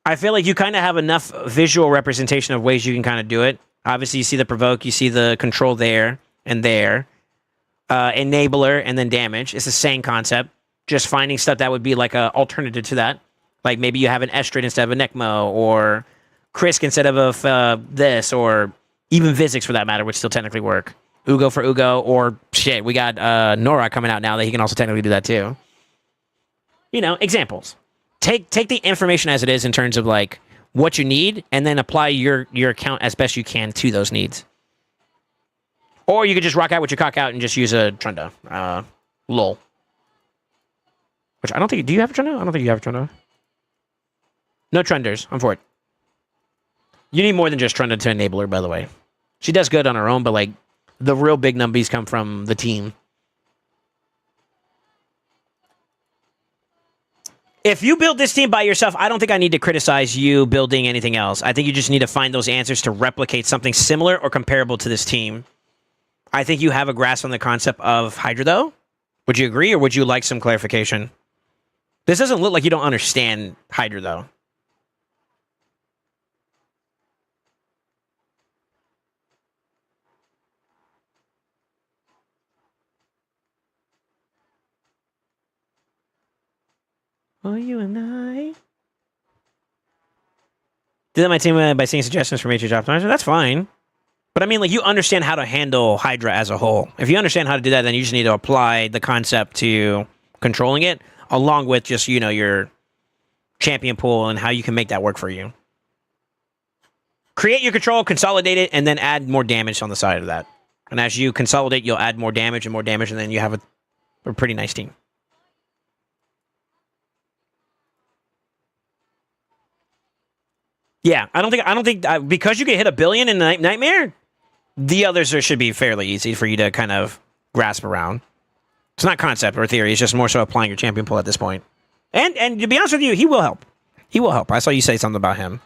Speaker 3: I feel like you kind of have enough visual representation of ways you can kind of do it. Obviously, you see the Provoke, you see the control there and there. Enabler and then damage. It's the same concept. Just finding stuff that would be like an alternative to that. Like maybe you have an Estrid instead of a Necmo, or Krisk instead of this, or even Vizix for that matter would still technically work. Ugo for Ugo, or shit, we got Nora coming out now that he can also technically do that too. You know, examples. Take the information as it is in terms of like what you need, and then apply your account as best you can to those needs. Or you could just rock out with your cock out and just use a Trunda. Lol. Which I don't think... Do you have a Trunda? I don't think you have a Trunda. No Trunders. I'm for it. You need more than just Trunda to enable her, by the way. She does good on her own, but like the real big numbies come from the team. If you build this team by yourself, I don't think I need to criticize you building anything else. I think you just need to find those answers to replicate something similar or comparable to this team. I think you have a grasp on the concept of Hydra, though. Would you agree, or would you like some clarification? This doesn't look like you don't understand Hydra, though. Oh, you and I. Did my team by seeing suggestions from Matrix Optimizer? That's fine. But I mean, like, you understand how to handle Hydra as a whole. If you understand how to do that, then you just need to apply the concept to controlling it, along with just, you know, your champion pool and how you can make that work for you. Create your control, consolidate it, and then add more damage on the side of that. And as you consolidate, you'll add more damage, and then you have a pretty nice team. Yeah, I don't think because you can hit 1 billion in Nightmare, the others should be fairly easy for you to kind of grasp around. It's not concept or theory. It's just more so applying your champion pool at this point. And to be honest with you, he will help. He will help. I saw you say something about him.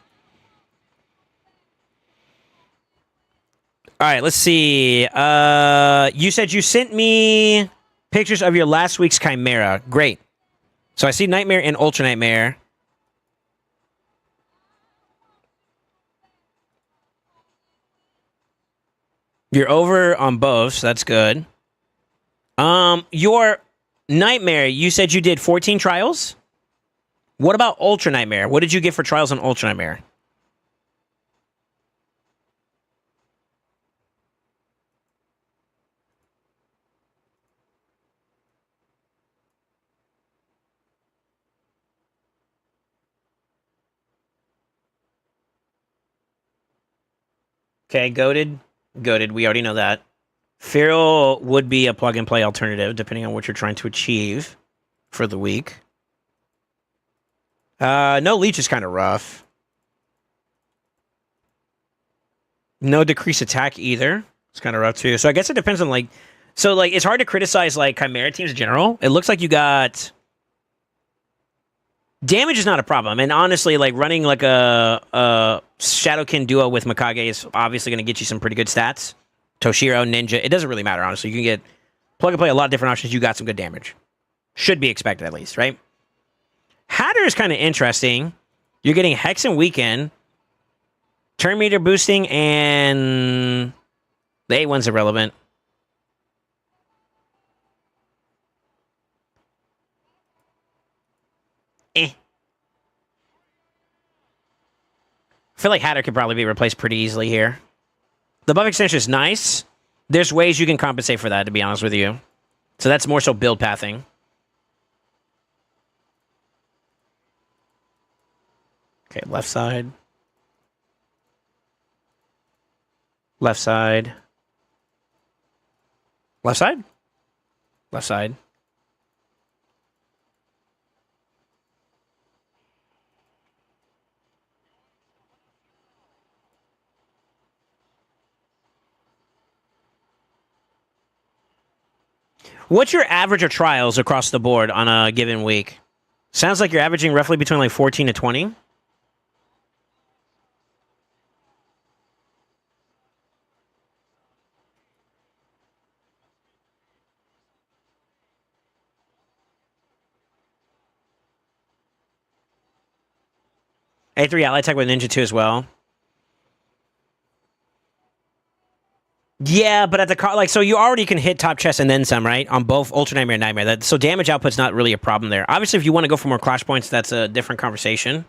Speaker 3: All right, let's see. You said you sent me pictures of your last week's Chimera. Great. So I see Nightmare and Ultra Nightmare. You're over on both, so that's good. Your Nightmare, you said you did 14 trials? What about Ultra Nightmare? What did you get for trials on Ultra Nightmare? Okay, goated. Goated, we already know that. Feral would be a plug-and-play alternative, depending on what you're trying to achieve for the week. No Leech is kind of rough. No decrease attack either. It's kind of rough too. So I guess it depends on, like... So, like, it's hard to criticize, like, Chimera teams in general. It looks like you got... Damage is not a problem. And honestly, like, running, like, a Shadowkin duo with Mikage is obviously going to get you some pretty good stats. Toshiro, Ninja, it doesn't really matter, honestly. You can get plug-and-play a lot of different options. You got some good damage. Should be expected, at least, right? Hatter is kind of interesting. You're getting Hex and Weekend, turn meter boosting, and the A1's irrelevant. I feel like Hatter could probably be replaced pretty easily here. The buff extension is nice. There's ways you can compensate for that, to be honest with you. So that's more so build pathing. Okay, left side. Left side. Left side? Left side. What's your average of trials across the board on a given week? Sounds like you're averaging roughly between like 14 to 20. A3 ally tech with Ninja 2 as well. Yeah, but at the like, so you already can hit top chest and then some, right? On both Ultra Nightmare and Nightmare. So damage output's not really a problem there. Obviously, if you want to go for more clash points, that's a different conversation.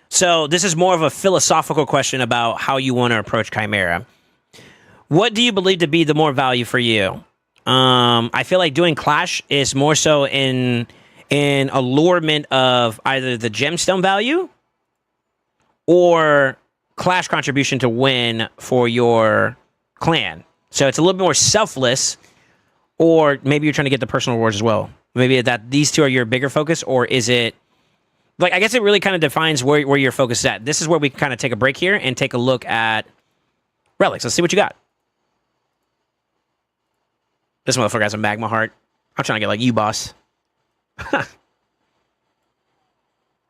Speaker 3: So this is more of a philosophical question about how you want to approach Chimera. What do you believe to be the more value for you? I feel like doing clash is more so in allurement of either the gemstone value or clash contribution to win for your clan. So it's a little bit more selfless, or maybe you're trying to get the personal rewards as well. Maybe that these two are your bigger focus, or is it... Like, I guess it really kind of defines where your focus is at. This is where we kind of take a break here and take a look at relics. Let's see what you got. This motherfucker has a magma heart. I'm trying to get like you, boss.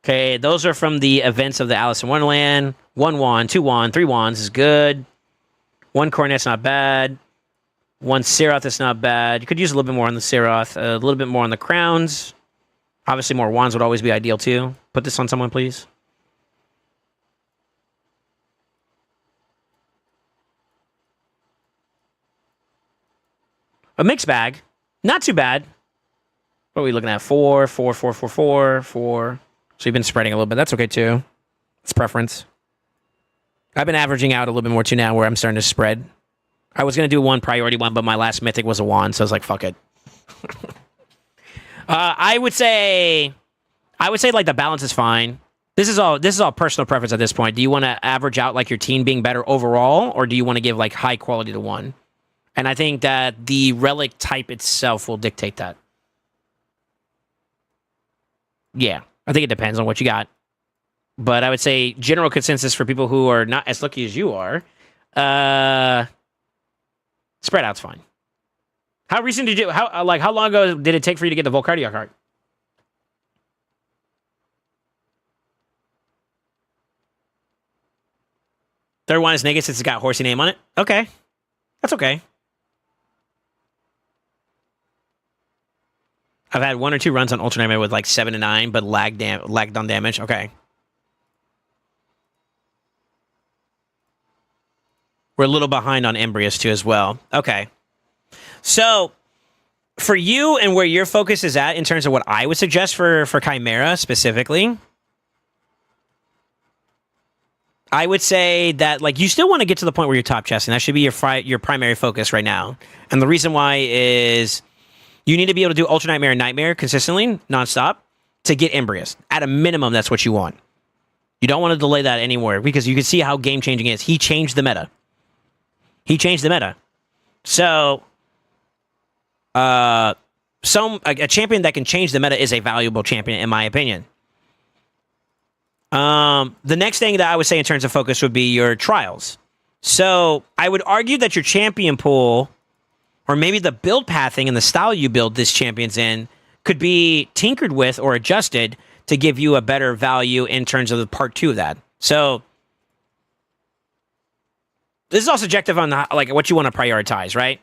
Speaker 3: Okay, those are from the events of the Alice in Wonderland. 1 wand, 2 wand, 3 wands is good. 1 coronet's not bad. 1 Seroth is not bad. You could use a little bit more on the Seroth, a little bit more on the crowns. Obviously, more wands would always be ideal too. Put this on someone, please. A mixed bag. Not too bad. What are we looking at? 4, 4, 4, 4, 4, 4. So you've been spreading a little bit. That's okay too. It's preference. I've been averaging out a little bit more too now where I'm starting to spread. I was going to do 1 priority one, but my last mythic was a wand, so I was like, fuck it. I would say like the balance is fine. This is all personal preference at this point. Do you want to average out like your team being better overall, or do you want to give like high quality to one? And I think that the relic type itself will dictate that. Yeah, I think it depends on what you got. But I would say general consensus for people who are not as lucky as you are, spread out's fine. How recent did you, how long ago did it take for you to get the Volcardia card? Third one is negative since it's got horsey name on it. Okay. That's okay. I've had 1 or 2 runs on Ultra Nightmare with like 7 to 9, but lagged on damage. Okay. We're a little behind on Embrius too as well. Okay. So, for you and where your focus is at in terms of what I would suggest for Chimera specifically, I would say that like you still want to get to the point where you're top chesting. That should be your primary focus right now. And the reason why is you need to be able to do Ultra Nightmare and Nightmare consistently, nonstop, to get Embrius. At a minimum, that's what you want. You don't want to delay that anywhere because you can see how game-changing it is. He changed the meta. So, a champion that can change the meta is a valuable champion, in my opinion. The next thing that I would say in terms of focus would be your trials. So, I would argue that your champion pool, or maybe the build pathing and the style you build this champions in, could be tinkered with or adjusted to give you a better value in terms of the part 2 of that. So, this is all subjective on like what you want to prioritize, right?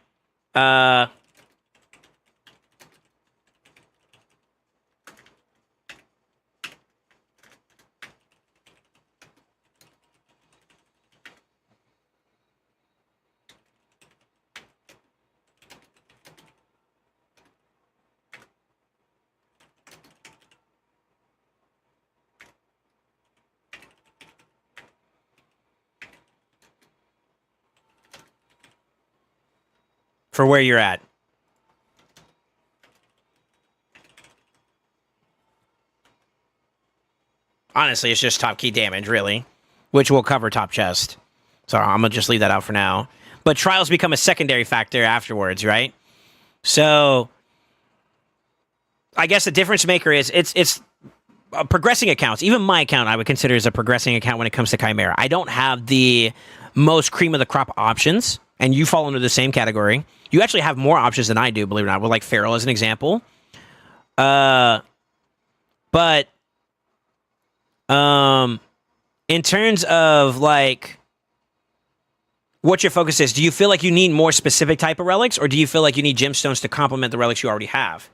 Speaker 3: For where you're at. Honestly, it's just top key damage, really, which will cover top chest. So I'm going to just leave that out for now. But trials become a secondary factor afterwards, right? So I guess the difference maker is it's progressing accounts. Even my account I would consider as a progressing account when it comes to Chimera. I don't have the most cream of the crop options, and you fall into the same category. You actually have more options than I do, believe it or not. With like Feral as an example. But in terms of like what your focus is, do you feel like you need more specific type of relics, or do you feel like you need gemstones to complement the relics you already have?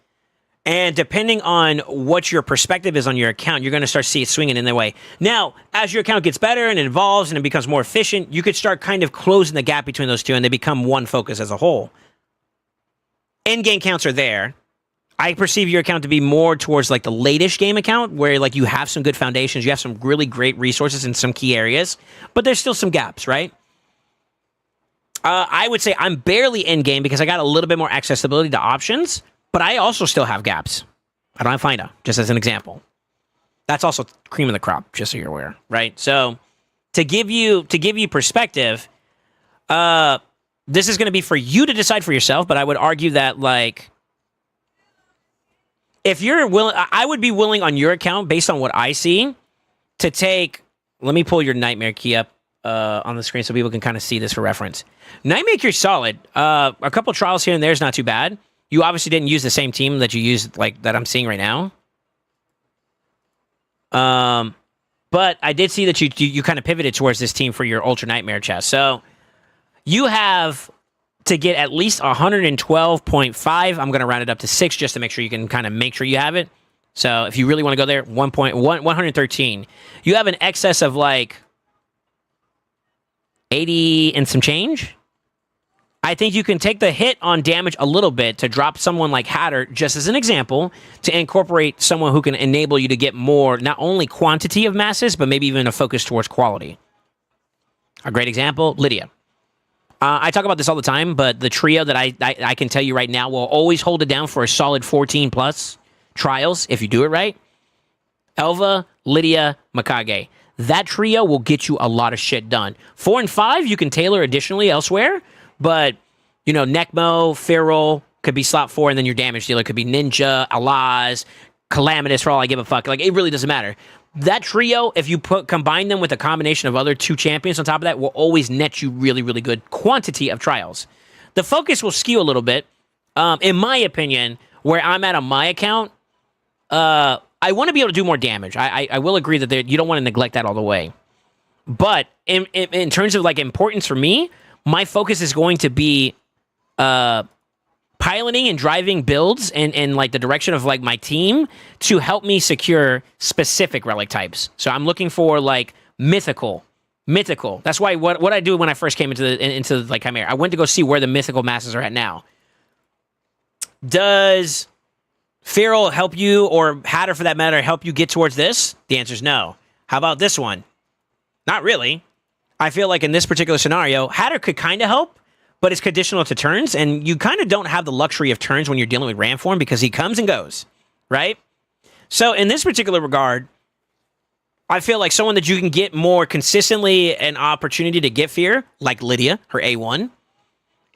Speaker 3: And depending on what your perspective is on your account, you're going to start to see it swinging in that way. Now, as your account gets better and it evolves and it becomes more efficient, you could start kind of closing the gap between those two, and they become one focus as a whole. End-game counts are there. I perceive your account to be more towards like the late-ish game account, where like you have some good foundations, you have some really great resources in some key areas, but there's still some gaps, right? I would say I'm barely in-game because I got a little bit more accessibility to options, but I also still have gaps. I don't have Fyna, just as an example. That's also cream of the crop, just so you're aware, right? So to give you perspective, this is going to be for you to decide for yourself, but I would argue that, like, if you're willing, I would be willing on your account, based on what I see, to take, let me pull your Nightmare key up on the screen so people can kind of see this for reference. Nightmare key's solid. A couple trials here and there is not too bad. You obviously didn't use the same team that you used, like, that I'm seeing right now. But I did see that you kind of pivoted towards this team for your Ultra Nightmare chest. So you have to get at least 112.5. I'm going to round it up to 6 just to make sure you can kind of make sure you have it. So if you really want to go there, 113. You have an excess of like 80 and some change. I think you can take the hit on damage a little bit to drop someone like Hatter, just as an example, to incorporate someone who can enable you to get more, not only quantity of masses, but maybe even a focus towards quality. A great example, Lydia. I talk about this all the time, but the trio that I can tell you right now will always hold it down for a solid 14 plus trials if you do it right. Elva, Lydia, Mikage. That trio will get you a lot of shit done. 4 and 5 you can tailor additionally elsewhere, but you know, Necmo, Feral could be slot 4, and then your damage dealer could be Ninja, Alaz, Calamitous for all I give a fuck. Like, it really doesn't matter. That trio, if you combine them with a combination of other 2 champions on top of that, will always net you really, really good quantity of trials. The focus will skew a little bit. In my opinion, where I'm at on my account, I want to be able to do more damage. I will agree that you don't want to neglect that all the way. But in terms of like importance for me, my focus is going to be piloting and driving builds and like the direction of like my team to help me secure specific relic types. So I'm looking for like mythical. That's why what I do when I first came into like Chimera, I went to go see where the mythical masses are at now. Does Feral help you, or Hatter for that matter, help you get towards this? The answer is no. How about this one? Not really. I feel like in this particular scenario, Hatter could kind of help, but it's conditional to turns, and you kind of don't have the luxury of turns when you're dealing with Ramform because he comes and goes, right? So in this particular regard, I feel like someone that you can get more consistently an opportunity to get fear, like Lydia, her A1,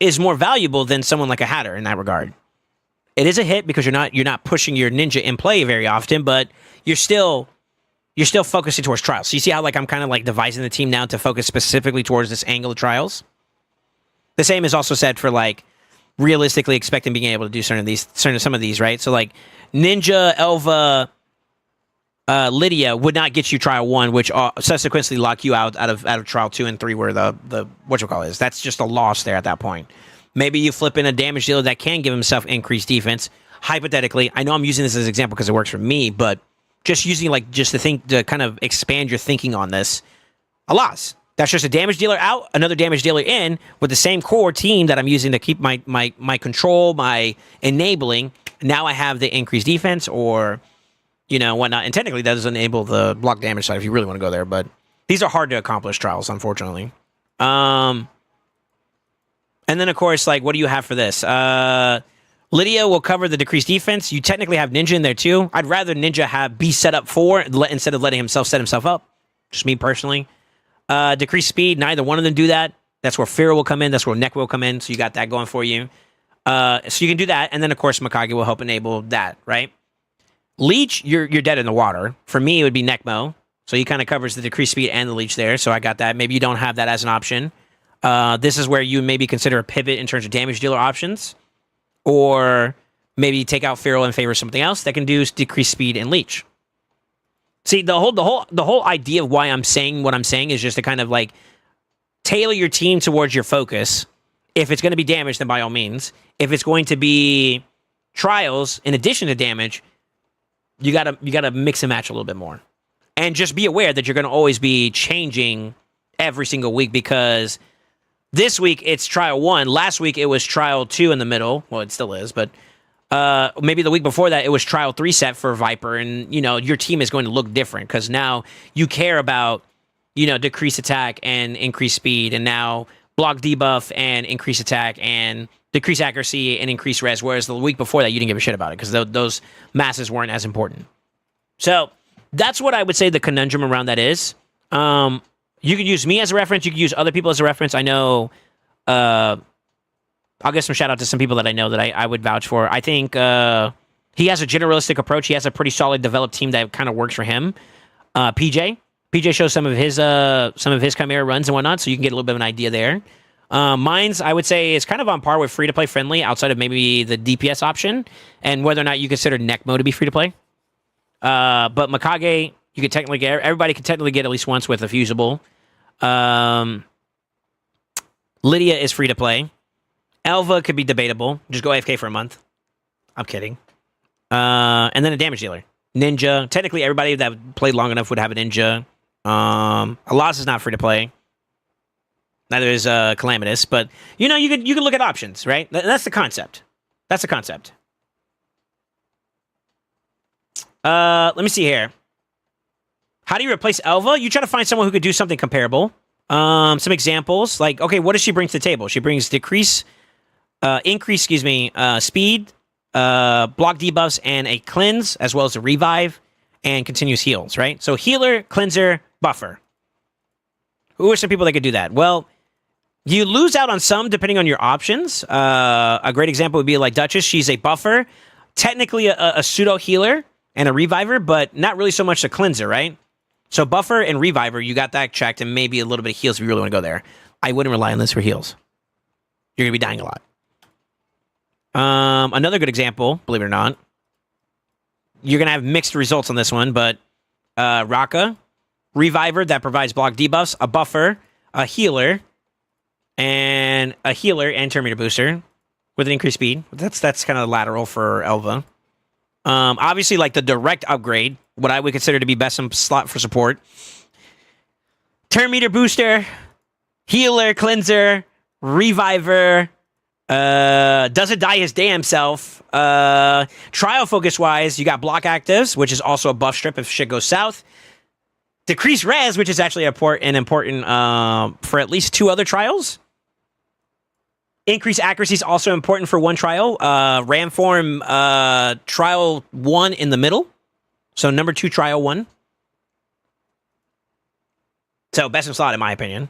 Speaker 3: is more valuable than someone like a Hatter in that regard. It is a hit because you're not pushing your ninja in play very often, but you're still focusing towards trials. So you see how like I'm kind of like devising the team now to focus specifically towards this angle of trials? The same is also said for like realistically expecting being able to do some of these, right? So like Ninja, Elva, Lydia would not get you trial 1, which subsequently lock you out of trial 2 and 3 where the whatchamacallit is. That's just a loss there at that point. Maybe you flip in a damage dealer that can give himself increased defense. Hypothetically, I know I'm using this as an example because it works for me, but just using like just to kind of expand your thinking on this, a loss. That's just a damage dealer out, another damage dealer in with the same core team that I'm using to keep my control, my enabling. Now I have the increased defense or, you know, whatnot. And technically that doesn't enable the block damage side if you really want to go there, but these are hard to accomplish trials, unfortunately. And then, of course, like, what do you have for this? Lydia will cover the decreased defense. You technically have Ninja in there, too. I'd rather Ninja be set up for instead of letting himself set himself up. Just me, personally. Decreased speed, neither one of them do that. That's where Fear will come in. That's where Neck will come in. So you got that going for you. So you can do that. And then, of course, Mikage will help enable that, right? Leech, you're dead in the water. For me, it would be Necmo. So he kind of covers the decreased speed and the Leech there. So I got that. Maybe you don't have that as an option. This is where you maybe consider a pivot in terms of damage dealer options, or maybe take out Feral and favor something else that can do decreased speed and Leech. See, the whole idea of why I'm saying what I'm saying is just to kind of like tailor your team towards your focus. If it's going to be damage, then by all means. If it's going to be trials in addition to damage, you gotta mix and match a little bit more, and just be aware that you're going to always be changing every single week because. This week, it's Trial 1. Last week, it was Trial 2 in the middle. Well, it still is, but maybe the week before that, it was Trial 3 set for Viper. And, you know, your team is going to look different because now you care about, you know, decrease attack and increase speed. And now block debuff and increase attack and decrease accuracy and increase res. Whereas the week before that, you didn't give a shit about it because those masses weren't as important. So that's what I would say the conundrum around that is. You could use me as a reference. You could use other people as a reference. I know, I'll give some shout out to some people that I know that I would vouch for. I think he has a generalistic approach. He has a pretty solid developed team that kind of works for him. PJ shows some of his Chimera runs and whatnot, so you can get a little bit of an idea there. Mine's, I would say, is kind of on par with free-to-play friendly outside of maybe the DPS option and whether or not you consider Necmo to be free-to-play. But Mikage You could technically get everybody could technically get at least once with a fusible. Lydia is free to play. Elva could be debatable. Just go AFK for a month. I'm kidding. And then a damage dealer. Ninja. Technically, everybody that played long enough would have a ninja. Alas is not free to play. Neither is Calamitous. But you know, you could look at options, right? That's the concept. That's the concept. Let me see here. How do you replace Elva? You try to find someone who could do something comparable. Some examples, like, okay, what does she bring to the table? She brings increase, speed, block debuffs, and a cleanse, as well as a revive, and continuous heals, right? So healer, cleanser, buffer. Who are some people that could do that? Well, you lose out on some depending on your options. A great example would be like Duchess. She's a buffer, technically a pseudo healer and a reviver, but not really so much a cleanser, right? So buffer and reviver, you got that checked, and maybe a little bit of heals if you really want to go there. I wouldn't rely on this for heals. You're going to be dying a lot. Another good example, believe it or not, you're going to have mixed results on this one, but Raka, reviver that provides block debuffs, a buffer, a healer, and turn meter booster with an increased speed. That's kind of lateral for Elva. Obviously, like the direct upgrade, what I would consider to be best in slot for support. Turn meter booster, healer, cleanser, reviver, doesn't die his damn self. Trial focus wise, you got block actives, which is also a buff strip if shit goes south. Decrease res, which is actually important for at least 2 other trials. Increased accuracy is also important for 1 trial. Ram form trial 1 in the middle. So number 2 trial 1. So best in slot in my opinion.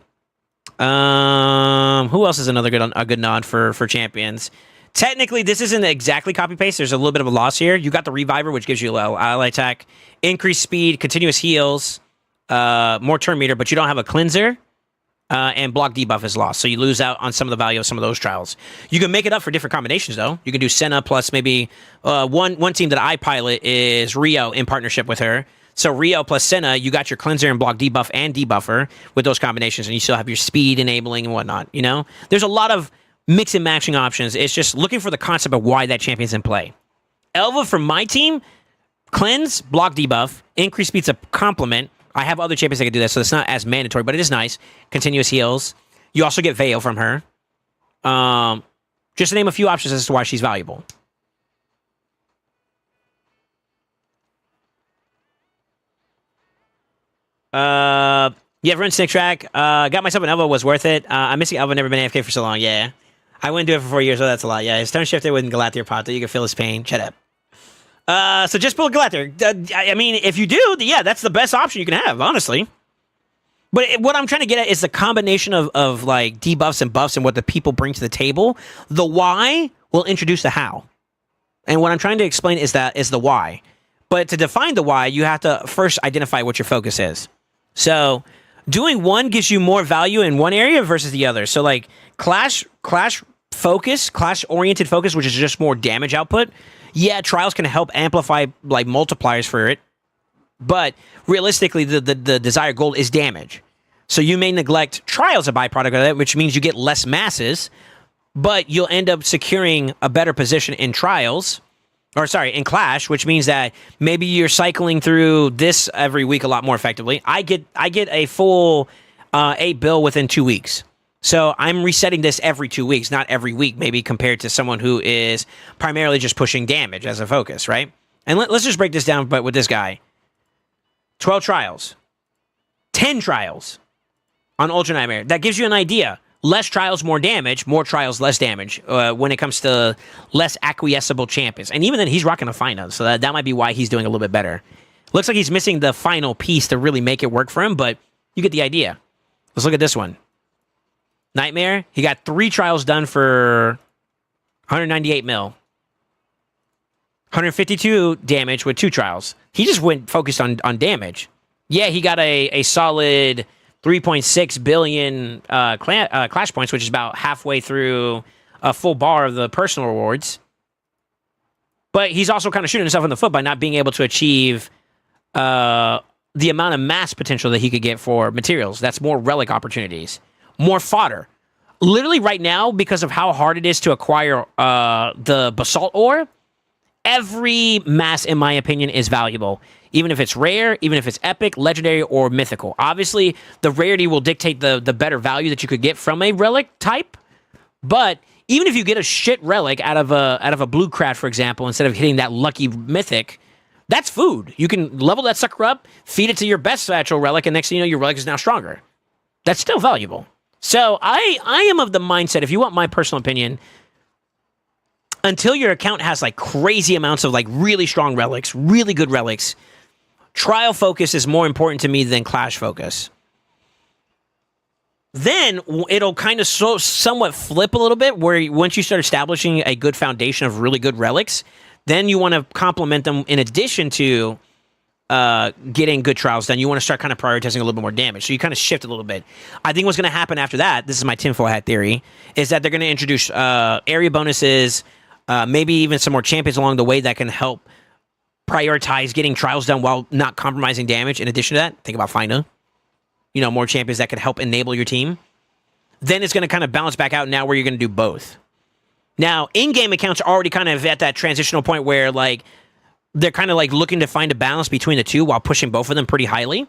Speaker 3: Who else is a good nod for champions? Technically, this isn't exactly copy paste. There's a little bit of a loss here. You got the reviver, which gives you ally attack, increased speed, continuous heals, more turn meter, but you don't have a cleanser. And block debuff is lost, so you lose out on some of the value of some of those trials. You can make it up for different combinations, though. You can do Senna plus maybe one team that I pilot is Rio in partnership with her. So Rio plus Senna, you got your cleanser and block debuff and debuffer with those combinations, and you still have your speed enabling and whatnot. You know, there's a lot of mix and matching options. It's just looking for the concept of why that champion's in play. Elva for my team, cleanse, block debuff, increase speed's a complement. I have other champions that can do that, so it's not as mandatory, but it is nice. Continuous heals. You also get Veil from her. Just to name a few options as to why she's valuable. Yeah, run Snick Track. Got myself an Elva, was worth it. I'm missing Elva, never been AFK for so long. Yeah. I wouldn't do it for 4 years, so that's a lot. Yeah, his turn shifted with Galathier Pata. You can feel his pain. Shut up. So just pull Galathier. I mean, if you do, yeah, that's the best option you can have, honestly. But what I'm trying to get at is the combination of like debuffs and buffs and what the people bring to the table. The why will introduce the how. And what I'm trying to explain is the why. But to define the why, you have to first identify what your focus is. So doing one gives you more value in one area versus the other. So like clash focus, clash-oriented focus, which is just more damage output. Yeah, trials can help amplify like multipliers for it. But realistically, the desired goal is damage. So you may neglect trials a byproduct of that, which means you get less masses, but you'll end up securing a better position in trials, in Clash, which means that maybe you're cycling through this every week a lot more effectively. I get a full 8 bill within 2 weeks. So I'm resetting this every 2 weeks, not every week, maybe compared to someone who is primarily just pushing damage as a focus, right? And let's just break this down, but with this guy. 12 trials. 10 trials on Ultra Nightmare. That gives you an idea. Less trials, more damage. More trials, less damage when it comes to less acquiesceable champions. And even then, he's rocking a Fyna, so that might be why he's doing a little bit better. Looks like he's missing the final piece to really make it work for him, but you get the idea. Let's look at this one. Nightmare, he got 3 trials done for 198 mil. 152 damage with 2 trials. He just went focused on damage. Yeah, he got a solid 3.6 billion Clash points, which is about halfway through a full bar of the personal rewards. But he's also kind of shooting himself in the foot by not being able to achieve the amount of mass potential that he could get for materials. That's more relic opportunities, more fodder. Literally right now, because of how hard it is to acquire the basalt ore, every mass, in my opinion, is valuable. Even if it's rare, even if it's epic, legendary, or mythical. Obviously, the rarity will dictate the better value that you could get from a relic type. But even if you get a shit relic out of a blue craft, for example, instead of hitting that lucky mythic, that's food. You can level that sucker up, feed it to your best actual relic, and next thing you know, your relic is now stronger. That's still valuable. So I am of the mindset, if you want my personal opinion, until your account has like crazy amounts of like really strong relics, really good relics, trial focus is more important to me than clash focus. Then it'll kind of somewhat flip a little bit, where once you start establishing a good foundation of really good relics, then you want to complement them in addition to getting good trials done. You want to start kind of prioritizing a little bit more damage. So you kind of shift a little bit. I think what's going to happen after that, this is my tinfoil hat theory, is that they're going to introduce area bonuses, maybe even some more champions along the way that can help prioritize getting trials done while not compromising damage. In addition to that, think about Fyna. You know, more champions that could help enable your team. Then it's going to kind of balance back out now where you're going to do both. Now, in-game accounts are already kind of at that transitional point where, like, they're kind of, like, looking to find a balance between the two while pushing both of them pretty highly.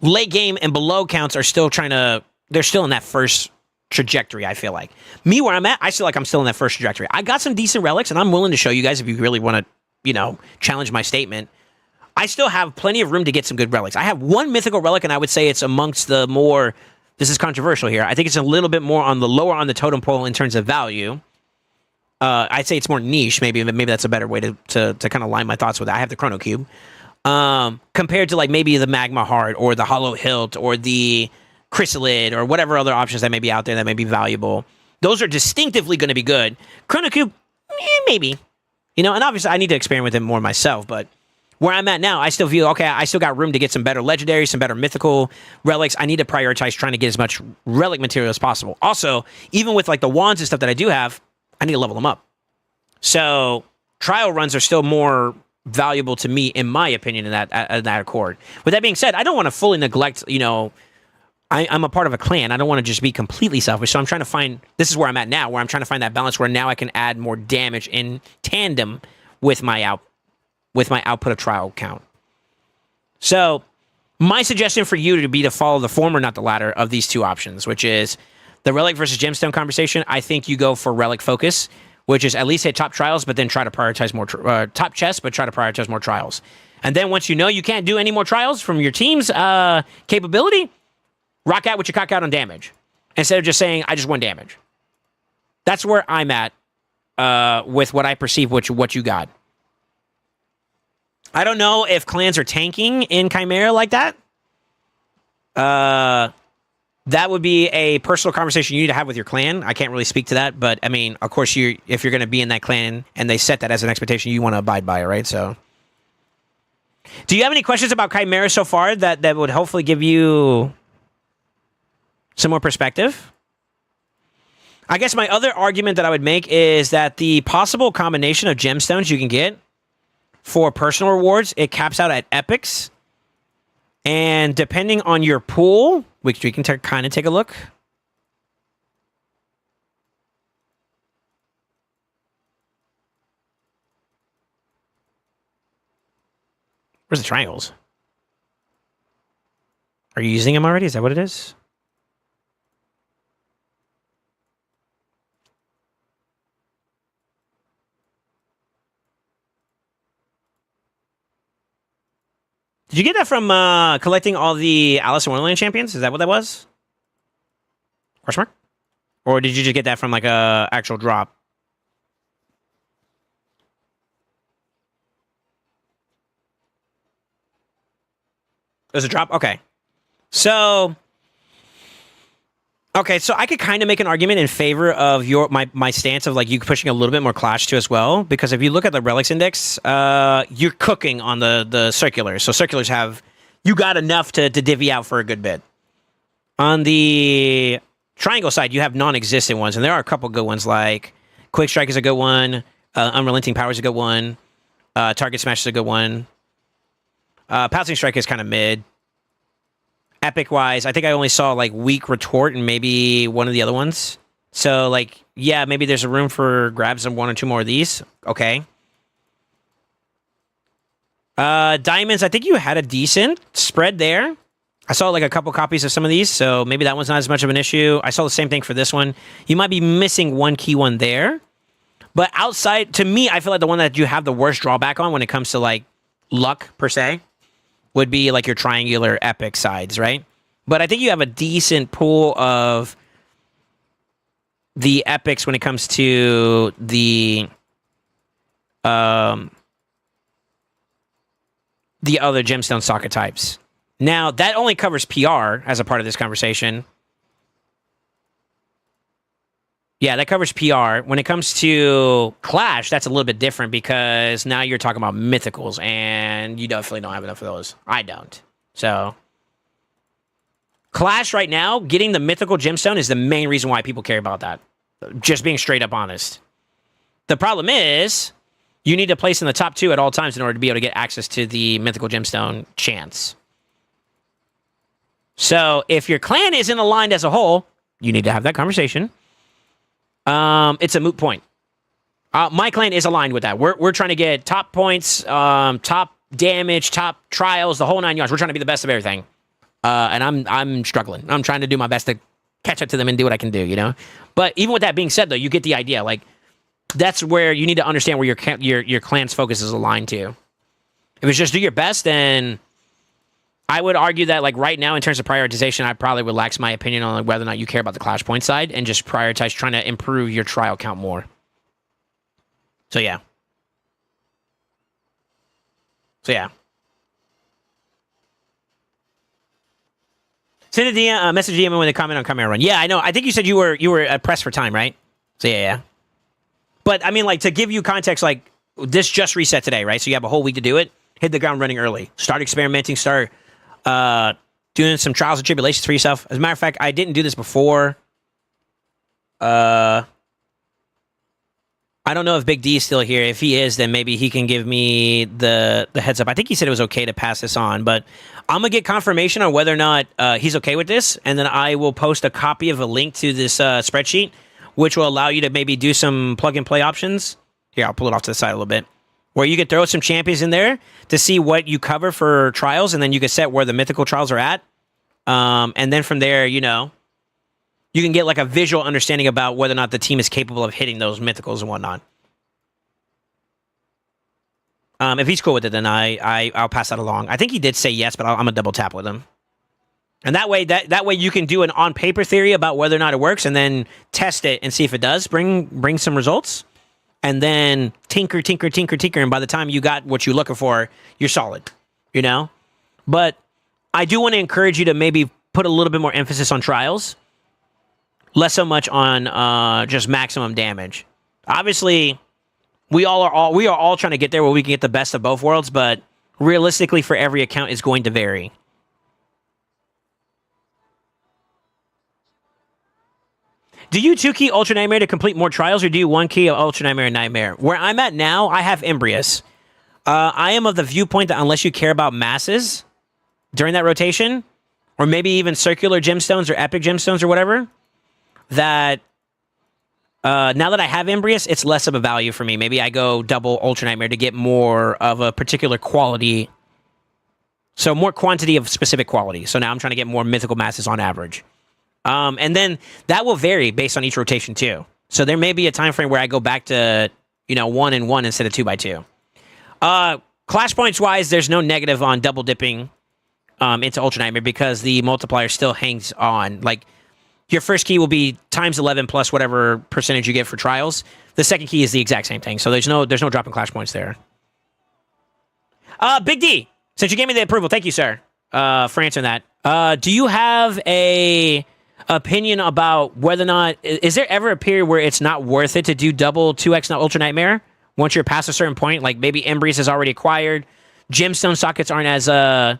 Speaker 3: Late game and below counts are still they're still in that first trajectory, I feel like. Me, where I'm at, I feel like I'm still in that first trajectory. I got some decent relics, and I'm willing to show you guys if you really want to, you know, challenge my statement. I still have plenty of room to get some good relics. I have one mythical relic, and I would say it's amongst the more... This is controversial here. I think it's a little bit more on the lower on the totem pole in terms of value. I'd say it's more niche. Maybe that's a better way to kind of line my thoughts with it. I have the Chrono Cube. Compared to like maybe the Magma Heart or the Hollow Hilt or the Chrysalid or whatever other options that may be out there that may be valuable. Those are distinctively going to be good. Chrono Cube, maybe. You know, and obviously I need to experiment with it more myself, but where I'm at now, I still feel, okay, I still got room to get some better legendary, some better mythical relics. I need to prioritize trying to get as much relic material as possible. Also, even with like the wands and stuff that I do have, I need to level them up. So trial runs are still more valuable to me, in my opinion, in that accord. With that being said, I don't want to fully neglect, you know, I'm a part of a clan. I don't want to just be completely selfish. So I'm trying to find, this is where I'm at now, where I'm trying to find that balance where now I can add more damage in tandem with my output of trial count. So my suggestion for you to be to follow the former, not the latter, of these two options, which is the relic versus gemstone conversation. I think you go for relic focus, which is at least hit top trials, but then try to prioritize more top chests, but try to prioritize more trials. And then once you know you can't do any more trials from your team's capability, rock out with your cock out on damage instead of just saying I just won damage. That's where I'm at with what I perceive what you got. I don't know if clans are tanking in Chimera like that. That would be a personal conversation you need to have with your clan. I can't really speak to that, but I mean, of course, if you're going to be in that clan and they set that as an expectation, you want to abide by it, right? So, do you have any questions about Chimera so far that would hopefully give you some more perspective? I guess my other argument that I would make is that the possible combination of gemstones you can get for personal rewards, it caps out at epics. And depending on your pool, which we can kind of take a look. Where's the triangles? Are you using them already? Is that what it is? Did you get that from collecting all the Alice in Wonderland champions? Is that what that was? Question mark? Or did you just get that from like a actual drop? There's a drop? Okay. So I could kind of make an argument in favor of my stance of like you pushing a little bit more clash to as well, because if you look at the relics index, you're cooking on the circulars. So circulars you got enough to divvy out for a good bit. On the triangle side, you have non-existent ones, and there are a couple good ones like Quick Strike is a good one, Unrelenting Power is a good one, Target Smash is a good one. Pouncing Strike is kind of mid. Epic-wise, I think I only saw, like, Weak Retort and maybe one of the other ones. So, like, yeah, maybe there's a room for grabs on one or two more of these. Okay. Diamonds, I think you had a decent spread there. I saw, like, a couple copies of some of these, so maybe that one's not as much of an issue. I saw the same thing for this one. You might be missing one key one there. But outside, to me, I feel like the one that you have the worst drawback on when it comes to, like, luck, per se, would be, like, your triangular epic sides, right? But I think you have a decent pool of the epics when it comes to the other gemstone socket types. Now, that only covers PR as a part of this conversation. Yeah, that covers PR. When it comes to Clash, that's a little bit different because now you're talking about mythicals, and you definitely don't have enough of those. I don't. So, Clash right now, getting the mythical gemstone is the main reason why people care about that. Just being straight up honest. The problem is, you need to place in the top 2 at all times in order to be able to get access to the mythical gemstone chance. So, if your clan isn't aligned as a whole, you need to have that conversation. It's a moot point. My clan is aligned with that. We're trying to get top points, top damage, top trials, the whole 9 yards. We're trying to be the best of everything. And I'm struggling. I'm trying to do my best to catch up to them and do what I can do, you know? But even with that being said, though, you get the idea. Like, that's where you need to understand where your clan's focus is aligned to. If it's just do your best, then I would argue that, like, right now, in terms of prioritization, I'd probably relax my opinion on whether or not you care about the Clash point side and just prioritize trying to improve your trial count more. So, yeah. Send a DM, message DM when they comment on Chimera Run. Yeah, I know. I think you said you were pressed for time, right? So, yeah. But, I mean, like, to give you context, like, this just reset today, right? So you have a whole week to do it. Hit the ground running early. Start experimenting. Start doing some trials and tribulations for yourself. As a matter of fact, I didn't do this before. I don't know if Big D is still here. If he is, then maybe he can give me the heads up. I think he said it was okay to pass this on, but I'm going to get confirmation on whether or not he's okay with this, and then I will post a copy of a link to this spreadsheet, which will allow you to maybe do some plug-and-play options. Here, I'll pull it off to the side a little bit. Where you could throw some champions in there to see what you cover for trials, and then you can set where the mythical trials are at. And then from there, you know, you can get like a visual understanding about whether or not the team is capable of hitting those mythicals and whatnot. If he's cool with it, then I'll pass that along. I think he did say yes, but I'm gonna double tap with him. And that way you can do an on paper theory about whether or not it works, and then test it and see if it does bring some results. And then tinker, and by the time you got what you're looking for, you're solid, you know? But I do want to encourage you to maybe put a little bit more emphasis on trials, less so much on just maximum damage. Obviously, we are all trying to get there where we can get the best of both worlds, but realistically, for every account, is going to vary. Do you 2-key Ultra Nightmare to complete more trials, or do you 1-key of Ultra Nightmare and Nightmare? Where I'm at now, I have Embrius. I am of the viewpoint that unless you care about masses during that rotation, or maybe even circular gemstones or epic gemstones or whatever, that now that I have Embrius, it's less of a value for me. Maybe I go double Ultra Nightmare to get more of a particular quality. So more quantity of specific quality. So now I'm trying to get more mythical masses on average. And then that will vary based on each rotation too. So there may be a time frame where I go back to, 1 and 1 instead of 2 by 2. Clash points wise, there's no negative on double dipping into Ultra Nightmare because the multiplier still hangs on. Like, your first key will be times 11 plus whatever percentage you get for trials. The second key is the exact same thing. So there's no drop in Clash points there. Big D, since you gave me the approval, thank you, sir, for answering that. Do you have a opinion about whether or not, is there ever a period where it's not worth it to do double 2x Ultra Nightmare once you're past a certain point? Like maybe Embrius is already acquired, gemstone sockets aren't as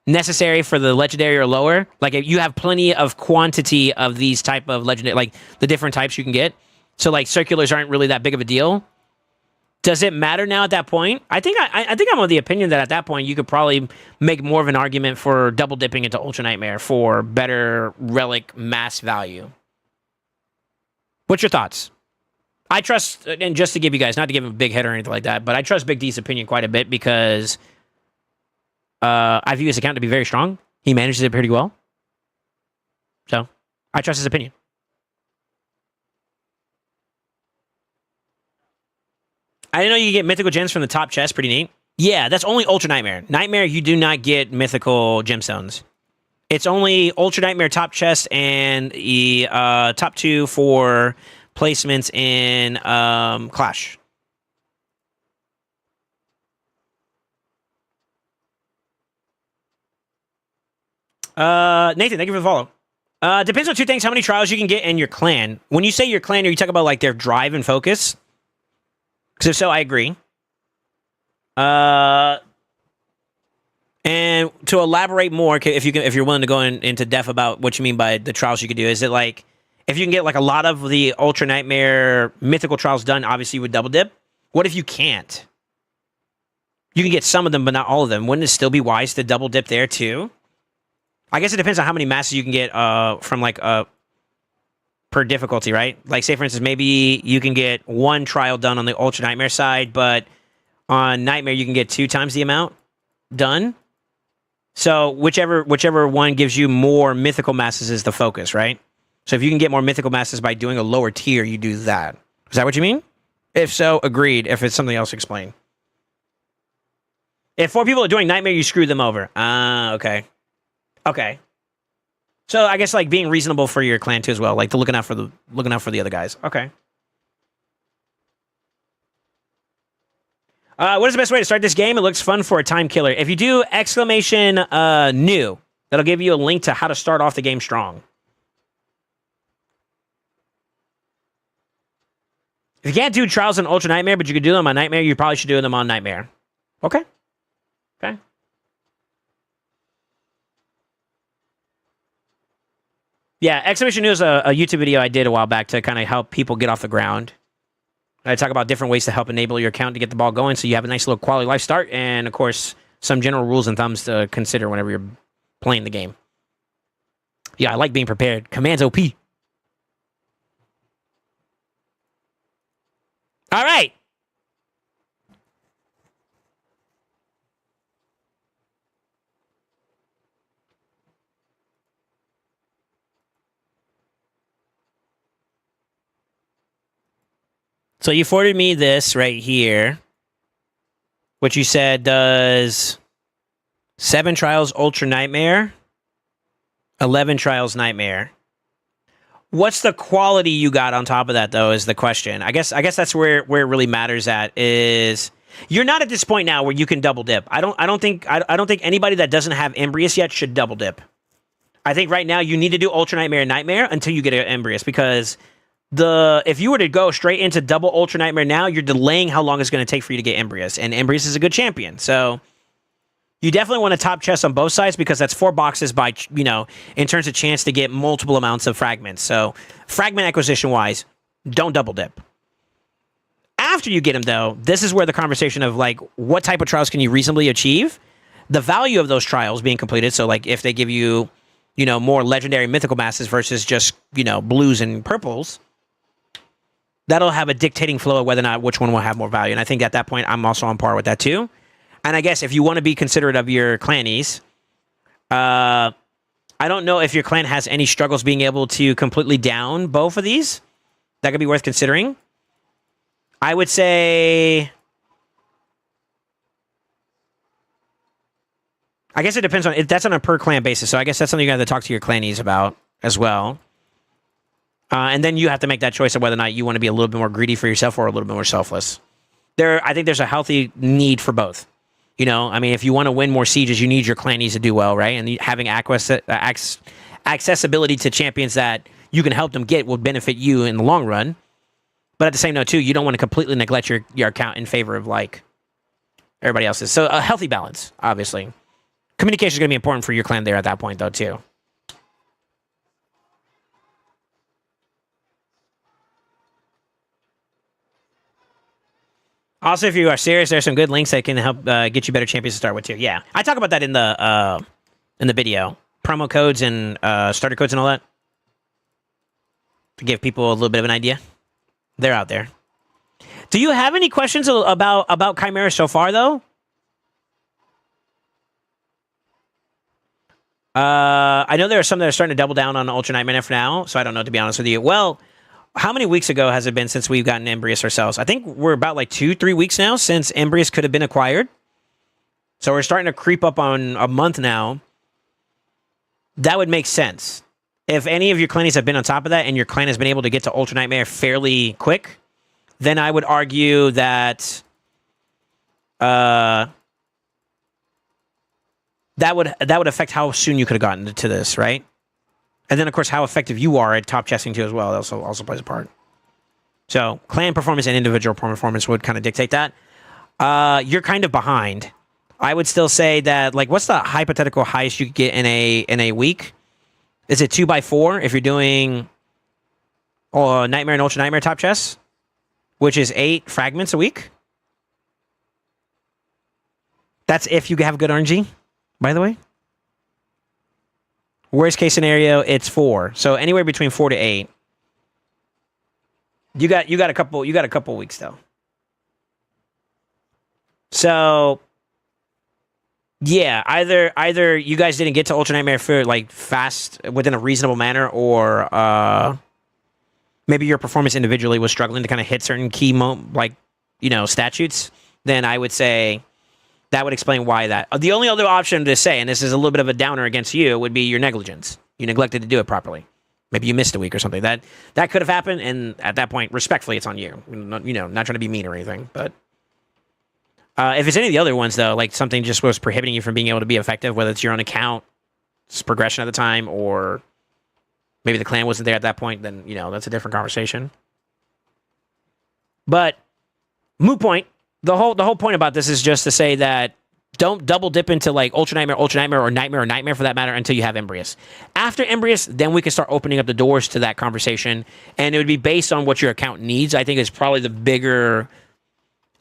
Speaker 3: necessary for the legendary or lower. Like if you have plenty of quantity of these type of legendary, like the different types you can get. So like circulars aren't really that big of a deal. Does it matter now at that point? I think I'm of the opinion that at that point you could probably make more of an argument for double dipping into Ultra Nightmare for better relic mass value. What's your thoughts? I trust, and just to give you guys, not to give him a big head or anything like that, but I trust Big D's opinion quite a bit because I view his account to be very strong. He manages it pretty well. So, I trust his opinion. I didn't know you could get mythical gems from the top chest. Pretty neat. Yeah, that's only Ultra Nightmare. Nightmare, you do not get mythical gemstones. It's only Ultra Nightmare top chest and the top 2 for placements in Clash. Nathan, thank you for the follow. Depends on 2 things: how many trials you can get in your clan. When you say your clan, are you talking about like their drive and focus? Because if so, I agree. And to elaborate more, if you're willing to go into depth about what you mean by the trials you could do, is it like if you can get like a lot of the Ultra Nightmare mythical trials done, obviously you would double dip. What if you can't? You can get some of them, but not all of them. Wouldn't it still be wise to double dip there too? I guess it depends on how many masses you can get from like per difficulty, right? Like, say, for instance, maybe you can get 1 trial done on the Ultra Nightmare side, but on Nightmare, you can get 2 times the amount done. So whichever one gives you more mythical masses is the focus, right? So if you can get more mythical masses by doing a lower tier, you do that. Is that what you mean? If so, agreed. If it's something else, explain. If 4 people are doing Nightmare, you screw them over. Okay. Okay. So I guess like being reasonable for your clan too as well, like looking out for the other guys. Okay. What is the best way to start this game? It looks fun for a time killer. If you do exclamation new, that'll give you a link to how to start off the game strong. If you can't do trials on Ultra Nightmare, but you can do them on Nightmare, you probably should do them on Nightmare. Okay. Okay. Yeah, exclamation new is a YouTube video I did a while back to kind of help people get off the ground. I talk about different ways to help enable your account to get the ball going so you have a nice little quality life start, and of course, some general rules and thumbs to consider whenever you're playing the game. Yeah, I like being prepared. Commands OP. All right. So you forwarded me this right here, which you said does 7 trials Ultra Nightmare, 11 trials Nightmare. What's the quality you got on top of that, though, is the question. I guess that's where it really matters at, is you're not at this point now where you can double dip. I don't think anybody that doesn't have Embrius yet should double dip. I think right now you need to do Ultra Nightmare and Nightmare until you get an Embrius, because if you were to go straight into double Ultra Nightmare now, you're delaying how long it's going to take for you to get Embrius, and Embrius is a good champion. So you definitely want a top chest on both sides, because that's 4 boxes by, in terms of chance to get multiple amounts of fragments. So fragment acquisition wise, don't double dip. After you get them, though, this is where the conversation of like, what type of trials can you reasonably achieve? The value of those trials being completed. So like if they give you, more legendary mythical masses versus just, blues and purples, that'll have a dictating flow of whether or not which one will have more value. And I think at that point, I'm also on par with that too. And I guess if you want to be considerate of your clannies, I don't know if your clan has any struggles being able to completely down both of these. That could be worth considering. I would say, I guess it depends on, that's on a per clan basis. So I guess that's something you have to talk to your clannies about as well. And then you have to make that choice of whether or not you want to be a little bit more greedy for yourself or a little bit more selfless. I think there's a healthy need for both. If you want to win more sieges, you need your clannies to do well, right? And having accessibility to champions that you can help them get will benefit you in the long run. But at the same note, too, you don't want to completely neglect your account in favor of, like, everybody else's. So a healthy balance, obviously. Communication is going to be important for your clan there at that point, though, too. Also, if you are serious, there's some good links that can help get you better champions to start with too. Yeah, I talk about that in the video, promo codes and starter codes and all that, to give people a little bit of an idea. They're out there. Do you have any questions about Chimera so far, though? I know there are some that are starting to double down on Ultra Nightmare for now, so I don't know, to be honest with you. Well, how many weeks ago has it been since we've gotten Embrius ourselves? I think we're about like 2-3 weeks now since Embrius could have been acquired. So we're starting to creep up on a month now. That would make sense. If any of your clannies have been on top of that and your clan has been able to get to Ultra Nightmare fairly quick, then I would argue that that would affect how soon you could have gotten to this, right? And then, of course, how effective you are at top chesting too as well. That also plays a part. So clan performance and individual performance would kind of dictate that. You're kind of behind. I would still say that, like, what's the hypothetical highest you could get in a week? Is it 2x4 if you're doing Nightmare and Ultra Nightmare top chests, which is 8 fragments a week? That's if you have good RNG, by the way. Worst case scenario, it's 4. So anywhere between 4 to 8. You got a couple weeks though. So yeah, either you guys didn't get to Ultra Nightmare for like fast within a reasonable manner, or maybe your performance individually was struggling to kind of hit certain key statutes. Then I would say that would explain why that. The only other option to say, and this is a little bit of a downer against you, would be your negligence. You neglected to do it properly. Maybe you missed a week or something. That could have happened, and at that point, respectfully, it's on you. Not trying to be mean or anything. But if it's any of the other ones, though, like something just was prohibiting you from being able to be effective, whether it's your own account, it's progression at the time, or maybe the clan wasn't there at that point, then, that's a different conversation. But moot point. The whole point about this is just to say that don't double dip into like Ultra Nightmare, or Nightmare for that matter until you have Embrius. After Embrius, then we can start opening up the doors to that conversation, and it would be based on what your account needs. I think is probably the bigger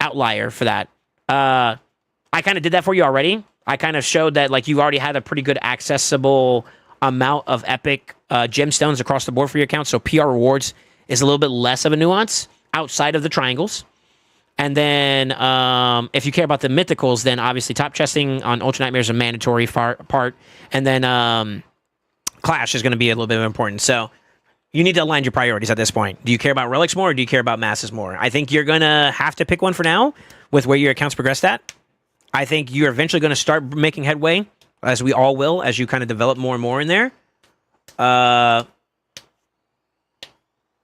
Speaker 3: outlier for that. I kind of did that for you already. I kind of showed that like you already had a pretty good accessible amount of epic gemstones across the board for your account, so PR rewards is a little bit less of a nuance outside of the triangles. And then if you care about the mythicals, then obviously top chesting on Ultra Nightmare is a mandatory part. And then Clash is going to be a little bit important. So you need to align your priorities at this point. Do you care about relics more, or do you care about masses more? I think you're going to have to pick one for now with where your account's progressed at. I think you're eventually going to start making headway, as we all will, as you kind of develop more and more in there.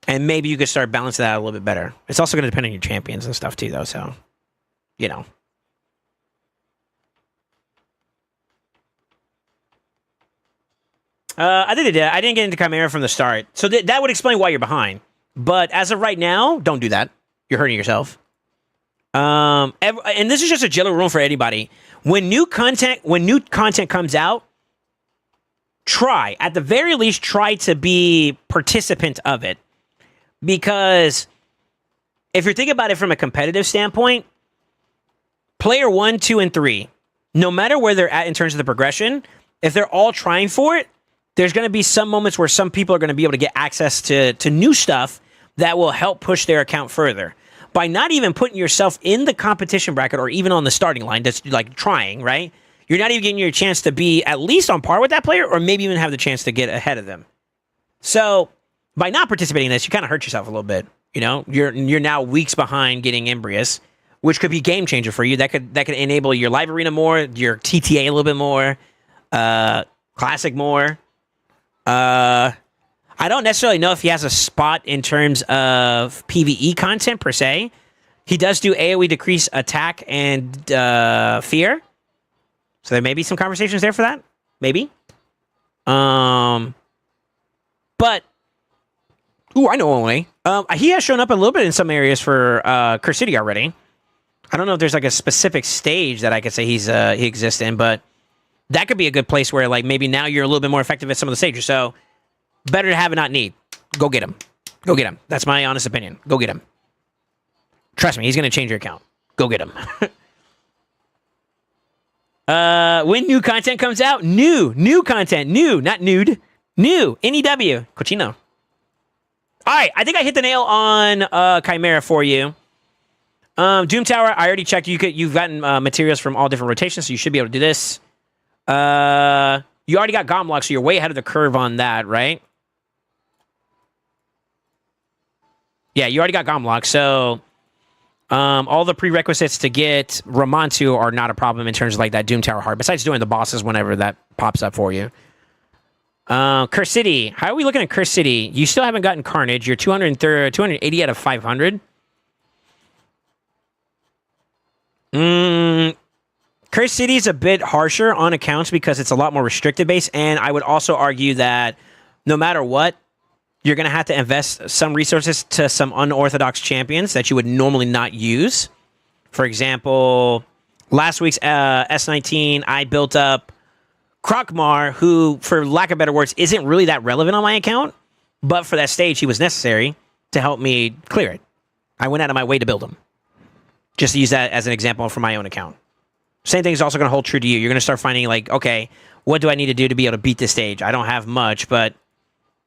Speaker 3: And maybe you could start balancing that out a little bit better. It's also going to depend on your champions and stuff too, though. So, I think they did. I didn't get into Chimera from the start, so that would explain why you're behind. But as of right now, don't do that. You're hurting yourself. And this is just a general rule for anybody. When new content comes out, at the very least, try to be participant of it. Because if you're thinking about it from a competitive standpoint, player 1, 2, and 3, no matter where they're at in terms of the progression, if they're all trying for it, there's going to be some moments where some people are going to be able to get access to new stuff that will help push their account further. By not even putting yourself in the competition bracket or even on the starting line, that's like trying, right? You're not even getting your chance to be at least on par with that player, or maybe even have the chance to get ahead of them. So by not participating in this, you kind of hurt yourself a little bit. You're now weeks behind getting Embrius, which could be game changer for you. That could enable your live arena more, your TTA a little bit more, classic more. I don't necessarily know if he has a spot in terms of PvE content per se. He does do AoE decrease attack and fear, so there may be some conversations there for that. Maybe. But I know only. He has shown up a little bit in some areas for Curse City already. I don't know if there's like a specific stage that I could say he exists in, but that could be a good place where like maybe now you're a little bit more effective at some of the stages. So better to have and not need. Go get him. Go get him. That's my honest opinion. Go get him. Trust me, he's going to change your account. Go get them. When new content comes out, new content, not nude, new, NEW, cochino. All right, I think I hit the nail on Chimera for you. Doom Tower, I already checked. You've gotten materials from all different rotations, so you should be able to do this. You already got Gomlock, so you're way ahead of the curve on that, right? Yeah, you already got Gomlock, so all the prerequisites to get Ramontu are not a problem in terms of like that Doom Tower heart, besides doing the bosses whenever that pops up for you. Curse City, how are we looking at Curse City? You still haven't gotten Carnage. You're 280 out of 500. Curse City is a bit harsher on accounts because it's a lot more restricted base, and I would also argue that no matter what, you're going to have to invest some resources to some unorthodox champions that you would normally not use. For example, last week's S19, I built up Krokmar, who, for lack of better words, isn't really that relevant on my account, but for that stage, he was necessary to help me clear it. I went out of my way to build him. Just to use that as an example for my own account. Same thing is also going to hold true to you. You're going to start finding, like, okay, what do I need to do to be able to beat this stage? I don't have much, but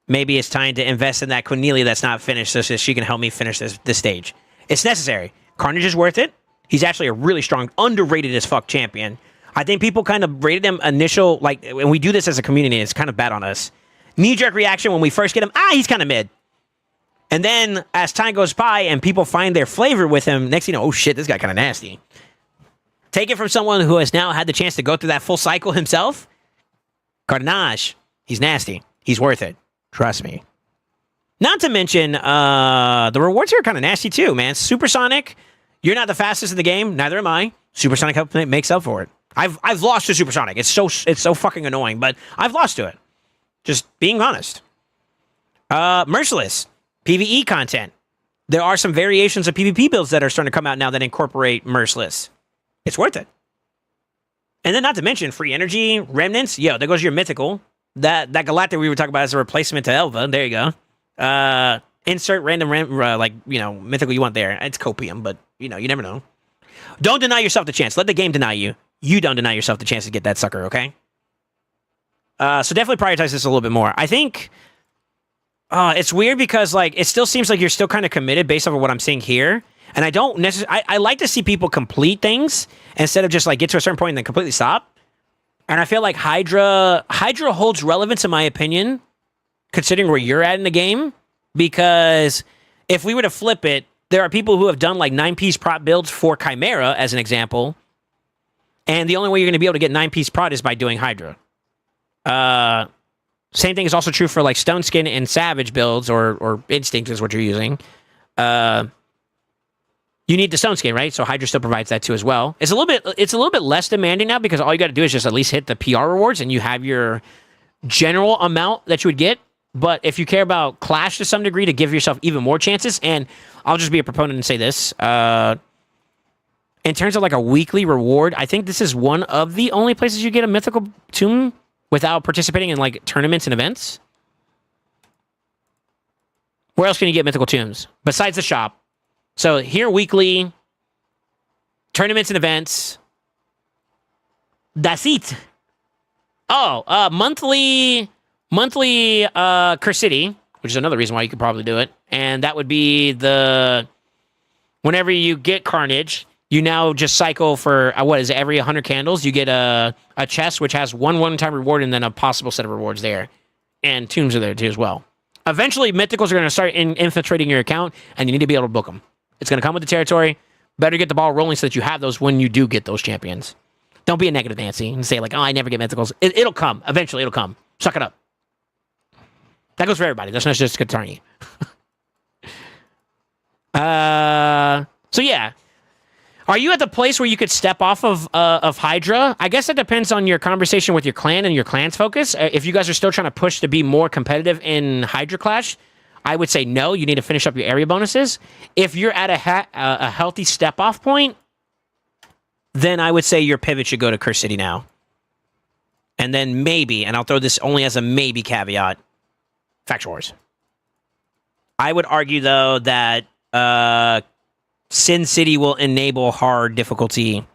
Speaker 3: maybe it's time to invest in that Cornelia that's not finished so that she can help me finish this stage. It's necessary. Carnage is worth it. He's actually a really strong, underrated as fuck champion. I think people kind of rated him initial, like, when we do this as a community, it's kind of bad on us. Knee-jerk reaction when we first get him, he's kind of mid. And then, as time goes by and people find their flavor with him, next thing you know, oh shit, this guy kind of nasty. Take it from someone who has now had the chance to go through that full cycle himself. Carnage, he's nasty. He's worth it. Trust me. Not to mention, the rewards here are kind of nasty too, man. Supersonic, you're not the fastest in the game. Neither am I. Supersonic makes up for it. I've lost to Supersonic. It's so fucking annoying, but I've lost to it. Just being honest. Merciless. PvE content. There are some variations of PvP builds that are starting to come out now that incorporate Merciless. It's worth it. And then not to mention free energy, remnants. Yo, there goes your mythical. That Galactic we were talking about as a replacement to Elva. There you go. Insert random mythical you want there. It's copium, but you never know. Don't deny yourself the chance. Let the game deny you. You don't deny yourself the chance to get that sucker, okay? So definitely prioritize this a little bit more. I think it's weird because like it still seems like you're still kind of committed based off of what I'm seeing here. And I don't necessarily... I like to see people complete things instead of just like get to a certain point and then completely stop. And I feel like Hydra holds relevance in my opinion, considering where you're at in the game. Because if we were to flip it, there are people who have done like 9-piece prot builds for Chimera, as an example. And the only way you're going to be able to get 9-piece prot is by doing Hydra. Same thing is also true for like Stone Skin and Savage builds, or Instinct is what you're using. You need the Stone Skin, right? So Hydra still provides that too as well. It's a little bit less demanding now because all you got to do is just at least hit the PR rewards and you have your general amount that you would get. But if you care about Clash to some degree to give yourself even more chances, and I'll just be a proponent and say this, in terms of like a weekly reward, I think this is one of the only places you get a mythical tomb without participating in like tournaments and events. Where else can you get mythical tombs besides the shop? So here weekly, tournaments and events. That's it. Oh, monthly Curse City, which is another reason why you could probably do it. And that would be whenever you get Carnage, you now just cycle for, every 100 candles, you get a chest which has one-time reward and then a possible set of rewards there. And tombs are there too as well. Eventually, mythicals are going to start infiltrating your account, and you need to be able to book them. It's going to come with the territory. Better get the ball rolling so that you have those when you do get those champions. Don't be a negative Nancy and say like, oh, I never get mythicals. It'll come. Eventually, it'll come. Suck it up. That goes for everybody. That's not just Katani. So yeah. Are you at the place where you could step off of Hydra? I guess that depends on your conversation with your clan and your clan's focus. If you guys are still trying to push to be more competitive in Hydra Clash, I would say no. You need to finish up your area bonuses. If you're at a healthy step-off point, then I would say your pivot should go to Curse City now. And then maybe, and I'll throw this only as a maybe caveat, Faction Wars. I would argue, though, that Sin City will enable hard difficulty.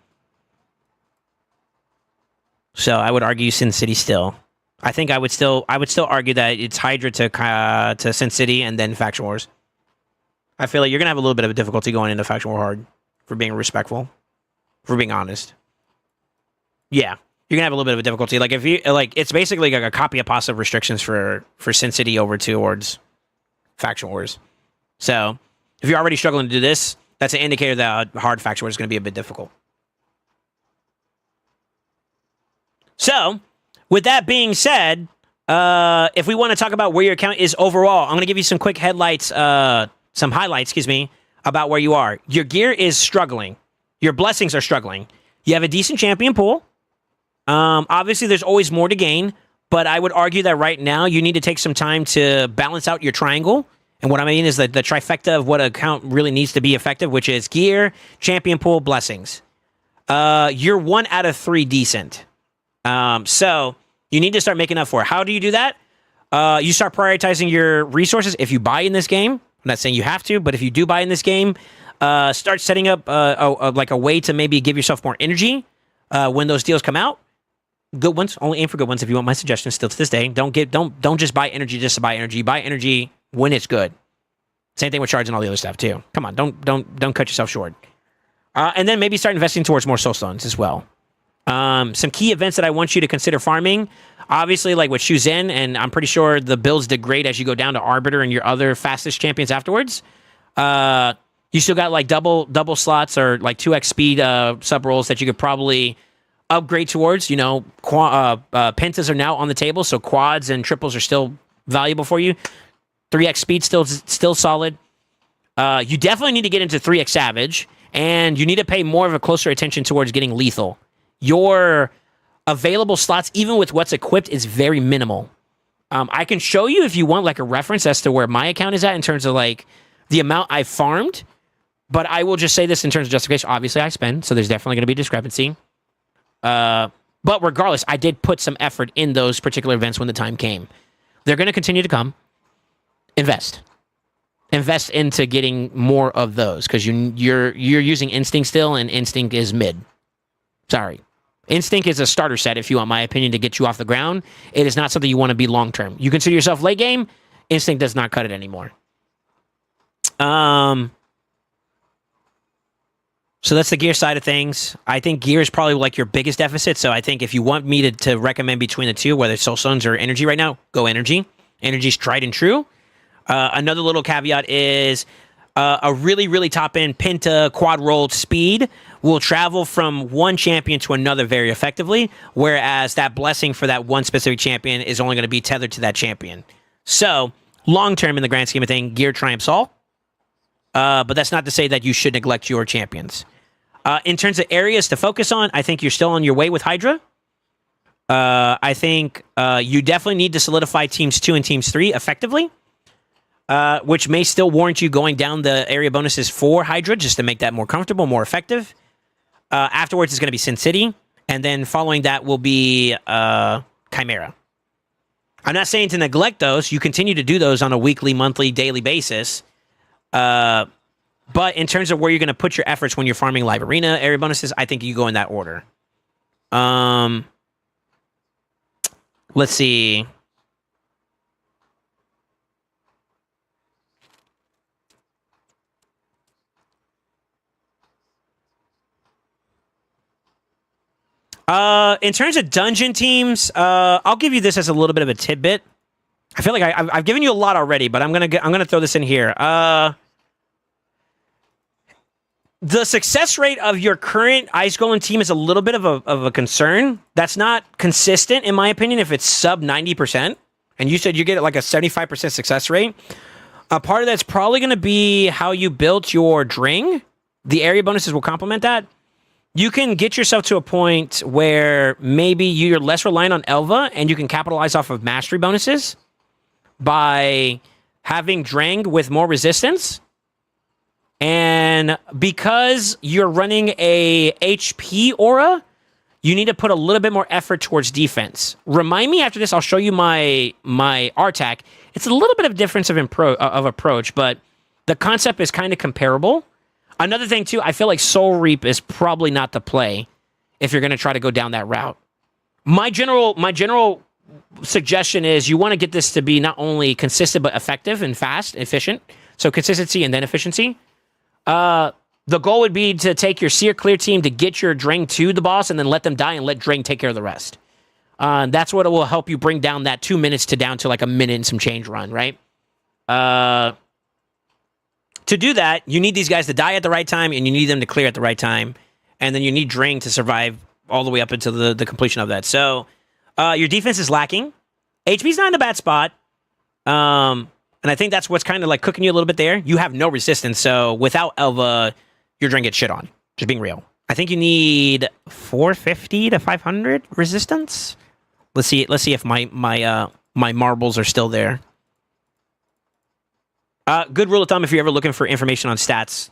Speaker 3: So I would argue Sin City still. I think I would still argue that it's Hydra to Sin City and then Faction Wars. I feel like you're gonna have a little bit of a difficulty going into Faction War hard, for being respectful, for being honest. Yeah, you're gonna have a little bit of a difficulty. Like if you like, it's basically like a copy and paste of restrictions for Sin City over towards Faction Wars. So if you're already struggling to do this, that's an indicator that hard Faction Wars is gonna be a bit difficult. So, with that being said, if we want to talk about where your account is overall, I'm going to give you some quick highlights, about where you are. Your gear is struggling. Your blessings are struggling. You have a decent champion pool. Obviously, there's always more to gain, but I would argue that right now you need to take some time to balance out your triangle. And what I mean is that the trifecta of what account really needs to be effective, which is gear, champion pool, blessings. You're 1 out of 3 decent. So you need to start making up for it. How do you do that? You start prioritizing your resources. If you buy in this game, I'm not saying you have to, but if you do buy in this game, start setting up a way to maybe give yourself more energy when those deals come out. Good ones. Only aim for good ones. If you want my suggestions, still to this day, don't just buy energy just to buy energy. Buy energy when it's good. Same thing with shards and all the other stuff too. Come on, don't cut yourself short. And then maybe start investing towards more soul stones as well. Some key events that I want you to consider farming, obviously, like with Shuzen, and I'm pretty sure the builds degrade as you go down to Arbiter and your other fastest champions afterwards. You still got like double slots or like 2x speed sub rolls that you could probably upgrade towards. You know, pentas are now on the table, so quads and triples are still valuable for you. 3x speed still solid. You definitely need to get into 3x savage, and you need to pay more of a closer attention towards getting lethal. Your available slots, even with what's equipped, is very minimal. I can show you if you want like a reference as to where my account is at in terms of like the amount I farmed, but I will just say this in terms of justification. Obviously, I spend, so there's definitely going to be discrepancy. But regardless, I did put some effort in those particular events when the time came. They're going to continue to come. Invest into getting more of those because you're using Instinct still, and Instinct is mid. Sorry. Instinct is a starter set, if you want my opinion, to get you off the ground. It is not something you want to be long-term. You consider yourself late game, Instinct does not cut it anymore. So that's the gear side of things. I think gear is probably like your biggest deficit, so I think if you want me to recommend between the two, whether it's Soul Stones or Energy right now, go Energy. Energy's tried and true. Another little caveat is a really, really top-end Penta quad-rolled speed will travel from one champion to another very effectively, whereas that blessing for that one specific champion is only going to be tethered to that champion. So, long-term in the grand scheme of things, gear triumphs all, but that's not to say that you should neglect your champions. In terms of areas to focus on, I think you're still on your way with Hydra. I think you definitely need to solidify Teams 2 and Teams 3 effectively, which may still warrant you going down the area bonuses for Hydra just to make that more comfortable, more effective. Afterwards, it's going to be Sin City, and then following that will be Chimera. I'm not saying to neglect those. You continue to do those on a weekly, monthly, daily basis. But in terms of where you're going to put your efforts when you're farming live arena area bonuses, I think you go in that order. Let's see. In terms of dungeon teams, I'll give you this as a little bit of a tidbit. I feel like I've given you a lot already, but I'm gonna throw this in here. The success rate of your current Ice Golem team is a little bit of a concern. That's not consistent, in my opinion, if it's sub 90%. And you said you get like a 75% success rate. A part of that's probably going to be how you built your Dring. The area bonuses will complement that. You can get yourself to a point where maybe you're less reliant on Elva and you can capitalize off of mastery bonuses by having Drang with more resistance. And because you're running a HP aura, you need to put a little bit more effort towards defense. Remind me after this, I'll show you my RTAC. It's a little bit of difference of approach, but the concept is kind of comparable.
Speaker 6: Another thing, too, I feel like Soul Reap is probably not the play if you're going to try to go down that route. My general suggestion is you want to get this to be not only consistent, but effective and fast, efficient. So consistency and then efficiency. The goal would be to take your Seer Clear team to get your Drang to the boss and then let them die and let Drang take care of the rest. That's what it will help you bring down that 2 minutes to down to like a minute and some change run, right? To do that, you need these guys to die at the right time and you need them to clear at the right time. And then you need Drang to survive all the way up until the completion of that. So your defense is lacking. HP's not in a bad spot. And I think that's what's kind of like cooking you a little bit there. You have no resistance. So without Elva, your Drang gets shit on. Just being real. I think you need 450 to 500 resistance. Let's see if my marbles are still there. Good rule of thumb if you're ever looking for information on stats.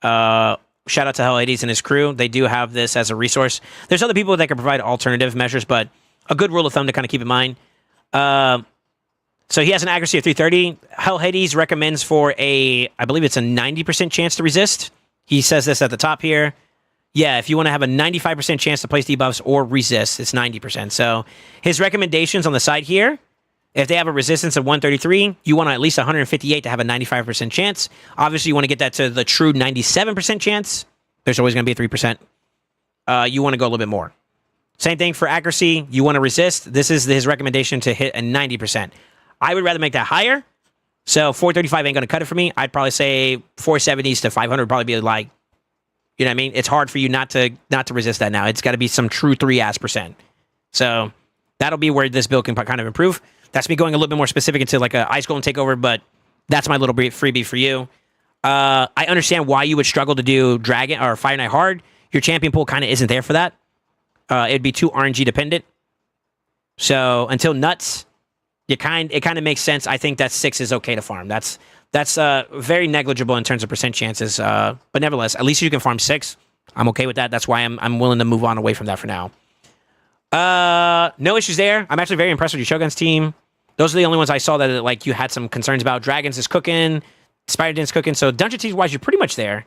Speaker 6: Shout out to Hell Hades and his crew. They do have this as a resource. There's other people that can provide alternative measures, but a good rule of thumb to kind of keep in mind. So he has an accuracy of 330. Hell Hades recommends for I believe it's a 90% chance to resist. He says this at the top here. Yeah, if you want to have a 95% chance to place debuffs or resist, it's 90%. So his recommendations on the side here, if they have a resistance of 133, you want at least 158 to have a 95% chance. Obviously, you want to get that to the true 97% chance. There's always going to be a 3%. You want to go a little bit more. Same thing for accuracy. You want to resist. This is his recommendation to hit a 90%. I would rather make that higher. So 435 ain't going to cut it for me. I'd probably say 470s to 500 would probably be like, you know what I mean? It's hard for you not to resist that now. It's got to be some true 3%. So that'll be where this build can kind of improve. That's me going a little bit more specific into like a Ice Golem takeover, but that's my little freebie for you. I understand why you would struggle to do Dragon or Fire Knight hard. Your champion pool kind of isn't there for that. It'd be too RNG dependent. So until Nuts, it kind of makes sense. I think that 6 is okay to farm. That's very negligible in terms of percent chances. But nevertheless, at least you can farm 6. I'm okay with that. That's why I'm willing to move on away from that for now. No issues there. I'm actually very impressed with your Shogun's team. Those are the only ones I saw that like you had some concerns about. Dragons is cooking, Spider Den's cooking. So dungeon team wise, you're pretty much there.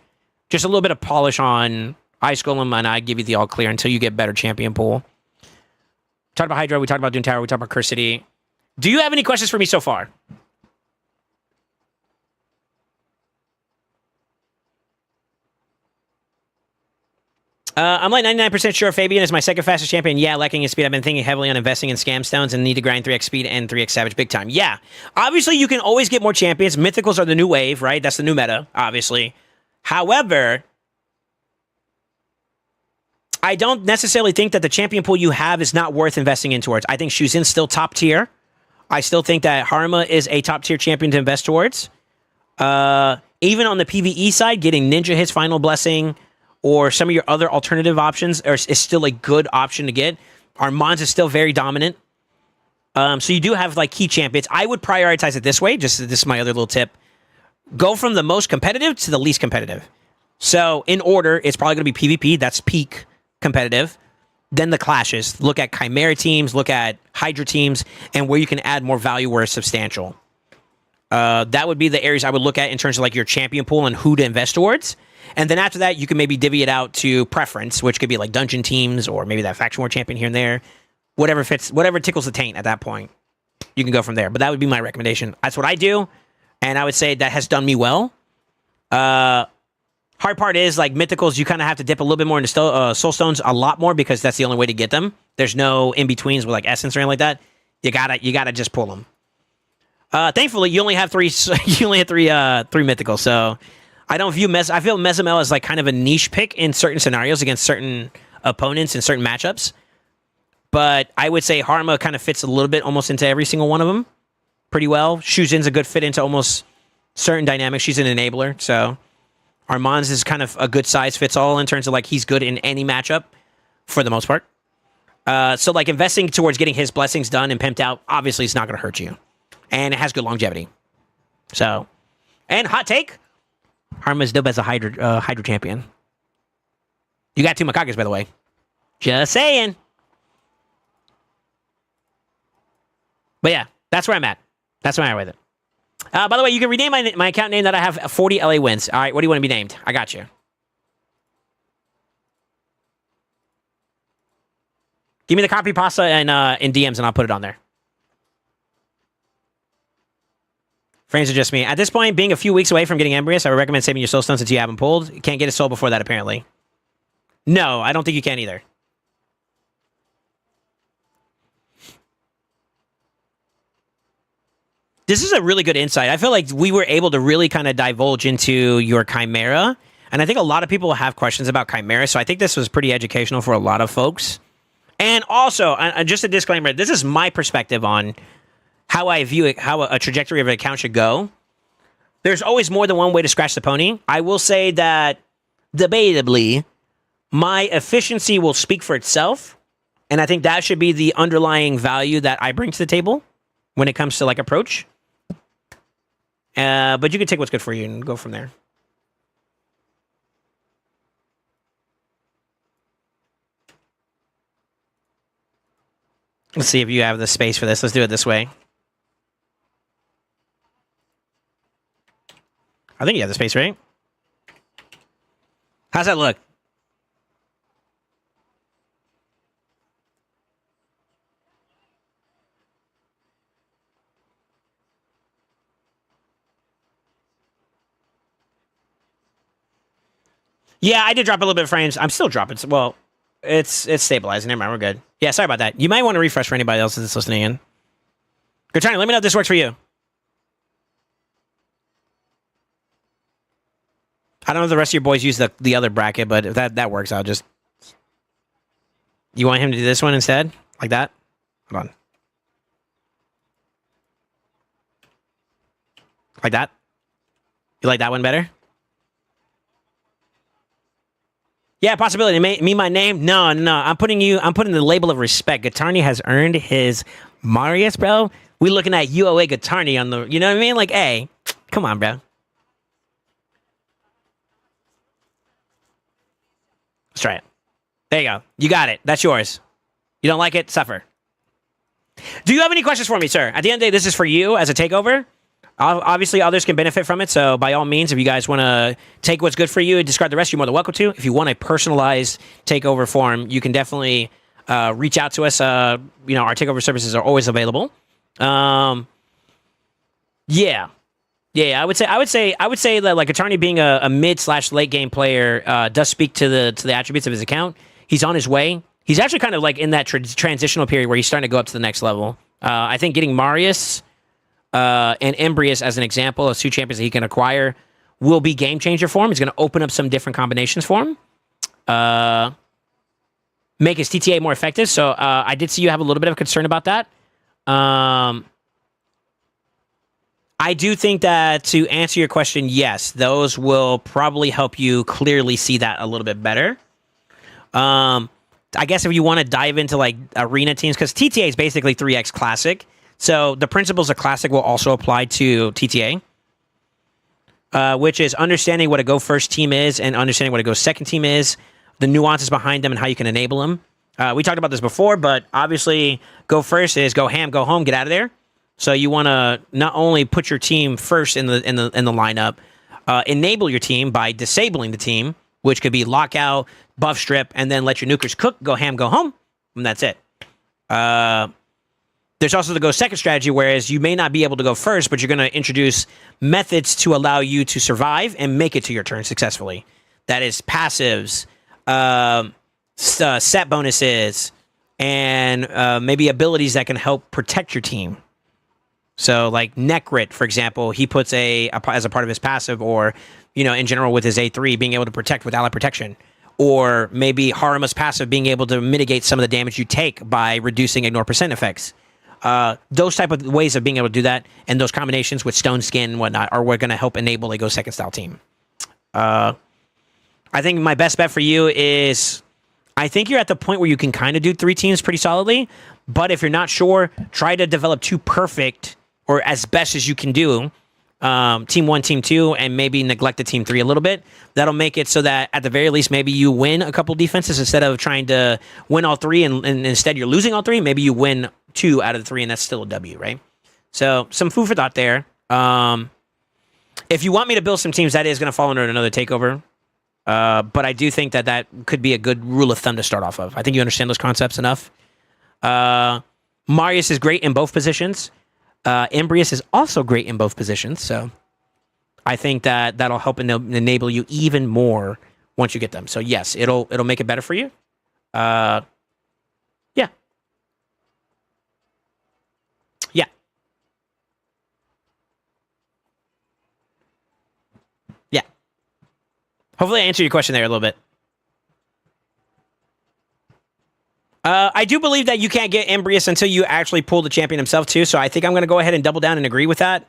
Speaker 6: Just a little bit of polish on Ice Golem, and I give you the all clear until you get better champion pool. Talked about Hydra. We talked about Dune Tower. We talked about Curse City. Do you have any questions for me so far? I'm like 99% sure Fabian is my second fastest champion. Yeah, lacking in speed. I've been thinking heavily on investing in scam stones and need to grind 3x speed and 3x savage big time. Yeah, obviously you can always get more champions. Mythicals are the new wave, right? That's the new meta, obviously. However, I don't necessarily think that the champion pool you have is not worth investing in towards. I think Shuzin's still top tier. I still think that Harma is a top tier champion to invest towards. Even on the PvE side, getting Ninja his final blessing or some of your other alternative options is still a good option to get. Armand's is still very dominant. So you do have like key champions. I would prioritize it this way. This is my other little tip. Go from the most competitive to the least competitive. So in order, it's probably going to be PvP. That's peak competitive. Then the clashes. Look at Chimera teams, look at Hydra teams, and where you can add more value where it's substantial. That would be the areas I would look at in terms of like your champion pool and who to invest towards. And then after that, you can maybe divvy it out to preference, which could be like dungeon teams or maybe that faction war champion here and there. Whatever fits, whatever tickles the taint at that point, you can go from there. But that would be my recommendation. That's what I do. And I would say that has done me well. Hard part is like mythicals, you kind of have to dip a little bit more into soul stones a lot more because that's the only way to get them. There's no in-betweens with like essence or anything like that. You gotta just pull them. Thankfully, you only have three. You only have three mythicals. So I don't view I feel Mezamel as like kind of a niche pick in certain scenarios against certain opponents in certain matchups. But I would say Harma kind of fits a little bit almost into every single one of them pretty well. Shuzin's a good fit into almost certain dynamics. She's an enabler. So Armand's is kind of a good size fits all in terms of like he's good in any matchup for the most part. So like investing towards getting his blessings done and pimped out, obviously it's not going to hurt you. And it has good longevity. So, and hot take, Harma's dope as a Hydra champion. You got 2 Makages, by the way. Just saying. But yeah, that's where I'm at. That's where I'm at with it. By the way, you can rename my account name that I have 40 LA wins. All right, what do you want to be named? I got you. Give me the copy pasta and in DMs, and I'll put it on there. Frames are just me. At this point, being a few weeks away from getting Embrius, I would recommend saving your soul stones until you haven't pulled. You can't get a soul before that, apparently. No, I don't think you can either. This is a really good insight. I feel like we were able to really kind of divulge into your Chimera. And I think a lot of people have questions about Chimera. So I think this was pretty educational for a lot of folks. And also, just a disclaimer, this is my perspective on how I view it, how a trajectory of an account should go. There's always more than one way to scratch the pony. I will say that, debatably, my efficiency will speak for itself. And I think that should be the underlying value that I bring to the table when it comes to like approach. But you can take what's good for you and go from there. Let's see if you have the space for this. Let's do it this way. I think you have the space, right? How's that look? Yeah, I did drop a little bit of frames. I'm still dropping. Well, it's stabilizing. Never mind, we're good. Yeah, sorry about that. You might want to refresh for anybody else that's listening in. Good trying. Let me know if this works for you. I don't know if the rest of your boys use the other bracket, but if that works, I'll just... You want him to do this one instead? Like that? Hold on. Like that? You like that one better? Yeah, possibility. Me, my name? No. I'm putting the label of respect. Guitarni has earned his Marius, bro. We looking at UOA Guitarni on the... You know what I mean? Like, hey, come on, bro. Let's try it. There you go. You got it. That's yours. You don't like it? Suffer. Do you have any questions for me, sir? At the end of the day, this is for you as a takeover. Obviously, others can benefit from it. So, by all means, if you guys want to take what's good for you and discard the rest, you're more than welcome to. If you want a personalized takeover form, you can definitely reach out to us. Our takeover services are always available. Yeah. I would say that like Attorney being a mid/late game player does speak to the attributes of his account. He's on his way. He's actually kind of like in that transitional period where he's starting to go up to the next level. I think getting Marius and Embrius as an example of two champions that he can acquire will be game changer for him. He's going to open up some different combinations for him. Make his TTA more effective. So I did see you have a little bit of concern about that. I do think that to answer your question, yes, those will probably help you clearly see that a little bit better. I guess if you want to dive into like arena teams, because TTA is basically 3X Classic. So the principles of Classic will also apply to TTA, which is understanding what a go first team is and understanding what a go second team is, the nuances behind them and how you can enable them. We talked about this before, but obviously go first is go ham, go home, get out of there. So you want to not only put your team first in the lineup, enable your team by disabling the team, which could be lockout, buff strip, and then let your nukers cook, go ham, go home, and that's it. There's also the go second strategy, whereas you may not be able to go first, but you're going to introduce methods to allow you to survive and make it to your turn successfully. That is passives, set bonuses, and maybe abilities that can help protect your team. So, like Necrit, for example, he puts as a part of his passive, or in general with his A3, being able to protect with ally protection, or maybe Harima's passive being able to mitigate some of the damage you take by reducing ignore percent effects. Those type of ways of being able to do that, and those combinations with Stone Skin and whatnot, are what going to help enable a go second style team. I think my best bet for you is, I think you're at the point where you can kind of do 3 teams pretty solidly, but if you're not sure, try to develop 2 perfect, or as best as you can do, team 1, team 2, and maybe neglect the team 3 a little bit. That'll make it so that at the very least, maybe you win a couple defenses instead of trying to win all 3, and instead you're losing all 3. Maybe you win 2 out of the 3, and that's still a W, right? So some food for thought there. If you want me to build some teams, that is going to fall under another takeover. But I do think that could be a good rule of thumb to start off of. I think you understand those concepts enough. Marius is great in both positions. Embrius is also great in both positions. So I think that'll help enable you even more once you get them. So yes, it'll make it better for you. Yeah. Yeah. Yeah. Hopefully I answered your question there a little bit. I do believe that you can't get Embrius until you actually pull the champion himself too. So I think I'm going to go ahead and double down and agree with that.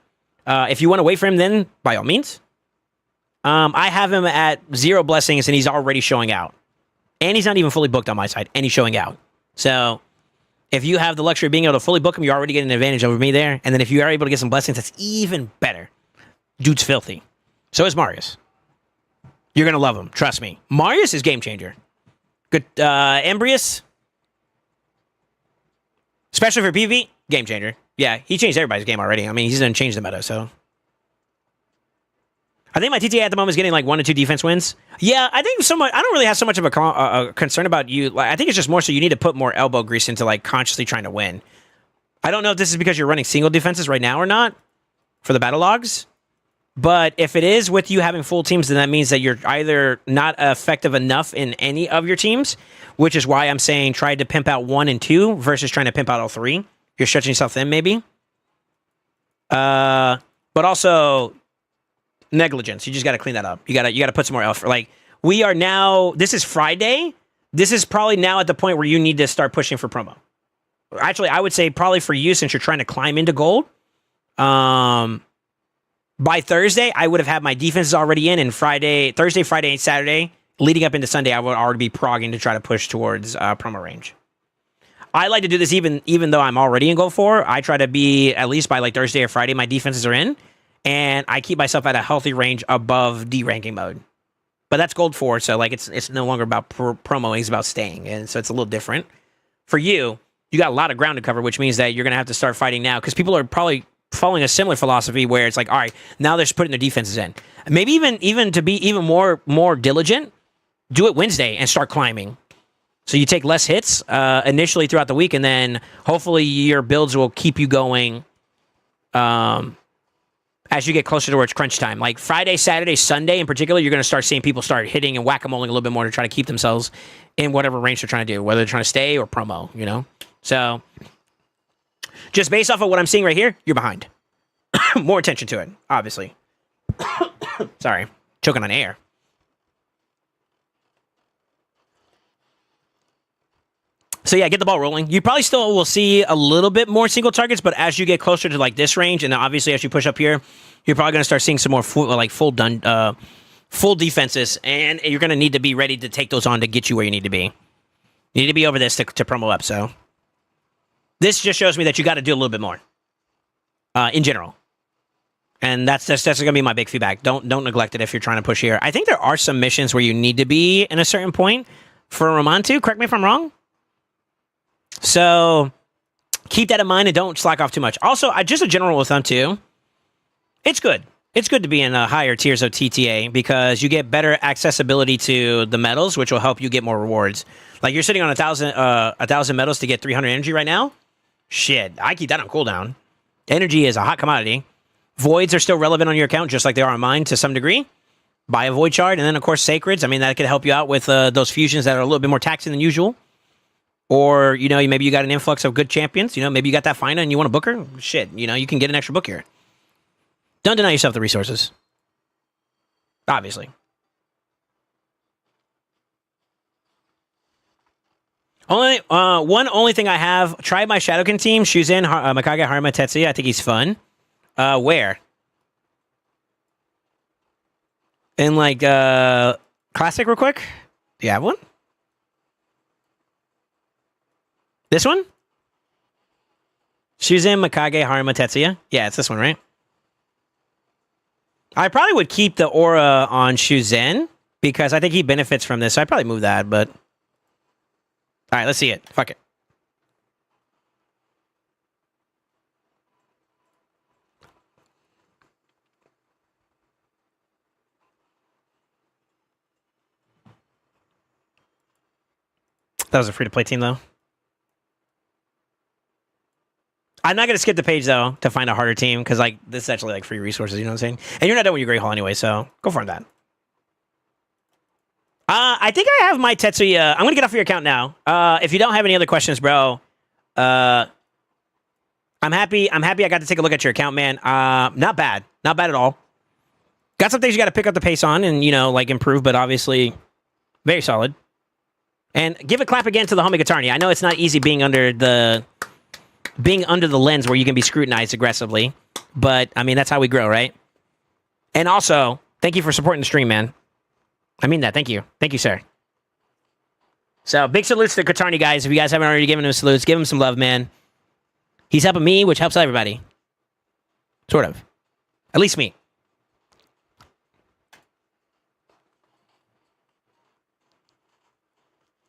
Speaker 6: If you want to wait for him, then by all means. I have him at 0 blessings and he's already showing out. And he's not even fully booked on my side, and he's showing out. So if you have the luxury of being able to fully book him, you're already getting an advantage over me there. And then if you are able to get some blessings, that's even better. Dude's filthy. So is Marius. You're going to love him. Trust me. Marius is game changer. Good. Embrius, especially for PvP, game changer. Yeah, he changed everybody's game already. I mean, he's going to change the meta, so. I think my TTA at the moment is getting like 1 to 2 defense wins. Yeah, I think I don't really have so much of a concern about you. Like, I think it's just more so you need to put more elbow grease into like consciously trying to win. I don't know if this is because you're running single defenses right now or not for the battle logs. But if it is with you having full teams, then that means that you're either not effective enough in any of your teams, which is why I'm saying try to pimp out 1 and 2 versus trying to pimp out all 3. You're stretching yourself thin, maybe. But also negligence. You just got to clean that up. You got to put some more effort. Like we are now. This is Friday. This is probably now at the point where you need to start pushing for promo. Actually, I would say probably for you since you're trying to climb into gold. By Thursday, I would have had my defenses already in, and Thursday, Friday, and Saturday, leading up into Sunday, I would already be progging to try to push towards promo range. I like to do this even though I'm already in Gold 4. I try to be, at least by like Thursday or Friday, my defenses are in, and I keep myself at a healthy range above D ranking mode. But that's Gold 4, so like it's no longer about promoing, it's about staying, and so it's a little different. For you, you got a lot of ground to cover, which means that you're going to have to start fighting now, because people are probably following a similar philosophy where it's like, all right, now they're putting their defenses in. Maybe even to be even more diligent, do it Wednesday and start climbing. So you take less hits initially throughout the week, and then hopefully your builds will keep you going as you get closer towards crunch time. Like Friday, Saturday, Sunday in particular, you're going to start seeing people start hitting and whack-a-moling a little bit more to try to keep themselves in whatever range they're trying to do, whether they're trying to stay or promo, you know? So just based off of what I'm seeing right here, you're behind. More attention to it, obviously. Sorry, choking on air. So yeah, get the ball rolling. You probably still will see a little bit more single targets, but as you get closer to like this range, and obviously as you push up here, you're probably going to start seeing some more full defenses, and you're going to need to be ready to take those on to get you where you need to be. You need to be over this to promo up, so. This just shows me that you got to do a little bit more in general. And that's going to be my big feedback. Don't neglect it if you're trying to push here. I think there are some missions where you need to be in a certain point for Romantu. Correct me if I'm wrong. So keep that in mind and don't slack off too much. Also, just a general rule of thumb too. It's good. It's good to be in the higher tiers of TTA because you get better accessibility to the medals, which will help you get more rewards. Like you're sitting on 1,000 medals to get 300 energy right now. Shit, I keep that on cooldown. Energy is a hot commodity. Voids are still relevant on your account, just like they are on mine to some degree. Buy a void shard, and then of course sacreds. I mean, that could help you out with those fusions that are a little bit more taxing than usual. Or, you know, maybe you got an influx of good champions. You know, maybe you got that Fyna and you want a booker. Shit, you know, you can get an extra book here. Don't deny yourself the resources. Obviously. Only thing I have, tried my Shadowkin team, Shuzin, Mikage, Haruma, Tetsuya. I think he's fun. Where? In like Classic real quick? Do you have one? This one? Shuzin, Mikage, Haruma, Tetsuya. Yeah, it's this one, right? I probably would keep the aura on Shuzin because I think he benefits from this. So I'd probably move that, but all right, let's see it. Fuck it. That was a free-to-play team, though. I'm not gonna skip the page though to find a harder team because like this is actually like free resources. You know what I'm saying? And you're not done with your Great Hall anyway, so go farm that. I think I have my Tetsuya. I'm gonna get off your account now. If you don't have any other questions, bro, I'm happy. I got to take a look at your account, man. Not bad at all. Got some things you got to pick up the pace on and like improve, but obviously very solid. And give a clap again to the homie Guitarny. I know it's not easy being under the lens where you can be scrutinized aggressively, but I mean that's how we grow, right? And also, thank you for supporting the stream, man. I mean that. Thank you, sir. So big salutes to Guitarny, guys. If you guys haven't already given him salutes, give him some love, man. He's helping me, which helps everybody. Sort of. At least me.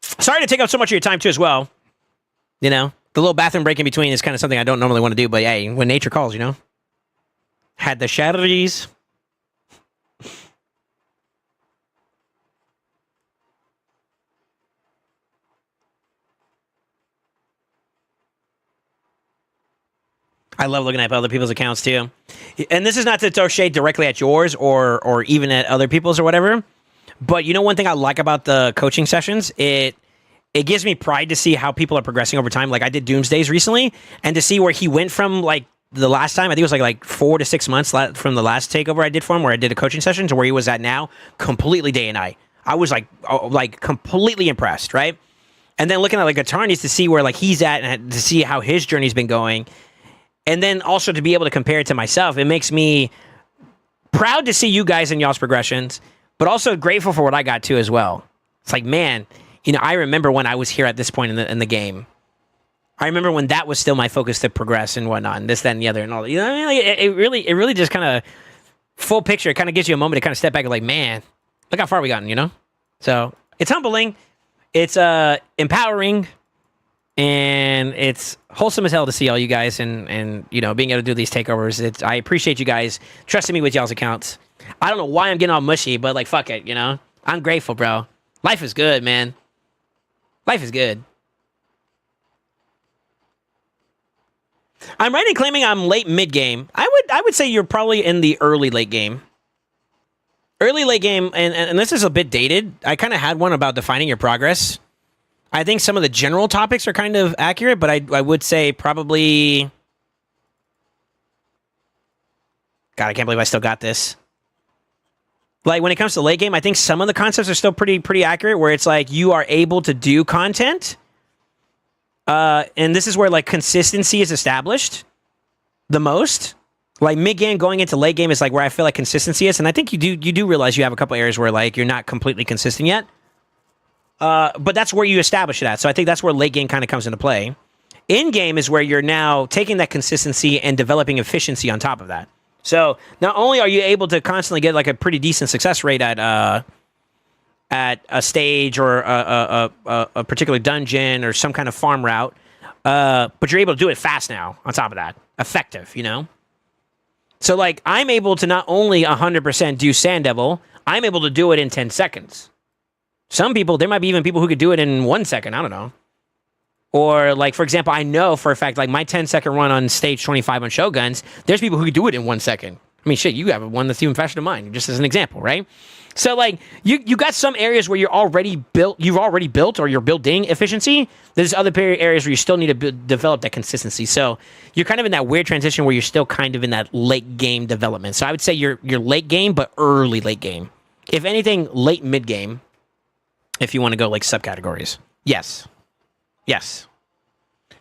Speaker 6: Sorry to take up so much of your time, too, as well. The little bathroom break in between is kind of something I don't normally want to do, but hey, when nature calls, Had the shadows. I love looking at other people's accounts too. And this is not to throw shade directly at yours or even at other people's or whatever. But one thing I like about the coaching sessions, it gives me pride to see how people are progressing over time. Like I did Doomsdays recently, and to see where he went from like the last time, I think it was like 4 to 6 months from the last takeover I did for him, where I did a coaching session, to where he was at now, completely day and night. I was like completely impressed, right? And then looking at like Guitarny's to see where like he's at and to see how his journey's been going. And then also to be able to compare it to myself, it makes me proud to see you guys and y'all's progressions, but also grateful for what I got to as well. It's like, man, I remember when I was here at this point in the game. I remember when that was still my focus to progress and whatnot, and this, that, and the other, and all. You know what I mean? Like, it really just kind of full picture. It kind of gives you a moment to kind of step back and like, man, look how far we gotten. So it's humbling, it's empowering. And it's wholesome as hell to see all you guys and being able to do these takeovers. I appreciate you guys trusting me with y'all's accounts. I don't know why I'm getting all mushy, but like, fuck it, I'm grateful, bro. Life is good, man. Life is good. I'm right in claiming I'm late mid-game. I would say you're probably in the early late game. Early late game, and this is a bit dated. I kind of had one about defining your progress. I think some of the general topics are kind of accurate, but I would say probably... God, I can't believe I still got this. Like, when it comes to late game, I think some of the concepts are still pretty accurate, where it's like you are able to do content. And this is where, like, consistency is established the most. Like, mid-game going into late game is, like, where I feel like consistency is. And I think you do realize you have a couple areas where, like, you're not completely consistent yet. But that's where you establish it at. So I think that's where late game kind of comes into play. In game is where you're now taking that consistency and developing efficiency on top of that. So not only are you able to constantly get like a pretty decent success rate at a stage or a particular dungeon or some kind of farm route, but you're able to do it fast now on top of that. Effective, So like I'm able to not only 100% do Sand Devil, I'm able to do it in 10 seconds. Some people, there might be even people who could do it in 1 second. I don't know. Or, like, for example, I know for a fact, like, my 10-second run on stage 25 on Shoguns, there's people who could do it in 1 second. I mean, shit, you have one that's even faster than mine, just as an example, right? So, like, you got some areas where you've already built or you're building efficiency. There's other areas where you still need to develop that consistency. So, you're kind of in that weird transition where you're still kind of in that late game development. So, I would say you're late game, but early late game. If anything, late mid game. If you want to go like subcategories. Yes.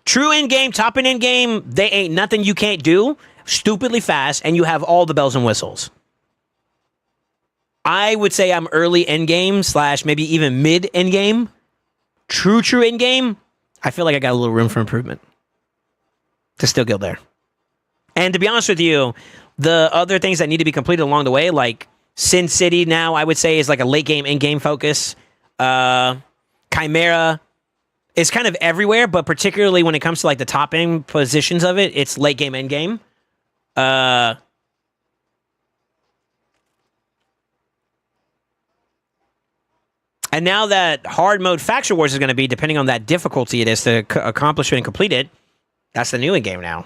Speaker 6: True in-game, top and in-game, they ain't nothing you can't do. Stupidly fast, and you have all the bells and whistles. I would say I'm early in-game / maybe even mid in-game. True in-game, I feel like I got a little room for improvement. To still go there. And to be honest with you, the other things that need to be completed along the way, like Sin City now, I would say is like a late game, in-game focus. Chimera is kind of everywhere, but particularly when it comes to like the top end positions of it, it's late game, end game. And now that hard mode Faction Wars is going to be, depending on that difficulty it is to accomplish it and complete it, that's the new in game now.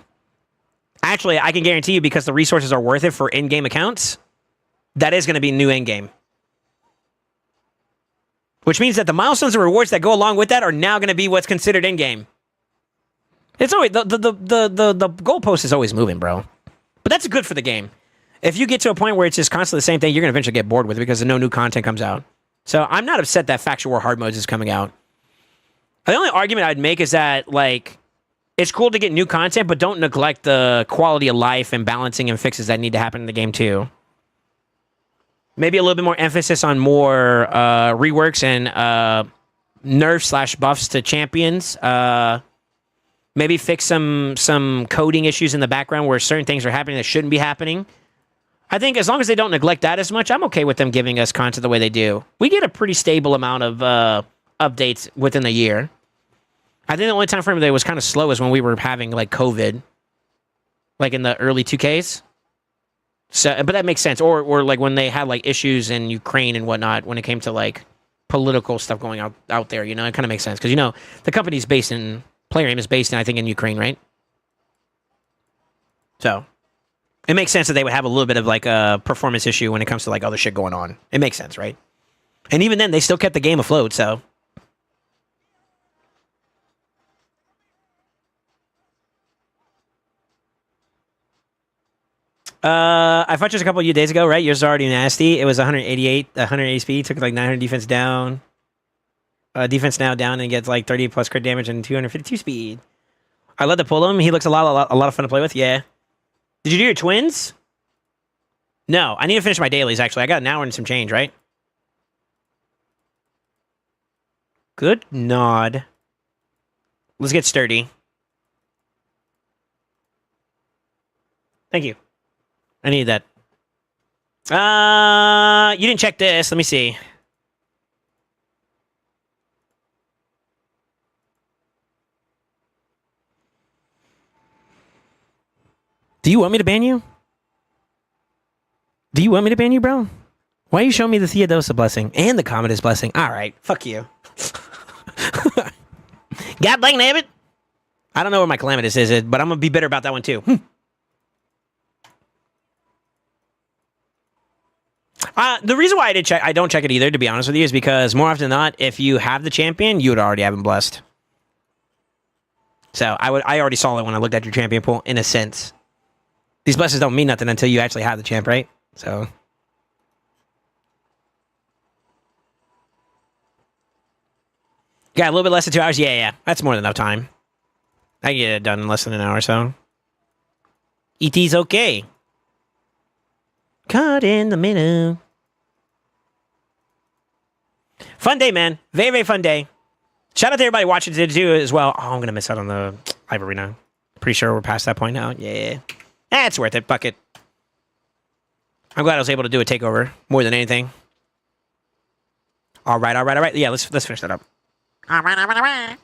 Speaker 6: Actually, I can guarantee you, because the resources are worth it for in-game accounts, that is going to be new in-game. Which means that the milestones and rewards that go along with that are now going to be what's considered in-game. It's always the goalpost is always moving, bro. But that's good for the game. If you get to a point where it's just constantly the same thing, you're going to eventually get bored with it because no new content comes out. So I'm not upset that Faction War Hard Modes is coming out. The only argument I'd make is that, like, it's cool to get new content, but don't neglect the quality of life and balancing and fixes that need to happen in the game too. Maybe a little bit more emphasis on more reworks and nerfs / buffs to champions. Maybe fix some coding issues in the background where certain things are happening that shouldn't be happening. I think as long as they don't neglect that as much, I'm okay with them giving us content the way they do. We get a pretty stable amount of updates within a year. I think the only time frame that was kind of slow is when we were having like COVID, like in the early 2Ks. So, but that makes sense. Or like when they had like issues in Ukraine and whatnot, when it came to like political stuff going out there, you know, it kind of makes sense because you know the company's based in Player Aim is based in, I think, in Ukraine, right? So it makes sense that they would have a little bit of like a performance issue when it comes to like other shit going on. It makes sense, right? And even then, they still kept the game afloat. So. I fought yours a couple of days ago, right? Yours is already nasty. It was 180 speed. Took like 900 defense down. Defense now down and gets like 30 plus crit damage and 252 speed. I love to pull him. He looks a lot of fun to play with. Yeah. Did you do your twins? No, I need to finish my dailies. Actually, I got an hour and some change, right? Good nod. Let's get sturdy. Thank you. I need that. You didn't check this. Let me see. Do you want me to ban you? Do you want me to ban you, bro? Why are you showing me the Theodosa blessing and the Commodus blessing? All right, fuck you. God dang it. I don't know where my Calamitous is, but I'm gonna be bitter about that one too. The reason why I don't check it either, to be honest with you, is because more often than not, if you have the champion, you would already have him blessed. So I already saw it when I looked at your champion pool, in a sense. These blessings don't mean nothing until you actually have the champ, right? So. Yeah, a little bit less than 2 hours. Yeah. That's more than enough time. I can get it done in less than an hour or so. ET's okay. Caught in the middle. Fun day, man. Very, very fun day. Shout out to everybody watching today too as well. Oh, I'm going to miss out on the live arena. Pretty sure we're past that point now. Yeah. It's worth it. Fuck it. I'm glad I was able to do a takeover more than anything. All right. Yeah, let's finish that up. All right.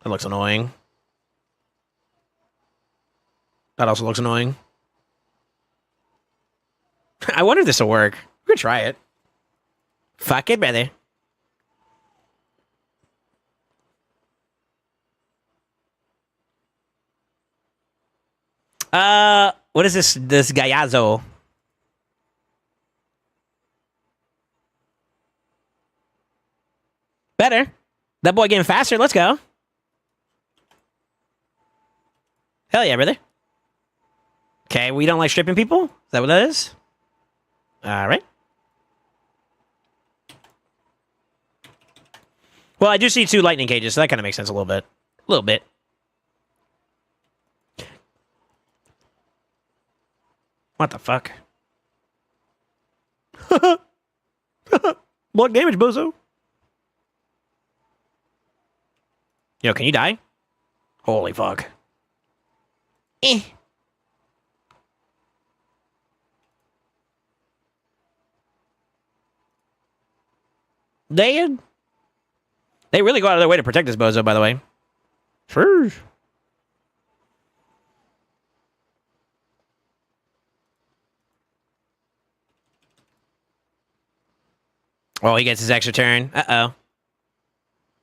Speaker 6: That looks annoying. That also looks annoying. I wonder if this will work. We're gonna try it. Fuck it, brother. What is this? This Gayazo. Better. That boy getting faster. Let's go. Hell yeah, brother. Okay, we don't like stripping people? Is that what that is? All right. Well, I do see 2 lightning cages, so that kind of makes sense a little bit. A little bit. What the fuck? Block damage, bozo. Yo, can you die? Holy fuck. Dead? They really go out of their way to protect this bozo, by the way. Sure. Oh, he gets his extra turn. Uh-oh.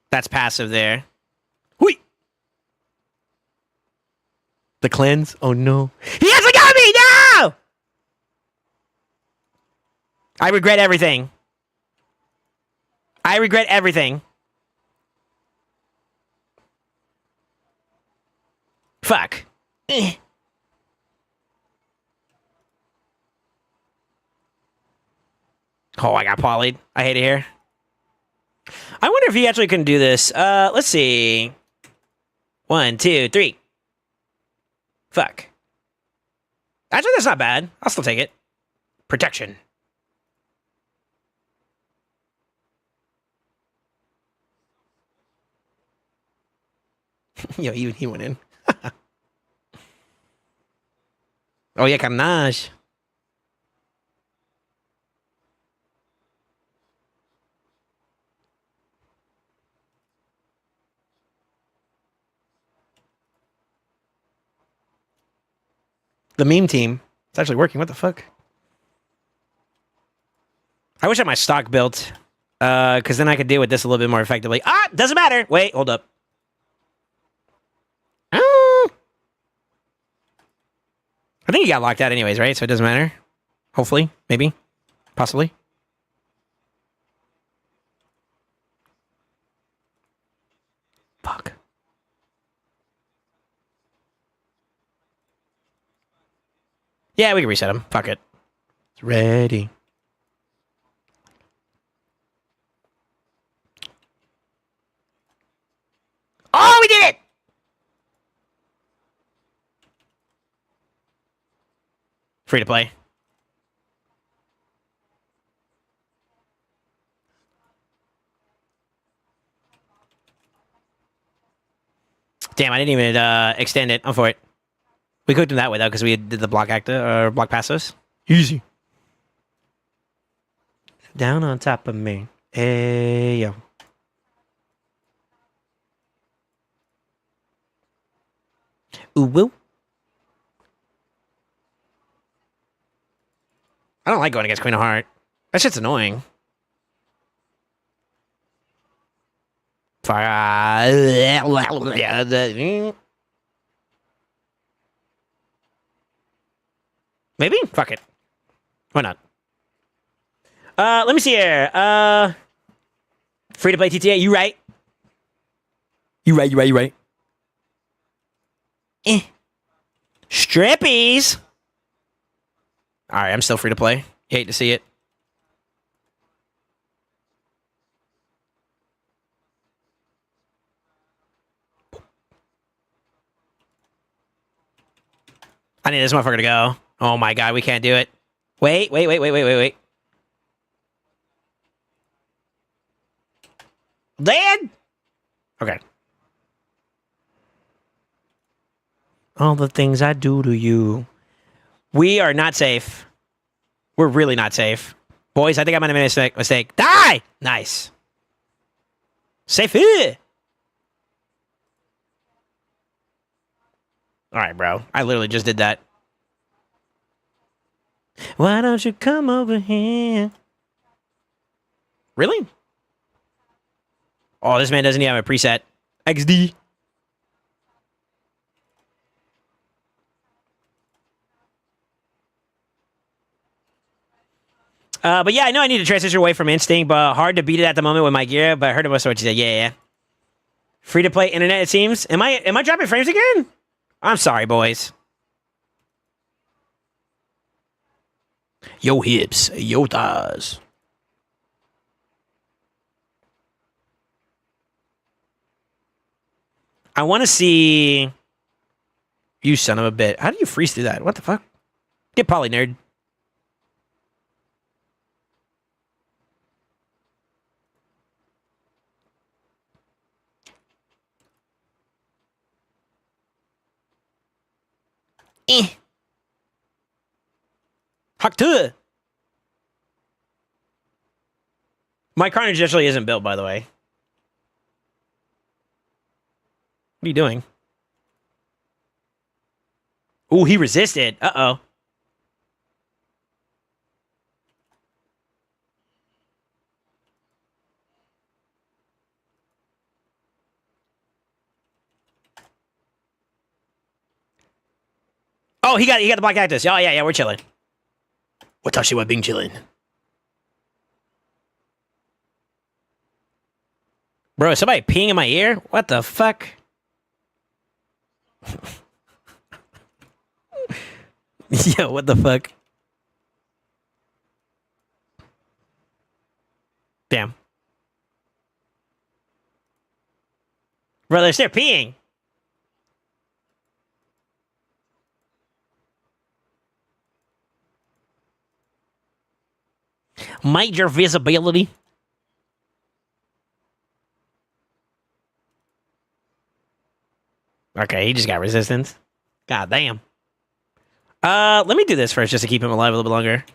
Speaker 6: That's passive there. Whee! The cleanse? Oh, no. He hasn't got me! No! I regret everything. I regret everything. Fuck. Eh. Oh, I got polyed. I hate it here. I wonder if he actually can do this. Let's see. 1, 2, 3. Fuck. Actually, that's not bad. I'll still take it. Protection. Yo, he went in. Oh, yeah, carnage. The meme team. It's actually working. What the fuck? I wish I had my stock built. Because then I could deal with this a little bit more effectively. Ah! Doesn't matter! Wait, hold up. I think he got locked out anyways, right? So it doesn't matter. Hopefully. Maybe. Possibly. Fuck. Yeah, we can reset him. Fuck it. It's ready. Oh, we did it! Free to play. Damn, I didn't even extend it. I'm for it. We cooked him that way though, because we did the block block passos. Easy. Down on top of me. Hey yo. Ooh woo. I don't like going against Queen of Heart. That shit's annoying. Maybe? Fuck it. Why not? Let me see here. Free to play TTA, you right. You right. Strippies! Alright, I'm still free to play. You hate to see it. I need this motherfucker to go. Oh my god, we can't do it. Wait. Dead? Okay. All the things I do to you. We are not safe. We're really not safe. Boys, I think I might have made a mistake. Die! Nice. Safe here. Alright, bro. I literally just did that. Why don't you come over here? Really? Oh, this man doesn't even have a preset. XD. But yeah, I know I need to transition away from Instinct, but hard to beat it at the moment with my gear. But I heard about what you said. Yeah. Free to play internet, it seems. Am I dropping frames again? I'm sorry, boys. Yo hips, yo thighs. I want to see. You son of a bit. How do you freeze through that? What the fuck? Get poly, nerd. Huck to. My Carnage actually isn't built, by the way. What are you doing? Ooh, he resisted. Uh-oh. Oh, he got the black cactus. Oh, yeah, we're chilling. Watashi wa being chilling. Bro, is somebody peeing in my ear? What the fuck? Yo, what the fuck? Damn. Bro, they're peeing. Major visibility. Okay, he just got resistance. God damn. Let me do this first just to keep him alive a little bit longer.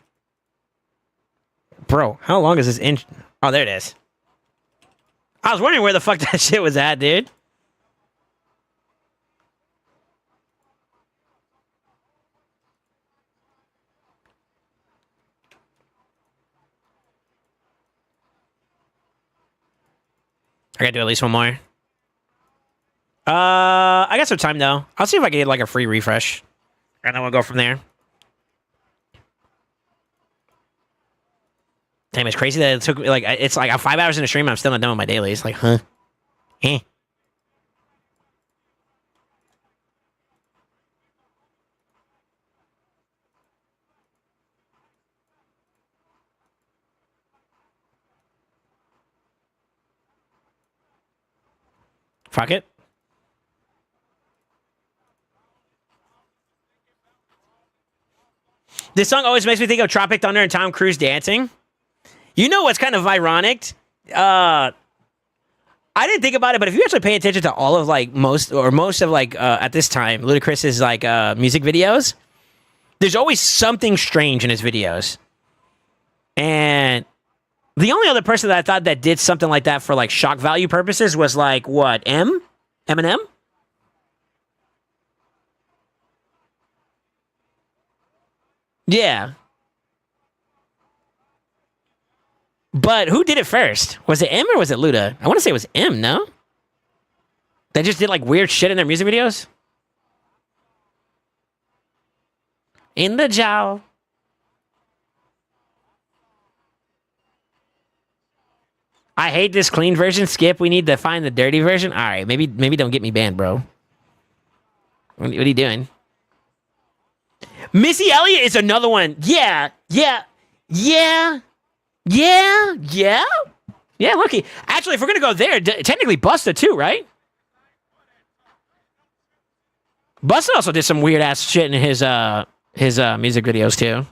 Speaker 6: Bro, how long is this inch? Oh, there it is. I was wondering where the fuck that shit was at, dude. I gotta do at least one more. I got some time though. I'll see if I can get like a free refresh. And then we'll go from there. Damn, it's crazy that it took me like it's like 5 hours in a stream and I'm still not done with my dailies. Like, huh? Eh. Fuck it. This song always makes me think of Tropic Thunder and Tom Cruise dancing. You know what's kind of ironic? I didn't think about it, but if you actually pay attention to all of like most of like at this time, Ludacris's like music videos, there's always something strange in his videos. And the only other person that I thought that did something like that for like shock value purposes was like what? Eminem? Yeah. But who did it first? Was it M or was it Luda? I want to say it was M, no? They just did like weird shit in their music videos? In the jaw. I hate this clean version. Skip, we need to find the dirty version. All right, maybe don't get me banned, bro. What are you doing? Missy Elliott is another one. Yeah. Lucky. Actually, if we're gonna go there, technically Busta too, right? Busta also did some weird ass shit in his music videos too.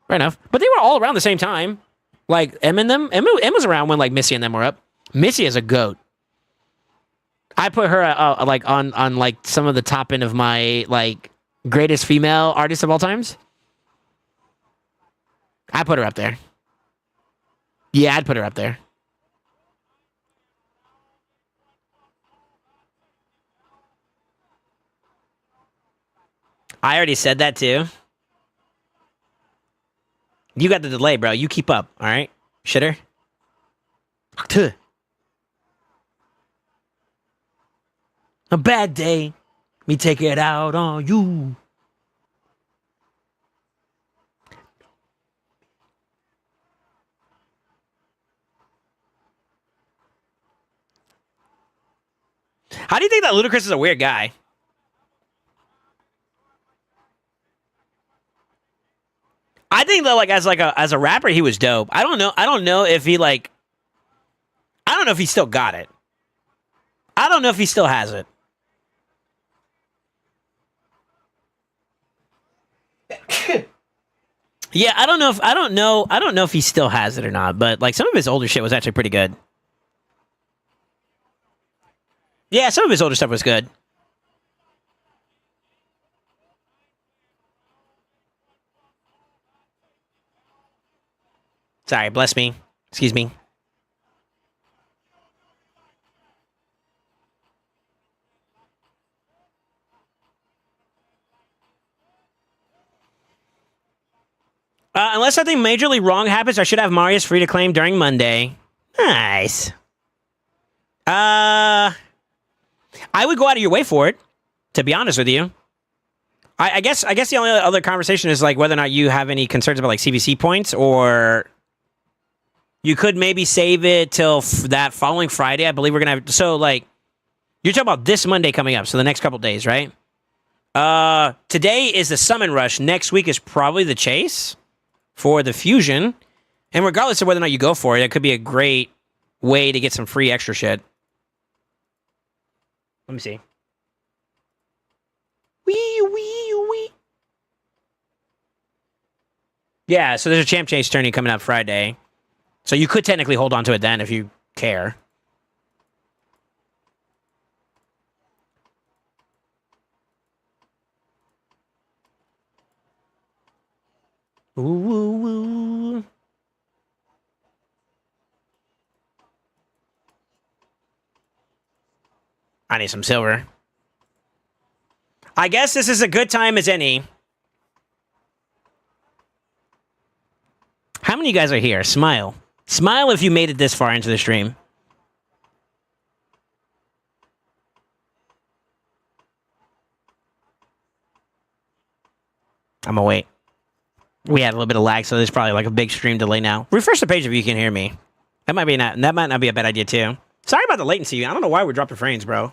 Speaker 6: Fair enough, but they were all around the same time. Like M was around when like Missy and them were up. Missy is a goat. I put her like on like some of the top end of my like greatest female artists of all times. I put her up there. Yeah, I'd put her up there. I already said that too. You got the delay, bro. You keep up, all right? Shitter. A bad day. Me take it out on you. How do you think that Ludacris is a weird guy? I think that like as a rapper he was dope. I don't know if he like I don't know if he still got it. I don't know if he still has it. Yeah, I don't know if he still has it or not, but like some of his older shit was actually pretty good. Yeah, some of his older stuff was good. Sorry, bless me. Excuse me. Unless something majorly wrong happens, I should have Marius free to claim during Monday. Nice. I would go out of your way for it, to be honest with you. I guess the only other conversation is like whether or not you have any concerns about like CVC points, or you could maybe save it till that following Friday. I believe we're gonna have. So like, you're talking about this Monday coming up, so the next couple days, right? Today is the summon rush. Next week is probably the chase for the fusion, and regardless of whether or not you go for it, it could be a great way to get some free extra shit. Let me see. Wee. Yeah, so there's a champ chase tourney coming up Friday. So you could technically hold on to it then if you care. Ooh. I need some silver. I guess this is a good time as any. How many of you guys are here? Smile. Smile if you made it this far into the stream. I'm gonna wait. We had a little bit of lag, so there's probably like a big stream delay now. Refresh the page if you can hear me. That might not be a bad idea too. Sorry about the latency. I don't know why we're dropping frames, bro.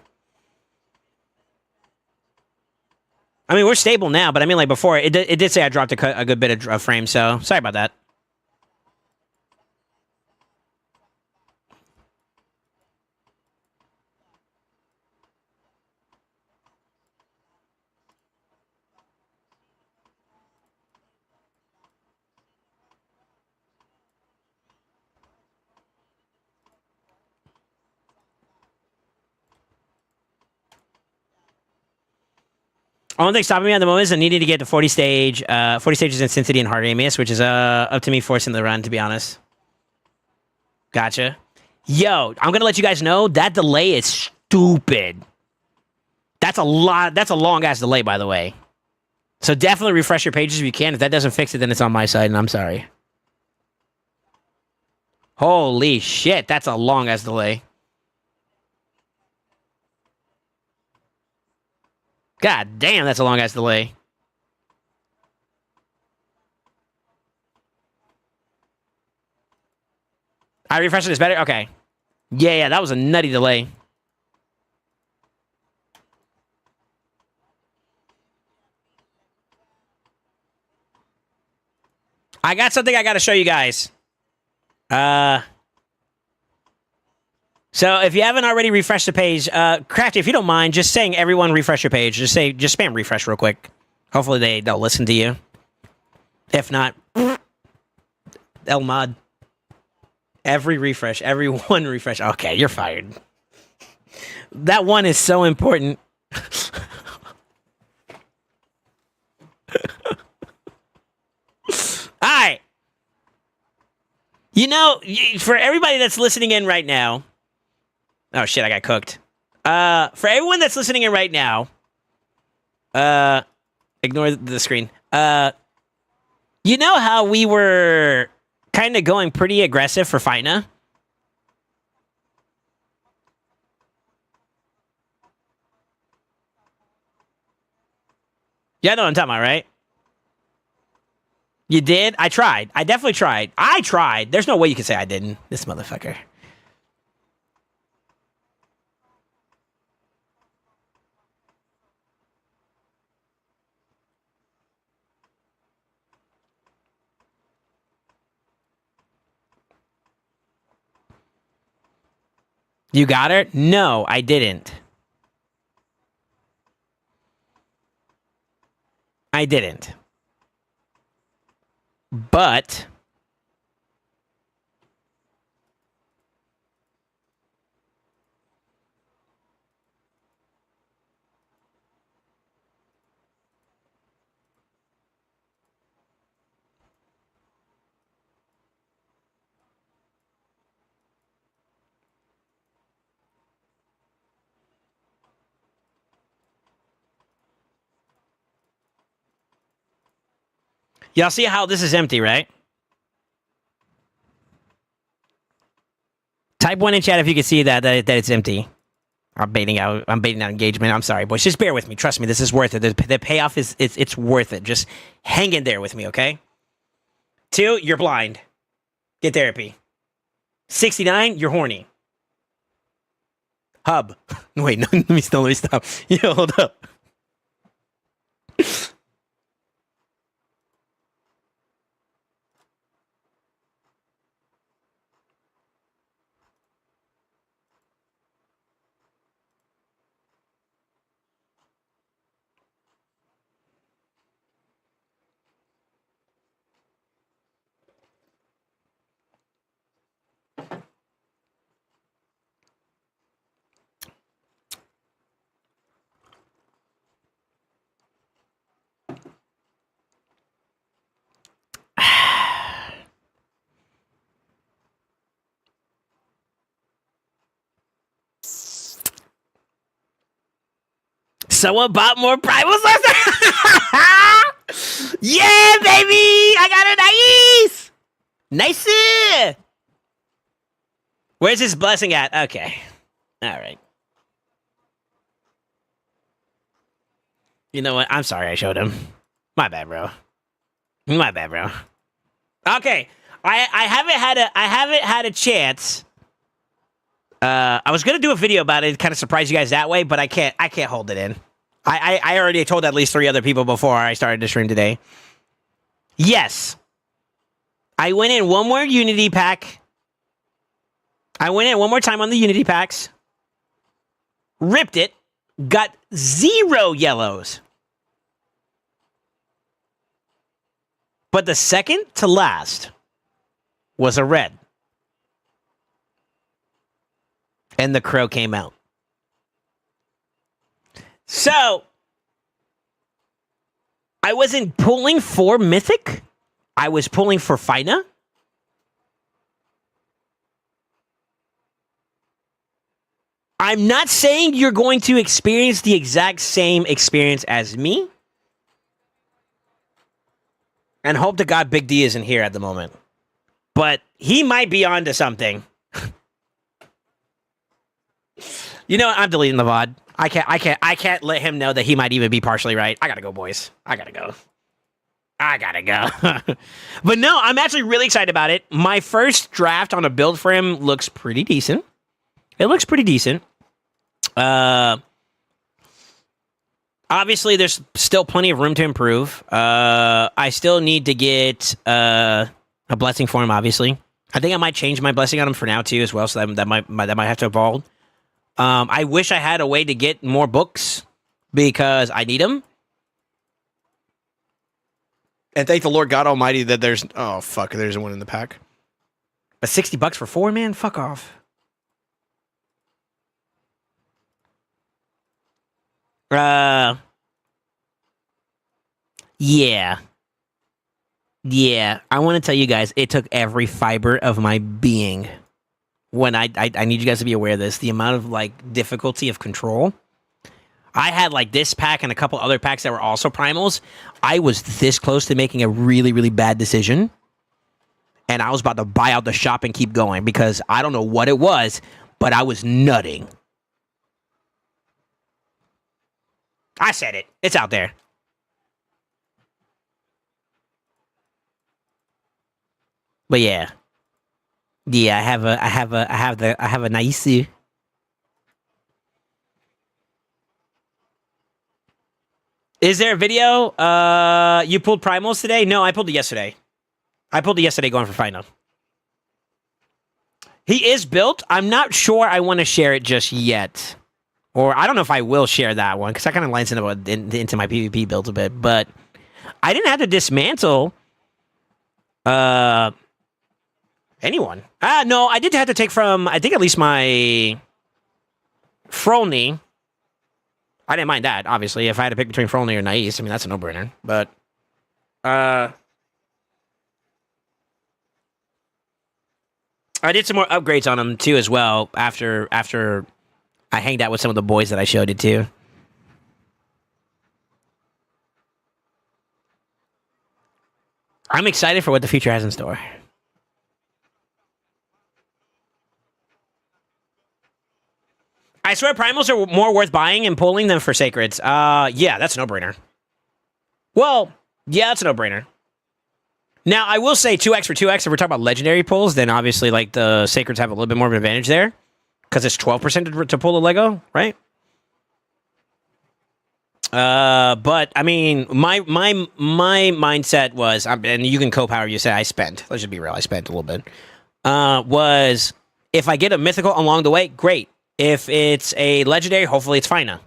Speaker 6: I mean, we're stable now, but I mean, like before, it did say I dropped a good bit of frames, so sorry about that. Only thing stopping me at the moment is I needed to get to 40 stages in Sin City and Hardamius, which is up to me forcing the run, to be honest. Gotcha. Yo, I'm gonna let you guys know that delay is stupid. That's a lot. That's a long ass delay, by the way. So definitely refresh your pages if you can. If that doesn't fix it, then it's on my side, and I'm sorry. Holy shit, that's a long ass delay. God damn, that's a long ass delay. I refreshed it. Is better? Okay. Yeah, that was a nutty delay. I got something I got to show you guys. So if you haven't already refreshed the page, Crafty, if you don't mind, just saying everyone refresh your page. Just spam refresh real quick. Hopefully they'll listen to you. If not, Elmod. Everyone refresh. Okay, you're fired. That one is so important. Alright. You know, for everybody that's listening in right now, oh shit, I got cooked. For everyone that's listening in right now, ignore the screen. You know how we were kind of going pretty aggressive for Fyna? Yeah, I know what I'm talking about, right? You did? I tried. I definitely tried. I tried. There's no way you can say I didn't. This motherfucker. You got her? No, I didn't. I didn't. But y'all see how this is empty, right? Type 1 in chat if you can see that it's empty. I'm baiting out engagement. I'm sorry, boys. Just bear with me. Trust me, this is worth it. The payoff is it's worth it. Just hang in there with me, okay? 2, you're blind. Get therapy. 69, you're horny. Hub. Wait, no, let me stop. Yo, hold up. Someone bought more primals last night. Yeah, baby! I got a nice! Nice! Where's his blessing at? Okay. Alright. You know what? I'm sorry I showed him. My bad, bro. Okay. I haven't had a chance. I was gonna do a video about it, kind of surprise you guys that way, but I can't hold it in. I already told at least 3 other people before I started the stream today. Yes. I went in one more Unity pack. I went in one more time on the Unity packs. Ripped it. Got 0 yellows. But the second to last was a red. And the crow came out. So, I wasn't pulling for Mythic. I was pulling for Fyna. I'm not saying you're going to experience the exact same experience as me. And hope to God Big D isn't here at the moment. But he might be onto something. You know what? I'm deleting the VOD. I can't let him know that he might even be partially right. I gotta go, boys. I gotta go. But no, I'm actually really excited about it. My first draft on a build for him looks pretty decent. It looks pretty decent. Obviously, there's still plenty of room to improve. I still need to get a blessing for him, obviously. I think I might change my blessing on him for now, too, as well, so that might have to evolve. I wish I had a way to get more books because I need them. And thank the Lord God Almighty that there's... Oh, fuck, there's one in the pack. But $60 for 4, man? Fuck off. Yeah. I want to tell you guys, it took every fiber of my being... When I need you guys to be aware of this, the amount of like difficulty of control. I had like this pack and a couple other packs that were also primals. I was this close to making a really, really bad decision. And I was about to buy out the shop and keep going because I don't know what it was, but I was nutting. I said it. It's out there. But yeah. Yeah, I have a nice. You Is there a video? You pulled primals today? No, I pulled it yesterday. Going for Fyna. He is built. I'm not sure I want to share it just yet. Or I don't know if I will share that one because that kind of lines into my PvP build a bit. But I didn't have to dismantle anyone. No, I did have to take from, I think at least my Frolny. I didn't mind that, obviously. If I had to pick between Frolny or Nais, I mean, that's a no-brainer. But, I did some more upgrades on him, too, as well, after I hanged out with some of the boys that I showed it to. I'm excited for what the future has in store. I swear primals are more worth buying and pulling than for sacreds. Yeah, that's a no-brainer. Well, yeah, that's a no-brainer. Now, I will say 2x for 2x, if we're talking about legendary pulls, then obviously like the sacreds have a little bit more of an advantage there because it's 12% to pull a Lego, right? But I mean, my mindset was, and you can co-power, you say I spent, let's just be real, I spent a little bit, was if I get a mythical along the way, great. If it's a legendary, hopefully it's Fyna.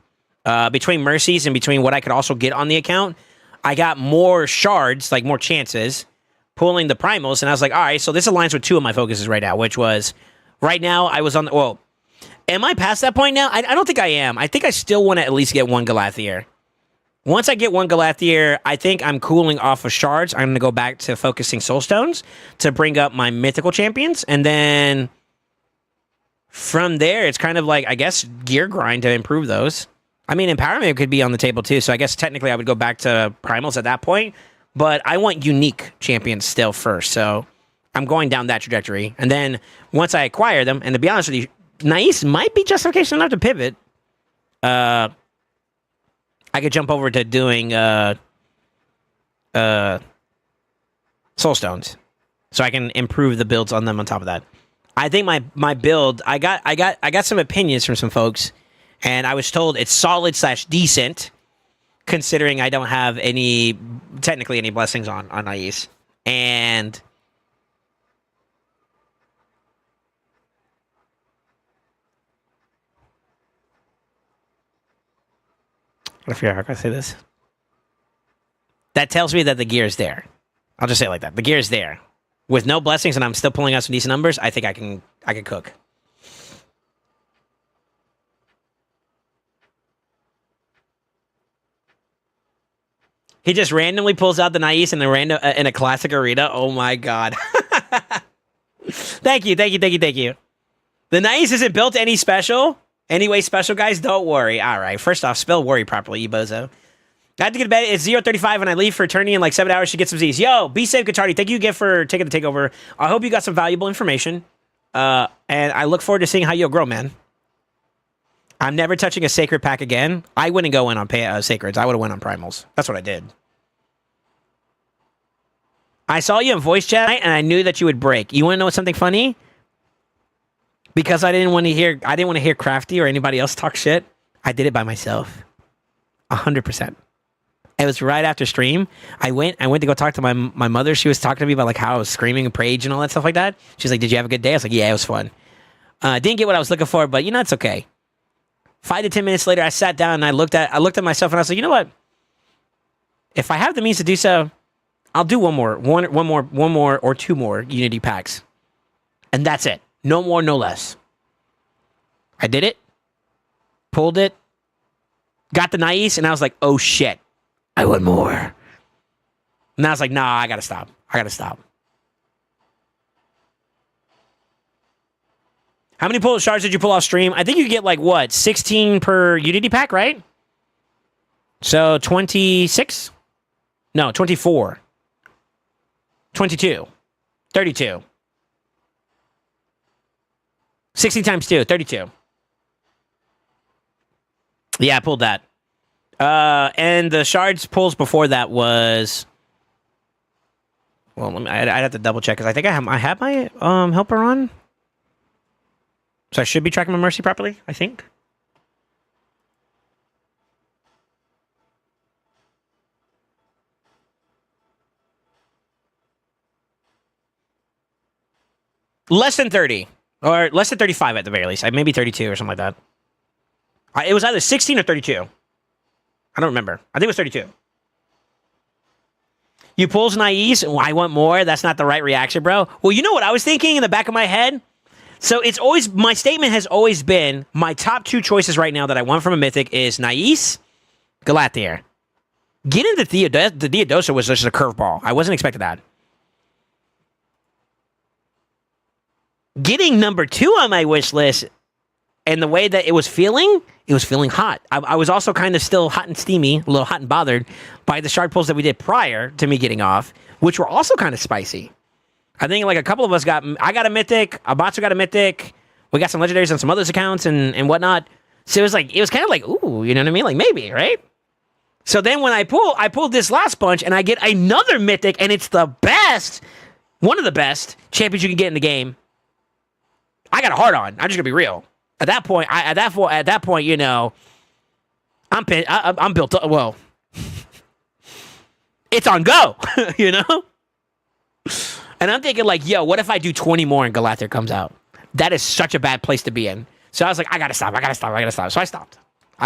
Speaker 6: Between mercies and between what I could also get on the account, I got more shards, like more chances, pulling the primals, and I was like, all right, so this aligns with two of my focuses right now, which was, right now, I was on the, well, am I past that point now? I don't think I am. I think I still want to at least get one Galathier. Once I get one Galathier, I think I'm cooling off of shards. I'm going to go back to focusing soul stones to bring up my mythical champions, and then from there, it's kind of like, I guess, gear grind to improve those. I mean, empowerment could be on the table too, so I guess technically I would go back to primals at that point, but I want unique champions still first, so I'm going down that trajectory. And then once I acquire them, and to be honest with you, Nice might be justification enough to pivot. I could jump over to doing soul stones, so I can improve the builds on them on top of that. I think my build, I got some opinions from some folks, and I was told it's solid / decent, considering I don't have technically any blessings on Nice. And I figure out how can I say this. That tells me that the gear is there. I'll just say it like that. The gear is there. With no blessings and I'm still pulling out some decent numbers, I think I can cook. He just randomly pulls out the Nice in a classic arena. Oh my god. Thank you. The Nice isn't built any special. Anyway, special guys, don't worry. All right. First off, spell worry properly, you bozo. I have to get to bed. It's 0:35 and I leave for eternity in like 7 hours to get some Z's. Yo, be safe, Guitardi. Thank you again for taking the takeover. I hope you got some valuable information. And I look forward to seeing how you'll grow, man. I'm never touching a sacred pack again. I wouldn't go in on sacreds. I would have went on primals. That's what I did. I saw you in voice chat and I knew that you would break. You want to know something funny? Because I didn't want to hear Crafty or anybody else talk shit. I did it by myself. 100%. It was right after stream. I went to go talk to my mother. She was talking to me about like how I was screaming and rage and all that stuff like that. She's like, "Did you have a good day?" I was like, "Yeah, it was fun." Didn't get what I was looking for, but it's okay. 5 to 10 minutes later, I sat down and I looked at myself and I was like, you know what? If I have the means to do so, I'll do one more or two more Unity packs, and that's it. No more, no less. I did it, pulled it, got the Nice, and I was like, oh shit, I want more. And I was like, nah, I gotta stop. How many pull shards did you pull off stream? I think you get like, what, 16 per Unity pack, right? So 26? No, 24. 22. 32. 60 times 2, 32. Yeah, I pulled that. And the shards pulls before that was... Well, I'd have to double check, because I think I have my helper on. So I should be tracking my mercy properly, I think. Less than 30. Or less than 35 at the very least. Maybe 32 or something like that. It was either 16 or 32. I don't remember. I think it was 32. You pulls Nice. I want more. That's not the right reaction, bro. Well, you know what I was thinking in the back of my head? So it's always, my statement has always been, my top 2 choices right now that I want from a mythic is Nice, Galathier. Getting the Theodosa was just a curveball. I wasn't expecting that. Getting number 2 on my wish list, and the way that it was feeling hot. I was also kind of still hot and steamy, a little hot and bothered by the shard pulls that we did prior to me getting off, which were also kind of spicy. I think like a couple of us I got a mythic, Abatsu got a mythic, we got some legendaries on some others accounts and whatnot. So it was kind of like, ooh, you know what I mean? Like maybe, right? So then when I pulled this last bunch and I get another mythic, and it's the best, one of the best champions you can get in the game. I got a hard on. I'm just gonna be real. At that point, you know, I'm built up. Well, it's on go, you know. And I'm thinking like, yo, what if I do 20 more and Galather comes out? That is such a bad place to be in. So I was like, I gotta stop. So I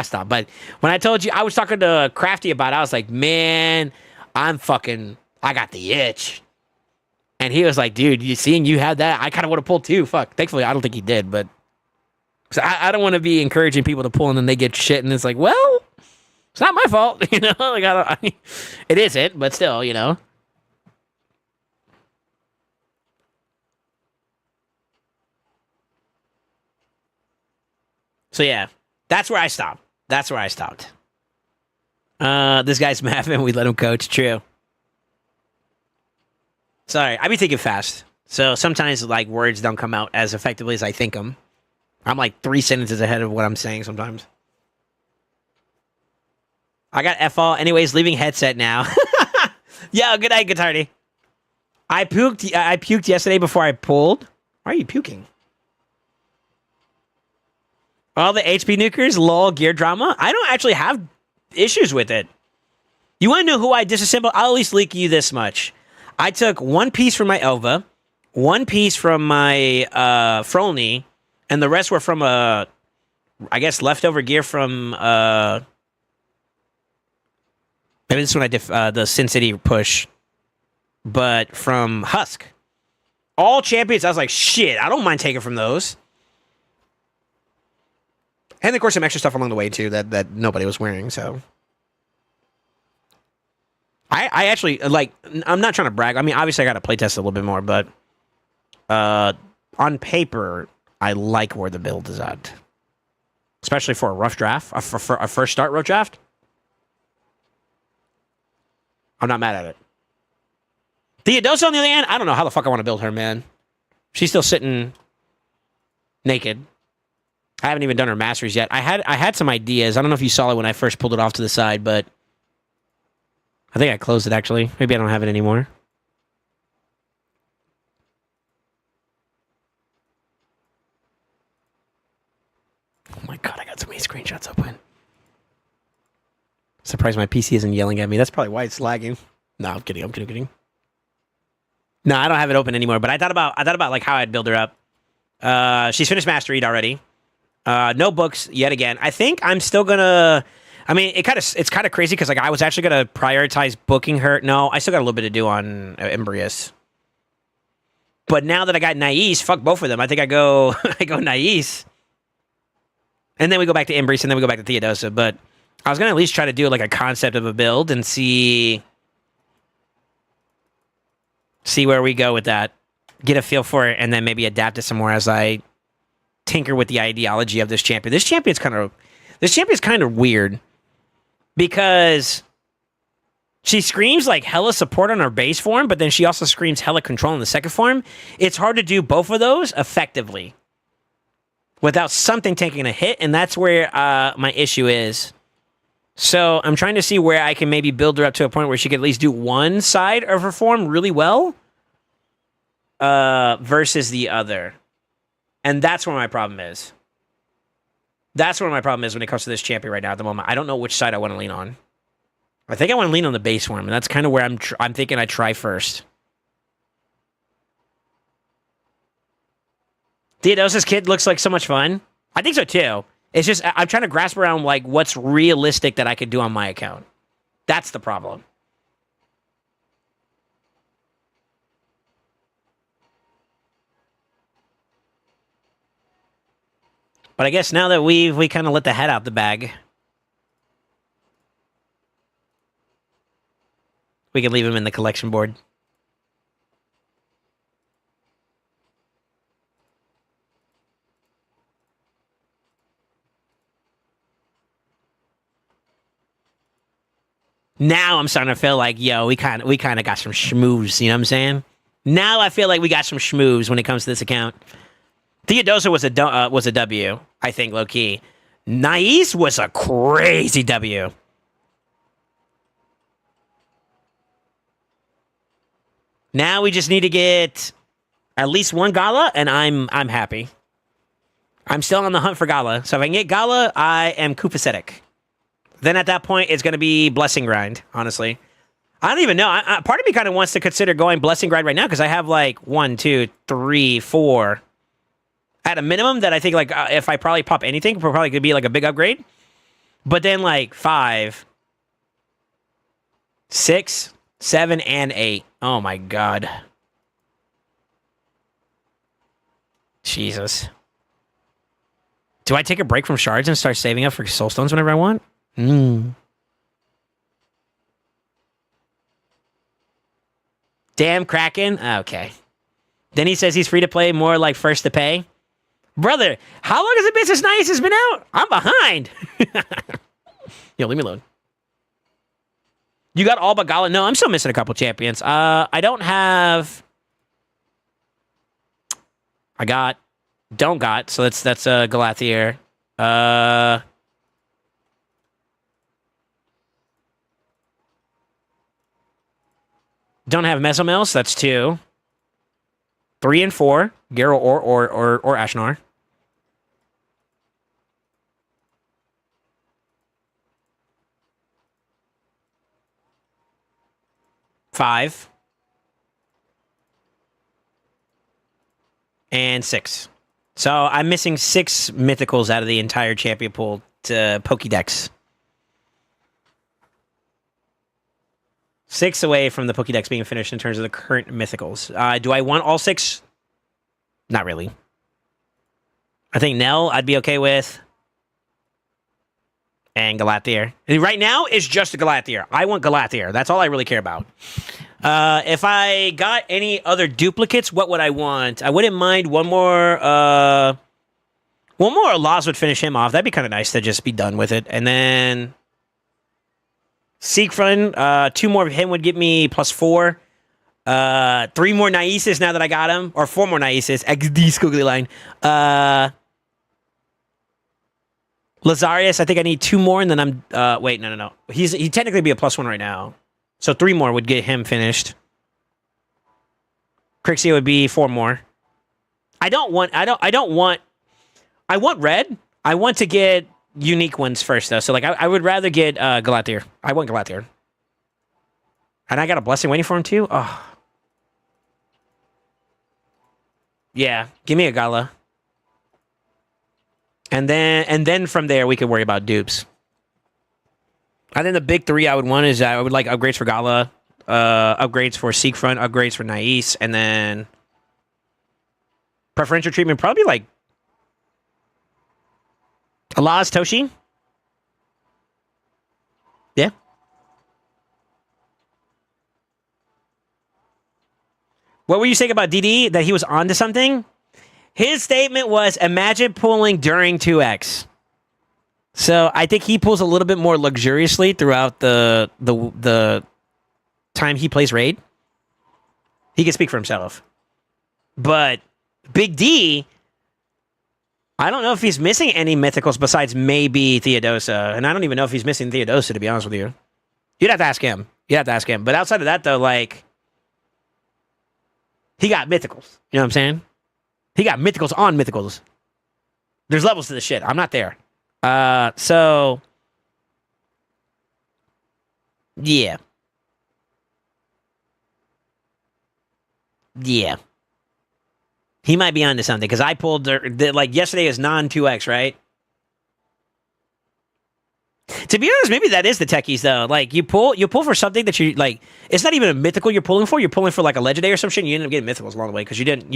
Speaker 6: stopped. But when I told you, I was talking to Crafty about it, I was like, man, I got the itch. And he was like, dude, you had that? I kind of would have pulled too. Fuck. Thankfully, I don't think he did, but so I don't want to be encouraging people to pull and then they get shit, and it's like, well, it's not my fault, you know? Like it isn't, but still, you know. So yeah, that's where I stopped. This guy's mapping. We let him coach. True. Sorry, I be thinking fast. So sometimes like words don't come out as effectively as I think them. I'm like 3 sentences ahead of what I'm saying sometimes. I got F-all. Anyways, leaving headset now. Yo, good night, Guitardy. I puked yesterday before I pulled. Why are you puking? All the HP nukers, lol, gear drama. I don't actually have issues with it. You want to know who I disassembled? I'll at least leak you this much. I took one piece from my Elva, one piece from my Frolny, and the rest were from I guess leftover gear from maybe this one I did the Sin City push, but from Husk. All champions. I was like, shit, I don't mind taking from those. And of course some extra stuff along the way too that nobody was wearing, so. I actually, like, I'm not trying to brag. I mean, obviously I got to playtest a little bit more, but on paper, I like where the build is at. Especially for a rough draft, for a first start rough draft. I'm not mad at it. Theodosa, on the other hand, I don't know how the fuck I want to build her, man. She's still sitting naked. I haven't even done her masters yet. I had some ideas. I don't know if you saw it when I first pulled it off to the side, but I think I closed it, actually. Maybe I don't have it anymore. Oh my god, I got so many screenshots open. Surprised my PC isn't yelling at me. That's probably why it's lagging. No, I'm kidding. No, I don't have it open anymore, but I thought about like how I'd build her up. She's finished Master Eat already. No books yet again. I think I'm still gonna... I mean, it's kind of crazy because like I was actually gonna prioritize booking her. No, I still got a little bit to do on Embrius. But now that I got Nais, fuck both of them. I think I go Nais, and then we go back to Embrius, and then we go back to Theodosa. But I was gonna at least try to do like a concept of a build and see where we go with that. Get a feel for it, and then maybe adapt it some more as I tinker with the ideology of this champion. This champion's kind of weird. Because she screams like hella support on her base form, but then she also screams hella control in the second form. It's hard to do both of those effectively without something taking a hit, and that's where my issue is. So I'm trying to see where I can maybe build her up to a point where she could at least do one side of her form really well versus the other. And that's where my problem is. That's where my problem is when it comes to this champion right now at the moment. I don't know which side I want to lean on. I think I want to lean on the base form, and that's kind of where I'm thinking I try first. Theodosa's kid looks like so much fun. I think so too. It's just I'm trying to grasp around like what's realistic that I could do on my account. That's the problem. But I guess now that we kind of let the head out the bag, we can leave him in the collection board. Now I'm starting to feel like, yo, we kind of got some schmooze, you know what I'm saying? Now I feel like we got some schmooze when it comes to this account. Theodosa was a W, I think, low key. Nice was a crazy W. Now we just need to get at least one Gala, and I'm happy. I'm still on the hunt for Gala. So if I can get Gala, I am copacetic. Then at that point, it's going to be Blessing Grind, honestly. I don't even know. Part of me kind of wants to consider going Blessing Grind right now because I have like 1, 2, 3, 4. At a minimum that I think like if I probably pop anything, probably could be like a big upgrade. But then like 5, 6, 7, and 8. Oh my God. Jesus. Do I take a break from shards and start saving up for soul stones whenever I want? Damn Kraken. Okay. Then he says he's free to play, more like first to pay. Brother, how long has it been since Nice has been out? I'm behind. Yo, leave me alone. You got all but Gala? No, I'm still missing a couple champions. I don't have... Don't got. So that's Galathier. Don't have Mesomel, so that's 2. 3 and 4, Garo or Ashnar. Five. And 6. So I'm missing 6 mythicals out of the entire champion pool to Pokédex. 6 away from the Pokédex being finished in terms of the current mythicals. Do I want all 6? Not really. I think Nell I'd be okay with. And Galathier. Right now, it's just a Galathier. I want Galathier. That's all I really care about. If I got any other duplicates, what would I want? I wouldn't mind one more Laws would finish him off. That'd be kind of nice to just be done with it. And then Siegfried, 2 more of him would get me +4. 3 more Naises now that I got him. Or 4 more Naises. XD squiggly line. Lazarius, I think I need 2 more, and then I'm... wait, no. He'd technically be a +1 right now. So 3 more would get him finished. Crixie would be 4 more. I want red. I want to get unique ones first, though. So, like, I would rather get Galathier. I want Galathier. And I got a blessing waiting for him, too? Oh. Yeah, give me a Gala. And then from there, we could worry about dupes. I think the big 3 I would want is I would like upgrades for Gala, upgrades for Siegfried, upgrades for Nais, and then preferential treatment, probably like Alaz Toshi. Yeah. What were you saying about DD? That he was onto something? His statement was, imagine pulling during 2x. So I think he pulls a little bit more luxuriously throughout the time he plays Raid. He can speak for himself. But Big D, I don't know if he's missing any mythicals besides maybe Theodosa. And I don't even know if he's missing Theodosa, to be honest with you. You'd have to ask him. But outside of that, though, like, he got mythicals. You know what I'm saying? He got mythicals on mythicals. There's levels to this shit. I'm not there. So yeah. He might be onto something because I pulled like yesterday is non-2x, right? To be honest, maybe that is the techies though. Like you pull for something that you like. It's not even a mythical you're pulling for. You're pulling for like a legendary or some shit. And you end up getting mythicals along the way because you didn't.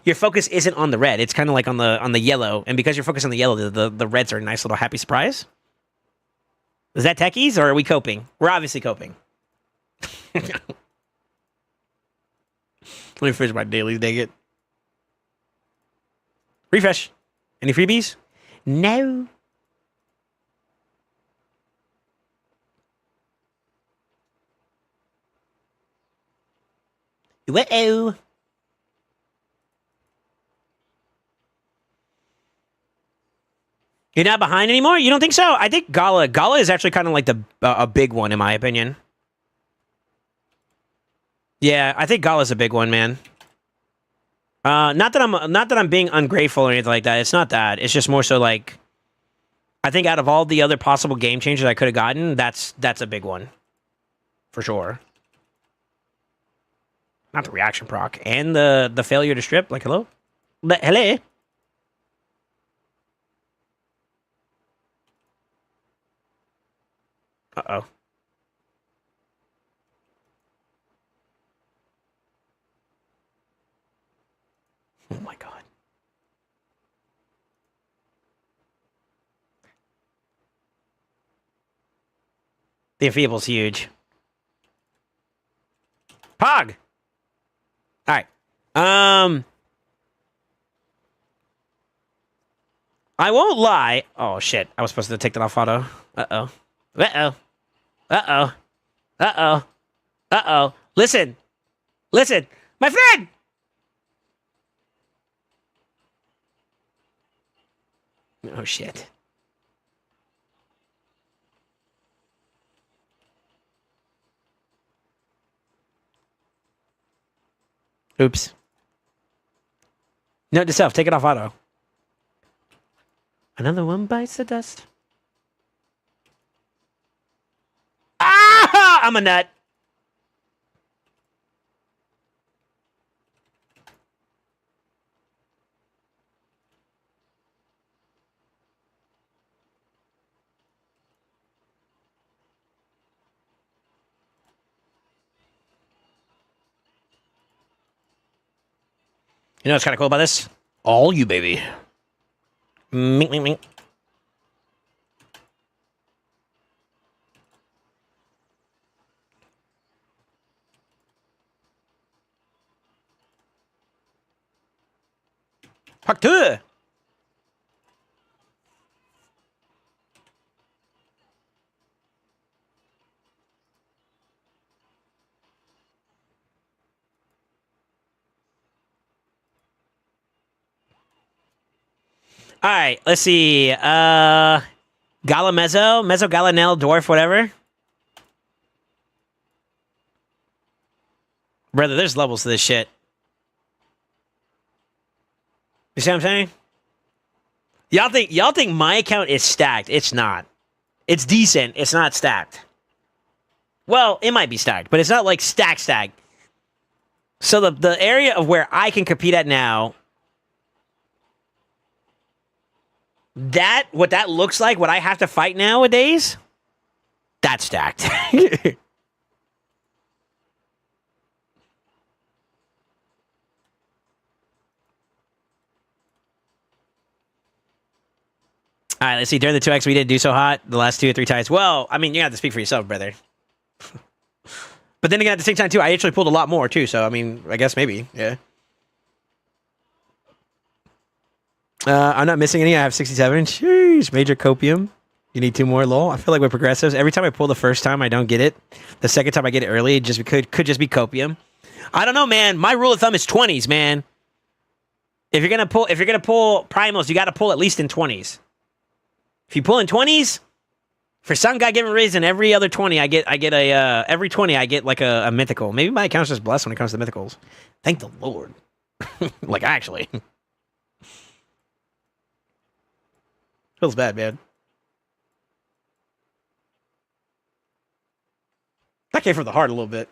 Speaker 6: Your focus isn't on the red. It's kind of like on the yellow. And because you're focused on the yellow, the reds are a nice little happy surprise. Is that techies or are we coping? We're obviously coping. Let me finish my dailies. Dang it. Refresh. Any freebies? No. Whoa. You're not behind anymore? You don't think so? I think Gala is actually kind of like a big one in my opinion. Yeah, I think Gala's a big one, man. Not that I'm being ungrateful or anything like that. It's not that. It's just more so like I think out of all the other possible game changers I could have gotten, that's a big one. For sure. Not the reaction proc. And the failure to strip. Like, hello? Hello? Uh-oh. Oh my god. The enfeeble's huge. Pog! Alright. I won't lie. Oh shit. I was supposed to take that off auto. Uh-oh. Uh-oh. Uh-oh. Uh-oh. Uh-oh. Listen. Listen. My friend! Oh shit. Oops. Note to self, take it off auto. Another one bites the dust. Ah! I'm a nut. You know what's kind of cool about this? All you, baby. Mink, mink, mink. Fuck two. All right, let's see. Gala Mezzo, Galanel, Dwarf, whatever. Brother, there's levels to this shit. You see what I'm saying? Y'all think my account is stacked. It's not. It's decent. It's not stacked. Well, it might be stacked, but it's not like stacked. So the area of where I can compete at now, what that looks like, what I have to fight nowadays, that's stacked. All right, let's see. During the 2x, we didn't do so hot the last 2 or 3 times. Well, I mean, you have to speak for yourself, brother. But then again, at the same time, too, I actually pulled a lot more, too. So, I mean, I guess maybe, yeah. I'm not missing any. I have 67. Jeez, major copium. You need 2 more, lol. I feel like with progressives, every time I pull the first time, I don't get it. The second time I get it early, it just could just be copium. I don't know, man. My rule of thumb is 20s, man. If you're gonna pull primals, you got to pull at least in 20s. If you pull in 20s, for some god-given reason, every other 20 I get every 20 I get like a mythical. Maybe my account's just blessed when it comes to mythicals. Thank the Lord. Like actually. Feels bad, man. That came from the heart a little bit.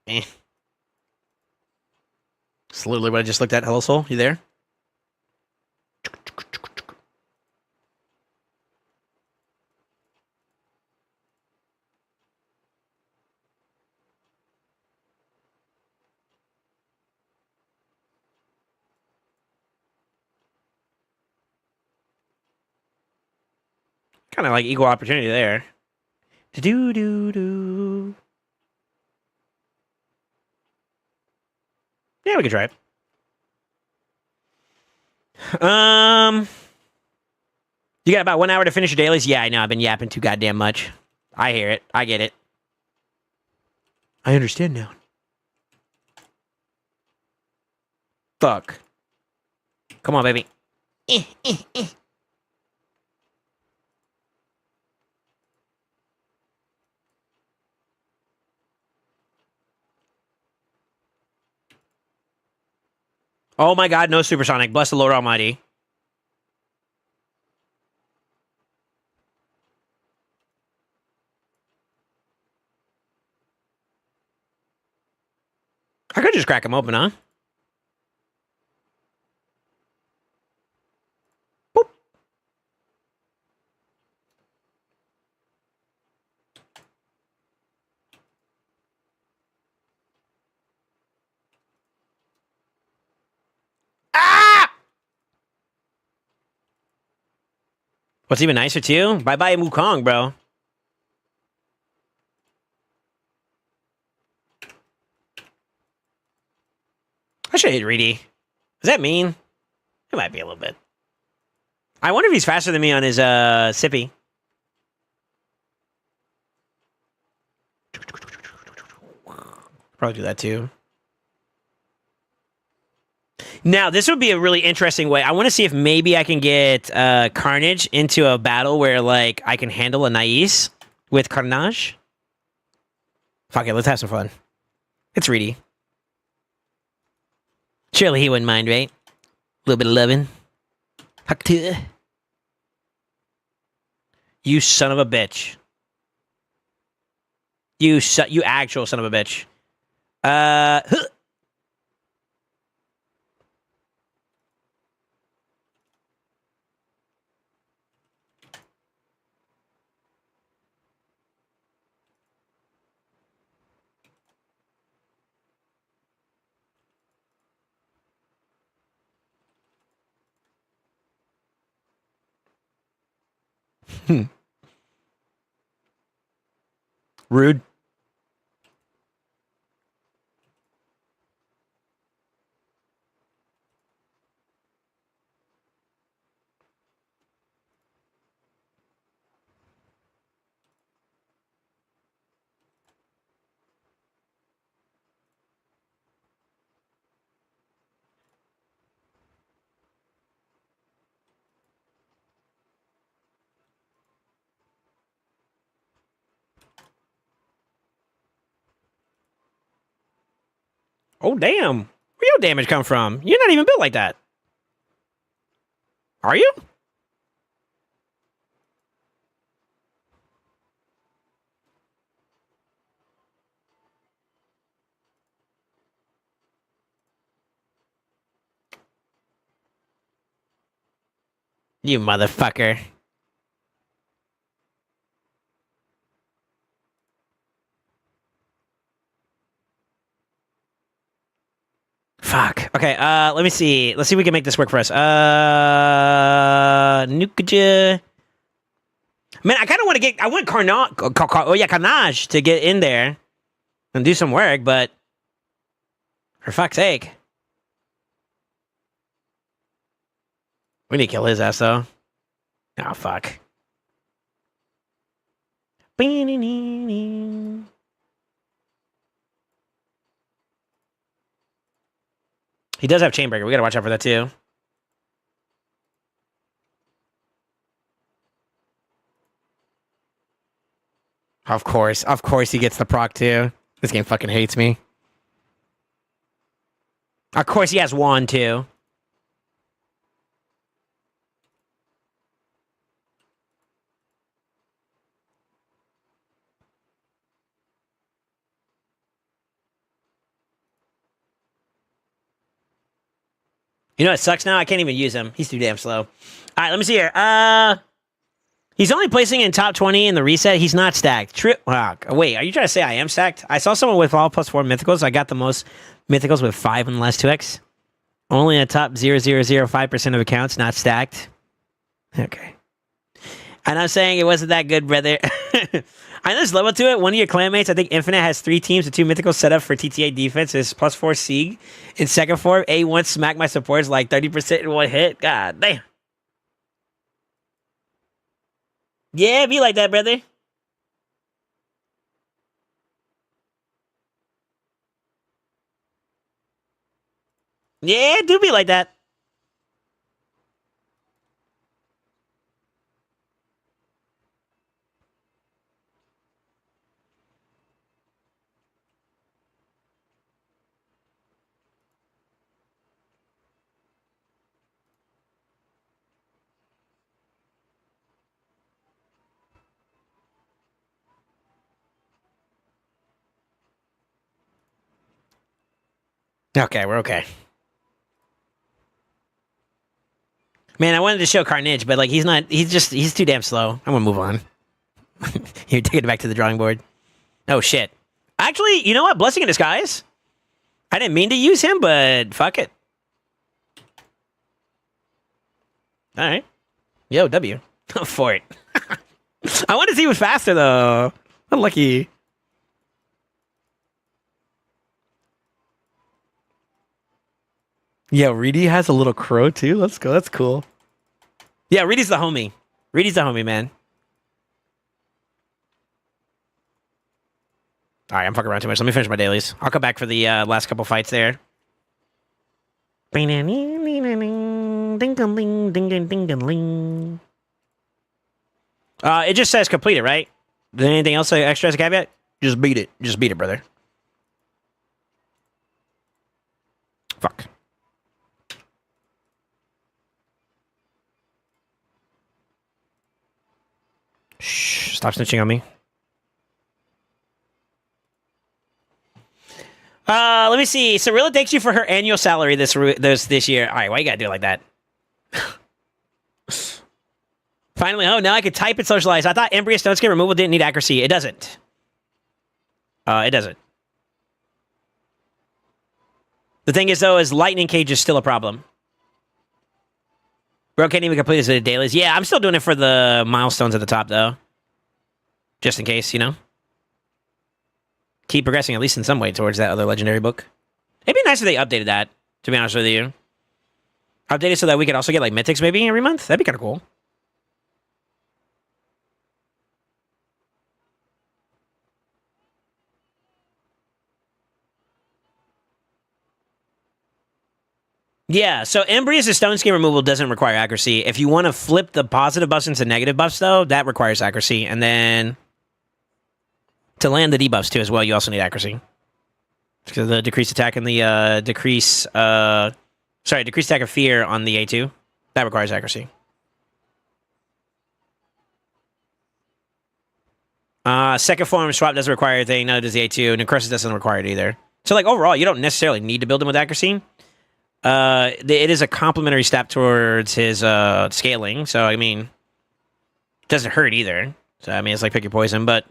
Speaker 6: Eh. It's literally what I just looked at. Hello, Soul. You there? Kind of like equal opportunity there. Do. Yeah, we could try it. You got about 1 hour to finish your dailies? Yeah, I know. I've been yapping too goddamn much. I hear it. I get it. I understand now. Fuck. Come on, baby. Oh my god, no supersonic. Bless the Lord Almighty. I could just crack him open, huh? Boop. Ah! What's even nicer too? Bye-bye Wukong, bro. I should hit Reedy. Does that mean? It might be a little bit. I wonder if he's faster than me on his sippy. Probably do that too. Now, this would be a really interesting way. I want to see if maybe I can get Carnage into a battle where, like, I can handle a Nais with Carnage. Fuck it, let's have some fun. It's Reedy. Surely he wouldn't mind, right? A little bit of loving. Huck to. You son of a bitch. You actual son of a bitch. Huh. Rude. Oh, damn. Where your damage come from? You're not even built like that. Are you? You motherfucker. Fuck. Okay, let me see. Let's see if we can make this work for us. Nukaja. Man, I kind of want to get... I want Carnage to get in there and do some work, but... For fuck's sake. We need to kill his ass, though. Oh, fuck. He does have Chainbreaker. We gotta watch out for that, too. Of course he gets the proc, too. This game fucking hates me. Of course he has Wand, too. You know what sucks now? I can't even use him. He's too damn slow. All right, let me see here. He's only placing in top 20 in the reset. He's not stacked. Wow. Wait, are you trying to say I am stacked? I saw someone with all +4 mythicals. I got the most mythicals with 5 and less 2x. Only a top 0.005% of accounts not stacked. Okay. And I'm saying it wasn't that good, brother. I know there's level to it. One of your clanmates, I think Infinite, has 3 teams with 2 mythicals set up for TTA defense. It's +4 Sieg. In second form, A1 smacked my supports like 30% in one hit. God damn. Yeah, be like that, brother. Yeah, it do be like that. Okay, we're okay. Man, I wanted to show Carnage, but like he's too damn slow. I'm gonna move on. Here, take it back to the drawing board. Oh shit. Actually, you know what? Blessing in disguise. I didn't mean to use him, but fuck it. All right. Yo, W. For it. I wanted to see he was faster though. Unlucky. Yo, Reedy has a little crow too. Let's go. That's cool. Yeah, Reedy's the homie. Reedy's the homie, man. All right, I'm fucking around too much. Let me finish my dailies. I'll come back for the last couple fights there. It just says completed, right? Is there anything else extra as a caveat? Just beat it. Just beat it, brother. Fuck. Shh, stop snitching on me. Let me see. Cirilla thanks you for her annual salary this year. All right, why you gotta do it like that? Finally, oh, now I could type and socialize. I thought Embryo Stone Skin removal didn't need accuracy. It doesn't. It doesn't. The thing is, though, is Lightning Cage is still a problem. Bro can't even complete his dailies. Yeah, I'm still doing it for the milestones at the top, though. Just in case, you know? Keep progressing, at least in some way, towards that other legendary book. It'd be nice if they updated that, to be honest with you. Updated so that we could also get, like, mythics, maybe, every month? That'd be kind of cool. Yeah, so Embryo's Stone Skin removal doesn't require accuracy. If you want to flip the positive buffs into negative buffs, though, that requires accuracy. And then to land the debuffs, too, as well, you also need accuracy. Because the decreased attack and the decreased attack of fear on the A2, that requires accuracy. Second form swap doesn't require anything, neither does the A2, and Necrosis doesn't require it either. So, like, overall, you don't necessarily need to build him with accuracy. It is a complementary step towards his scaling, so I mean, it doesn't hurt either. So I mean, it's like pick your poison, but I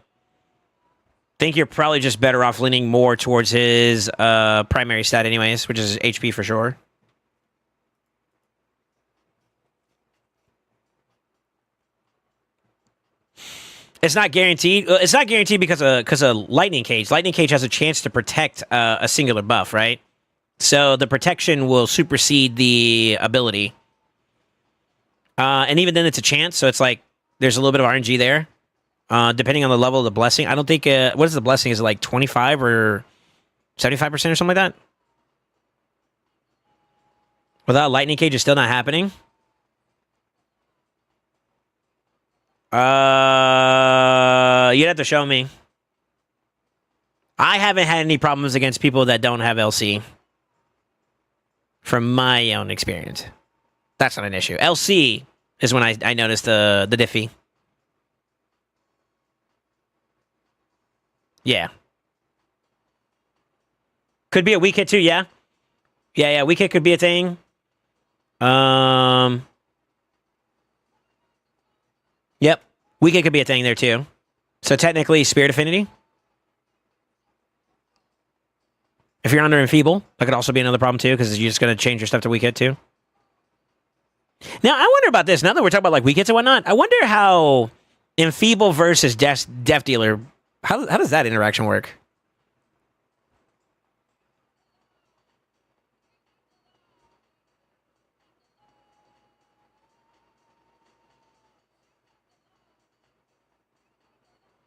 Speaker 6: think you're probably just better off leaning more towards his primary stat, anyways, which is HP for sure. It's not guaranteed. It's not guaranteed because of Lightning Cage. Lightning Cage has a chance to protect a singular buff, right? So the protection will supersede the ability. And even then, it's a chance. So it's like there's a little bit of RNG there. Depending on the level of the blessing. I don't think... what is the blessing? Is it like 25 or 75% or something like that? Without Lightning Cage, it's still not happening. You'd have to show me. I haven't had any problems against people that don't have LC. From my own experience. That's not an issue. LC is when I noticed the diffy. Yeah. Could be a weak hit too, yeah? Yeah, weak hit could be a thing. Yep. Weak hit could be a thing there too. So technically, Spirit Affinity. If you're under Enfeeble, that could also be another problem too, because you're just going to change your stuff to weak hit too. Now, I wonder about this. Now that we're talking about like weak hits and whatnot, I wonder how Enfeeble versus Death Dealer, how does that interaction work?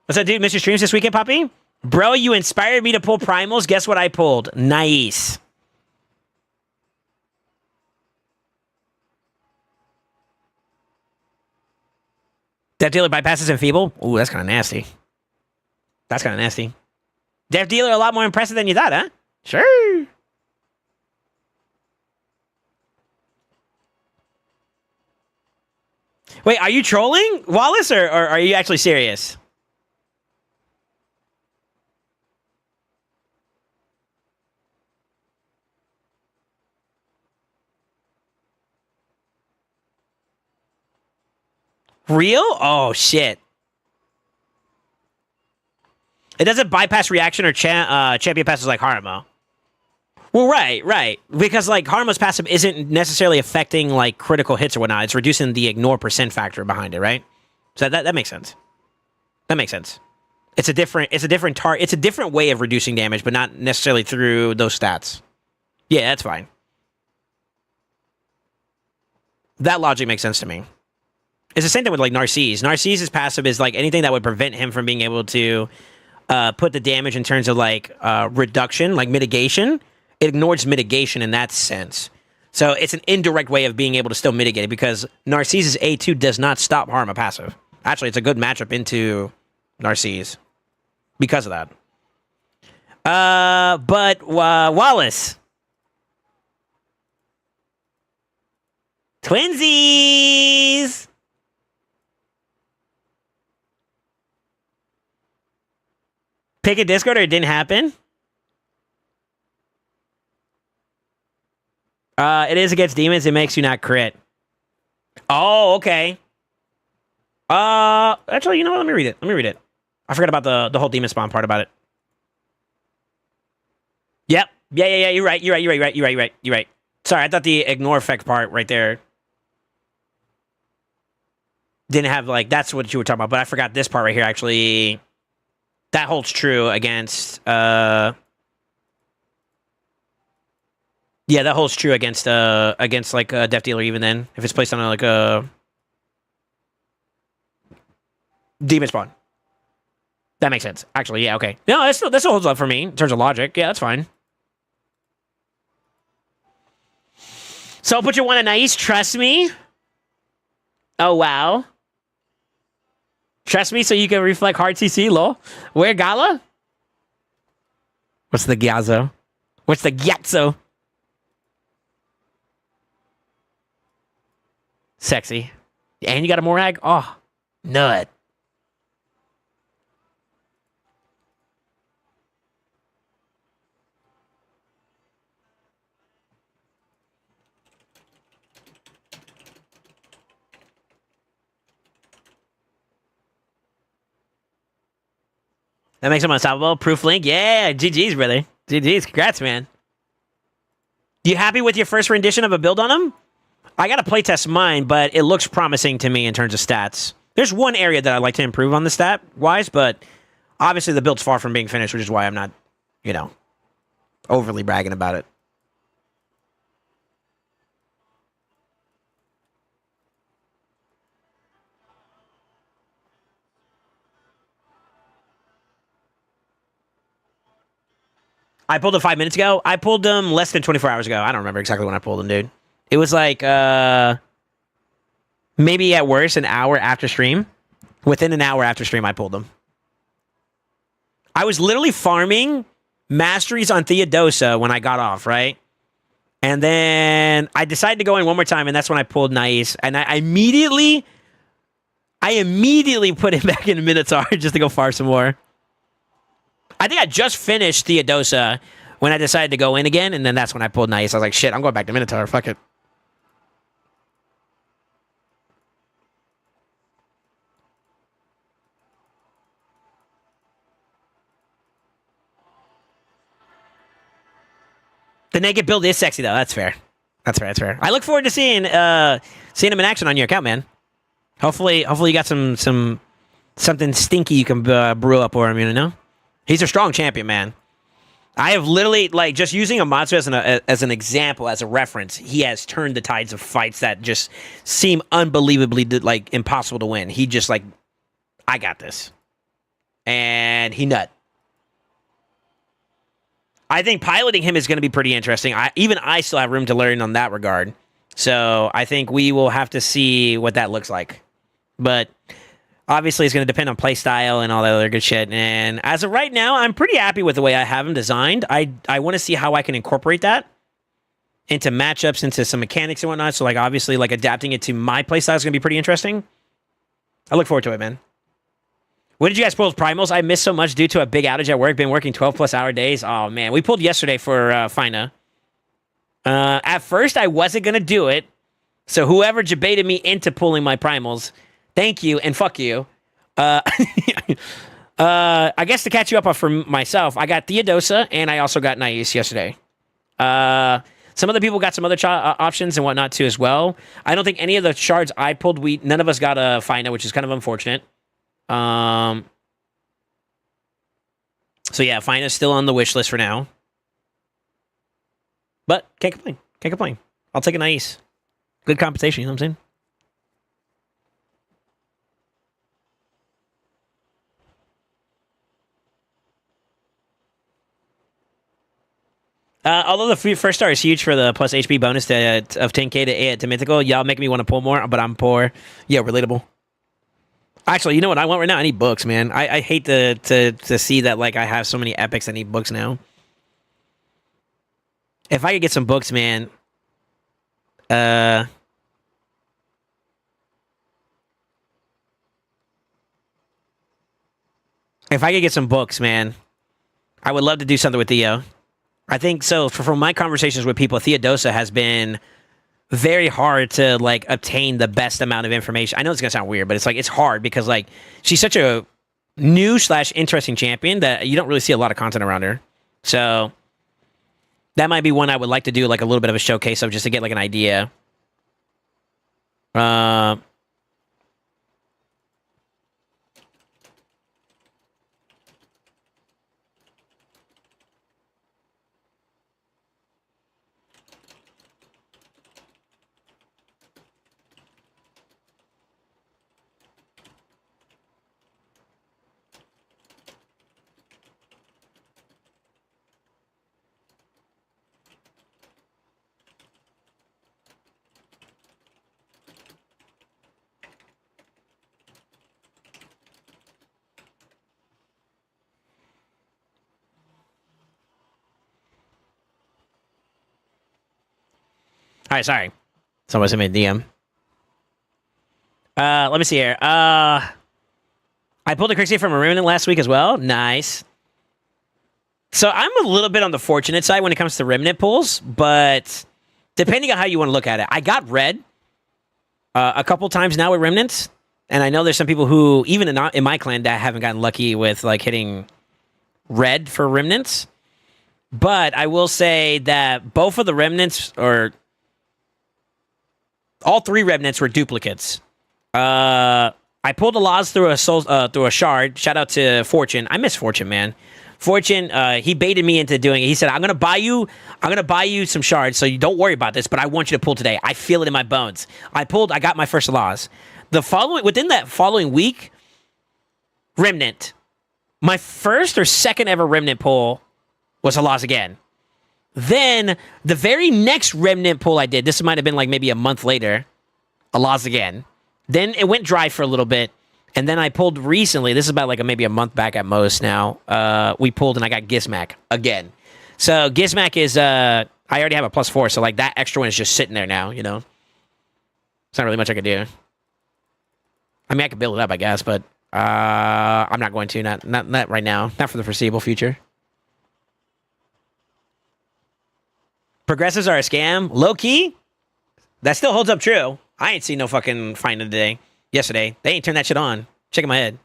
Speaker 6: What's up, dude? Mr. Streams this weekend, Poppy? Bro, you inspired me to pull primals. Guess what I pulled? Nice. Death Dealer bypasses Enfeeble? Ooh, that's kind of nasty. That's kind of nasty. Death Dealer a lot more impressive than you thought, huh? Sure. Wait, are you trolling, Wallace, or are you actually serious? Real? Oh, shit. It doesn't bypass reaction or champion passes like Harmo. Well, right. Because, like, Harmo's passive isn't necessarily affecting, like, critical hits or whatnot. It's reducing the ignore percent factor behind it, right? So that makes sense. That makes sense. It's a different way of reducing damage, but not necessarily through those stats. Yeah, that's fine. That logic makes sense to me. It's the same thing with, like, Narcisse. Narcisse's passive is, like, anything that would prevent him from being able to put the damage in terms of, like, reduction, like mitigation. It ignores mitigation in that sense. So it's an indirect way of being able to still mitigate it because Narcisse's A2 does not stop Harma passive. Actually, it's a good matchup into Narcisse because of that. But Wallace. Twinsies! Pick a Discord or it didn't happen? It is against demons. It makes you not crit. Oh, okay. Actually, you know what? Let me read it. I forgot about the whole demon spawn part about it. Yep. Yeah. You're right. Sorry, I thought the ignore effect part right there didn't have, like, that's what you were talking about, but I forgot this part right here, actually. That holds true against, yeah, that holds true against like a Death Dealer even then, if it's placed on like a demon spawn. That makes sense. Actually, yeah, okay. No, that still holds up for me in terms of logic. Yeah, that's fine. So I'll put you one of nice, trust me. Oh wow. Trust me so you can reflect hard CC, lol. Where Gala? What's the Gyazo? What's the Gyatso? Sexy. And you got a Morag? Oh, nut. That makes him unstoppable. Proof link. Yeah, GG's, brother. GG's. Congrats, man. You happy with your first rendition of a build on him? I got to playtest mine, but it looks promising to me in terms of stats. There's one area that I'd like to improve on the stat-wise, but obviously the build's far from being finished, which is why I'm not, you know, overly bragging about it. I pulled him 5 minutes ago. I pulled him less than 24 hours ago. I don't remember exactly when I pulled him, dude. It was like, maybe at worst, an hour after stream. Within an hour after stream, I pulled him. I was literally farming masteries on Theodosa when I got off, right? And then I decided to go in one more time, and that's when I pulled Nais. And I immediately put him back in Minotaur just to go farm some more. I think I just finished Theodosa when I decided to go in again, and then that's when I pulled Nais. I was like, shit, I'm going back to Minotaur. Fuck it. The naked build is sexy, though. That's fair. That's fair. I look forward to seeing him in action on your account, man. Hopefully you got something stinky you can brew up for him, you know? He's a strong champion, man. I have literally, like, just using Amatsu as an example, as a reference, he has turned the tides of fights that just seem unbelievably, like, impossible to win. He just, like, I got this. And he nut. I think piloting him is going to be pretty interesting. Even I still have room to learn on that regard. So I think we will have to see what that looks like. But Obviously, it's going to depend on play style and all that other good shit. And as of right now, I'm pretty happy with the way I have them designed. I want to see how I can incorporate that into matchups, into some mechanics and whatnot. So, like, obviously, like, adapting it to my play style is going to be pretty interesting. I look forward to it, man. What did you guys pull as primals? I missed so much due to a big outage at work. Been working 12+ hour days. Oh, man. We pulled yesterday for Fyna. At first, I wasn't going to do it. So whoever debated me into pulling my primals, thank you and fuck you. I guess to catch you up for myself, I got Theodosa and I also got Nais yesterday. Some other people got some other options and whatnot too as well. I don't think any of the shards I pulled, none of us got a Fyna, which is kind of unfortunate. So yeah, Fyna's still on the wish list for now. But can't complain. Can't complain. I'll take a Nais. Good compensation, you know what I'm saying? Although the first star is huge for the plus HP bonus of 10k to mythical, y'all make me want to pull more, but I'm poor. Yeah, relatable. Actually, you know what I want right now? I need books, man. I hate to see that like I have so many epics. I need books now. If I could get some books, man. If I could get some books, man, I would love to do something with Theo. I think so. From my conversations with people, Theodosa has been very hard to like obtain the best amount of information. I know it's gonna sound weird, but it's like it's hard because like she's such a new / interesting champion that you don't really see a lot of content around her. So that might be one I would like to do like a little bit of a showcase of just to get like an idea. All right, sorry. Someone sent me a DM. Let me see here. I pulled a Crixie from a Remnant last week as well. Nice. So I'm a little bit on the fortunate side when it comes to Remnant pulls, but depending on how you want to look at it, I got red a couple times now with Remnants, and I know there's some people who, even in my clan, that haven't gotten lucky with like hitting red for Remnants. But I will say that both of the Remnants, or all 3 Remnants, were duplicates. I pulled a Laws through a shard. Shout out to Fortune. I miss Fortune, man. Fortune, he baited me into doing it. He said, I'm gonna buy you some shards, so you don't worry about this, but I want you to pull today. I feel it in my bones. I got my first Laws. Within that following week, Remnant. My first or second ever Remnant pull was a Laws again. Then the very next Remnant pull I did, this might have been like maybe a month later, a Laws again. Then it went dry for a little bit, and then I pulled recently. This is about like maybe a month back at most now. We pulled and I got Gizmac again. So Gizmac is I already have a +4, so like that extra one is just sitting there now. You know, it's not really much I could do. I mean, I could build it up, I guess, but I'm not going to. Not right now. Not for the foreseeable future. Progressives are a scam. Low key, that still holds up true. I ain't seen no fucking Fyna yesterday. They ain't turned that shit on. Checking my head.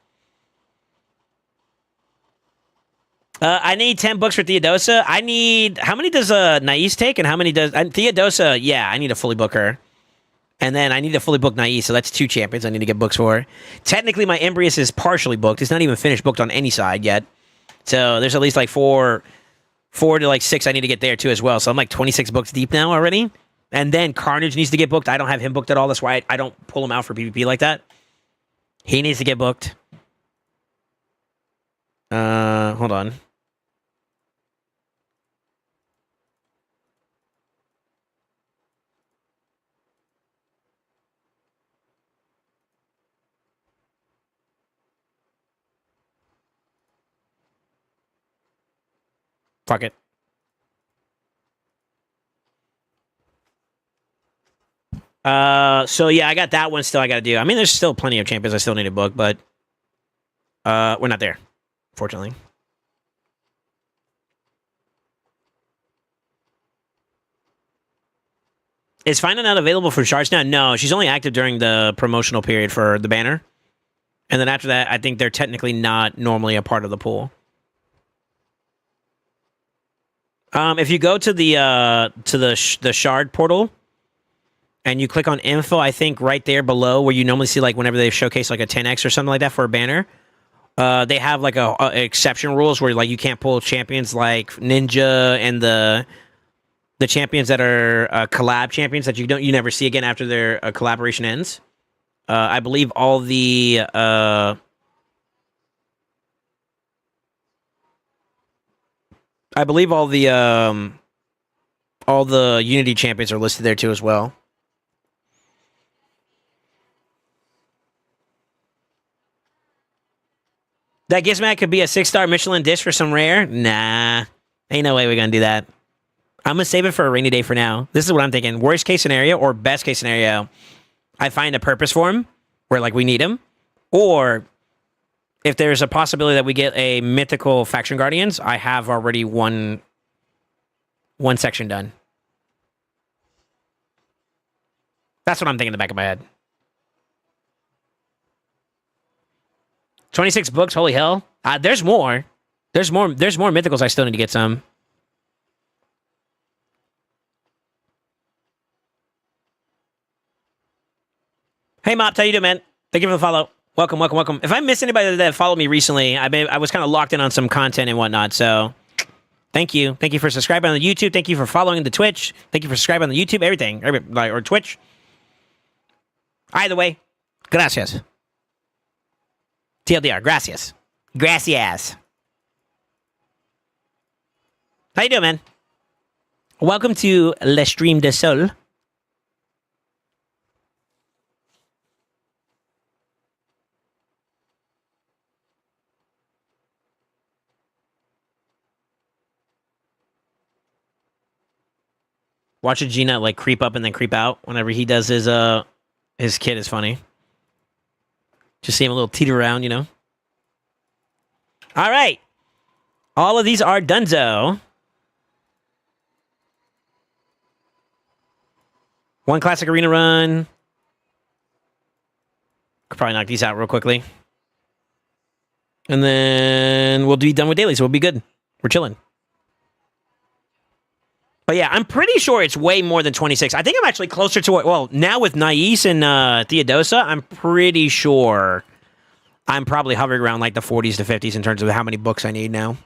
Speaker 6: I need 10 books for Theodosa. How many does Nais take, and how many does Theodosa? Yeah, I need to fully book her. And then I need to fully book Nais, so that's 2 champions I need to get books for. Technically, my Embrius is partially booked. It's not even finished booked on any side yet. So there's at least like 4 to like 6 I need to get there too as well. So I'm like 26 books deep now already. And then Carnage needs to get booked. I don't have him booked at all. That's why I don't pull him out for PvP like that. He needs to get booked. Hold on. Fuck it. So yeah, I got that one still I gotta do. I mean, there's still plenty of champions I still need to book, but we're not there, fortunately. Is Fyna not available for shards now? No, she's only active during the promotional period for the banner. And then after that, I think they're technically not normally a part of the pool. If you go to the shard portal and you click on info, I think right there below where you normally see like whenever they showcase like a 10x or something like that for a banner, they have like a exception rules where like you can't pull champions like Ninja and the champions that are collab champions that you never see again after their collaboration ends. I believe all the Unity champions are listed there too as well. That Gizmat could be a 6-star Michelin dish for some rare? Nah. Ain't no way we're gonna do that. I'm gonna save it for a rainy day for now. This is what I'm thinking. Worst case scenario or best case scenario, I find a purpose for him where like we need him. Or if there's a possibility that we get a mythical faction guardians, I have already one section done. That's what I'm thinking in the back of my head. 26 books, holy hell. There's more. There's more mythicals I still need to get some. Hey, Mopt, how you doing, man? Thank you for the follow. Welcome, welcome, welcome. If I miss anybody that followed me recently, I was kind of locked in on some content and whatnot, so thank you. Thank you for subscribing on the YouTube. Thank you for following the Twitch. Thank you for subscribing on the YouTube, everything. Or Twitch. Either way, gracias. TLDR, gracias. Gracias. How you doing, man? Welcome to Le Stream de Sol. Watching Gina like creep up and then creep out whenever he does his kid is funny. Just see him a little teeter around, you know. All right. All of these are donezo. One classic arena run. Could probably knock these out real quickly. And then we'll be done with daily, so we'll be good. We're chilling. But yeah, I'm pretty sure it's way more than 26. I think I'm actually closer to what... Well, now with Nais and Theodosa, I'm pretty sure I'm probably hovering around like the 40s to 50s in terms of how many books I need now.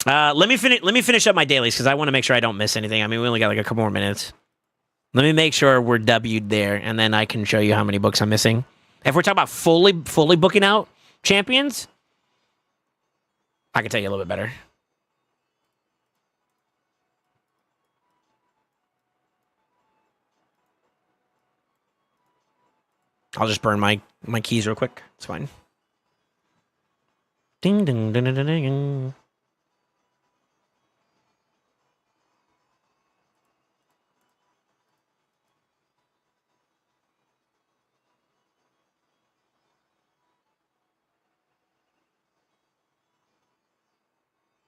Speaker 6: Let me finish up my dailies because I want to make sure I don't miss anything. I mean, we only got like a couple more minutes. Let me make sure we're W'd there, and then I can show you how many books I'm missing. If we're talking about fully booking out champions, I can tell you a little bit better. I'll just burn my keys real quick. It's fine. Ding ding ding ding ding ding.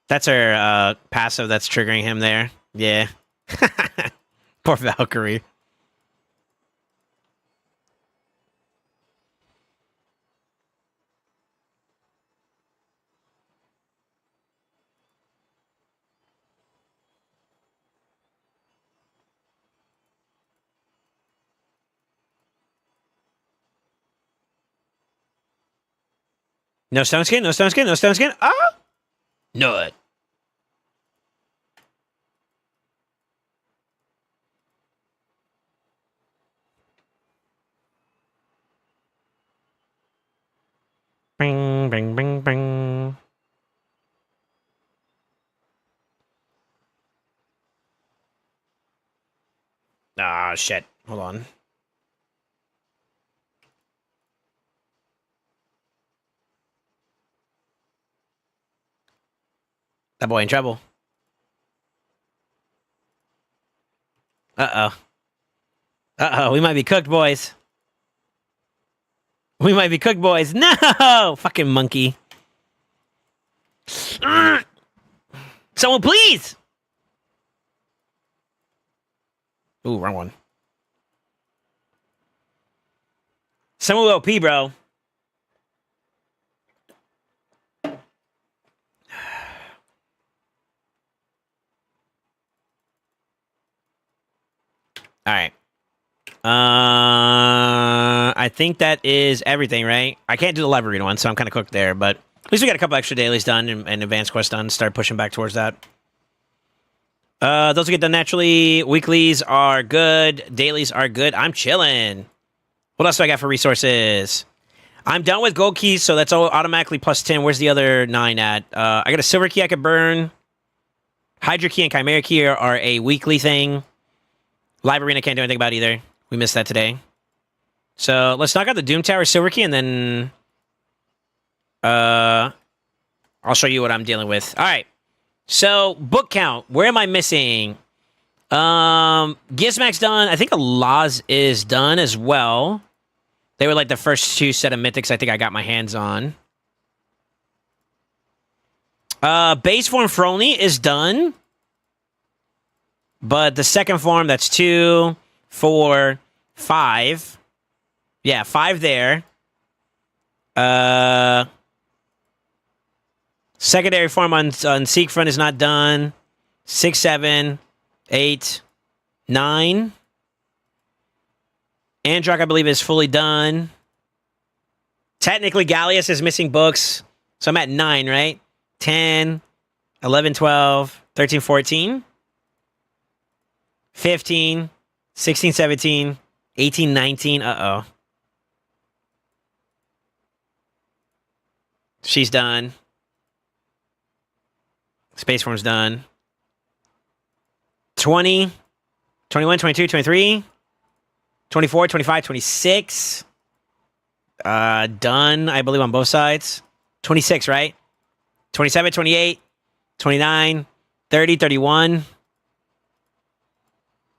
Speaker 6: That's our passive that's triggering him there. Yeah. Poor Valkyrie. No stone skin, no stone skin, no stone skin. Ah! Nut. Bing, bing, bing, bing. Ah, shit. Hold on. That boy in trouble. Uh-oh. Uh-oh, we might be cooked, boys. We might be cooked, boys. No! Fucking monkey. Someone, please! Ooh, wrong one. Someone will pee, bro. All right. I think that is everything, right? I can't do the live arena one, so I'm kind of cooked there, but at least we got a couple extra dailies done and advanced quests done. Start pushing back towards that. Those will get done naturally. Weeklies are good. Dailies are good. I'm chilling. What else do I got for resources? I'm done with gold keys, so that's all automatically plus 10. Where's the other 9 at? I got a silver key I could burn. Hydra key and Chimera key are a weekly thing. Live arena can't do anything about either. We missed that today. So let's knock out the Doom Tower silver key, and then I'll show you what I'm dealing with. All right. So book count. Where am I missing? Gizmax done. I think Allah's is done as well. They were like the first 2 set of mythics I think I got my hands on. Base form Frolny is done. But the second form, that's 2, 4, 5. Yeah, 5 there. Secondary form on Seekfront is not done. 6, 7, 8, 9. Androck, I believe, is fully done. Technically, Gallius is missing books. So I'm at 9, right? 10, 11, 12, 13, 14. 15, 16, 17, 18, 19. Uh-oh. She's done. Space form's done. 20, 21, 22, 23, 24, 25, 26. Done, I believe, on both sides. 26, right? 27, 28, 29, 30, 31.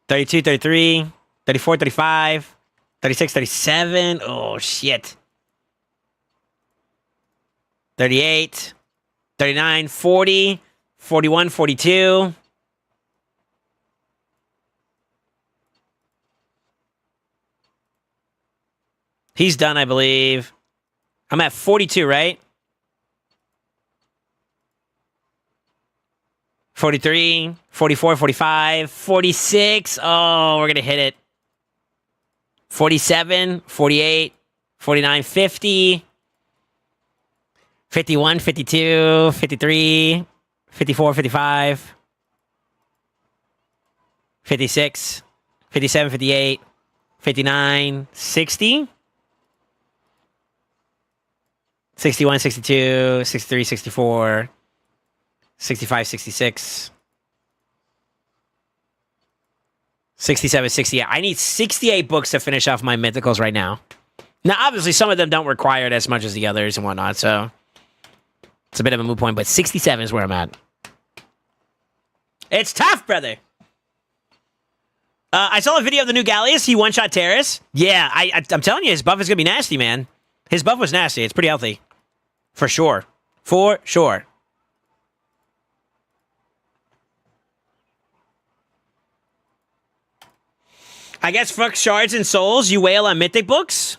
Speaker 6: 32, 33, 34, 35, 36, 37. Oh, shit. 38, 39, 40, 41, 42. He's done, I believe. I'm at 42, right? 43, 44, 45, 46. Oh, we're going to hit it. 47, 48, 49, 50, 51, 52, 53, 54, 55, 56, 57, 58, 59, 60, 61, 62, 63, 64, 65, 66, 67, 68. I need 68 books to finish off my mythicals right now. Now, obviously, some of them don't require it as much as the others and whatnot, so it's a bit of a moot point, but 67 is where I'm at. It's tough, brother. I saw a video of the new Gallius. He one-shot Terrace. Yeah, I'm telling you, his buff is going to be nasty, man. His buff was nasty. It's pretty healthy. For sure. For sure. I guess fuck shards and souls. You wail on mythic books?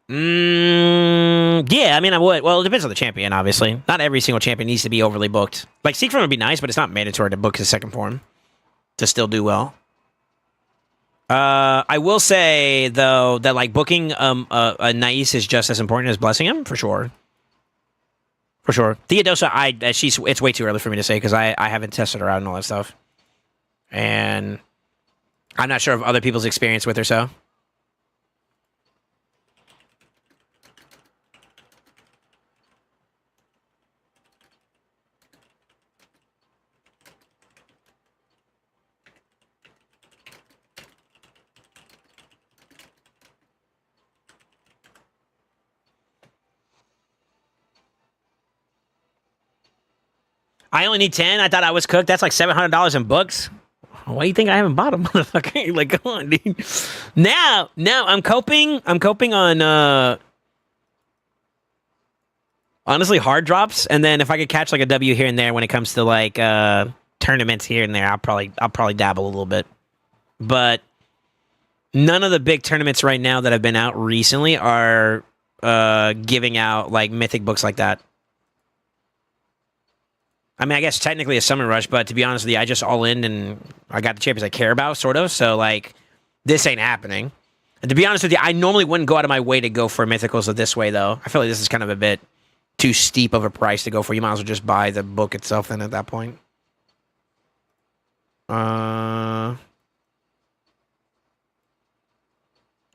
Speaker 6: Yeah, I mean, I would. Well, it depends on the champion, obviously. Not every single champion needs to be overly booked. Like, Seekfront would be nice, but it's not mandatory to book his second form to still do well. I will say, though, that, like, booking a Nais is just as important as blessing him, for sure. For sure. Theodosa, it's way too early for me to say, because I haven't tested her out and all that stuff. And I'm not sure of other people's experience with her, so. I only need 10. I thought I was cooked. That's like $700 in books. Why do you think I haven't bought them, motherfucker? Like, come on, dude. Now, I'm coping on, honestly, hard drops. And then if I could catch like a W here and there when it comes to like, tournaments here and there, I'll probably dabble a little bit. But none of the big tournaments right now that have been out recently are, giving out like mythic books like that. I mean, I guess technically a Summon Rush, but to be honest with you, I just all in and I got the champions I care about, sort of. So, like, this ain't happening. And to be honest with you, I normally wouldn't go out of my way to go for mythicals this way, though. I feel like this is kind of a bit too steep of a price to go for. You might as well just buy the book itself then at that point. I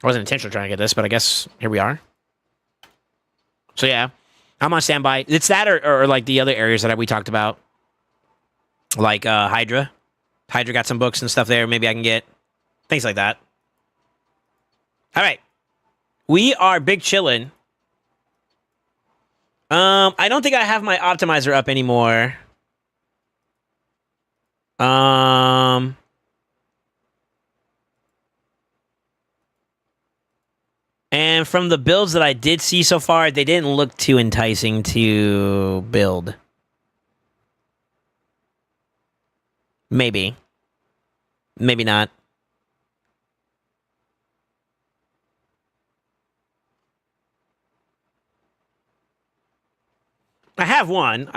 Speaker 6: wasn't intentionally trying to get this, but I guess here we are. So, yeah. I'm on standby. It's that or like the other areas that we talked about. Like Hydra. Hydra got some books and stuff there. Maybe I can get things like that. All right. We are big chillin'. I don't think I have my optimizer up anymore. And from the builds that I did see so far, they didn't look too enticing to build. Maybe. Maybe not. I have one.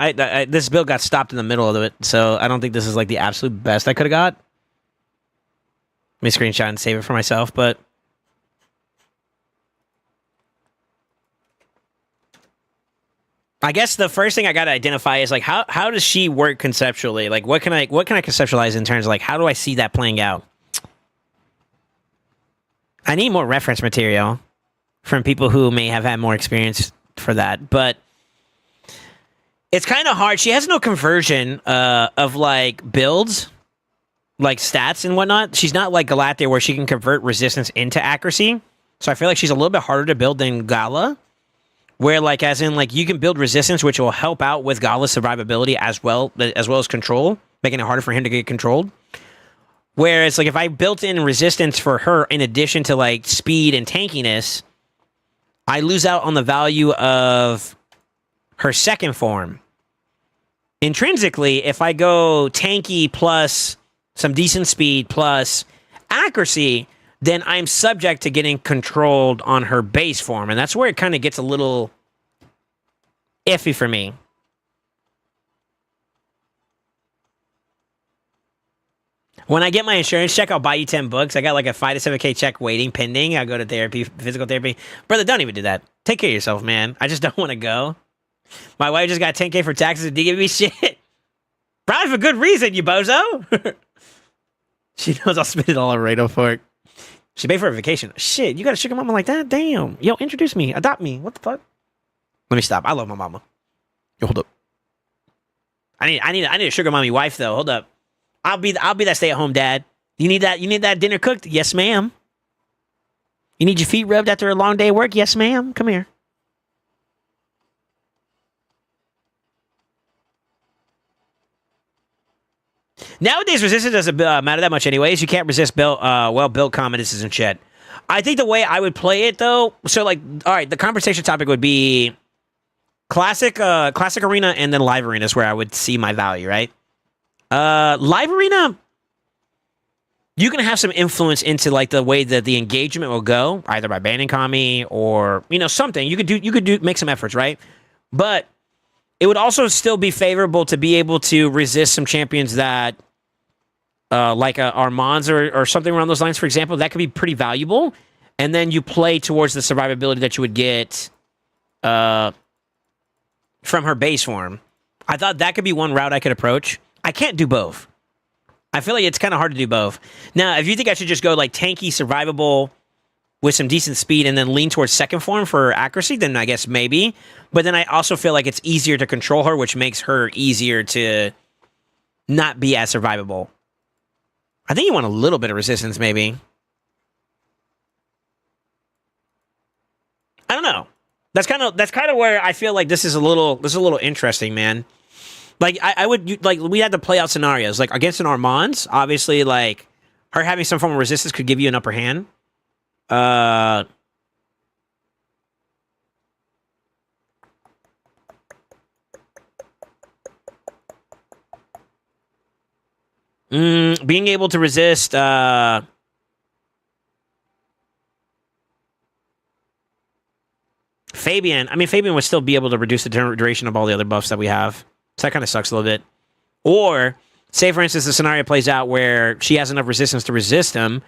Speaker 6: This build got stopped in the middle of it, so I don't think this is like the absolute best I could have got. Let me screenshot and save it for myself, but... I guess the first thing I gotta identify is like how does she work conceptually? Like what can I conceptualize in terms of like how do I see that playing out? I need more reference material from people who may have had more experience for that, but it's kind of hard. She has no conversion of like builds, like stats and whatnot. She's not like Galatea where she can convert resistance into accuracy. So I feel like she's a little bit harder to build than Gala. Where, like, as in, like, you can build resistance, which will help out with Gala's survivability as well as control, making it harder for him to get controlled. Whereas, like, if I built in resistance for her in addition to, like, speed and tankiness, I lose out on the value of her second form. Intrinsically, if I go tanky plus some decent speed plus accuracy, then I'm subject to getting controlled on her base form. And that's where it kind of gets a little iffy for me. When I get my insurance check, I'll buy you 10 books. I got like a 5 to 7K check waiting, pending. I'll go to therapy, physical therapy. Brother, don't even do that. Take care of yourself, man. I just don't want to go. My wife just got 10K for taxes and didn't give me shit. Probably for good reason, you bozo. She knows I'll spend it all on Radar Fork. She paid for a vacation. Shit, you got a sugar mama like that? Damn. Yo, introduce me. Adopt me. What the fuck? Let me stop. I love my mama. Yo, hold up. I need a sugar mommy wife though. Hold up. I'll be that stay-at-home dad. You need that dinner cooked? Yes, ma'am. You need your feet rubbed after a long day of work? Yes, ma'am. Come here. Nowadays, resistance doesn't matter that much anyways. You can't resist well-built combos and shit. I think the way I would play it, though, so, like, all right, the conversation topic would be classic arena and then live arena is where I would see my value, right? Live arena, you can have some influence into, like, the way that the engagement will go, either by banning Kami or, you know, something. You could make some efforts, right? But it would also still be favorable to be able to resist some champions that, like Armands or something around those lines, for example. That could be pretty valuable. And then you play towards the survivability that you would get from her base form. I thought that could be one route I could approach. I can't do both. I feel like it's kind of hard to do both. Now, if you think I should just go like tanky, survivable, with some decent speed and then lean towards second form for accuracy, then I guess maybe. But then I also feel like it's easier to control her, which makes her easier to not be as survivable. I think you want a little bit of resistance, maybe. I don't know. That's kind of where I feel like this is a little interesting, man. Like, I would, like, we had to play out scenarios. Like, against an Armand's, obviously, like, her having some form of resistance could give you an upper hand. Being able to resist, Fabian. I mean, Fabian would still be able to reduce the duration of all the other buffs that we have. So that kind of sucks a little bit. Or, say, for instance, the scenario plays out where she has enough resistance to resist him.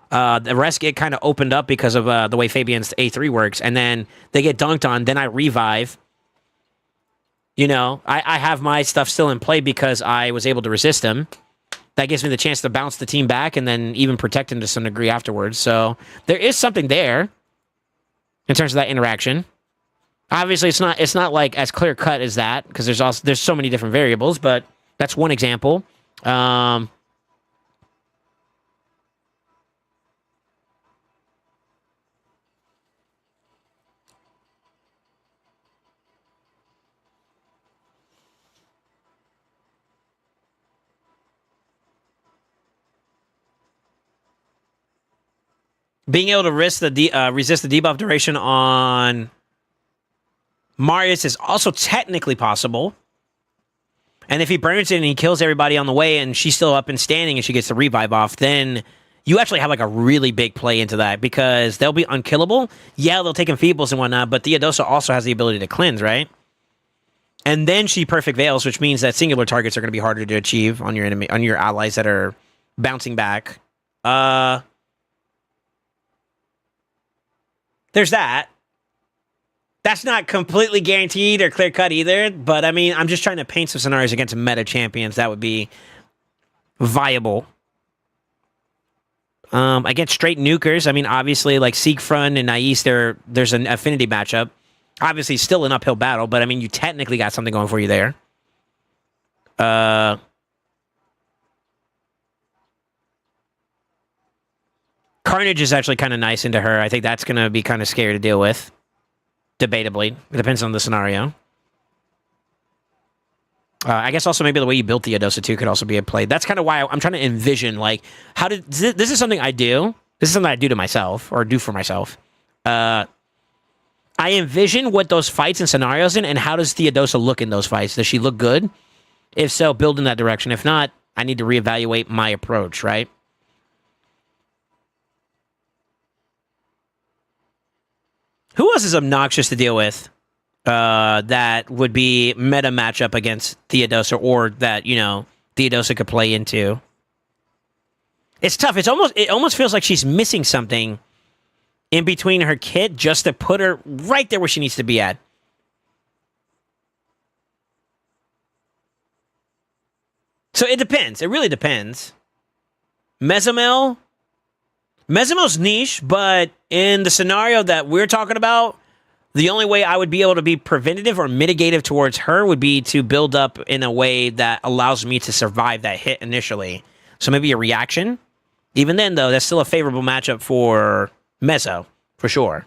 Speaker 6: The rest get kind of opened up because of the way Fabian's A3 works. And then they get dunked on. Then I revive. You know, I have my stuff still in play because I was able to resist him. That gives me the chance to bounce the team back and then even protect him to some degree afterwards. So there is something there in terms of that interaction. Obviously, it's not like as clear cut as that because there's so many different variables, but that's one example. Being able to resist the debuff duration on Marius is also technically possible. And if he burns it and he kills everybody on the way and she's still up and standing and she gets the revive off, then you actually have like a really big play into that because they'll be unkillable. Yeah, they'll take enfeebles and whatnot, but Theodosa also has the ability to cleanse, right? And then she perfect veils, which means that singular targets are going to be harder to achieve on your enemy, on your allies that are bouncing back. There's that. That's not completely guaranteed or clear-cut either, but I mean, I'm just trying to paint some scenarios against meta champions that would be viable. Against straight nukers, I mean, obviously, like Siegfried and Nais, there's an affinity matchup. Obviously, still an uphill battle, but I mean, you technically got something going for you there. Carnage is actually kind of nice into her. I think that's going to be kind of scary to deal with. Debatably. It depends on the scenario. I guess also maybe the way you built Theodosa too could also be a play. That's kind of why I'm trying to envision, like, how did... This is something I do. This is something I do to myself, or do for myself. I envision what those fights and scenarios in, and how does Theodosa look in those fights? Does she look good? If so, build in that direction. If not, I need to reevaluate my approach, right? Who else is obnoxious to deal with that would be meta matchup against Theodosa, or that, you know, Theodosa could play into? It's tough. It almost feels like she's missing something in between her kit just to put her right there where she needs to be at. So it depends. It really depends. Mesomel's niche, but in the scenario that we're talking about, the only way I would be able to be preventative or mitigative towards her would be to build up in a way that allows me to survive that hit initially. So maybe a reaction. Even then, though, that's still a favorable matchup for Mezzo, for sure.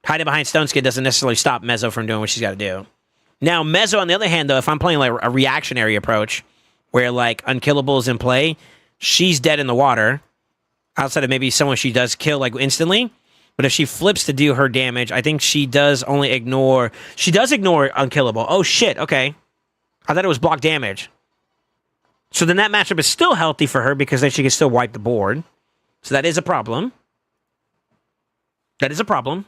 Speaker 6: Hiding behind Stone Skid doesn't necessarily stop Mezzo from doing what she's got to do. Now, Mezzo, on the other hand, though, if I'm playing like a reactionary approach, where like Unkillable is in play, she's dead in the water. Outside of maybe someone she does kill like instantly. But if she flips to do her damage, I think she does only ignore... She does ignore Unkillable. Oh, shit. Okay. I thought it was block damage. So then that matchup is still healthy for her because then she can still wipe the board. So that is a problem. That is a problem.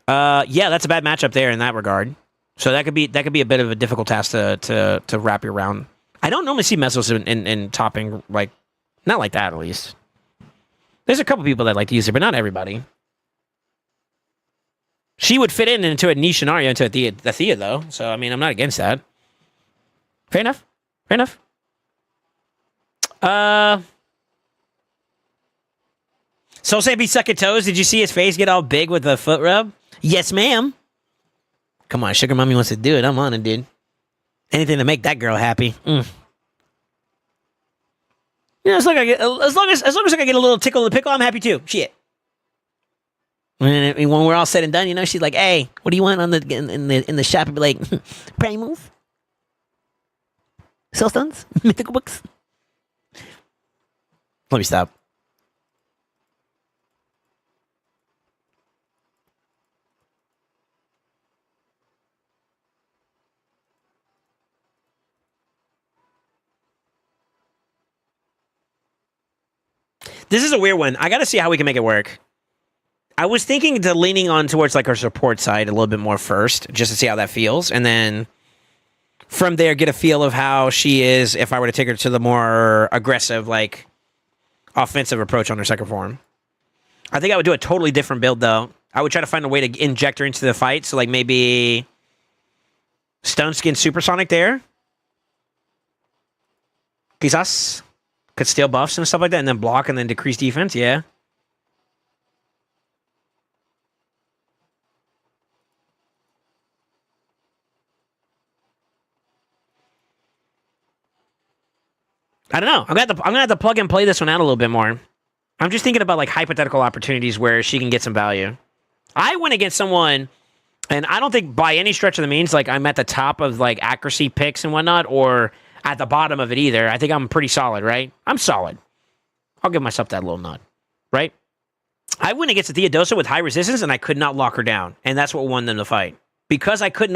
Speaker 6: Yeah, that's a bad matchup there in that regard. So that could be a bit of a difficult task to wrap your around. I don't normally see Mesos in topping, like... Not like that, at least. There's a couple people that like to use it, but not everybody. She would fit into a niche scenario, into the Thea, though. So, I mean, I'm not against that. Fair enough. Fair enough. SoulSaint be sucking toes. Did you see his face get all big with the foot rub? Yes, ma'am. Come on, Sugar Mommy wants to do it. I'm on it, dude. Anything to make that girl happy. You know, as long as I can get a little tickle in the pickle, I'm happy too. Shit. When we're all said and done, you know, she's like, "Hey, what do you want on the in the shop?" And be like, "Prime move, Soul Stones, mythical books." Let me stop. This is a weird one. I got to see how we can make it work. I was thinking to leaning on towards like our support side a little bit more first, just to see how that feels, and then from there get a feel of how she is if I were to take her to the more aggressive, like offensive approach on her second form. I think I would do a totally different build though. I would try to find a way to inject her into the fight, so like maybe Stone Skin Supersonic there. Quizás could steal buffs and stuff like that, and then block and then decrease defense, yeah. I don't know. I'm gonna have to plug and play this one out a little bit more. I'm just thinking about like hypothetical opportunities where she can get some value. I went against someone, and I don't think by any stretch of the means like I'm at the top of like accuracy picks and whatnot, or at the bottom of it either. I think I'm pretty solid, right? I'm solid. I'll give myself that little nod, right? I went against a Theodosa with high resistance, and I could not lock her down, and that's what won them the fight because I could not.